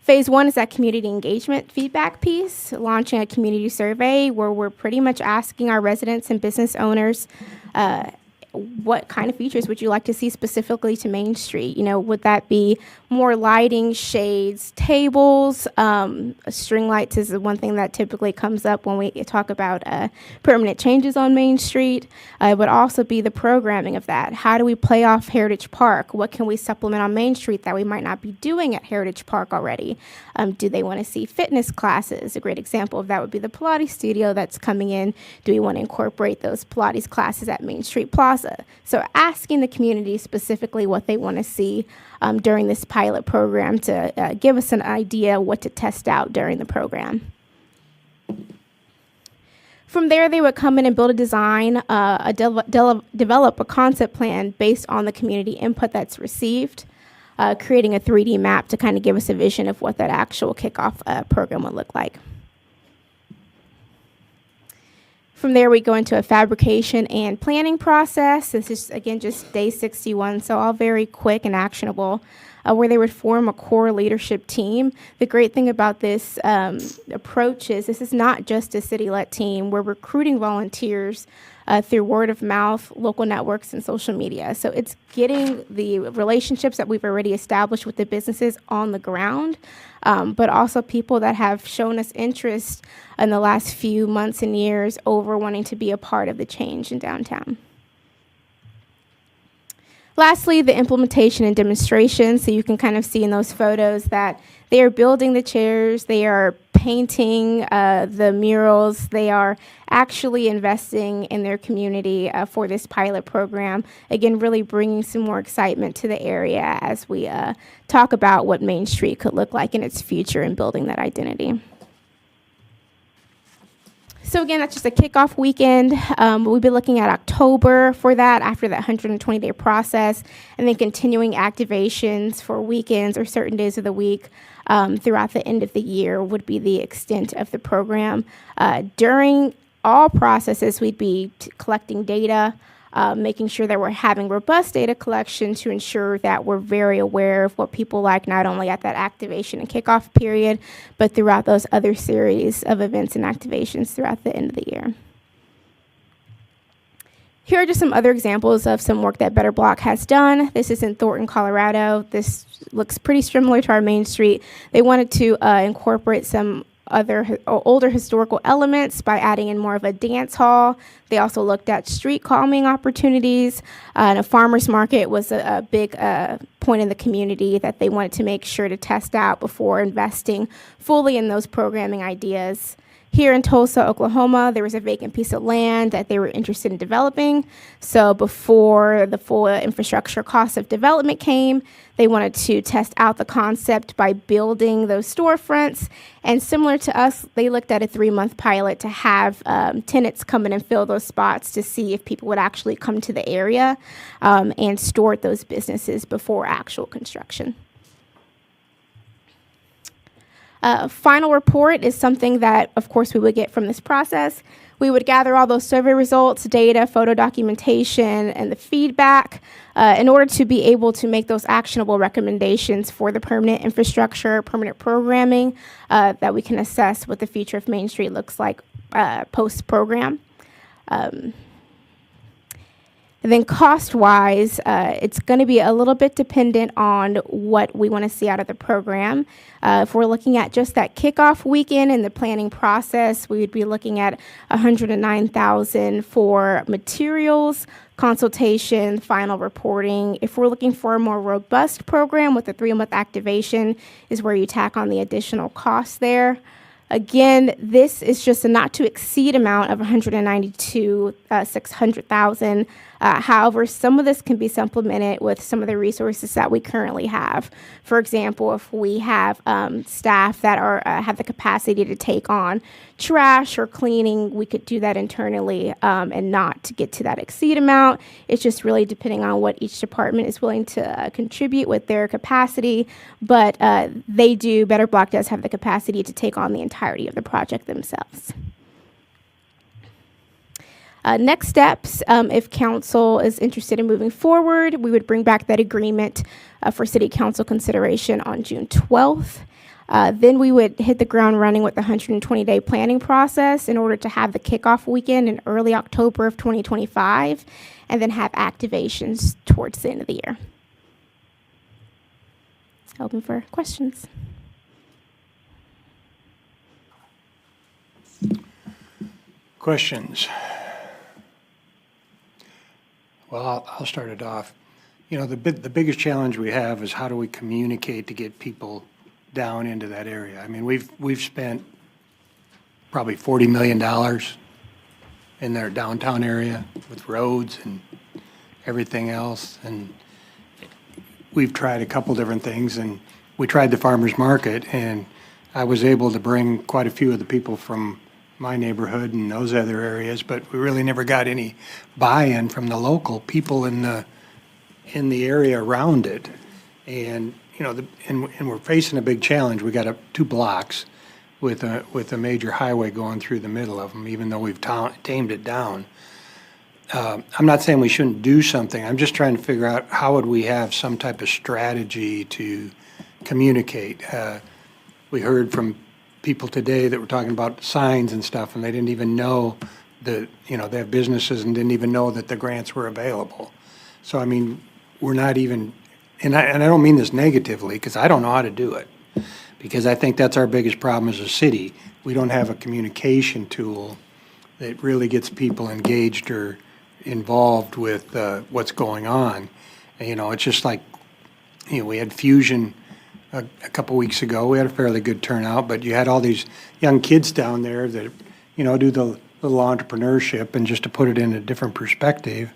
Phase 1 is that community engagement feedback piece, launching a community survey where we're pretty much asking our residents and business owners what kind of features would you like to see specifically to Main Street? You know, would that be more lighting, shades, tables? String lights is the one thing that typically comes up when we talk about permanent changes on Main Street. It would also be the programming of that. How do we play off Heritage Park? What can we supplement on Main Street that we might not be doing at Heritage Park already? Do they want to see fitness classes? A great example of that would be the Pilates studio that's coming in. Do we want to incorporate those Pilates classes at Main Street Plaza? So asking the community specifically what they want to see during this pilot program to give us an idea what to test out during the program. From there, they would come in and build a design, develop a concept plan based on the community input that's received, creating a 3D map to kind of give us a vision of what that actual kickoff program would look like. From there, we go into a fabrication and planning process. This is, again, just day 61, so all very quick and actionable, where they would form a core leadership team. The great thing about this approach is this is not just a city-led team. We're recruiting volunteers through word of mouth, local networks, and social media. So it's getting the relationships that we've already established with the businesses on the ground, but also people that have shown us interest in the last few months and years over wanting to be a part of the change in downtown. Lastly, the implementation and demonstration. So you can kind of see in those photos that they are building the chairs, they are painting the murals, they are actually investing in their community for this pilot program. Again, really bringing some more excitement to the area as we talk about what Main Street could look like in its future and building that identity. So again, that's just a kickoff weekend. We'll be looking at October for that after that 120-day process, and then continuing activations for weekends or certain days of the week throughout the end of the year would be the extent of the program. During all processes, we'd be collecting data, making sure that we're having robust data collection to ensure that we're very aware of what people like, not only at that activation and kickoff period, but throughout those other series of events and activations throughout the end of the year. Here are just some other examples of some work that Better Block has done. This is in Thornton, Colorado. This looks pretty similar to our Main Street. They wanted to incorporate some other older historical elements by adding in more of a dance hall. They also looked at street calming opportunities, and a farmer's market was a big point in the community that they wanted to make sure to test out before investing fully in those programming ideas. Here in Tulsa, Oklahoma, there was a vacant piece of land that they were interested in developing. So before the full infrastructure cost of development came, they wanted to test out the concept by building those storefronts. And similar to us, they looked at a 3-month pilot to have tenants come in and fill those spots to see if people would actually come to the area and store those businesses before actual construction. Final report is something that, of course, we would get from this process. We would gather all those survey results, data, photo documentation, and the feedback in order to be able to make those actionable recommendations for the permanent infrastructure, permanent programming that we can assess what the future of Main Street looks like post-program. And then cost-wise, it's going to be a little bit dependent on what we want to see out of the program. If we're looking at just that kickoff weekend in the planning process, we would be looking at $109,000 for materials, consultation, final reporting. If we're looking for a more robust program with a 3-month activation, is where you tack on the additional costs there. Again, this is just a not to exceed amount of $192,600,000. However, some of this can be supplemented with some of the resources that we currently have. For example, if we have staff that are have the capacity to take on trash or cleaning, we could do that internally and not to get to that exceed amount. It's just really depending on what each department is willing to contribute with their capacity. But Better Block does have the capacity to take on the entirety of the project themselves. Next steps, if council is interested in moving forward, we would bring back that agreement for city council consideration on June 12th. Then we would hit the ground running with the 120-day planning process in order to have the kickoff weekend in early October of 2025, and then have activations towards the end of the year. Open for questions. Questions? Well, I'll start it off. You know, the biggest challenge we have is how do we communicate to get people down into that area? I mean, we've spent probably $40 million in their downtown area with roads and everything else, and we've tried a couple different things, and we tried the farmers market, and I was able to bring quite a few of the people from my neighborhood and those other areas, but we really never got any buy-in from the local people in the area around it. And you know, and we're facing a big challenge. We got 2 blocks with a major highway going through the middle of them, even though we've tamed it down. I'm not saying we shouldn't do something. I'm just trying to figure out how would we have some type of strategy to communicate. We heard from people today that were talking about signs and stuff, and they didn't even know that, you know, they have businesses and didn't even know that the grants were available. So, I mean, we're not even, and I don't mean this negatively, because I don't know how to do it, because I think that's our biggest problem as a city. We don't have a communication tool that really gets people engaged or involved with what's going on. And, you know, it's just like, you know, we had Fusion a couple weeks ago. We had a fairly good turnout, but you had all these young kids down there that, you know, do the little entrepreneurship. And just to put it in a different perspective,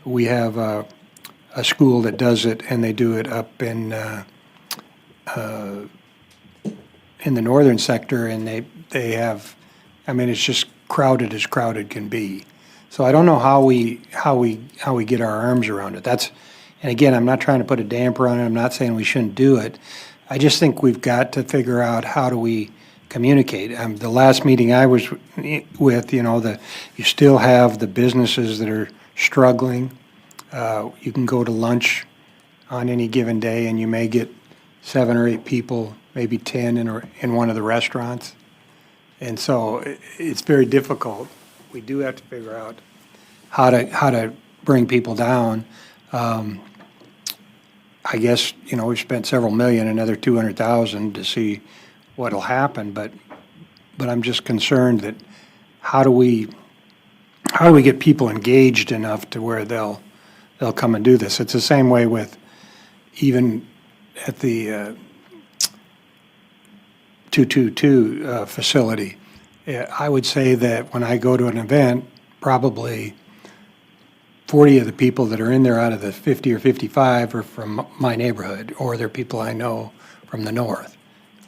we have a school that does it, and they do it up in the northern sector, and they have, I mean, it's just crowded as crowded can be. So I don't know how we get our arms around it. And again, I'm not trying to put a damper on it. I'm not saying we shouldn't do it. I just think we've got to figure out how do we communicate. The last meeting I was with, you know, you still have the businesses that are struggling. You can go to lunch on any given day, and you may get 7 or 8 people, maybe 10 in one of the restaurants. And so it's very difficult. We do have to figure out how to bring people down. I guess, you know, we've spent several million, another 200,000 to see what'll happen, but I'm just concerned that how do we get people engaged enough to where they'll come and do this? It's the same way with even at the 222 facility. I would say that when I go to an event, probably 40 of the people that are in there out of the 50 or 55 are from my neighborhood, or they're people I know from the north.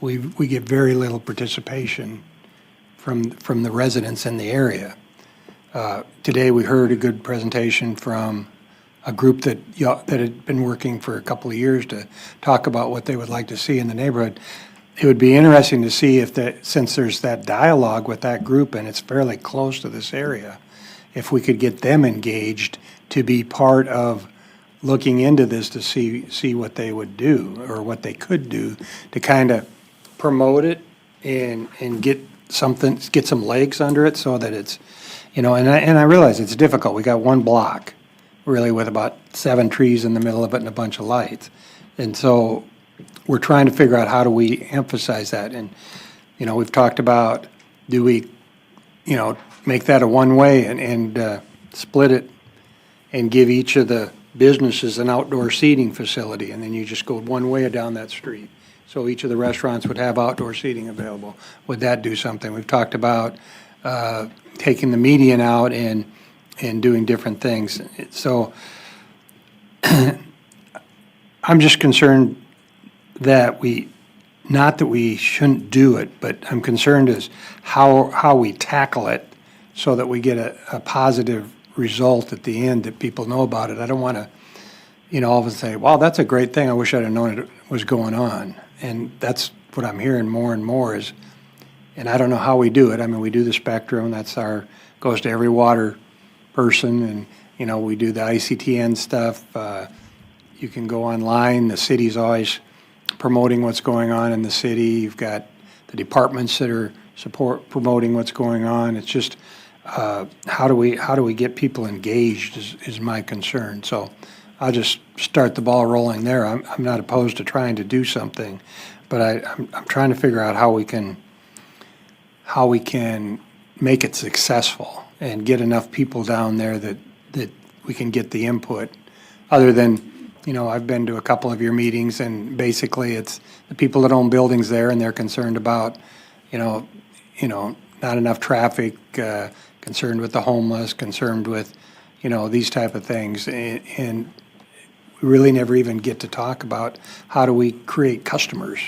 We get very little participation from the residents in the area. Today we heard a good presentation from a group that had been working for a couple of years to talk about what they would like to see in the neighborhood. It would be interesting to see if since there's that dialogue with that group and it's fairly close to this area, if we could get them engaged to be part of looking into this to see what they would do or what they could do to kind of promote it and get some legs under it so that it's, and I realize it's difficult. We got one block really with about 7 trees in the middle of it and a bunch of lights. And so we're trying to figure out how do we emphasize that. And, we've talked about, do we, make that a one-way and split it and give each of the businesses an outdoor seating facility, and then you just go one way down that street. So each of the restaurants would have outdoor seating available. Would that do something? We've talked about taking the median out and doing different things. So I'm just concerned that not that we shouldn't do it, but I'm concerned is how we tackle it so that we get a positive result at the end that people know about it. I don't want to, all of a sudden say, wow, that's a great thing. I wish I'd have known it was going on. And that's what I'm hearing more and more is, and I don't know how we do it. I mean, we do the spectrum. Goes to every water person. And, we do the ICTN stuff. You can go online. The city's always promoting what's going on in the city. You've got the departments that are promoting what's going on. It's just how do we get people engaged is my concern. So I'll just start the ball rolling there. I'm not opposed to trying to do something, but I'm trying to figure out how we can make it successful and get enough people down there that we can get the input. Other than, I've been to a couple of your meetings, and basically it's the people that own buildings there, and they're concerned about, not enough traffic, concerned with the homeless, concerned with, these type of things. And we really never even get to talk about how do we create customers,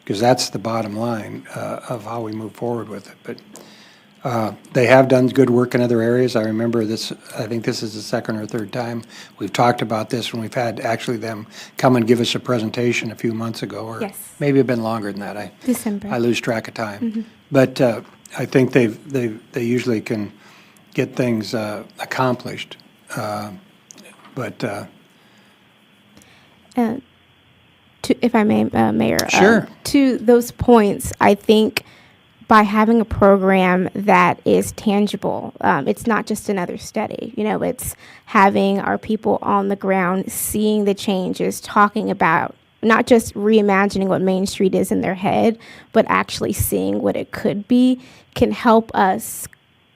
because that's the bottom line of how we move forward with it. But they have done good work in other areas. I remember this, I think this is the second or third time we've talked about this when we've had actually them come and give us a presentation a few months ago, or Yes. maybe it's been longer than that. December. I lose track of time. Mhm. But I think they usually can get things accomplished. If I may, Mayor, Sure. To those points, I think by having a program that is tangible, it's not just another study. It's having our people on the ground seeing the changes, talking about not just reimagining what Main Street is in their head, but actually seeing what it could be, can help us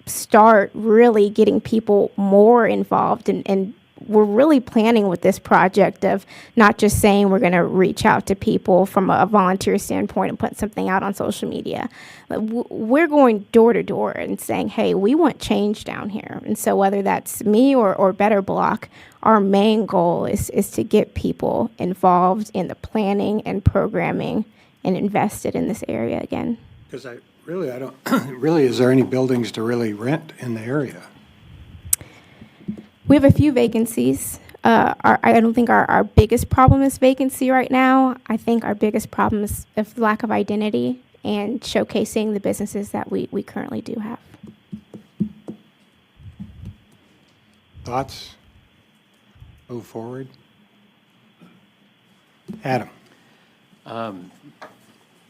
start really getting people more involved. And we're really planning with this project of not just saying we're going to reach out to people from a volunteer standpoint and put something out on social media. We're going door to door and saying, hey, we want change down here. And so whether that's me or Better Block, our main goal is to get people involved in the planning and programming and invested in this area again. Because I don't, really, is there any buildings to really rent in the area? We have a few vacancies. I don't think our biggest problem is vacancy right now. I think our biggest problem is lack of identity and showcasing the businesses that we currently do have. Thoughts? Move forward? Adam?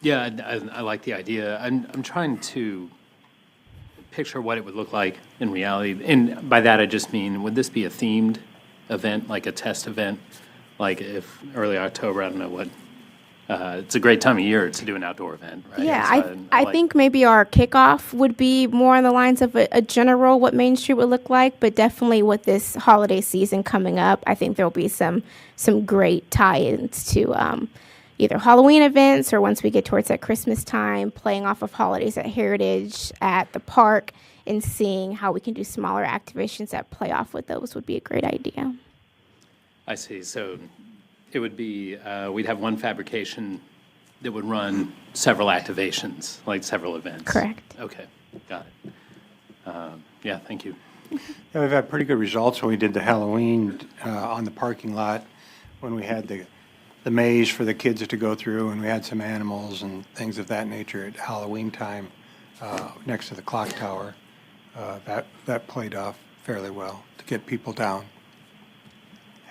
Yeah, I like the idea. I'm trying to picture what it would look like in reality. And by that, I just mean, would this be a themed event, like a test event? Like if early October, I don't know what, it's a great time of year to do an outdoor event, right? Yeah, So I think maybe our kickoff would be more on the lines of a general what Main Street would look like, but definitely with this holiday season coming up, I think there'll be some great tie-ins to either Halloween events or once we get towards that Christmas time, playing off of holidays at Heritage, at the park, and seeing how we can do smaller activations that play off with those would be a great idea. I see. So it would be, we'd have one fabrication that would run several activations, like several events. Correct. Okay, got it. Yeah, thank you. Yeah, we've had pretty good results when we did the Halloween on the parking lot, when we had the maze for the kids to go through, and we had some animals and things of that nature at Halloween time next to the clock tower. That played off fairly well to get people down.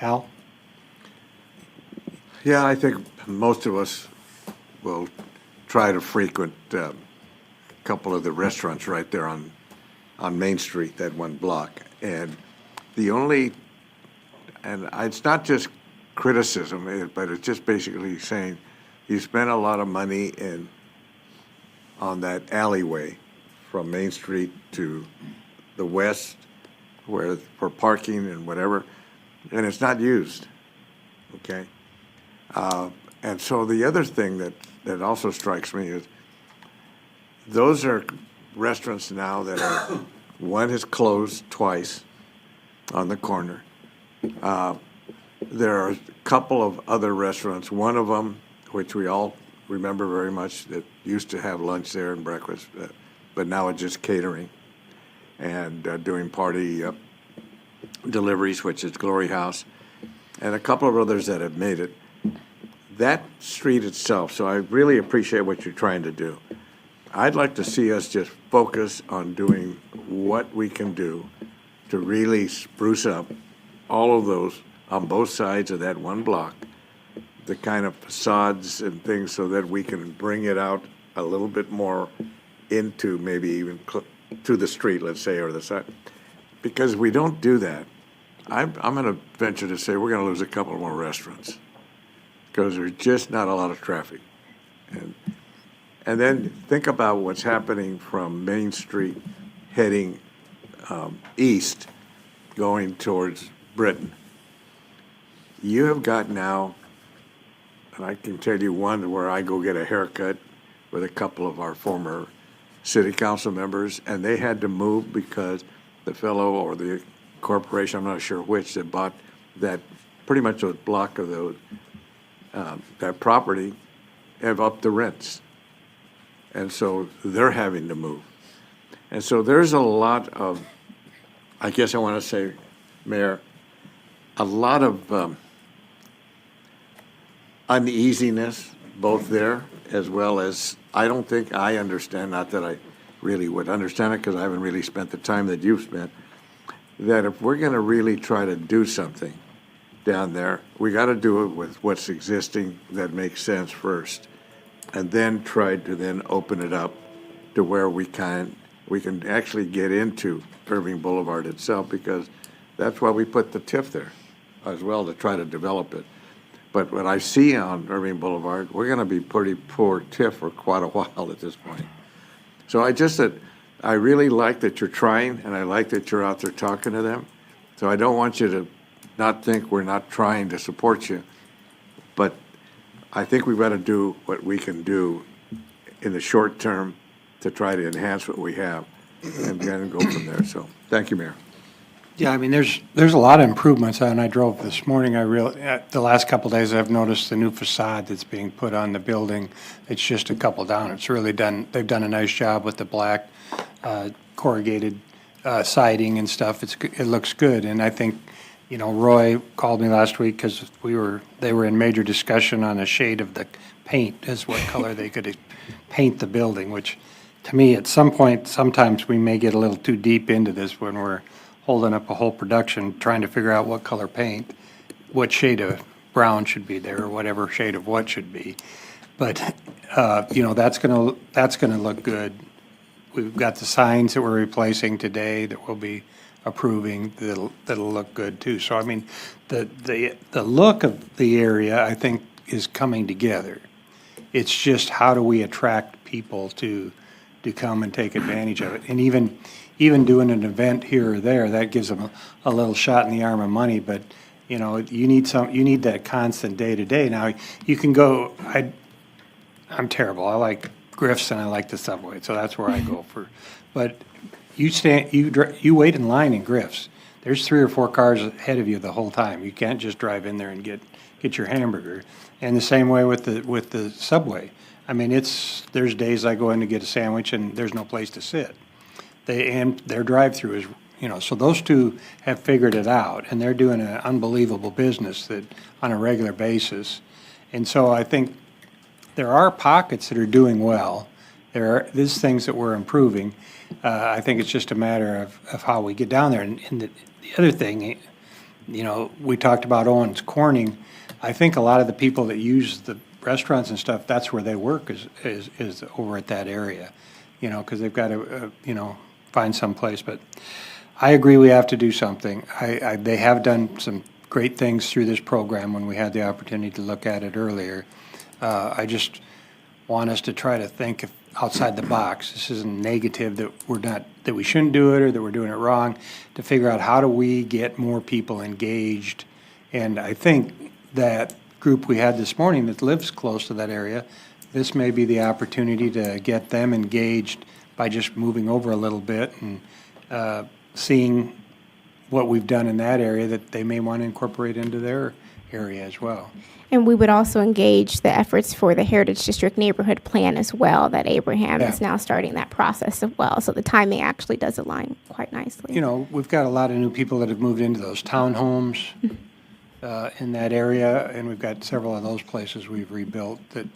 Al? Yeah, I think most of us will try to frequent a couple of the restaurants right there on Main Street, that one block. And it's not just criticism, but it's just basically saying you spend a lot of money on that alleyway from Main Street to the west, for parking and whatever, and it's not used, okay? And so the other thing that also strikes me is those are restaurants now that are, one has closed twice on the corner. There are a couple of other restaurants, one of them, which we all remember very much, that used to have lunch there and breakfast, but now it's just catering and doing party deliveries, which is Glory House, and a couple of others that have made it. That street itself, so I really appreciate what you're trying to do. I'd like to see us just focus on doing what we can do to really spruce up all of those on both sides of that one block, the kind of facades and things, so that we can bring it out a little bit more into maybe even to the street, let's say, or the side. Because if we don't do that, I'm going to venture to say we're going to lose a couple more restaurants because there's just not a lot of traffic. And then think about what's happening from Main Street heading east, going towards Britain. You have got now, and I can tell you one where I go get a haircut with a couple of our former city council members, and they had to move because the fellow or the corporation, I'm not sure which, that bought that pretty much a block of those, that property, have upped the rents. And so they're having to move. And so there's a lot of, I guess I want to say, Mayor, a lot of uneasiness both there, as well as, I don't think I understand, not that I really would understand it because I haven't really spent the time that you've spent, that if we're going to really try to do something down there, we got to do it with what's existing that makes sense first, and then try to then open it up to where we can actually get into Irving Boulevard itself, because that's why we put the TIF there as well, to try to develop it. But what I see on Irving Boulevard, we're going to be pretty poor TIF for quite a while at this point. So I really like that you're trying, and I like that you're out there talking to them. So I don't want you to not think we're not trying to support you, but I think we've got to do what we can do in the short term to try to enhance what we have and then go from there. So thank you, Mayor. Yeah, I mean, there's a lot of improvements, and I drove this morning. The last couple of days, I've noticed the new facade that's being put on the building. It's just a couple down. It's really done. They've done a nice job with the black corrugated siding and stuff. It looks good, and I think, you know, Roy called me last week because they were in major discussion on a shade of the paint, as what color they could paint the building. Which, to me, at some point, sometimes we may get a little too deep into this when we're holding up a whole production, trying to figure out what color paint, what shade of brown should be there, or whatever shade of what should be. But you know, that's gonna look good. We've got the signs that we're replacing today that we'll be approving. That'll look good too. So I mean, the look of the area, I think, is coming together. It's just how do we attract people to come and take advantage of it, and even doing an event here or there, that gives them a little shot in the arm of money, but You know, you need that constant day to day. Now, you can go, I'm terrible. I like Griff's and I like the Subway, so that's where I go for. But you wait in line in Griff's. There's 3 or 4 cars ahead of you the whole time. You can't just drive in there and get your hamburger. And the same way with the Subway. I mean, there's days I go in to get a sandwich and there's no place to sit. Their drive-through is, you know, so those two have figured it out, and they're doing an unbelievable business that on a regular basis. And so I think there are pockets that are doing well. There's things that we're improving. I think it's just a matter of how we get down there. And the other thing, you know, we talked about Owens Corning. I think a lot of the people that use the restaurants and stuff, that's where they work is over at that area, you know, because they've got to, you know, find some place. But I agree we have to do something. They have done some great things through this program when we had the opportunity to look at it earlier. I just want us to try to think outside the box. This isn't negative that we shouldn't do it or that we're doing it wrong, to figure out how do we get more people engaged. And I think that group we had this morning that lives close to that area, this may be the opportunity to get them engaged by just moving over a little bit and seeing what we've done in that area that they may want to incorporate into their area as well. And we would also engage the efforts for the Heritage District Neighborhood Plan as well, that Abraham is now starting that process as well. So the timing actually does align quite nicely. You know, we've got a lot of new people that have moved into those townhomes in that area, and we've got several of those places we've rebuilt that,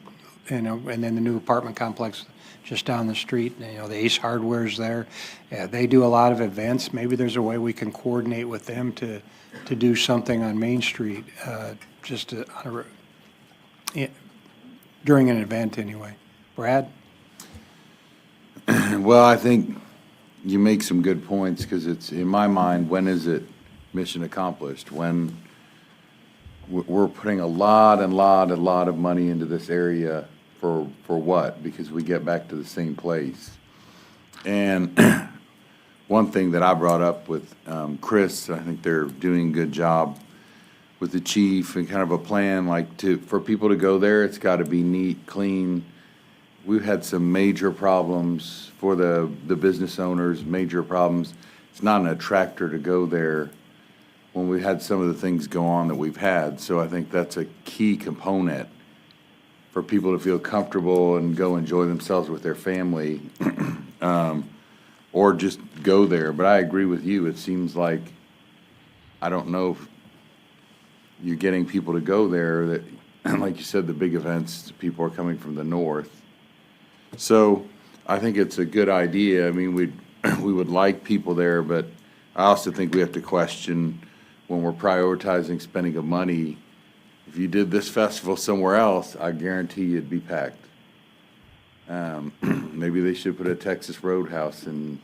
you know, and then the new apartment complex just down the street, you know, the Ace Hardware's there. They do a lot of events. Maybe there's a way we can coordinate with them to do something on Main Street, during an event anyway. Brad? Well, I think you make some good points, because it's, in my mind, when is it mission accomplished? When we're putting a lot of money into this area for what? Because we get back to the same place. And one thing that I brought up with Chris, I think they're doing a good job with the chief, and kind of a plan for people to go there, it's got to be neat, clean. We've had some major problems for the business owners, major problems. It's not an attractor to go there when we had some of the things go on that we've had. So I think that's a key component for people to feel comfortable and go enjoy themselves with their family, or just go there. But I agree with you. It seems like, I don't know if you're getting people to go there, that, like you said, the big events, people are coming from the north. So I think it's a good idea. I mean, we would like people there, but I also think we have to question, when we're prioritizing spending of money, if you did this festival somewhere else, I guarantee you'd be packed. Maybe they should put a Texas Roadhouse in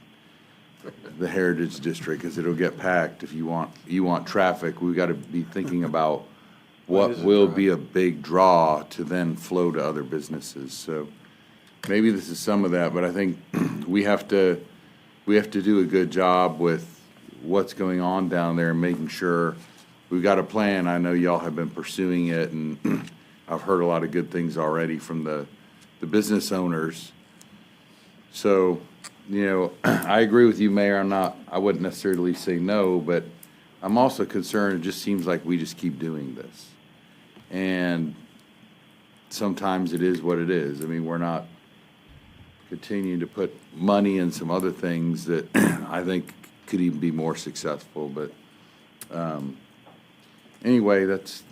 the Heritage District, because it'll get packed. If you want traffic, we've got to be thinking about what will be a big draw to then flow to other businesses. So maybe this is some of that, but I think we have to do a good job with what's going on down there and making sure we've got a plan. I know y'all have been pursuing it, and I've heard a lot of good things already from the business owners. So, you know, I agree with you, Mayor. I wouldn't necessarily say no, but I'm also concerned, it just seems like we just keep doing this. And sometimes it is what it is. I mean, we're not continuing to put money in some other things that I think could even be more successful. But anyway, that's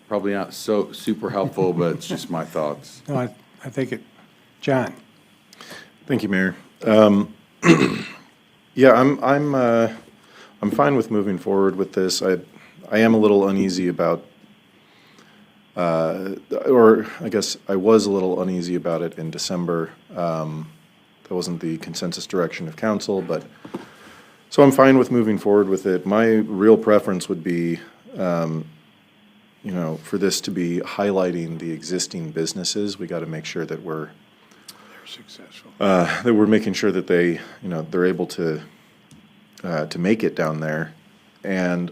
probably not so super helpful, but it's just my thoughts. No, I think John. Thank you, Mayor. Yeah, I'm fine with moving forward with this. I am a little uneasy about, or I guess I was a little uneasy about it in December. That wasn't the consensus direction of council, but so I'm fine with moving forward with it. My real preference would be, you know, for this to be highlighting the existing businesses. We got to make sure that we're successful. That we're making sure that they, you know, they're able to make it down there. And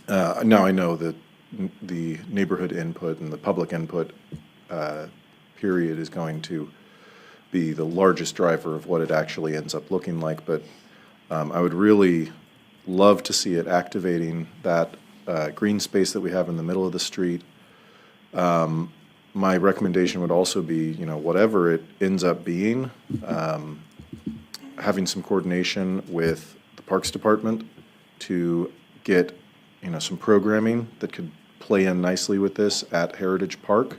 Now I know that the neighborhood input and the public input period is going to be the largest driver of what it actually ends up looking like, but I would really love to see it activating that green space that we have in the middle of the street. My recommendation would also be, whatever it ends up being, having some coordination with the Parks Department to get, some programming that could play in nicely with this at Heritage Park,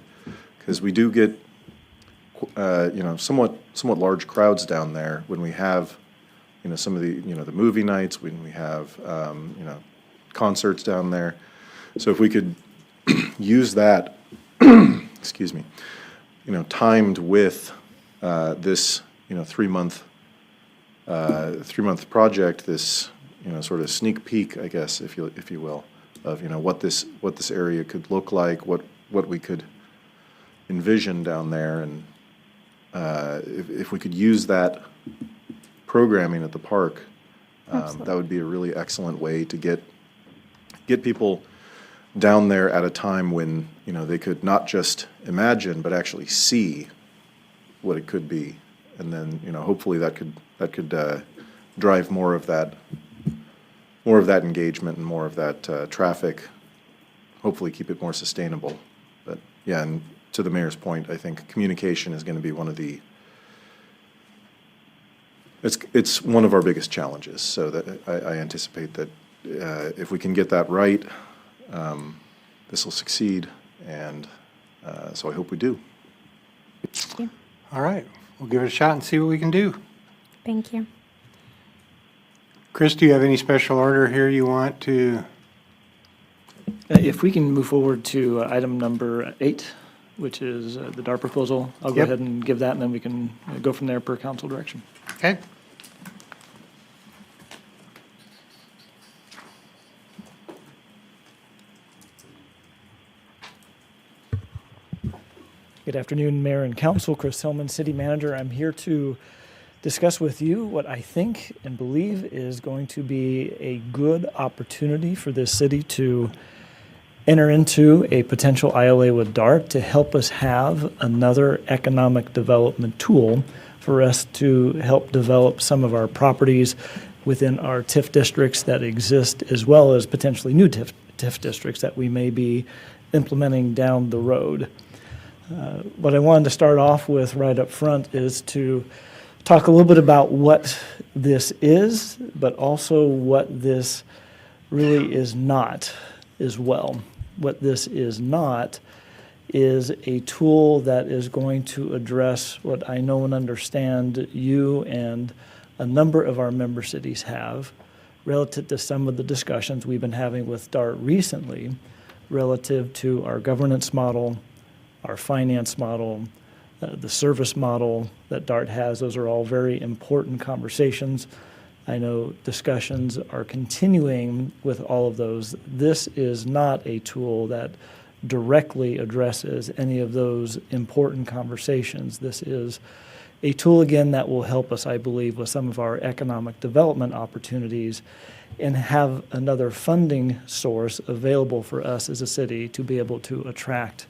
because we do get, somewhat large crowds down there when we have, some of the, the movie nights, when we have, concerts down there. So if we could use that, excuse me, timed with this, 3-month project, this, sort of sneak peek, I guess, if you will, of what this area could look like, what we could envision down there, and if we could use that programming at the park, that would be a really excellent way to get people down there at a time when they could not just imagine but actually see what it could be, and then hopefully that could drive more of that engagement and more of that traffic. Hopefully keep it more sustainable. But yeah, and to the mayor's point, I think communication is going to be one of the it's one of our biggest challenges. So that I anticipate that if we can get that right, this will succeed, and so I hope we do. Thank you. All right, we'll give it a shot and see what we can do. Thank you. Chris, do you have any special order here you want to? If we can move forward to item number 8, which is the DART proposal, I'll go ahead and give that, and then we can go from there per council direction. Okay. Good afternoon, Mayor and Council. Chris Hillman, City Manager. I'm here to discuss with you what I think and believe is going to be a good opportunity for this city to enter into a potential ILA with DART to help us have another economic development tool for us to help develop some of our properties within our TIF districts that exist, as well as potentially new TIF districts that we may be implementing down the road. What I wanted to start off with right up front is to talk a little bit about what this is, but also what this really is not as well. What this is not is a tool that is going to address what I know and understand you and a number of our member cities have relative to some of the discussions we've been having with DART recently relative to our governance model, our finance model, the service model that DART has. Those are all very important conversations. I know discussions are continuing with all of those. This is not a tool that directly addresses any of those important conversations. This is a tool, again, that will help us, I believe, with some of our economic development opportunities and have another funding source available for us as a city to be able to attract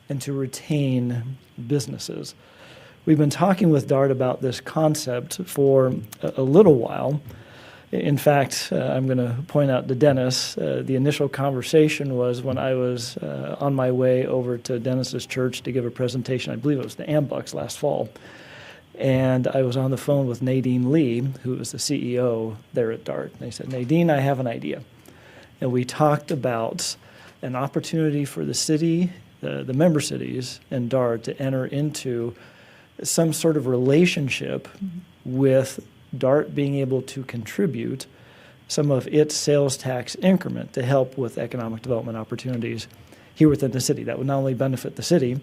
and to retain businesses. We've been talking with DART about this concept for a little while. In fact, I'm going to point out to Dennis, the initial conversation was when I was on my way over to Dennis's church to give a presentation. I believe it was the Ambucks last fall. And I was on the phone with Nadine Lee, who is the CEO there at DART. And they said, Nadine, I have an idea. And we talked about an opportunity for the city, the member cities and DART to enter into some sort of relationship with DART being able to contribute some of its sales tax increment to help with economic development opportunities here within the city. That would not only benefit the city,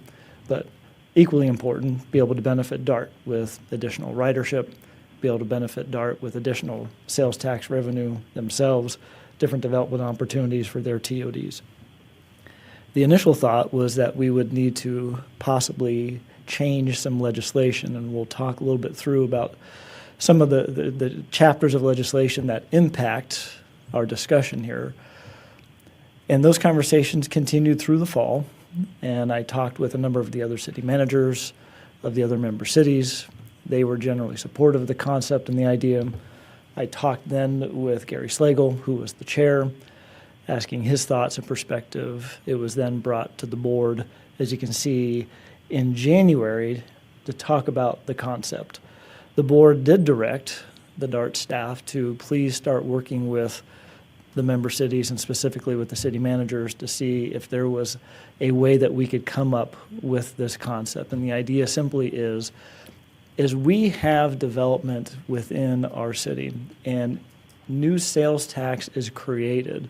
but equally important, be able to benefit DART with additional ridership, be able to benefit DART with additional sales tax revenue themselves, different development opportunities for their TODs. The initial thought was that we would need to possibly change some legislation, and we'll talk a little bit through about some of the chapters of legislation that impact our discussion here. And those conversations continued through the fall, and I talked with a number of the other city managers of the other member cities. They were generally supportive of the concept and the idea. I talked then with Gary Slagle, who was the chair, asking his thoughts and perspective. It was then brought to the board, as you can see, in January to talk about the concept. The board did direct the DART staff to please start working with the member cities and specifically with the city managers to see if there was a way that we could come up with this concept. And the idea simply is we have development within our city and new sales tax is created,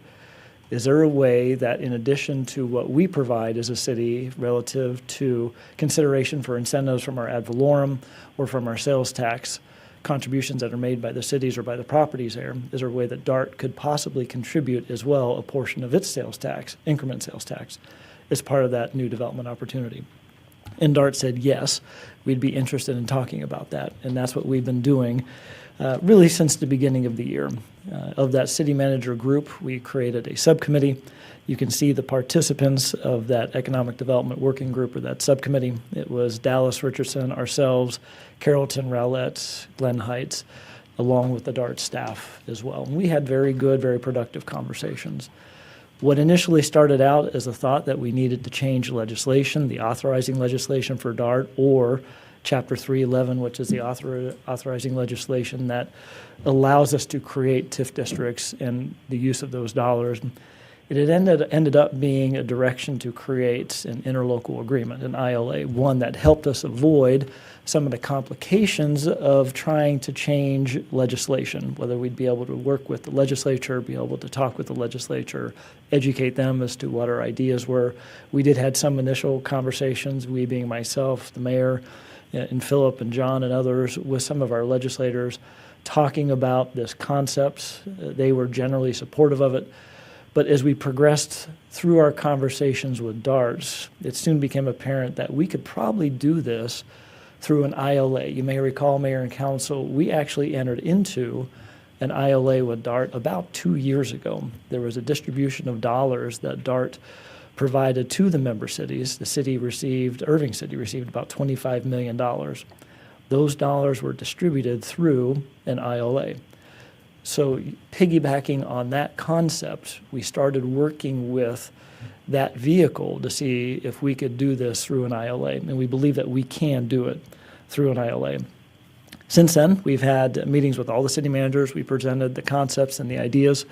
is there a way that in addition to what we provide as a city relative to consideration for incentives from our ad valorem or from our sales tax contributions that are made by the cities or by the properties there, is there a way that DART could possibly contribute as well a portion of its sales tax, increment sales tax, as part of that new development opportunity? And DART said yes, we'd be interested in talking about that. And that's what we've been doing really since the beginning of the year. Of that city manager group, we created a subcommittee. You can see the participants of that economic development working group or that subcommittee. It was Dallas Richardson, ourselves, Carrollton Rowlett, Glen Heights, along with the DART staff as well. And we had very good, very productive conversations. What initially started out as a thought that we needed to change legislation, the authorizing legislation for DART, or Chapter 311, which is the authorizing legislation that allows us to create TIF districts and the use of those dollars. It had ended up being a direction to create an interlocal agreement, an ILA, one that helped us avoid some of the complications of trying to change legislation, whether we'd be able to work with the legislature, be able to talk with the legislature, educate them as to what our ideas were. We did had some initial conversations, we being myself, the mayor, and Philip and John and others, with some of our legislators talking about this concept. They were generally supportive of it. But as we progressed through our conversations with DARTs, it soon became apparent that we could probably do this through an ILA. You may recall, Mayor and Council, we actually entered into an ILA with DART about 2 years ago. There was a distribution of dollars that DART provided to the member cities. The city received, Irving City received about $25 million. Those dollars were distributed through an ILA. So piggybacking on that concept, we started working with that vehicle to see if we could do this through an ILA, and we believe that we can do it through an ILA. Since then, we've had meetings with all the city managers. We presented the concepts and the ideas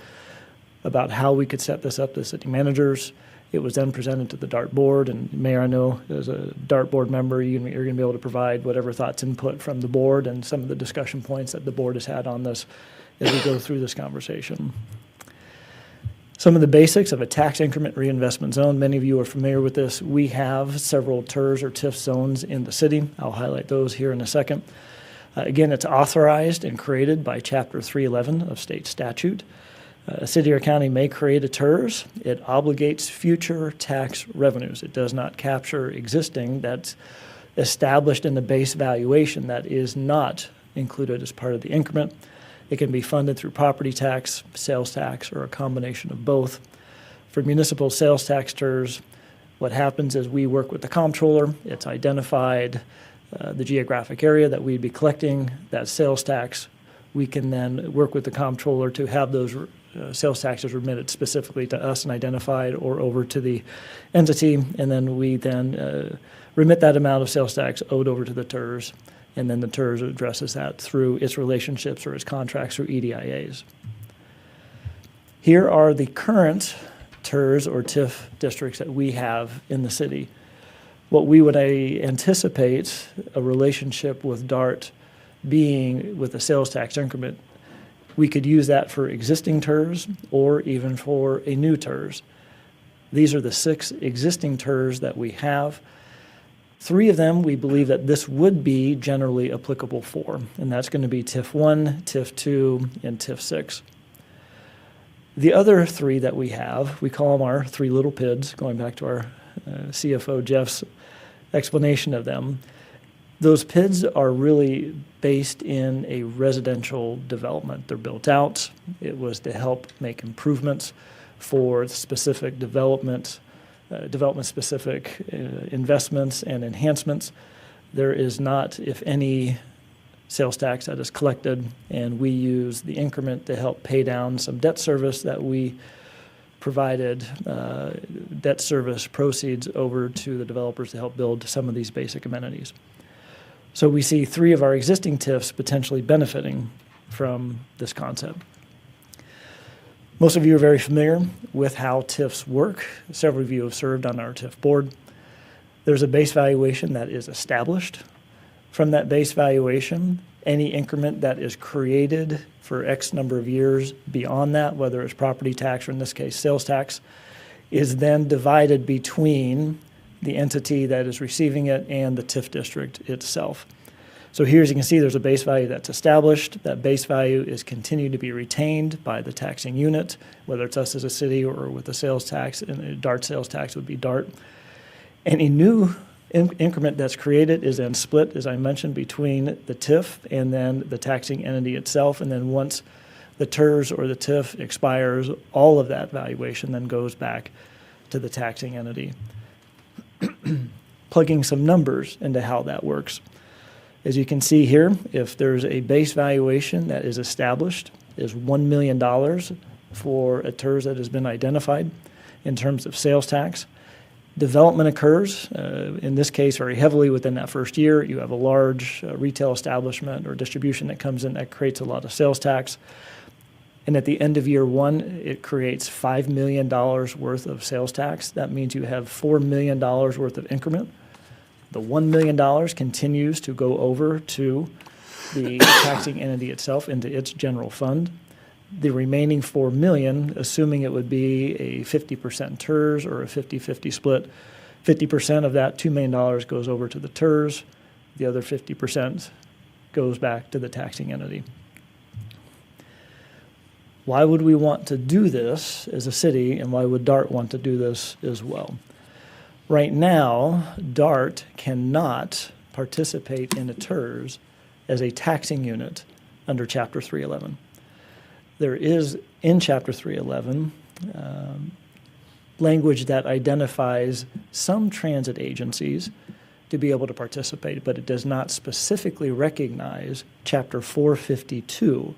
about how we could set this up to the city managers. It was then presented to the DART board, and Mayor, I know as a DART board member, you're going to be able to provide whatever thoughts, input from the board and some of the discussion points that the board has had on this as we go through this conversation. Some of the basics of a tax increment reinvestment zone. Many of you are familiar with this. We have several TIRZ or TIF zones in the city. I'll highlight those here in a second. Again, it's authorized and created by Chapter 311 of state statute. A city or county may create a TIRZ. It obligates future tax revenues. It does not capture existing that's established in the base valuation that is not included as part of the increment. It can be funded through property tax, sales tax, or a combination of both. For municipal sales tax TIRZ, what happens is we work with the comptroller. It's identified the geographic area that we'd be collecting that sales tax. We can then work with the comptroller to have those sales taxes remitted specifically to us and identified or over to the entity, and then we then remit that amount of sales tax owed over to the TIRZ, and then the TIRZ addresses that through its relationships or its contracts through EDIAs. Here are the current TIRZ or TIF districts that we have in the city. What we would anticipate a relationship with DART being with the sales tax increment, we could use that for existing TIRZ or even for a new TIRZ. These are the 6 existing TIRZ that we have. 3 of them we believe that this would be generally applicable for, and that's going to be TIF 1, TIF 2, and TIF 6. The other 3 that we have, we call them our 3 little PIDs, going back to our CFO Jeff's explanation of them. Those PIDs are really based in a residential development. They're built out. It was to help make improvements for specific development-specific investments and enhancements. There is not, if any, sales tax that is collected, and we use the increment to help pay down some debt service that we provided debt service proceeds over to the developers to help build some of these basic amenities. So we see 3 of our existing TIFs potentially benefiting from this concept. Most of you are very familiar with how TIFs work. Several of you have served on our TIF board. There's a base valuation that is established. From that base valuation, any increment that is created for X number of years beyond that, whether it's property tax or in this case sales tax, is then divided between the entity that is receiving it and the TIF district itself. So here, as you can see, there's a base value that's established. That base value is continued to be retained by the taxing unit, whether it's us as a city or with the sales tax, and DART sales tax would be DART. Any new increment that's created is then split, as I mentioned, between the TIF and then the taxing entity itself. And then once the TERS or the TIF expires, all of that valuation then goes back to the taxing entity. Plugging some numbers into how that works. As you can see here, if there's a base valuation that is established, is $1 million for a TERS that has been identified in terms of sales tax. Development occurs, in this case, very heavily within that first year. You have a large retail establishment or distribution that comes in that creates a lot of sales tax. And at the end of year 1, it creates $5 million worth of sales tax. That means you have $4 million worth of increment. The $1 million continues to go over to the taxing entity itself into its general fund. The remaining $4 million, assuming it would be a 50% TERS or a 50-50 split, 50% of that $2 million goes over to the TERS. The other 50% goes back to the taxing entity. Why would we want to do this as a city, and why would DART want to do this as well? Right now, DART cannot participate in a TERS as a taxing unit under Chapter 311. There is in Chapter 311 language that identifies some transit agencies to be able to participate, but it does not specifically recognize Chapter 452,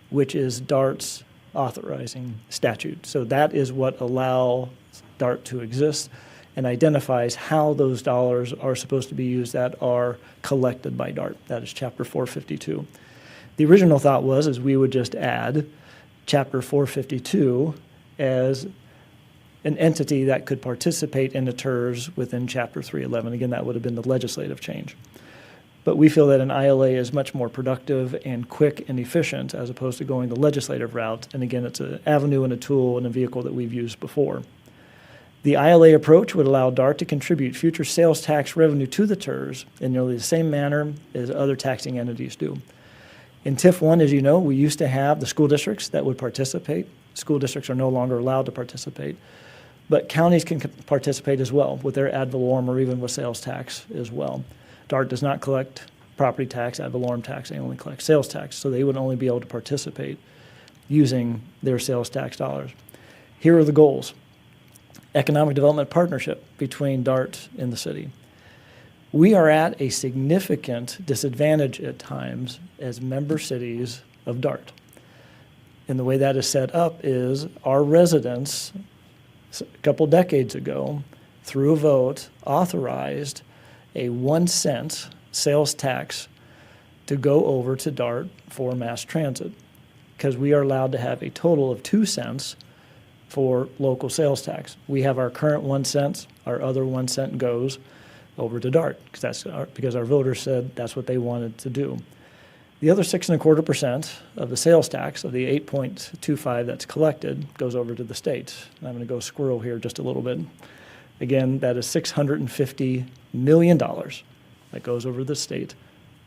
which is DART's authorizing statute. So that is what allows DART to exist and identifies how those dollars are supposed to be used that are collected by DART. That is Chapter 452. The original thought was is we would just add Chapter 452 as an entity that could participate in the TERS within Chapter 311. Again, that would have been the legislative change. But we feel that an ILA is much more productive and quick and efficient as opposed to going the legislative route. And again, it's an avenue and a tool and a vehicle that we've used before. The ILA approach would allow DART to contribute future sales tax revenue to the TERS in nearly the same manner as other taxing entities do. In TIF 1, as you know, we used to have the school districts that would participate. School districts are no longer allowed to participate. But counties can participate as well with their ad valorem or even with sales tax as well. DART does not collect property tax, ad valorem tax, they only collect sales tax, so they would only be able to participate using their sales tax dollars. Here are the goals. Economic development partnership between DART and the city. We are at a significant disadvantage at times as member cities of DART. And the way that is set up is our residents, a couple decades ago, through a vote, authorized a 1 cent sales tax to go over to DART for mass transit, because we are allowed to have a total of 2 cents for local sales tax. We have our current 1 cent, our other 1 cent goes over to DART, because our voters said that's what they wanted to do. The other 6.25% of the sales tax of the 8.25 that's collected goes over to the state. And I'm going to go squirrel here just a little bit. Again, that is $650 million that goes over to the state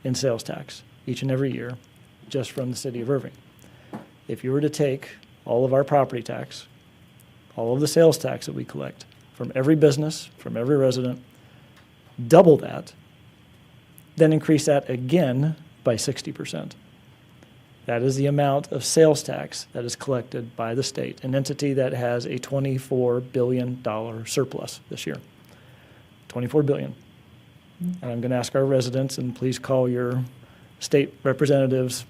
in sales tax each and every year just from the city of Irving. If you were to take all of our property tax, all of the sales tax that we collect from every business, from every resident, double that, then increase that again by 60%. That is the amount of sales tax that is collected by the state, an entity that has a $24 billion surplus this year. $24 billion. And I'm going to ask our residents, and please call your state representatives,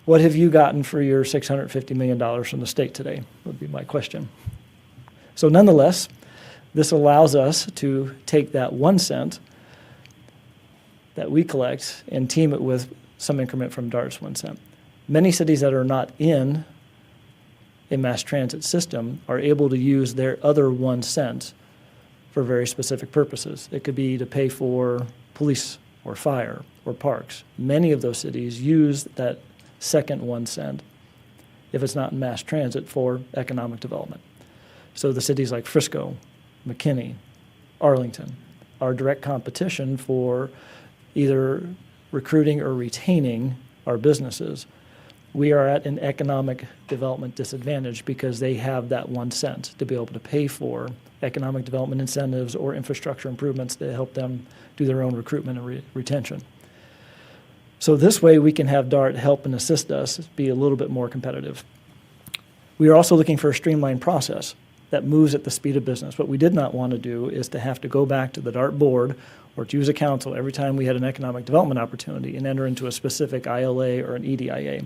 what have you gotten for your $650 million from the state today, would be my question. So nonetheless, this allows us to take that 1 cent that we collect and team it with some increment from DART's 1 cent. Many cities that are not in a mass transit system are able to use their other 1 cent for very specific purposes. It could be to pay for police or fire or parks. Many of those cities use that second 1 cent, if it's not in mass transit, for economic development. So the cities like Frisco, McKinney, Arlington are direct competition for either recruiting or retaining our businesses. We are at an economic development disadvantage because they have that 1 cent to be able to pay for economic development incentives or infrastructure improvements to help them do their own recruitment and retention. So this way we can have DART help and assist us be a little bit more competitive. We are also looking for a streamlined process that moves at the speed of business. What we did not want to do is to have to go back to the DART board or to use a council every time we had an economic development opportunity and enter into a specific ILA or an EDIA.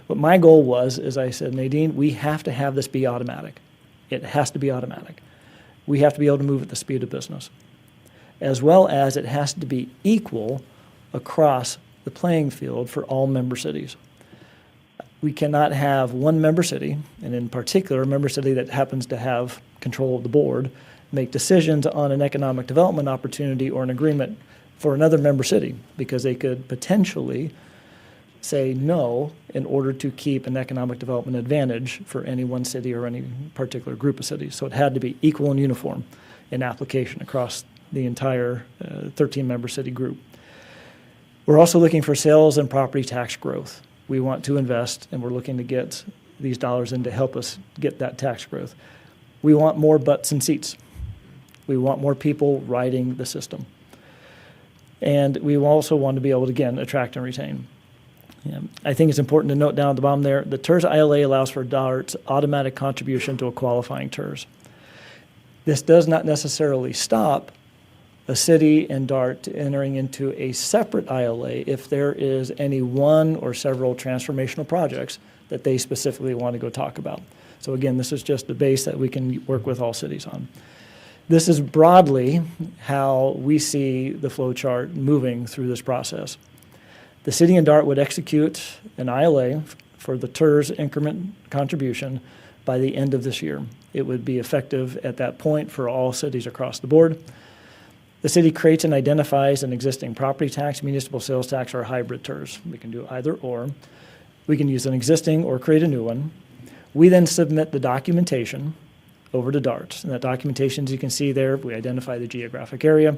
What my goal was, as I said, Nadine, we have to have this be automatic. It has to be automatic. We have to be able to move at the speed of business, as well as it has to be equal across the playing field for all member cities. We cannot have one member city, and in particular a member city that happens to have control of the board, make decisions on an economic development opportunity or an agreement for another member city, because they could potentially say no in order to keep an economic development advantage for any one city or any particular group of cities. So it had to be equal and uniform in application across the entire 13-member city group. We're also looking for sales and property tax growth. We want to invest, and we're looking to get these dollars in to help us get that tax growth. We want more butts and seats. We want more people riding the system. And we also want to be able to, again, attract and retain. I think it's important to note down at the bottom there, the TERS ILA allows for DART's automatic contribution to a qualifying TERS. This does not necessarily stop a city and DART entering into a separate ILA if there is any one or several transformational projects that they specifically want to go talk about. So again, this is just the base that we can work with all cities on. This is broadly how we see the flow chart moving through this process. The city and DART would execute an ILA for the TERS increment contribution by the end of this year. It would be effective at that point for all cities across the board. The city creates and identifies an existing property tax, municipal sales tax, or hybrid TERS. We can do either or. We can use an existing or create a new one. We then submit the documentation over to DART. And that documentation, as you can see there, we identify the geographic area.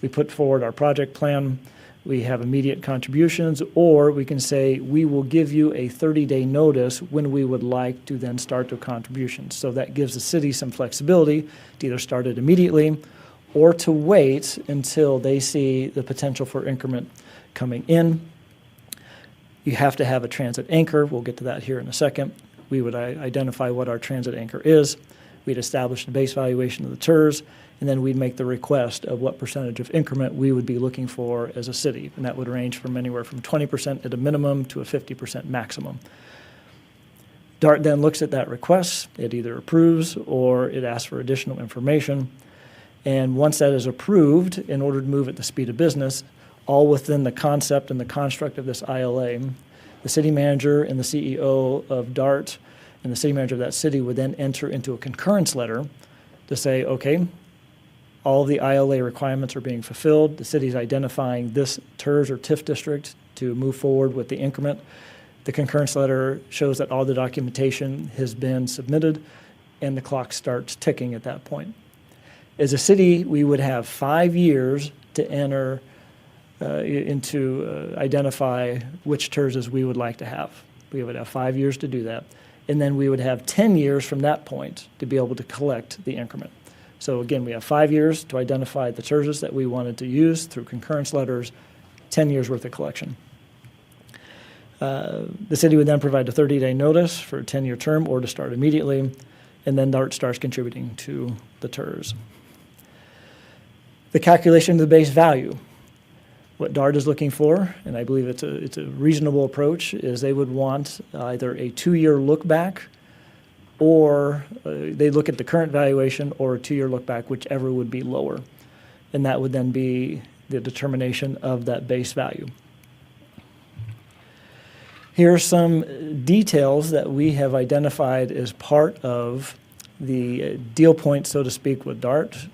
We put forward our project plan. We have immediate contributions, or we can say we will give you a 30-day notice when we would like to then start the contributions. So that gives the city some flexibility to either start it immediately or to wait until they see the potential for increment coming in. You have to have a transit anchor. We'll get to that here in a second. We would identify what our transit anchor is. We'd establish the base valuation of the TERS, and then we'd make the request of what percentage of increment we would be looking for as a city. And that would range from anywhere from 20% at a minimum to a 50% maximum. DART then looks at that request. It either approves or it asks for additional information. And once that is approved, in order to move at the speed of business, all within the concept and the construct of this ILA, the city manager and the CEO of DART and the city manager of that city would then enter into a concurrence letter to say, okay, all of the ILA requirements are being fulfilled. The city's identifying this TERS or TIF district to move forward with the increment. The concurrence letter shows that all the documentation has been submitted, and the clock starts ticking at that point. As a city, we would have 5 years to enter identify which TERSs we would like to have. We would have 5 years to do that. And then we would have 10 years from that point to be able to collect the increment. So again, we have 5 years to identify the TERSs that we wanted to use through concurrence letters, 10 years worth of collection. The city would then provide a 30-day notice for a 10-year term or to start immediately, and then DART starts contributing to the TERS. The calculation of the base value. What DART is looking for, and I believe it's a reasonable approach, is they would want either a 2-year look back, or they look at the current valuation, or a 2-year look back, whichever would be lower. And that would then be the determination of that base value. Here are some details that we have identified as part of the deal point, so to speak, with DART.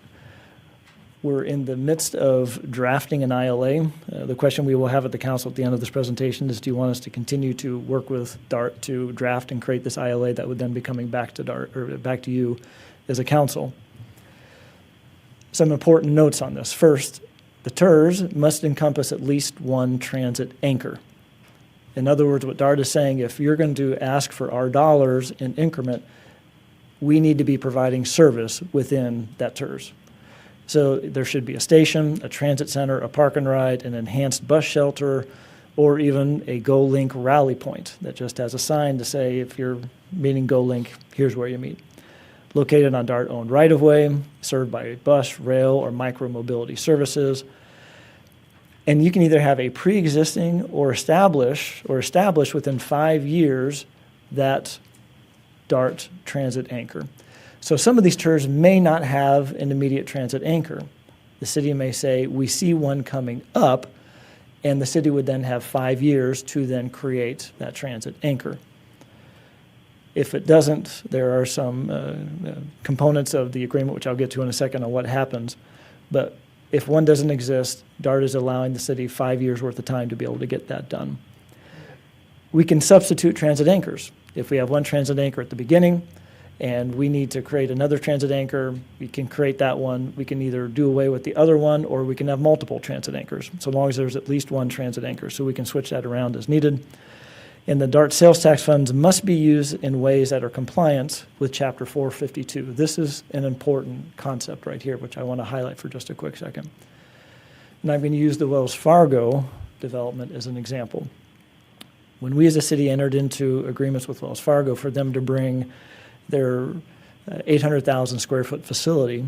We're in the midst of drafting an ILA. The question we will have at the council at the end of this presentation is, do you want us to continue to work with DART to draft and create this ILA that would then be coming back to DART, or back to you as a council? Some important notes on this. First, the TERS must encompass at least one transit anchor. In other words, what DART is saying, if you're going to ask for our dollars in increment, we need to be providing service within that TERS. So there should be a station, a transit center, a park and ride, an enhanced bus shelter, or even a GoLink rally point that just has a sign to say, if you're meeting GoLink, here's where you meet. Located on DART-owned right-of-way, served by bus, rail, or micro-mobility services. And you can either have a pre-existing or establish within 5 years that DART transit anchor. So some of these TERS may not have an immediate transit anchor. The city may say, we see one coming up, and the city would then have 5 years to then create that transit anchor. If it doesn't, there are some components of the agreement, which I'll get to in a second, on what happens. But if one doesn't exist, DART is allowing the city 5 years worth of time to be able to get that done. We can substitute transit anchors. If we have one transit anchor at the beginning, and we need to create another transit anchor, we can create that one. We can either do away with the other one, or we can have multiple transit anchors, so long as there's at least one transit anchor. So we can switch that around as needed. And the DART sales tax funds must be used in ways that are compliant with Chapter 452. This is an important concept right here, which I want to highlight for just a quick second. And I'm going to use the Wells Fargo development as an example. When we as a city entered into agreements with Wells Fargo for them to bring their 800,000 square foot facility,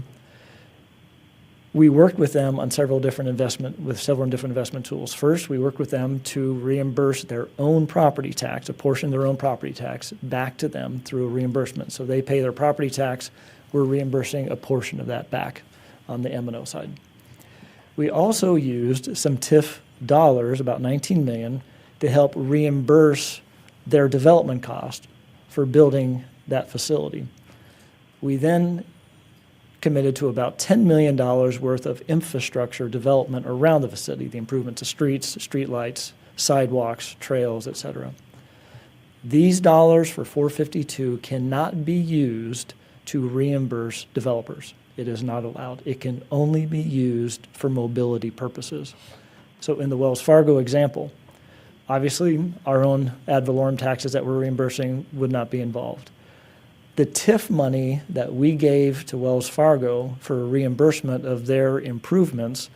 we worked with them on several different investment tools. First, we worked with them to reimburse their own property tax, a portion of their own property tax, back to them through a reimbursement. So they pay their property tax, we're reimbursing a portion of that back on the M&O side. We also used some TIF dollars, about $19 million, to help reimburse their development cost for building that facility. We then committed to about $10 million worth of infrastructure development around the facility, the improvement to streets, streetlights, sidewalks, trails, et cetera. These dollars for 452 cannot be used to reimburse developers. It is not allowed. It can only be used for mobility purposes. So in the Wells Fargo example, obviously our own ad valorem taxes that we're reimbursing would not be involved. The TIF money that we gave to Wells Fargo for reimbursement of their improvements,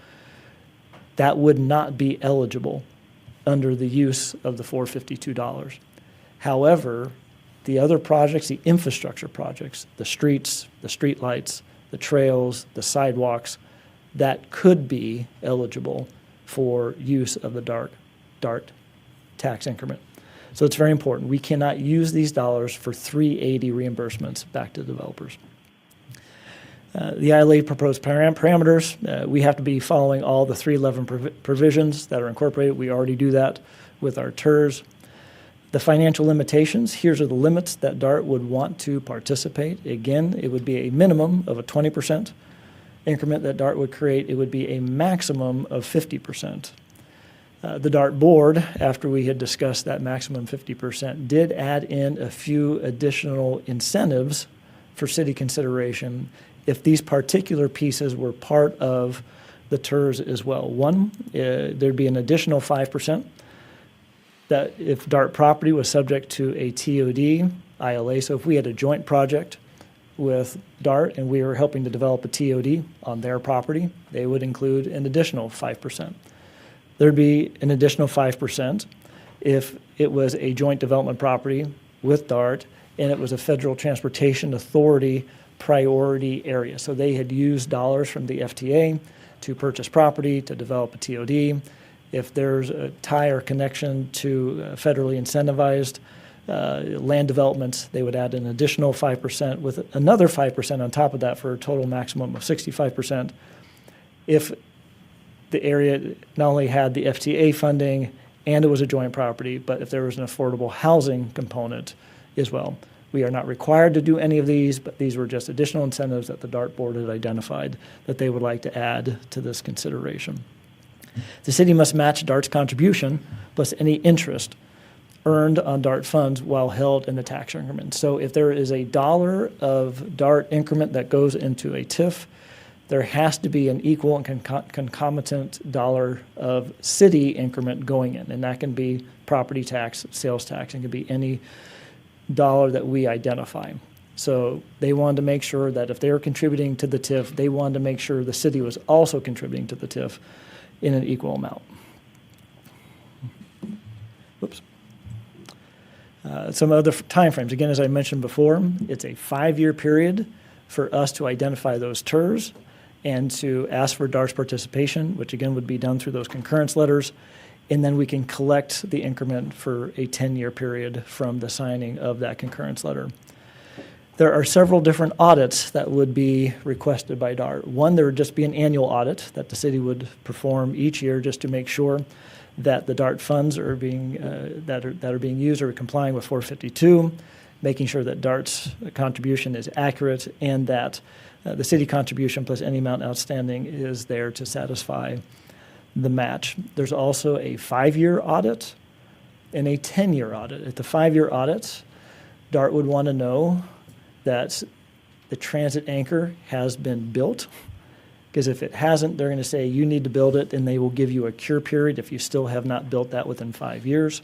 that would not be eligible under the use of the $452. However, the other projects, the infrastructure projects, the streets, the streetlights, the trails, the sidewalks, that could be eligible for use of the DART tax increment. So it's very important. We cannot use these dollars for 380 reimbursements back to developers. The ILA proposed parameters, we have to be following all the 311 provisions that are incorporated. We already do that with our TERS. The financial limitations, here's are the limits that DART would want to participate. Again, it would be a minimum of a 20% increment that DART would create. It would be a maximum of 50%. The DART board, after we had discussed that maximum 50%, did add in a few additional incentives for city consideration if these particular pieces were part of the TERS as well. One, there'd be an additional 5% that if DART property was subject to a TOD ILA, so if we had a joint project with DART and we were helping to develop a TOD on their property, they would include an additional 5%. There'd be an additional 5% if it was a joint development property with DART and it was a Federal Transportation Authority priority area. So they had used dollars from the FTA to purchase property, to develop a TOD. If there's a tie or connection to federally incentivized land developments, they would add an additional 5% with another 5% on top of that for a total maximum of 65%. If the area not only had the FTA funding and it was a joint property, but if there was an affordable housing component as well. We are not required to do any of these, but these were just additional incentives that the DART board had identified that they would like to add to this consideration. The city must match DART's contribution plus any interest earned on DART funds while held in the tax increment. So if there is $1 of DART increment that goes into a TIF, there has to be an equal and concomitant dollar of city increment going in, and that can be property tax, sales tax, and can be any dollar that we identify. So they wanted to make sure that if they were contributing to the TIF, they wanted to make sure the city was also contributing to the TIF in an equal amount. Whoops. Some other timeframes. Again, as I mentioned before, it's a 5-year period for us to identify those TERs and to ask for DART's participation, which again would be done through those concurrence letters. And then we can collect the increment for a 10-year period from the signing of that concurrence letter. There are several different audits that would be requested by DART. One, there would just be an annual audit that the city would perform each year just to make sure that the DART funds are being that are being used are complying with 452, making sure that DART's contribution is accurate and that the city contribution plus any amount outstanding is there to satisfy the match. There's also a 5-year audit and a 10-year audit. At the 5-year audit, DART would want to know that the transit anchor has been built, because if it hasn't, they're going to say you need to build it, and they will give you a cure period if you still have not built that within 5 years.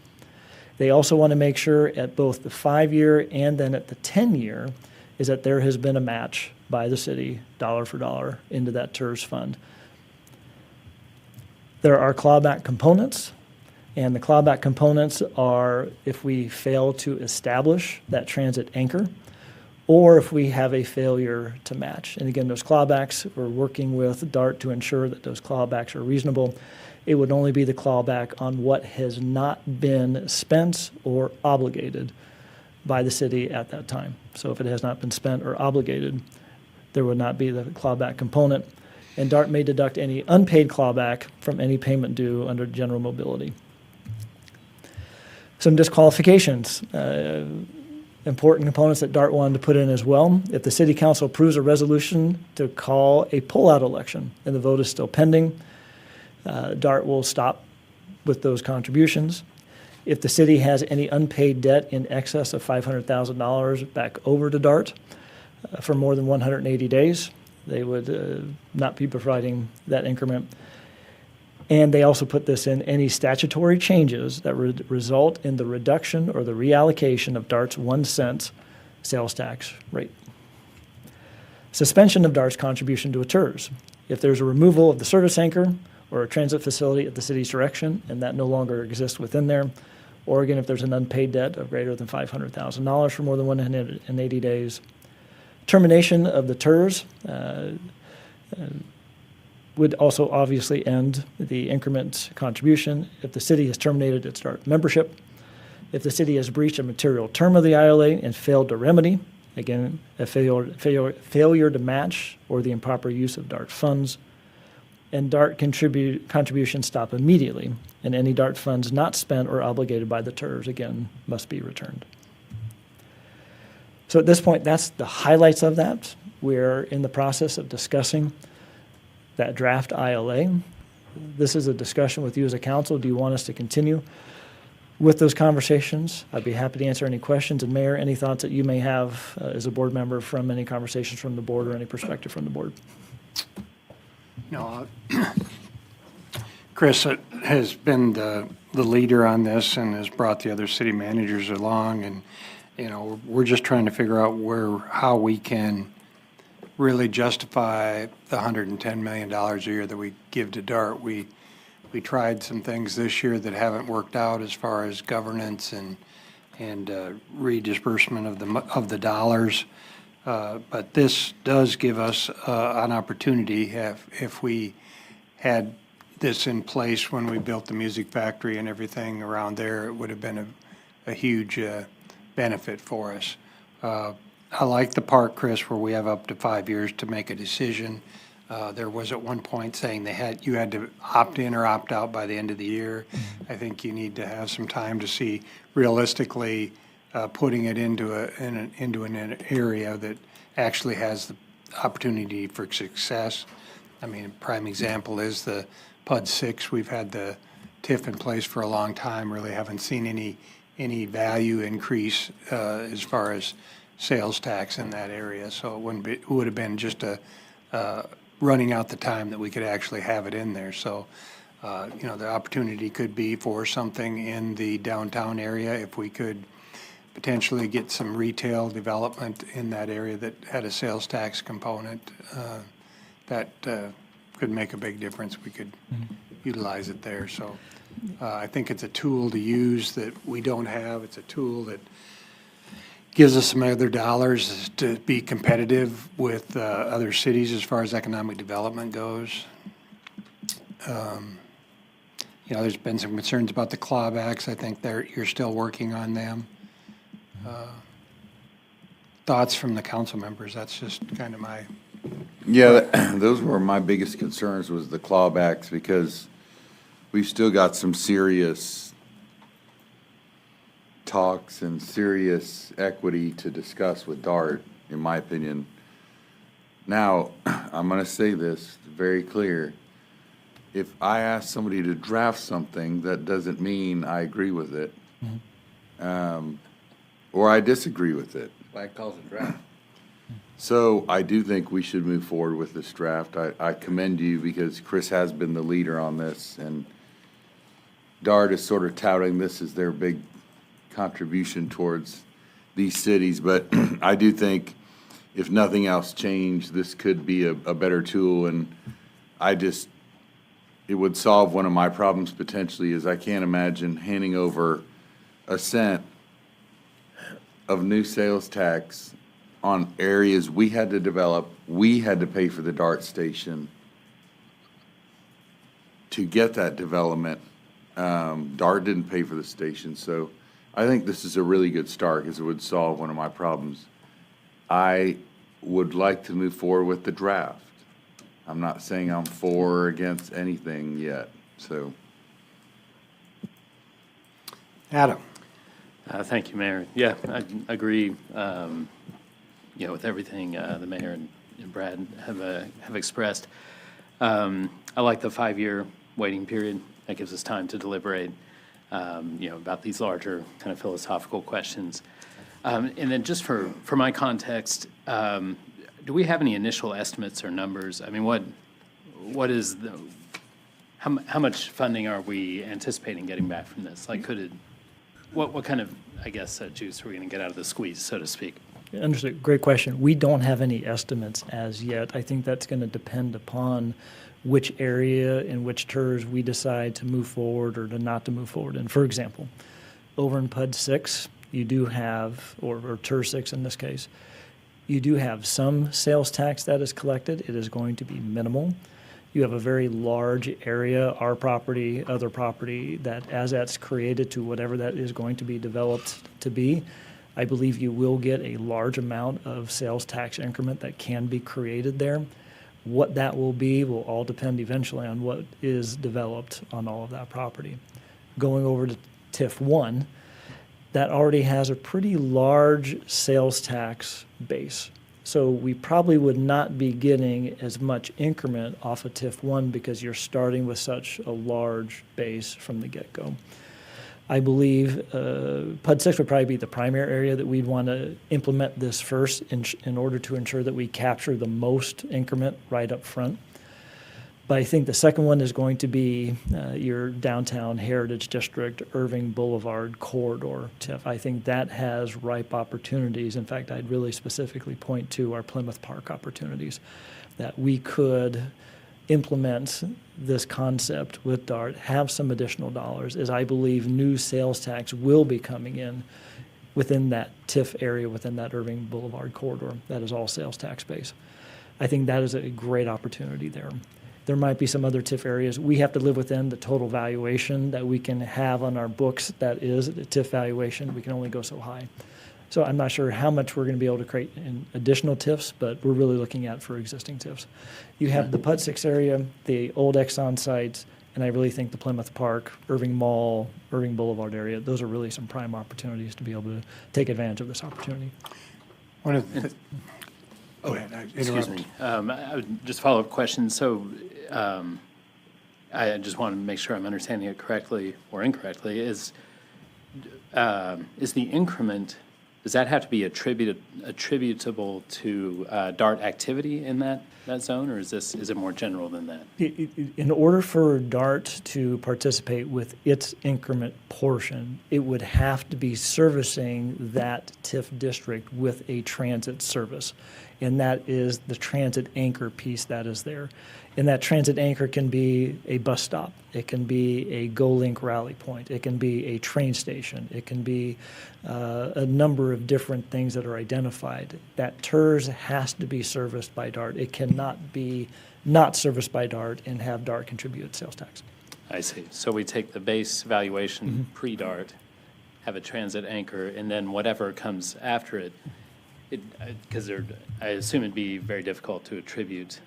They also want to make sure at both the 5-year and then at the 10-year is that there has been a match by the city, dollar for dollar, into that TERS fund. There are clawback components, and the clawback components are if we fail to establish that transit anchor or if we have a failure to match. And again, those clawbacks, we're working with DART to ensure that those clawbacks are reasonable. It would only be the clawback on what has not been spent or obligated by the city at that time. So if it has not been spent or obligated, there would not be the clawback component. And DART may deduct any unpaid clawback from any payment due under general mobility. Some disqualifications, important components that DART wanted to put in as well. If the city council approves a resolution to call a pullout election and the vote is still pending, DART will stop with those contributions. If the city has any unpaid debt in excess of $500,000 back over to DART for more than 180 days, they would not be providing that increment. And they also put this in any statutory changes that would result in the reduction or the reallocation of DART's 1 cent sales tax rate. Suspension of DART's contribution to a TERS. If there's a removal of the service anchor or a transit facility at the city's direction and that no longer exists within there, or again, if there's an unpaid debt of greater than $500,000 for more than 180 days. Termination of the TERS would also obviously end the increment contribution if the city has terminated its DART membership, if the city has breached a material term of the ILA and failed to remedy, again, a failure to match or the improper use of DART funds, and DART contributions stop immediately, and any DART funds not spent or obligated by the TERS, again, must be returned. So at this point, that's the highlights of that. We're in the process of discussing that draft ILA. This is a discussion with you as a council. Do you want us to continue with those conversations? I'd be happy to answer any questions. And Mayor, any thoughts that you may have as a board member from any conversations from the board or any perspective from the board? No, Chris has been the leader on this and has brought the other city managers along, and you know, we're just trying to figure out how we can really justify the $110 million a year that we give to DART. We We tried some things this year that haven't worked out as far as governance and redisbursement of the dollars. But this does give us an opportunity if we had this in place when we built the music factory and everything around there, it would have been a huge benefit for us. I like the part, Chris, where we have up to 5 years to make a decision. There was at one point saying you had to opt in or opt out by the end of the year. I think you need to have some time to see realistically putting it into an area that actually has the opportunity for success. I mean, a prime example is the PUD 6. We've had the TIF in place for a long time, really haven't seen any value increase as far as sales tax in that area. So it would have been just running out the time that we could actually have it in there. So, the opportunity could be for something in the downtown area if we could potentially get some retail development in that area that had a sales tax component that could make a big difference. We could utilize it there. So I think it's a tool to use that we don't have. It's a tool that gives us some other dollars to be competitive with other cities as far as economic development goes. There's been some concerns about the clawbacks. I think you're still working on them. Thoughts from the council members? That's just kind of my... Yeah, those were my biggest concerns, was the clawbacks, because we've still got some serious talks and serious equity to discuss with DART, in my opinion. Now, I'm going to say this very clear. If I ask somebody to draft something, that doesn't mean I agree with it, or I disagree with it. Why it calls a draft? So I do think we should move forward with this draft. I commend you because Chris has been the leader on this, and DART is sort of touting this as their big contribution towards these cities. But I do think if nothing else changed, this could be a better tool. And it would solve one of my problems potentially, is I can't imagine handing over a cent of new sales tax on areas we had to develop. We had to pay for the DART station to get that development. DART didn't pay for the station, so I think this is a really good start because it would solve one of my problems. I would like to move forward with the draft. I'm not saying I'm for or against anything yet, so. Adam. Thank you, Mayor. Yeah, I agree, with everything the mayor and Brad have expressed. I like the 5-year waiting period. That gives us time to deliberate, about these larger kind of philosophical questions. And then just for my context, do we have any initial estimates or numbers? I mean, what is how much funding are we anticipating getting back from this? Like, what kind of, I guess, juice are we going to get out of the squeeze, so to speak? Understood. Great question. We don't have any estimates as yet. I think that's going to depend upon which area and which TERS we decide to move forward or to not to move forward. And for example, over in PUD 6, you do have, or TER 6 in this case, you do have some sales tax that is collected. It is going to be minimal. You have a very large area, our property, other property, that as that's created to whatever that is going to be developed to be, I believe you will get a large amount of sales tax increment that can be created there. What that will be will all depend eventually on what is developed on all of that property. Going over to TIF 1, that already has a pretty large sales tax base. So we probably would not be getting as much increment off of TIF 1 because you're starting with such a large base from the get-go. I believe PUD 6 would probably be the primary area that we'd want to implement this first in order to ensure that we capture the most increment right up front. But I think the second one is going to be your downtown Heritage District, Irving Boulevard corridor TIF. I think that has ripe opportunities. In fact, I'd really specifically point to our Plymouth Park opportunities that we could implement this concept with DART, have some additional dollars, is I believe new sales tax will be coming in within that TIF area, within that Irving Boulevard corridor. That is all sales tax base. I think that is a great opportunity there. There might be some other TIF areas. We have to live within the total valuation that we can have on our books. That is the TIF valuation. We can only go so high. So I'm not sure how much we're going to be able to create in additional TIFs, but we're really looking at for existing TIFs. You have the PUD 6 area, the old Exxon sites, and I really think the Plymouth Park, Irving Mall, Irving Boulevard area, those are really some prime opportunities to be able to take advantage of this opportunity. One of the, go ahead, I Excuse interrupted. me. I would just follow-up question. So I just want to make sure I'm understanding it correctly or incorrectly. Is the increment, does that have to be attributable to DART activity in that zone, or is it more general than that? In order for DART to participate with its increment portion, it would have to be servicing that TIF district with a transit service. And that is the transit anchor piece that is there. And that transit anchor can be a bus stop. It can be a GoLink rally point. It can be a train station. It can be a number of different things that are identified. That TERS has to be serviced by DART. It cannot be not serviced by DART and have DART contribute sales tax. I see. So we take the base valuation pre-DART, have a transit anchor, and then whatever comes after it, because I assume it'd be very difficult to attribute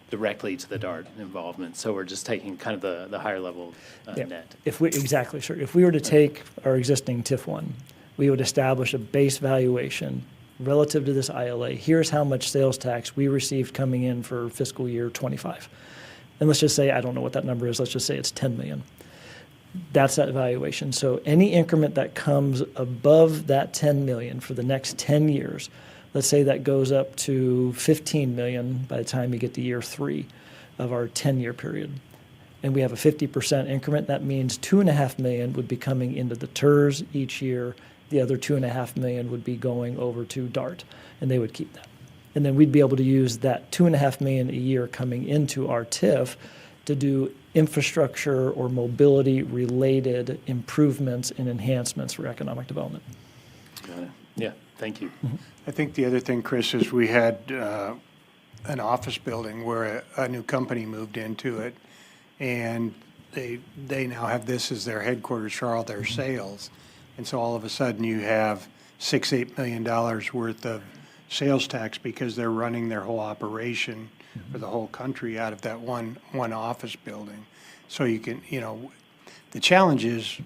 directly to the DART involvement. So we're just taking kind of the higher level net. Exactly, sure. If we were to take our existing TIF 1, we would establish a base valuation relative to this ILA. Here's how much sales tax we received coming in for fiscal year 25. And let's just say, I don't know what that number is, let's just say it's 10 million. That's that valuation. So any increment that comes above that 10 million for the next 10 years, let's say that goes up to 15 million by the time you get to year 3 of our 10-year period. And we have a 50% increment. That means 2.5 million would be coming into the TERS each year. The other 2.5 million would be going over to DART, and they would keep that. And then we'd be able to use that 2.5 million a year coming into our TIF to do infrastructure or mobility-related improvements and enhancements for economic development. Got it. Yeah, thank you. I think the other thing, Chris, is we had an office building where a new company moved into it, and they now have this as their headquarters for all their sales. And so all of a sudden you have $6-8 million worth of sales tax because they're running their whole operation for the whole country out of that one office building. So you can, the challenge is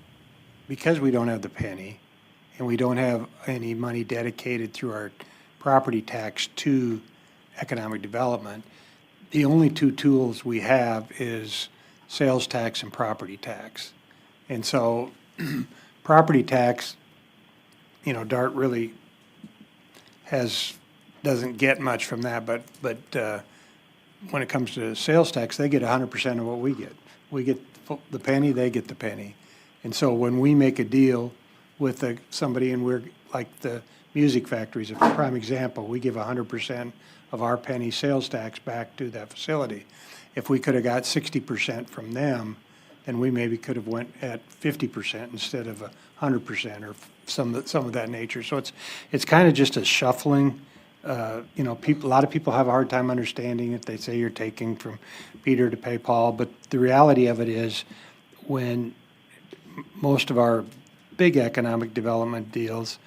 because we don't have the penny and we don't have any money dedicated through our property tax to economic development, the only two tools we have is sales tax and property tax. And so property tax, DART really doesn't get much from that, but when it comes to sales tax, they get 100% of what we get. We get the penny, they get the penny. And so when we make a deal with somebody, and we're like the music factories, a prime example, we give 100% of our penny sales tax back to that facility. If we could have got 60% from them, then we maybe could have went at 50% instead of 100% or some of that nature. So it's kind of just a shuffling. A lot of people have a hard time understanding it. They say you're taking from Peter to pay Paul, but the reality of it is when most of our big economic development deals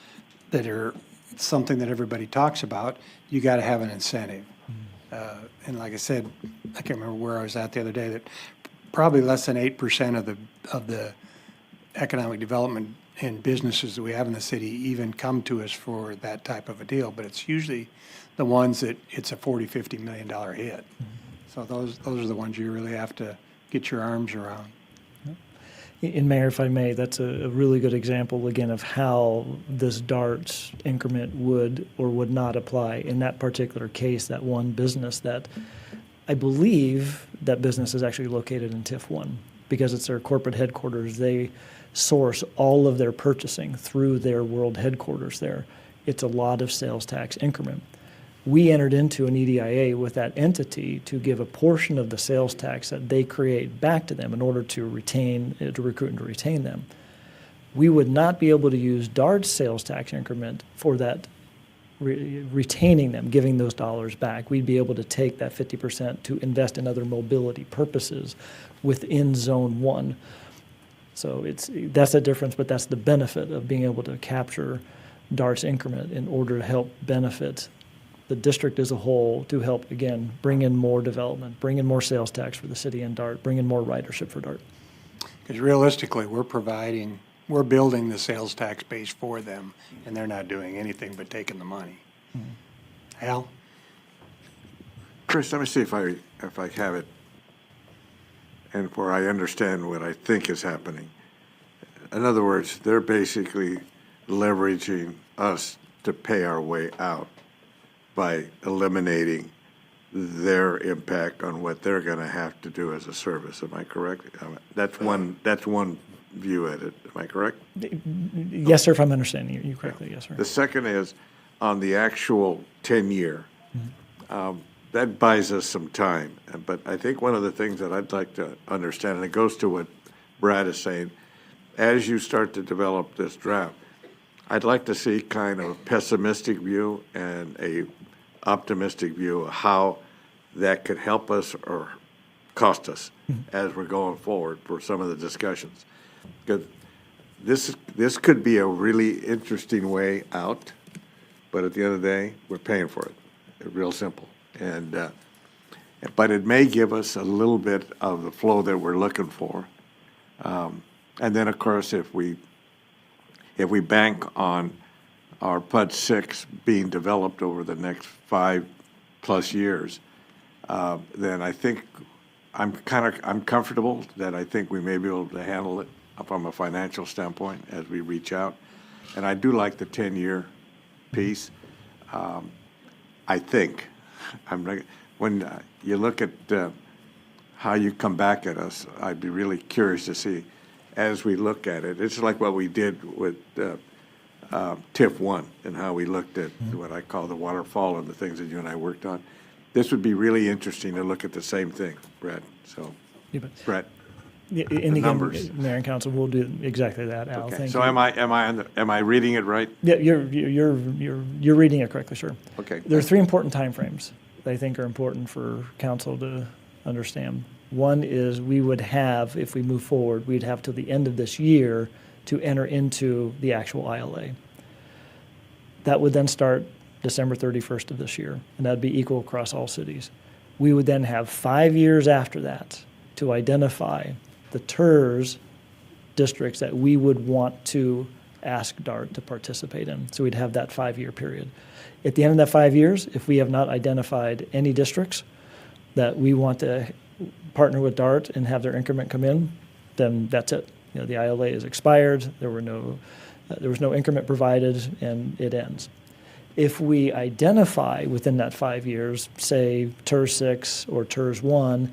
that are something that everybody talks about, you got to have an incentive. And like I said, I can't remember where I was at the other day, that probably less than 8% of the economic development and businesses that we have in the city even come to us for that type of a deal, but it's usually the ones that it's a $40-50 million hit. So those are the ones you really have to get your arms around. And Mayor, if I may, that's a really good example, again, of how this DART increment would or would not apply. In that particular case, that one business that I believe that business is actually located in TIF 1 because it's their corporate headquarters. They source all of their purchasing through their world headquarters there. It's a lot of sales tax increment. We entered into an EDIA with that entity to give a portion of the sales tax that they create back to them in order to recruit and to retain them. We would not be able to use DART's sales tax increment for that retaining them, giving those dollars back. We'd be able to take that 50% to invest in other mobility purposes within Zone 1. So that's the difference, but that's the benefit of being able to capture DART's increment in order to help benefit the district as a whole, to help, again, bring in more development, bring in more sales tax for the city and DART, bring in more ridership for DART. Because realistically, we're building the sales tax base for them, and they're not doing anything but taking the money. Al? Chris, let me see if I have it and where I understand what I think is happening. In other words, they're basically leveraging us to pay our way out by eliminating their impact on what they're going to have to do as a service. Am I correct? That's one view at it. Am I correct? Yes, sir, if I'm understanding you correctly. Yes, sir. The second is on the actual 10-year. That buys us some time. But I think one of the things that I'd like to understand, and it goes to what Brad is saying, as you start to develop this draft, I'd like to see kind of a pessimistic view and a optimistic view of how that could help us or cost us as we're going forward for some of the discussions. Because this could be a really interesting way out, but at the end of the day, we're paying for it. It's real simple. And but it may give us a little bit of the flow that we're looking for. And then, of course, if we bank on our PUD 6 being developed over the next 5+ years, then I think I'm comfortable that I think we may be able to handle it from a financial standpoint as we reach out. And I do like the 10-year piece. I think when you look at how you come back at us, I'd be really curious to see as we look at it. It's like what we did with TIF 1 and how we looked at what I call the waterfall and the things that you and I worked on. This would be really interesting to look at the same thing, Brett. So, Brett, the numbers. Mayor and Council will do exactly that, Al. Okay. Thank So you. am I reading it right? Yeah, you're reading it correctly, sir. Okay. There are three important timeframes that I think are important for council to understand. One is we would have, if we move forward, we'd have till the end of this year to enter into the actual ILA. That would then start December 31st of this year, and that'd be equal across all cities. We would then have 5 years after that to identify the TERS districts that we would want to ask DART to participate in. So we'd have that 5-year period. At the end of that 5 years, if we have not identified any districts that we want to partner with DART and have their increment come in, then that's it. You know, the ILA is expired. There was no increment provided, and it ends. If we identify within that 5 years, say TERS 6 or TERS 1,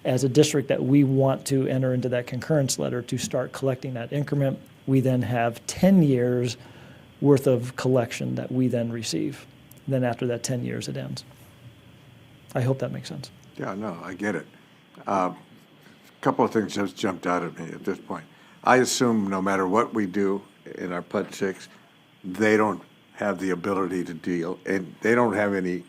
as a district that we want to enter into that concurrence letter to start collecting that increment, we then have 10 years worth of collection that we then receive. Then after that 10 years, it ends. I hope that makes sense. Yeah, no, I get it. A couple of things just jumped out at me at this point. I assume no matter what we do in our PUD 6, they don't have the ability to deal, and they don't have any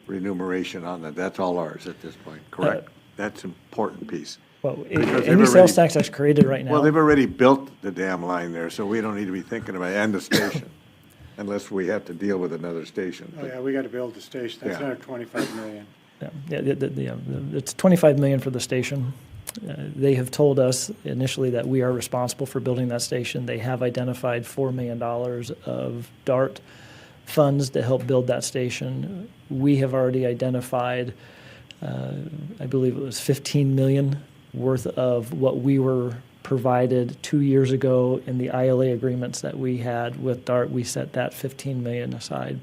remuneration on that. That's all ours at this point, correct? That's an important piece. Well, Because any sales tax that's created right now. Well, they've already built the damn line there, so we don't need to be thinking about, and the station, unless we have to deal with another station. Oh, yeah, we got to build the station. That's Yeah. another $25 million. It's $25 million for the station. They have told us initially that we are responsible for building that station. They have identified $4 million of DART funds to help build that station. We have already identified, I believe it was $15 million worth of what we were provided 2 years ago in the ILA agreements that we had with DART. We set that $15 million aside.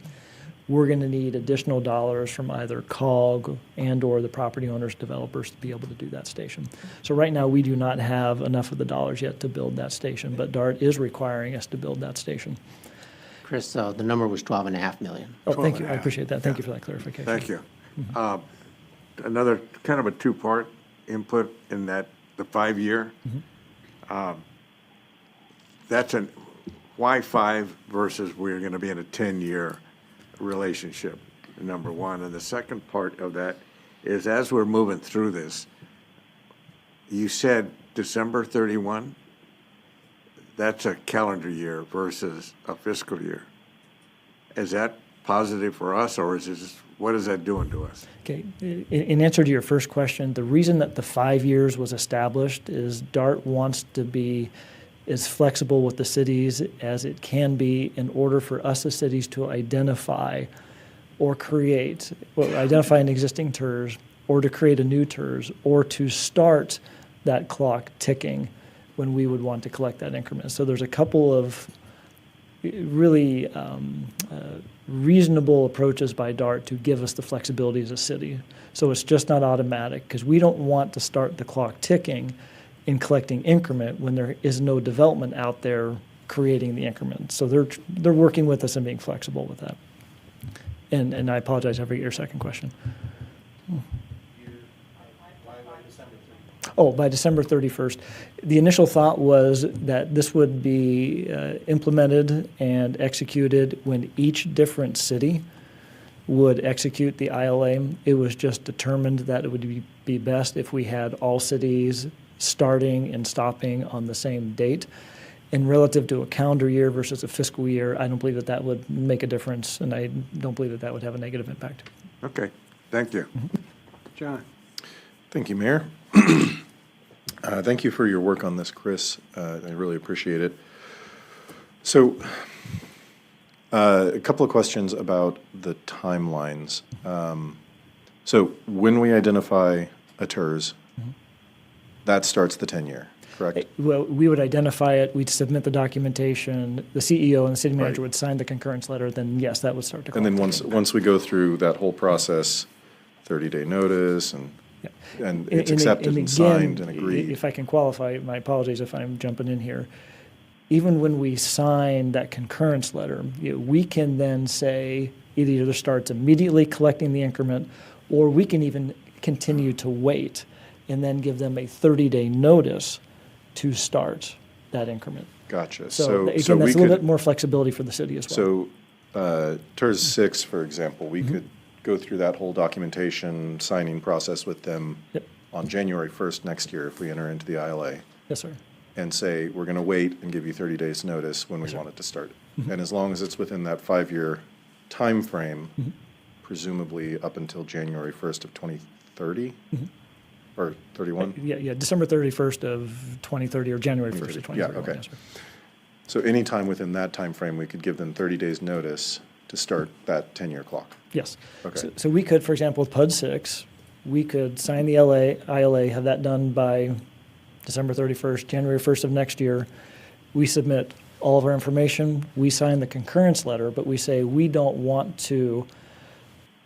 We're going to need additional dollars from either COG and or the property owners, developers to be able to do that station. So right now we do not have enough of the dollars yet to build that station, but DART is requiring us to build that station. Chris, the number was 12.5 million. Oh, thank you. I appreciate that. Thank you for that clarification. Thank you. Another kind of a two-part input in that, the 5-year. That's why 5 versus we're going to be in a 10-year relationship, number one. And the second part of that is as we're moving through this, you said December 31? That's a calendar year versus a fiscal year. Is that positive for us, or is this, what is that doing to us? Okay, in answer to your first question, the reason that the 5 years was established is DART wants to be as flexible with the cities as it can be in order for us as cities to identify or create, or identify an existing TERS, or to create a new TERS, or to start that clock ticking when we would want to collect that increment. So there's a couple of really reasonable approaches by DART to give us the flexibility as a city. So it's just not automatic, because we don't want to start the clock ticking in collecting increment when there is no development out there creating the increment. So they're working with us and being flexible with that. And I apologize, I forget your second question. Oh, by December 31st. The initial thought was that this would be implemented and executed when each different city would execute the ILA. It was just determined that it would be best if we had all cities starting and stopping on the same date. And relative to a calendar year versus a fiscal year, I don't believe that that would make a difference, and I don't believe that that would have a negative impact. Okay, thank you. John. Thank you, Mayor. Thank you for your work on this, Chris. I really appreciate it. So, a couple of questions about the timelines. So, when we identify a TERS, that starts the 10-year, correct? Well, we would identify it, we'd submit the documentation, the CEO and the city manager would sign the concurrence letter, then yes, that would start to. And then once we go through that whole process, 30-day notice and it's accepted and signed and agreed. If I can qualify, my apologies if I'm jumping in here. Even when we sign that concurrence letter, we can then say it either starts immediately collecting the increment, or we can even continue to wait and then give them a 30-day notice to start that increment. Gotcha. So again, that's a little bit more flexibility for the city as well. So TERS 6, for example, we could go through that whole documentation signing process with them on January 1st next year if we enter into the ILA. Yes, sir. And say, we're going to wait and give you 30 days notice when we want it to start. And as long as it's within that 5-year time frame, presumably up until January 1st of 2030 or 31? Yeah, December 31st of 2030 or January 1st of 2030. Yeah, okay. Yes, so any time within that time frame, we could give them 30 days notice to start that 10-year clock. Yes. Okay. So we could, for example, with PUD 6, we could sign the ILA, have that done by December 31st, January 1st of next year. We submit all of our information. We sign the concurrence letter, but we say we don't want to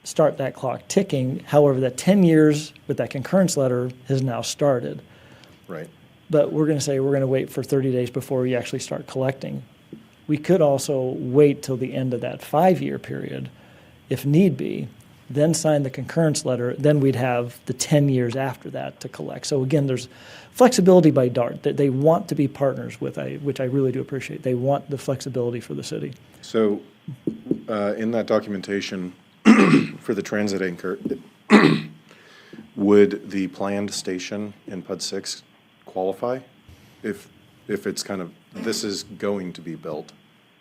start that clock ticking. However, that 10 years with that concurrence letter has now started. Right. But we're going to say we're going to wait for 30 days before we actually start collecting. We could also wait till the end of that 5-year period, if need be, then sign the concurrence letter, then we'd have the 10 years after that to collect. So again, there's flexibility by DART that they want to be partners with, which I really do appreciate. They want the flexibility for the city. So in that documentation for the transit anchor, would the planned station in PUD 6 qualify? If it's kind of, this is going to be built.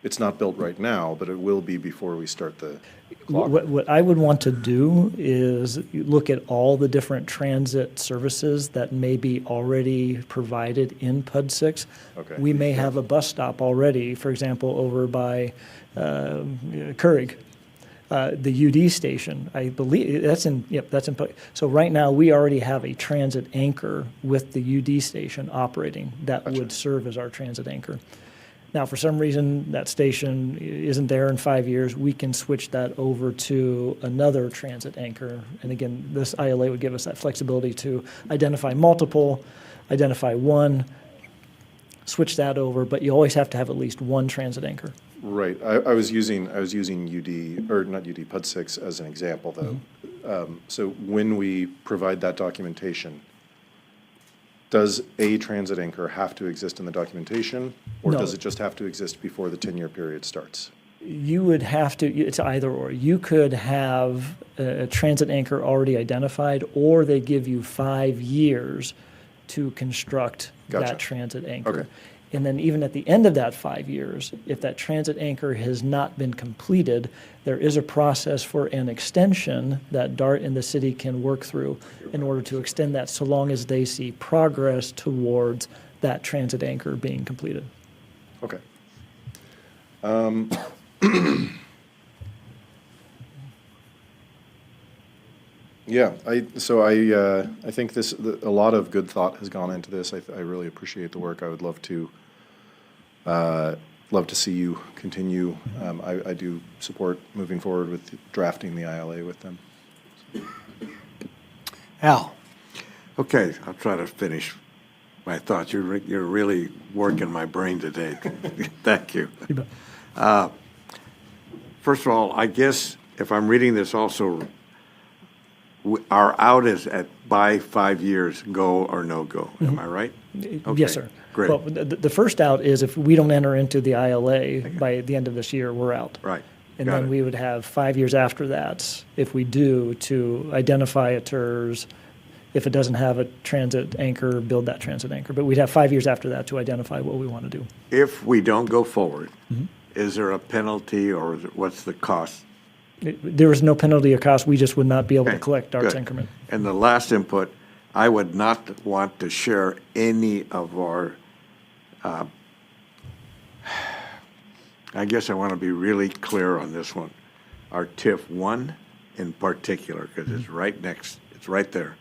It's not built right now, but it will be before we start the clock. What I would want to do is look at all the different transit services that may be already provided in PUD 6. Okay. We may have a bus stop already, for example, over by Currig. The UD station, I believe, that's in PUD. So right now, we already have a transit anchor with the UD station operating that would serve as our transit anchor. Now, for some reason, that station isn't there in 5 years, we can switch that over to another transit anchor. And again, this ILA would give us that flexibility to identify multiple, identify one, switch that over, but you always have to have at least one transit anchor. Right. I was using UD, or not UD, PUD 6 as an example, though. So when we provide that documentation, does a transit anchor have to exist in the documentation, or No. does it just have to exist before the 10-year period starts? You would have to, it's either or. You could have a transit anchor already identified, or they give you 5 years to construct Gotcha. that transit anchor. Okay. And then even at the end of that 5 years, if that transit anchor has not been completed, there is a process for an extension that DART and the city can work through in order to extend that, so long as they see progress towards that transit anchor being completed. Okay. Yeah, I think a lot of good thought has gone into this. I really appreciate the work. I would love to see you continue. I do support moving forward with drafting the ILA with them. Al? Okay, I'll try to finish my thoughts. You're really working my brain today. Thank you. First of all, I guess if I'm reading this also, our out is at by 5 years, go or no go. Am I right? Okay, Yes, sir. Great. Well, the first out is if we don't enter into the ILA by the end of this year, we're out. Right. And Got then it. we would have 5 years after that, if we do, to identify a TERS. If it doesn't have a transit anchor, build that transit anchor. But we'd have 5 years after that to identify what we want to do. If we don't go forward, Mm-hmm. is there a penalty or what's the cost? There is no penalty or cost. We just would not be able to Okay, collect DART's good. increment. And the last input, I would not want to share any of our, I guess I want to be really clear on this one. Our TIF 1 in particular, because it's right next, it's right there.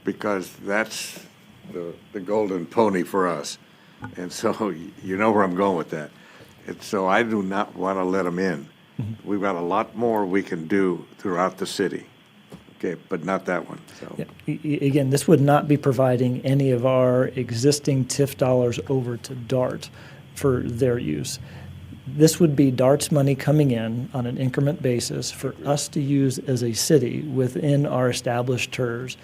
Because that's the golden pony for us. And so you know where I'm going with that. And so I do not want to let them in. We've got a lot more we can do throughout the city. Okay, but not that one, so. Yeah. Again, this would not be providing any of our existing TIF dollars over to DART for their use. This would be DART's money coming in on an increment basis for us to use as a city within our established TERS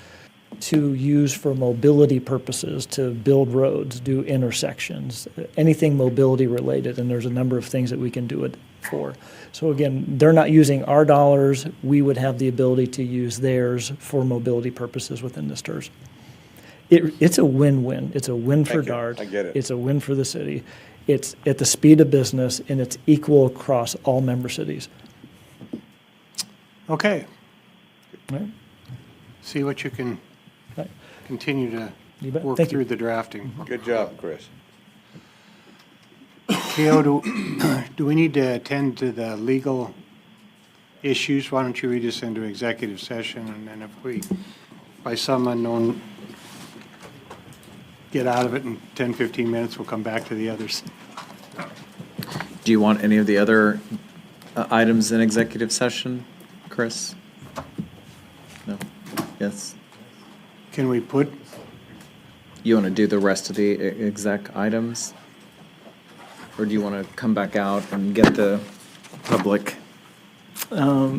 to use for mobility purposes, to build roads, do intersections, anything mobility related, and there's a number of things that we can do it for. So again, they're not using our dollars, we would have the ability to use theirs for mobility purposes within this TERS. It's a win-win. It's a win for Thank you. DART. I get it. It's a win for the city. It's at the speed of business, and it's equal across all member cities. Okay. Right? See what you can Right. continue to You bet. work Thank you. through the drafting. Good job, Chris. Keo, do we need to attend to the legal issues? Why don't you read us into executive session, and then if we, by some unknown, get out of it in 10, 15 minutes, we'll come back to the others. Do you want any of the other items in executive session, Chris? No? Yes? Can we put, You want to do the rest of the exec items? Or do you want to come back out and get the public? Yeah,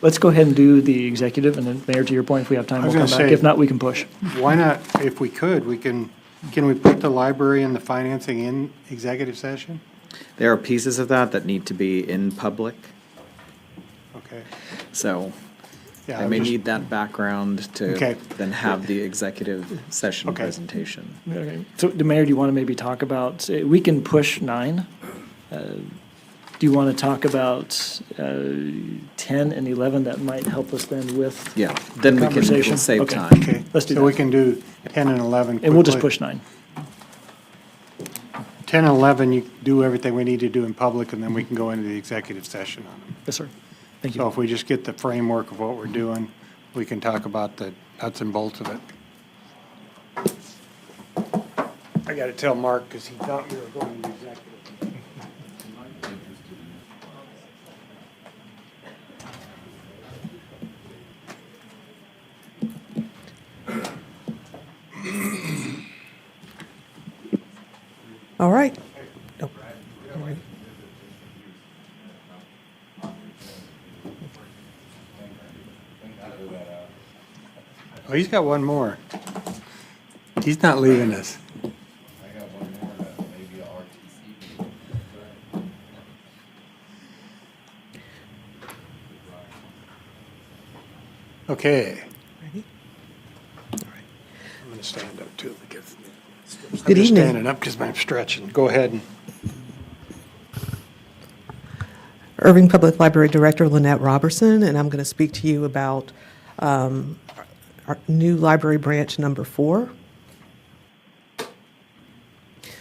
let's go ahead and do the executive, and then Mayor, to your point, if we have time, I was we'll come gonna back. say- If not, we can push. why not, if we could, can we put the library and the financing in executive session? There are pieces of that need to be in public, Okay. so Yeah, I I'm may just- need that background to Okay. then have the executive session Okay. presentation. Okay. So, the Mayor, do you want to maybe talk about, we can push 9. Do you want to talk about 10 and 11? That might help us then with Yeah, then we can conversation. we'll save Okay. time. Okay. Let's do So we that. can do 10 and 11 And we'll just quickly. push 9. 10 and 11, you do everything we need to do in public, and then we can go into the executive session on them. Yes, sir. Thank So you. if we just get the framework of what we're doing, we can talk about the nuts and bolts of it. I got to tell Mark, because he thought we were going to executive. All right. Oh, all right. Oh, he's got one more. He's not leaving us. Okay. Ready? I'm going to stand up too because I'm Good just evening. standing up because I'm stretching. Go ahead. Irving Public Library Director Lynette Robertson, and I'm going to speak to you about our new library branch number 4.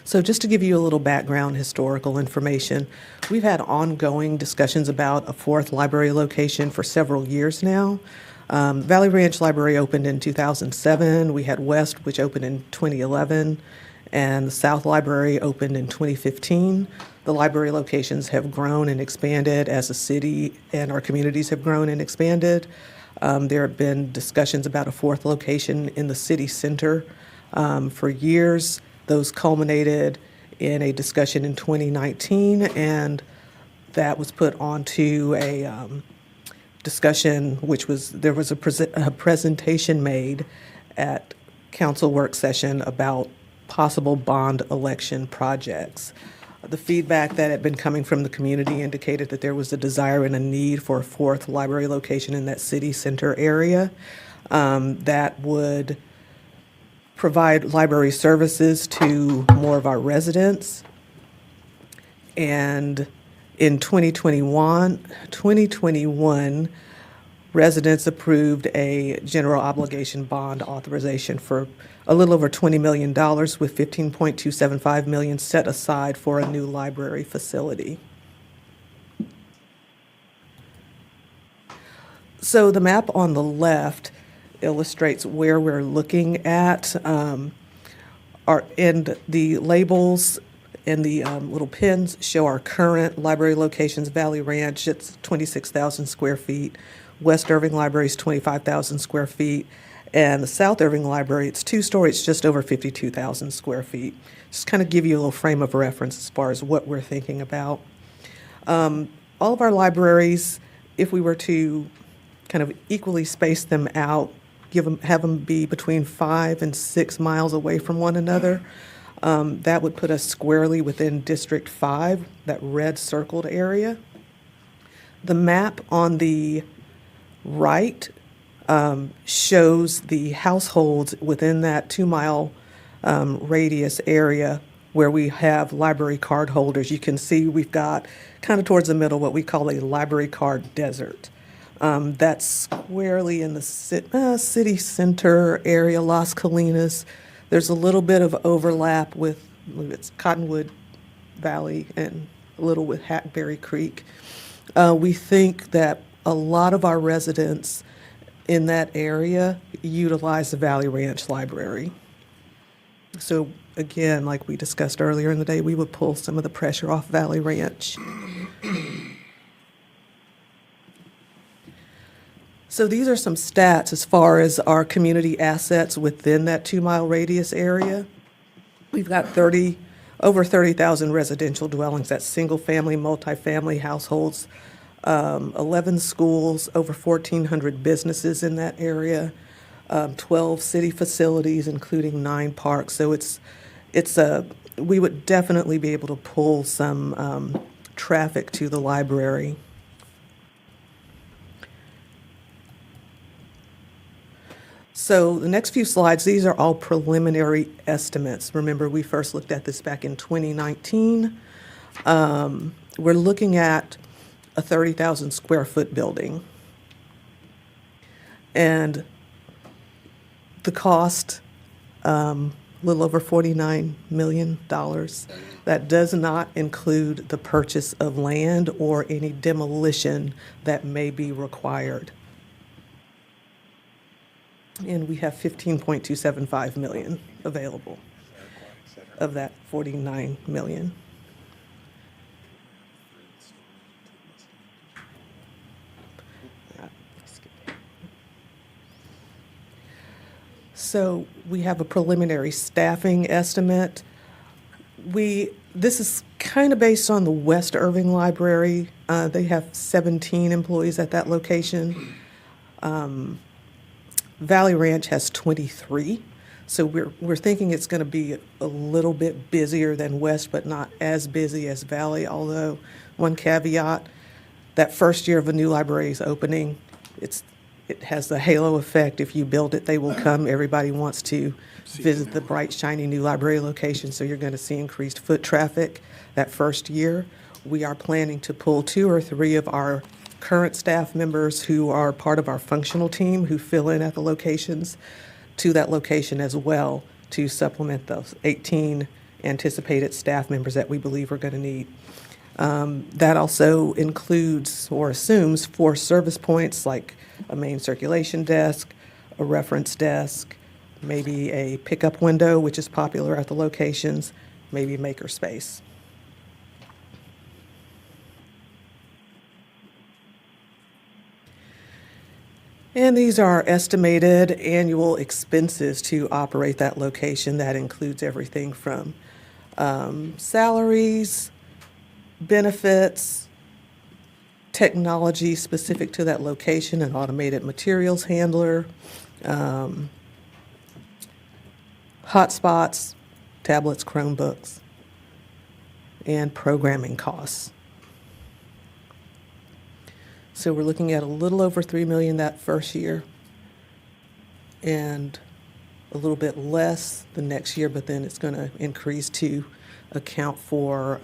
So just to give you a little background historical information, we've had ongoing discussions about a 4th library location for several years now. Valley Ranch Library opened in 2007. We had West, which opened in 2011, and the South Library opened in 2015. The library locations have grown and expanded as the city and our communities have grown and expanded. There have been discussions about a 4th location in the city center for years. Those culminated in a discussion in 2019, and that was put onto a discussion, which was, there was a presentation made at council work session about possible bond election projects. The feedback that had been coming from the community indicated that there was a desire and a need for a 4th library location in that city center area that would provide library services to more of our residents. And in 2021, residents approved a general obligation bond authorization for a little over $20 million, with $15.275 million set aside for a new library facility. So the map on the left illustrates where we're looking at, and the labels and the little pins show our current library locations. Valley Ranch, it's 26,000 square feet. West Irving Library is 25,000 square feet. And the South Irving Library, it's 2-story, it's just over 52,000 square feet. Just kind of give you a little frame of reference as far as what we're thinking about. All of our libraries, if we were to kind of equally space them out, have them be between 5 and 6 miles away from one another, that would put us squarely within District 5, that red circled area. The map on the right shows the households within that 2-mile radius area where we have library card holders. You can see we've got kind of towards the middle what we call a library card desert. That's squarely in the city center area, Las Colinas. There's a little bit of overlap with it's Cottonwood Valley and a little with Hackberry Creek. We think that a lot of our residents in that area utilize the Valley Ranch Library. So again, like we discussed earlier in the day, we would pull some of the pressure off Valley Ranch. So these are some stats as far as our community assets within that 2-mile radius area. We've got over 30,000 residential dwellings, that's single-family, multifamily households, 11 schools, over 1,400 businesses in that area, 12 city facilities, including 9 parks. So we would definitely be able to pull some traffic to the library. So the next few slides, these are all preliminary estimates. Remember, we first looked at this back in 2019. We're looking at a 30,000 square foot building. And the cost, a little over $49 million. That does not include the purchase of land or any demolition that may be required. And we have $15.275 million available of that $49 million. So we have a preliminary staffing estimate. This is kind of based on the West Irving Library. They have 17 employees at that location. Valley Ranch has 23. So we're thinking it's going to be a little bit busier than West, but not as busy as Valley. Although one caveat, that first year of a new library's opening, it has the halo effect. If you build it, they will come. Everybody wants to visit the bright, shiny new library location, so you're going to see increased foot traffic that first year. We are planning to pull 2 or 3 of our current staff members who are part of our functional team who fill in at the locations to that location as well to supplement those 18 anticipated staff members that we believe we're going to need. That also includes or assumes 4 service points like a main circulation desk, a reference desk, maybe a pickup window, which is popular at the locations, maybe maker space. And these are estimated annual expenses to operate that location. That includes everything from salaries, benefits, technology specific to that location, an automated materials handler, hotspots, tablets, Chromebooks, and programming costs. So we're looking at a little over $3 million that first year and a little bit less the next year, but then it's going to increase to account for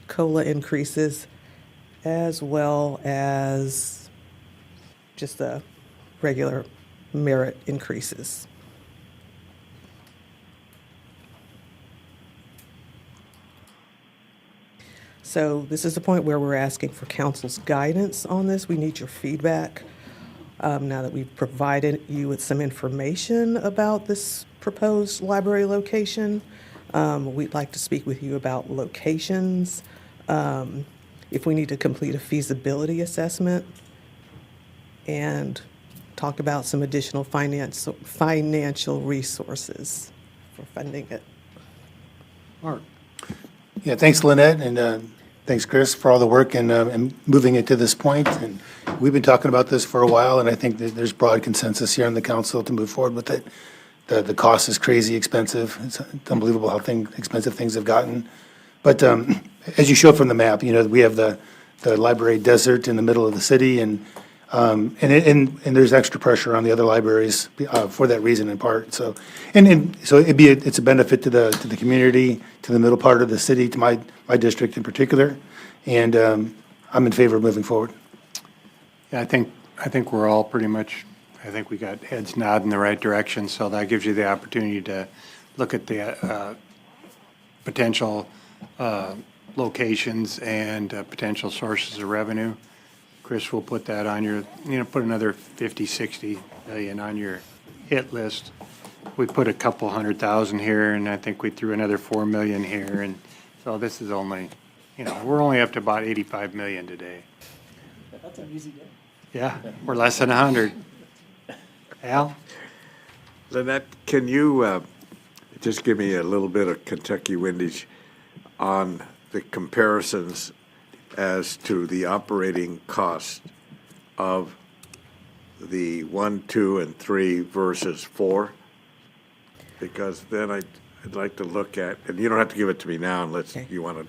COLA increases as well as just the regular merit increases. So this is the point where we're asking for council's guidance on this. We need your feedback. Now that we've provided you with some information about this proposed library location, we'd like to speak with you about locations, if we need to complete a feasibility assessment, and talk about some additional financial resources for funding it. Mark. Yeah, thanks, Lynette, and thanks, Chris, for all the work and moving it to this point. And we've been talking about this for a while, and I think that there's broad consensus here on the council to move forward with it. The cost is crazy expensive. It's unbelievable how expensive things have gotten. But as you show from the map, we have the library desert in the middle of the city, and there's extra pressure on the other libraries for that reason in part. So it's a benefit to the community, to the middle part of the city, to my district in particular, and I'm in favor of moving forward. Yeah, I think we're all pretty much. I think we got heads nodding in the right direction, so that gives you the opportunity to look at the potential locations and potential sources of revenue. Chris will put that on your, put another 50, 60 million on your hit list. We put a couple $100,000 here, and I think we threw another 4 million here, and so this is only, we're only up to about 85 million today. That's an easy day. Yeah, we're less than 100. Al? Lynette, can you just give me a little bit of Kentucky windage on the comparisons as to the operating cost of the 1, 2, and 3 versus 4? Because then I'd like to look at, and you don't have to give it to me now unless you want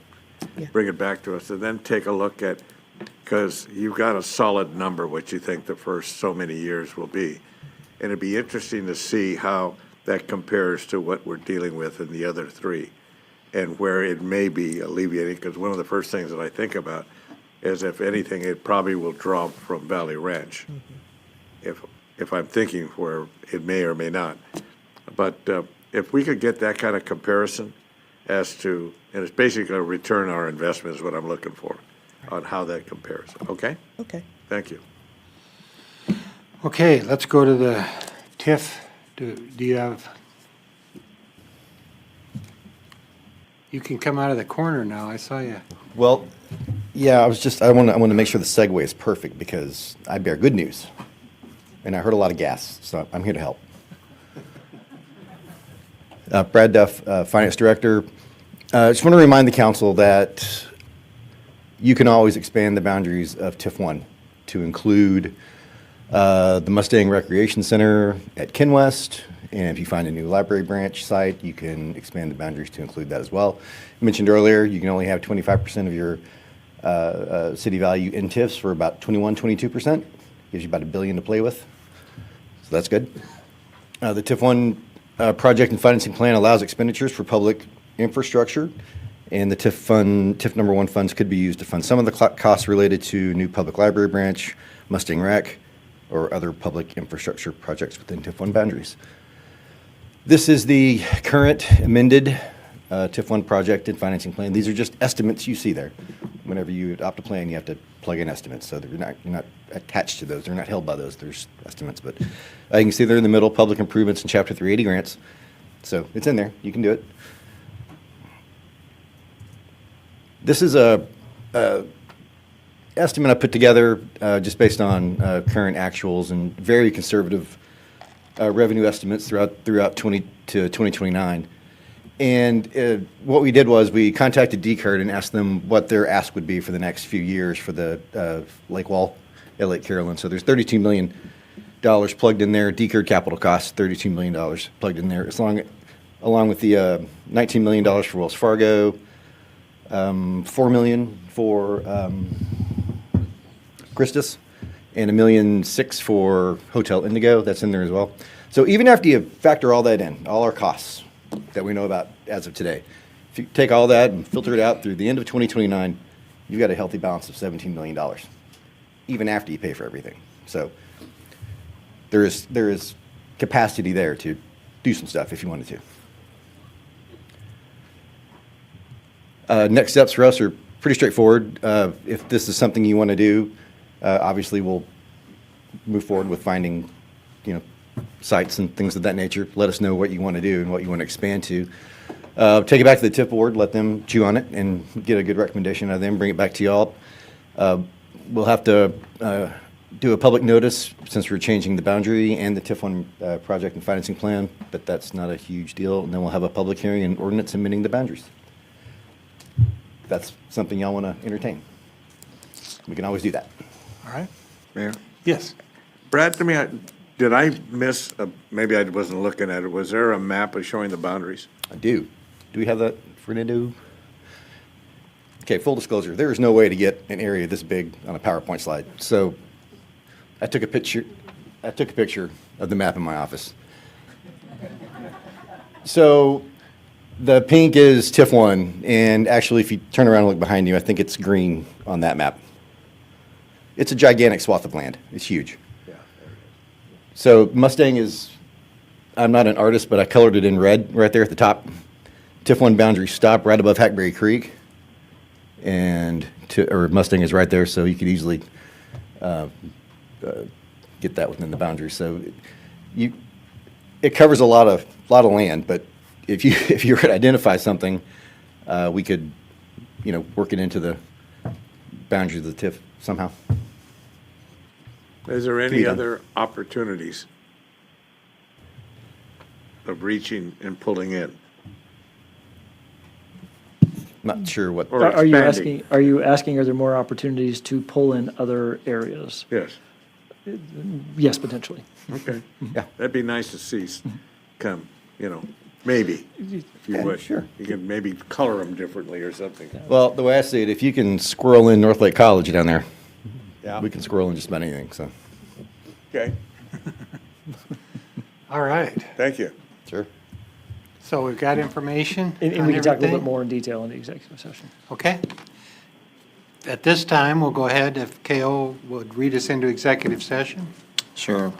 to bring it back to us, and then take a look at, because you've got a solid number, what you think the first so many years will be. And it'd be interesting to see how that compares to what we're dealing with in the other 3 and where it may be alleviating, because one of the first things that I think about is, if anything, it probably will drop from Valley Ranch. If I'm thinking where it may or may not. But if we could get that kind of comparison as to, and it's basically a return on our investment is what I'm looking for, on how that compares, okay? Okay. Thank you. Okay, let's go to the TIF. Do you have? You can come out of the corner now. I saw you. Well, yeah, I want to make sure the segue is perfect because I bear good news. And I heard a lot of gas, so I'm here to help. Brad Duff, Finance Director. I just want to remind the council that you can always expand the boundaries of TIF 1 to include the Mustang Recreation Center at Kenwest, and if you find a new library branch site, you can expand the boundaries to include that as well. I mentioned earlier, you can only have 25% of your city value in TIFs for about 22%. Gives you about $1 billion to play with, so that's good. The TIF 1 project and financing plan allows expenditures for public infrastructure, and the TIF number 1 funds could be used to fund some of the costs related to new public library branch, Mustang Rec, or other public infrastructure projects within TIF 1 boundaries. This is the current amended TIF 1 project and financing plan. These are just estimates you see there. Whenever you adopt a plan, you have to plug in estimates, so that you're not attached to those. They're not held by those. There's estimates, but you can see they're in the middle, public improvements and Chapter 380 grants. So it's in there. You can do it. This is a estimate I put together just based on current actuals and very conservative revenue estimates throughout 20 to 2029. And what we did was we contacted DCARD and asked them what their ask would be for the next few years for the Lake Wall at Lake Carolyn. So there's $32 million plugged in there. DCARD capital costs, $32 million plugged in there, along with the $19 million for Wells Fargo, $4 million for Christus, and $1.6 million for Hotel Indigo. That's in there as well. So even after you factor all that in, all our costs that we know about as of today, if you take all that and filter it out through the end of 2029, you've got a healthy balance of $17 million, even after you pay for everything. So there is capacity there to do some stuff if you wanted to. Next steps for us are pretty straightforward. If this is something you want to do, obviously we'll move forward with finding, sites and things of that nature. Let us know what you want to do and what you want to expand to. Take it back to the TIF board, let them chew on it and get a good recommendation out of them, bring it back to y'all. We'll have to do a public notice since we're changing the boundary and the TIF 1 project and financing plan, but that's not a huge deal. And then we'll have a public hearing and ordinance amending the boundaries. That's something y'all want to entertain. We can always do that. All right. Mayor? Yes. Brad, did I miss, maybe I wasn't looking at it, was there a map of showing the boundaries? I do. Do we have that, Fernando? Okay, full disclosure, there is no way to get an area this big on a PowerPoint slide. So I took a picture of the map in my office. So the pink is TIF 1, and actually if you turn around and look behind you, I think it's green on that map. It's a gigantic swath of land. It's huge. So Mustang is, I'm not an artist, but I colored it in red right there at the top. TIF 1 boundary stop right above Hackberry Creek. And Mustang is right there, so you could easily get that within the boundary. So it covers a lot of land, but if you were to identify something, we could, work it into the boundaries of the TIF somehow. Is there any other opportunities of reaching and pulling in? Not sure what. Are you asking, are there more opportunities to pull in other areas? Yes. Yes, potentially. Okay. Yeah. That'd be nice to see come, maybe, if you wish. Sure. You can maybe color them differently or something. Well, the way I see it, if you can squirrel in North Lake College down there, Yeah. we can squirrel in just about anything, so. Okay. All right. Thank you. Sure. So we've got information And on we can talk a little everything? bit more in detail in the executive session. Okay. At this time, we'll go ahead, if KO would read us into executive session. Sure.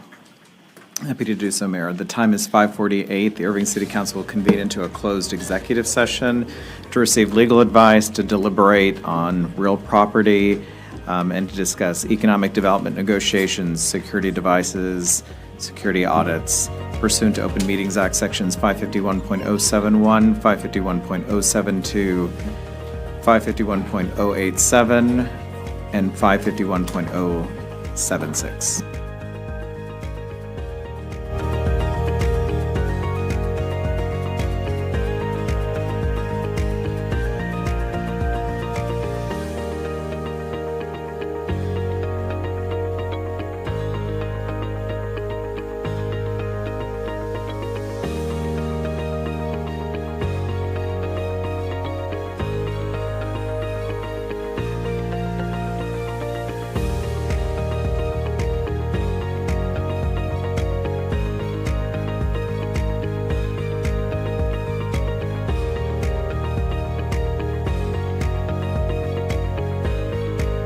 Happy to do so, Mayor. The time is 5:48. The Irving City Council will convene into a closed executive session to receive legal advice, to deliberate on real property, and to discuss economic development negotiations, security devices, security audits, pursuant to Open Meetings Act Sections 551.071, 551.072, 551.087, and 551.076.